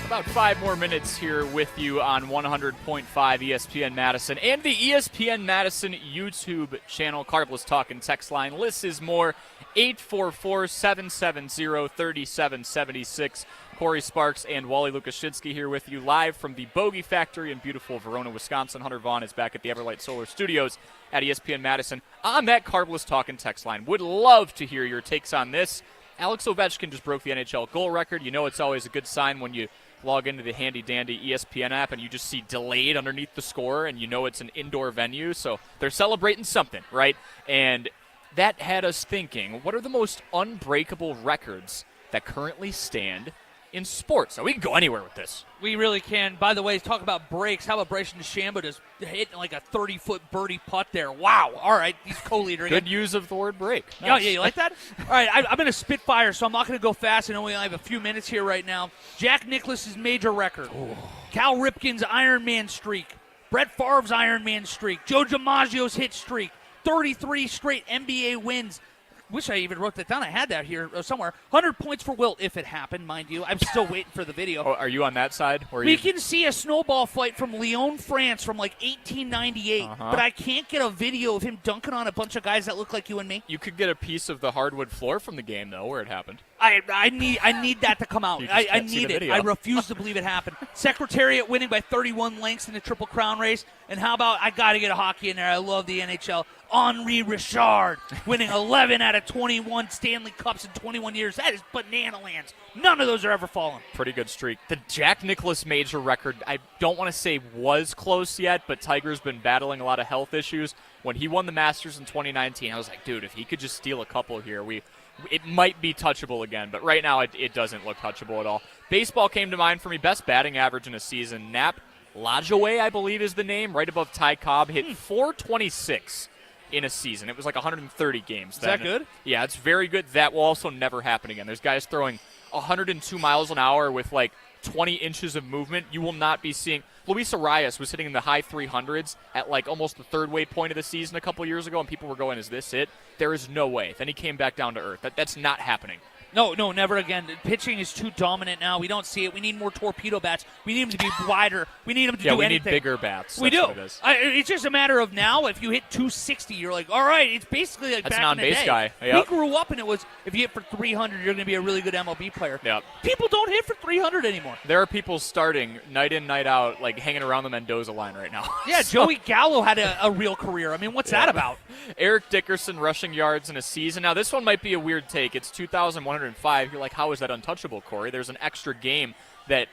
About 5 more minutes here with you on 100.5 ESPN Madison and the ESPN Madison YouTube channel. Carbless Talk and text line. Lists is more 844-770-3776. Corey Sparks and Wally Lukashinsky here with you live from the Bogey Factory in beautiful Verona, Wisconsin. Hunter Vaughn is back at the Everlight Solar Studios at ESPN Madison on that Carbless Talk and text line. Would love to hear your takes on this. Alex Ovechkin just broke the NHL goal record. You know it's always a good sign when you log into the handy-dandy ESPN app and you just see delayed underneath the score and you know it's an indoor venue, so they're celebrating something, right? And that had us thinking, what are the most unbreakable records that currently stand in sports? So we can go anywhere with this. We really can. By the way, talk about breaks. How about Bryson DeChambeau just hitting like a 30-foot birdie putt there? Wow. All right, he's co-leader again. Good use of the word break. Nice. Yeah, you like that? All right, I'm going to spitfire, so I'm not going to go fast. I know we only have a few minutes here right now. Jack Nicklaus's major record. Ooh. Cal Ripken's Ironman streak. Brett Favre's Ironman streak. Joe DiMaggio's hit streak. 33 straight NBA wins. Wish I even wrote that down. I had that here somewhere. 100 points for Wilt if it happened, mind you. I'm still waiting for the video. Oh, are you on that side? We can see a snowball fight from Lyon, France from like 1898, but I can't get a video of him dunking on a bunch of guys that look like you and me. You could get a piece of the hardwood floor from the game, though, where it happened. I need that to come out. I need it. I refuse to believe it happened. Secretariat winning by 31 lengths in the Triple Crown race. And how about, I got to get a hockey in there. I love the NHL. Henri Richard winning 11 out of 21 Stanley Cups in 21 years. That is banana lands. None of those are ever fallen. Pretty good streak. The Jack Nicklaus major record, I don't want to say was close yet, but Tiger's been battling a lot of health issues. When he won the Masters in 2019, I was like, dude, if he could just steal a couple here, it might be touchable again. But right now, it doesn't look touchable at all. Baseball came to mind for me. Best batting average in a season. Nap Lajoie, I believe is the name, right above Ty Cobb, hit .426 in a season. It was like 130 games. Is that good? Yeah, it's very good. That will also never happen again. There's guys throwing 102 miles an hour with like 20 inches of movement. You will not be seeing. Luis Arias was hitting in the high 300s at like almost the third way point of the season a couple years ago, and people were going, is this it? There is no way. Then he came back down to earth. That's not happening. No, never again. Pitching is too dominant now. We don't see it. We need more torpedo bats. We need them to be wider. We need them to do anything. Yeah, we need bigger bats. We That's do. What it is. It's just a matter of now, if you hit 260, you're like, all right, it's basically like That's back an in the day. guy. Yep. We grew up and it was, if you hit for 300, you're going to be a really good MLB player. Yep. People don't hit for 300 anymore. There are people starting night in, night out, like hanging around the Mendoza line right now. Yeah, Joey Gallo had a real career. I mean, what's that about? Eric Dickerson rushing yards in a season. Now, this one might be a weird take. It's 2,105. You're like, how is that untouchable, Corey? There's an extra game that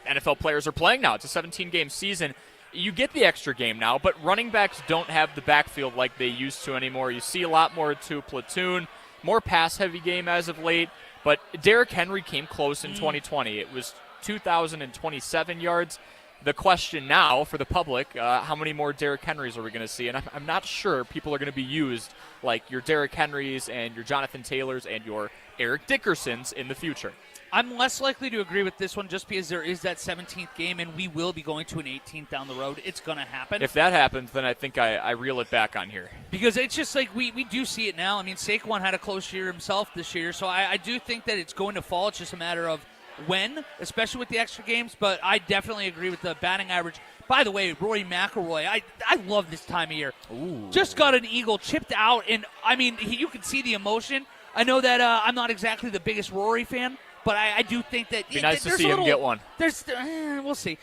NFL players are playing now. It's a 17-game season. You get the extra game now, but running backs don't have the backfield like they used to anymore. You see a lot more to platoon, more pass-heavy game as of late, but Derrick Henry came close in 2020. It was 2,027 yards. The question now for the public, how many more Derrick Henrys are we going to see? And I'm not sure people are going to be used like your Derrick Henrys and your Jonathan Taylors and your Eric Dickersons in the future. I'm less likely to agree with this one just because there is that 17th game, and we will be going to an 18th down the road. It's going to happen. If that happens, then I think I reel it back on here. Because it's just like we do see it now. I mean, Saquon had a close year himself this year, so I do think that it's going to fall. It's just a matter of when, especially with the extra games, but I definitely agree with the batting average. By the way, Rory McIlroy, I love this time of year. Ooh. Just got an eagle chipped out, and, I mean, you can see the emotion. I know that I'm not exactly the biggest Rory fan, but I do think that... It'd be nice to see him get one. We'll see.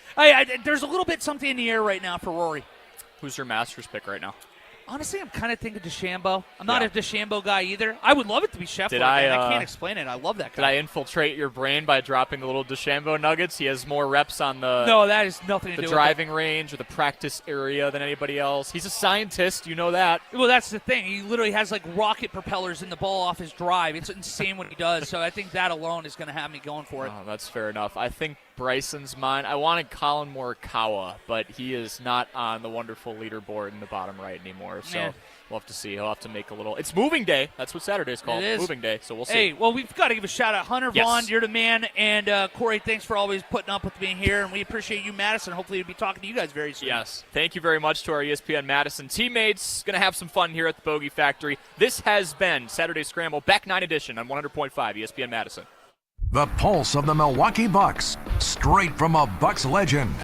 There's a little bit something in the air right now for Rory. Who's your Masters pick right now? Honestly, I'm kind of thinking DeChambeau. I'm not a DeChambeau guy either. I would love it to be Scheffler. I can't explain it. I love that guy. Did I infiltrate your brain by dropping the little DeChambeau nuggets? He has more reps on the No, that has nothing to do with the driving range or the practice area than anybody else. He's a scientist. You know that. Well, that's the thing. He literally has like rocket propellers in the ball off his drive. It's insane what he does. So I think that alone is going to have me going for it. Oh, that's fair enough. I think Bryson's mine. I wanted Colin Morikawa, but he is not on the wonderful leaderboard in the bottom right anymore. So we'll have to see. He'll have to make a little. It's moving day. That's what Saturday's called. It is. Moving day. So we'll see. Hey, well, we've got to give a shout out. Hunter Vaughn, you're the man. And Corey, thanks for always putting up with me here. And we appreciate you, Madison. Hopefully we'll be talking to you guys very soon. Yes. Thank you very much to our ESPN Madison teammates. Going to have some fun here at the Bogey Factory. This has been Saturday Scramble, Back 9 edition on 100.5 ESPN Madison. The pulse of the Milwaukee Bucks, straight from a Bucks legend.